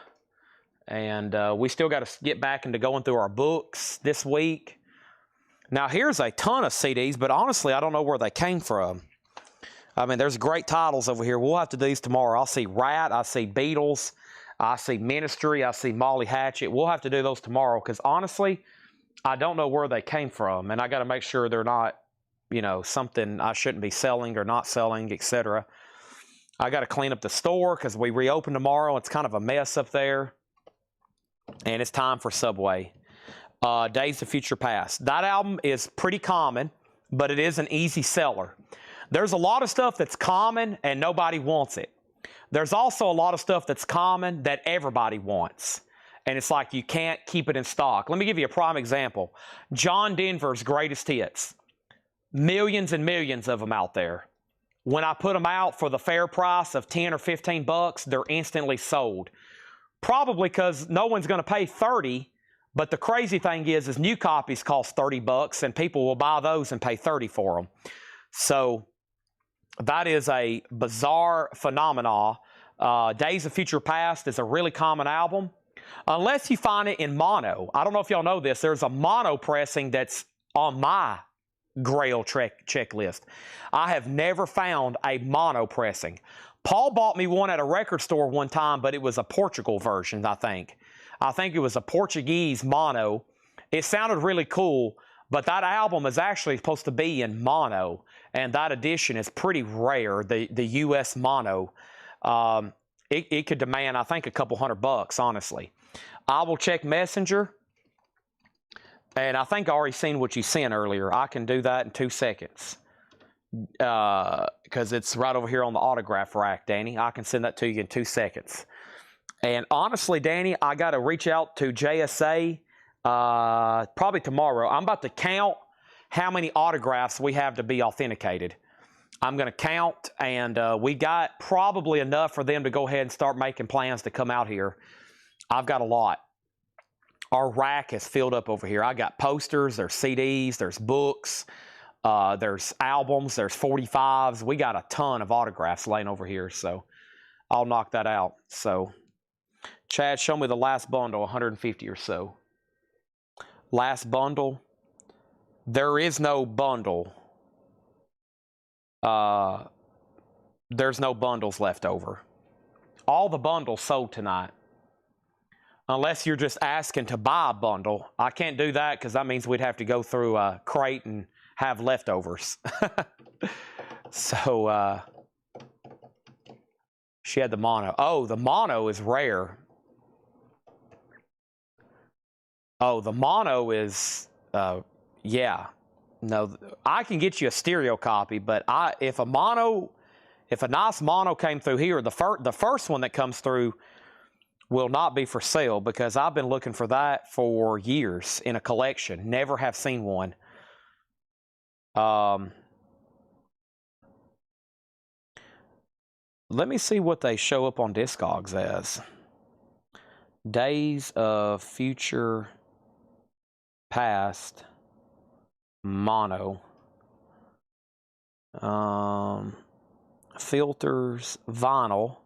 A: And we still got to get back into going through our books this week. Now, here's a ton of CDs, but honestly, I don't know where they came from. I mean, there's great titles over here. We'll have to do these tomorrow. I'll see Rat, I see Beatles, I see Ministry, I see Molly Hatchet. We'll have to do those tomorrow, because honestly, I don't know where they came from, and I got to make sure they're not, you know, something I shouldn't be selling or not selling, etc. I got to clean up the store because we reopen tomorrow. It's kind of a mess up there, and it's time for Subway. Days of Future Past. That album is pretty common, but it is an easy seller. There's a lot of stuff that's common and nobody wants it. There's also a lot of stuff that's common that everybody wants. And it's like you can't keep it in stock. Let me give you a prime example. John Denver's Greatest Hits. Millions and millions of them out there. When I put them out for the fair price of 10 or 15 bucks, they're instantly sold. Probably because no one's going to pay 30, but the crazy thing is new copies cost 30 bucks and people will buy those and pay 30 for them. So that is a bizarre phenomenon. Days of Future Past is a really common album, unless you find it in mono. I don't know if y'all know this. There's a mono pressing that's on my Grail checklist. I have never found a mono pressing. Paul bought me one at a record store one time, but it was a Portugal version, I think. I think it was a Portuguese mono. It sounded really cool, but that album is actually supposed to be in mono, and that edition is pretty rare, the US mono. It could demand, I think, a couple $100, honestly. I will check Messenger, and I think I already seen what you sent earlier. I can do that in 2 seconds, because it's right over here on the autograph rack, Danny. I can send that to you in 2 seconds. And honestly, Danny, I got to reach out to JSA probably tomorrow. I'm about to count how many autographs we have to be authenticated. I'm going to count, and we got probably enough for them to go ahead and start making plans to come out here. I've got a lot. Our rack is filled up over here. I got posters, there's CDs, there's books, there's albums, there's 45s. We got a ton of autographs laying over here, so I'll knock that out. So, Chad, show me the last bundle, 150 or so. Last bundle. There is no bundle. There's no bundles left over. All the bundles sold tonight. Unless you're just asking to buy a bundle. I can't do that because that means we'd have to go through a crate and have leftovers. So, she had the mono. Oh, the mono is rare. Oh, the mono is, yeah. No, I can get you a stereo copy, but if a nice mono came through here, the first one that comes through will not be for sale, because I've been looking for that for years in a collection. Never have seen one. Let me see what they show up on Discogs as. Days of Future Past mono. Filters, vinyl.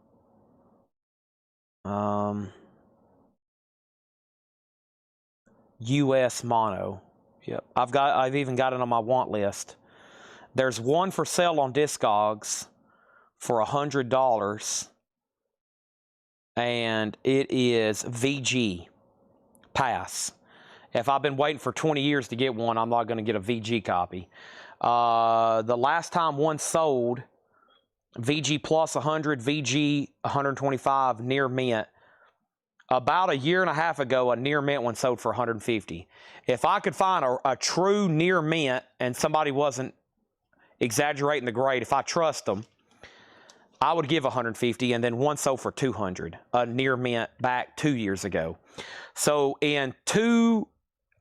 A: US mono. Yep. I've even got it on my want list. There's one for sale on Discogs for $100, and it is VG Pass. If I've been waiting for 20 years to get one, I'm not going to get a VG copy. The last time one sold, VG Plus 100, VG 125, near mint. About a year and a half ago, a near mint one sold for 150. If I could find a true near mint and somebody wasn't
B: exaggerating the grade, if I trust them, I would give 150, and then one sold for 200, a near mint back 2 years ago. So in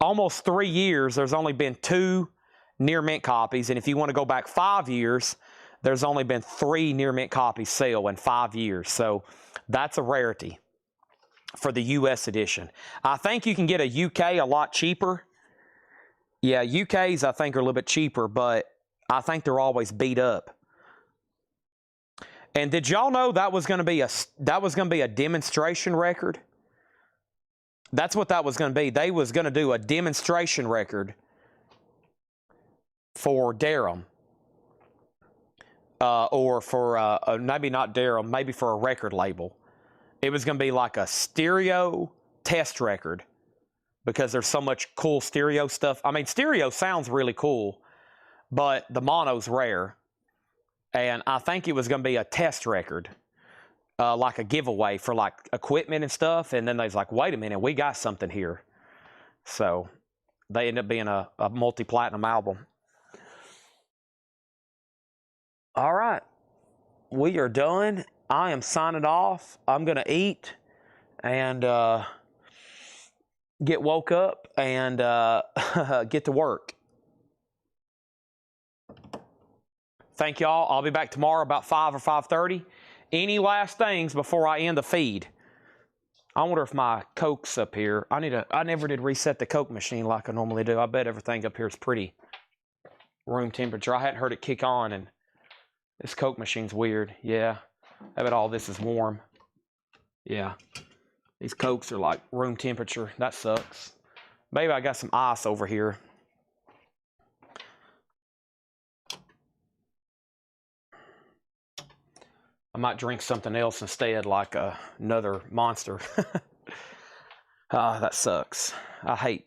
B: almost 3 years, there's only been 2 near mint copies, and if you want to go back 5 years, there's only been 3 near mint copies sale in 5 years. So that's a rarity for the U.S. edition. I think you can get a UK a lot cheaper. Yeah, UKs I think are a little bit cheaper, but I think they're always beat up. And did y'all know that was going to be a demonstration record? That's what that was going to be. They was going to do a demonstration record for Durham, or for maybe not Durham, maybe for a record label. It was going to be like a stereo test record because there's so much cool stereo stuff. I mean, stereo sounds really cool, but the mono's rare. And I think it was going to be a test record, like a giveaway for like equipment and stuff. And then they was like, wait a minute, we got something here. So they ended up being a multi-platinum album. All right, we are done. I am signing off. I'm going to eat and get woke up and get to work. Thank y'all. I'll be back tomorrow about 5 or 5:30. Any last things before I end the feed? I wonder if my Coke's up here. I never did reset the Coke machine like I normally do. I bet everything up here is pretty room temperature. I hadn't heard it kick on, and this Coke machine's weird. Yeah. I bet all this is warm. Yeah. These Cokes are like room temperature. That sucks. Maybe I got some ice over here. I might drink something else instead, like another Monster. That sucks. I hate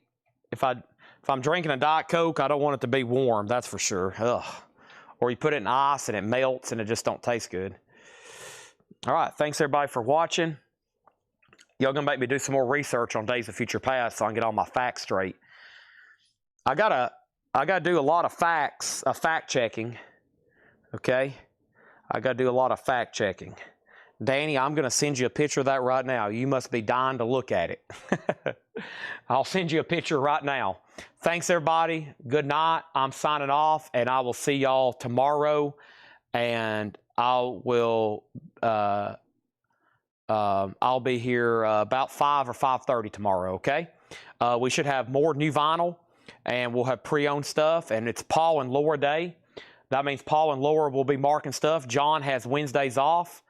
B: if I'm drinking a Diet Coke, I don't want it to be warm. That's for sure. Ugh. Or you put it in ice and it melts and it just don't taste good. All right, thanks everybody for watching. Y'all gonna make me do some more research on Days of Future Past so I can get all my facts straight. I gotta do a lot of fact checking. Okay. I got to do a lot of fact checking. Danny, I'm going to send you a picture of that right now. You must be dying to look at it. I'll send you a picture right now. Thanks, everybody. Good night. I'm signing off, and I will see y'all tomorrow. And I'll be here about 5 or 5:30 tomorrow, okay? We should have more new vinyl, and we'll have pre-owned stuff, and it's Paul and Laura Day. That means Paul and Laura will be marking stuff. John has Wednesdays off.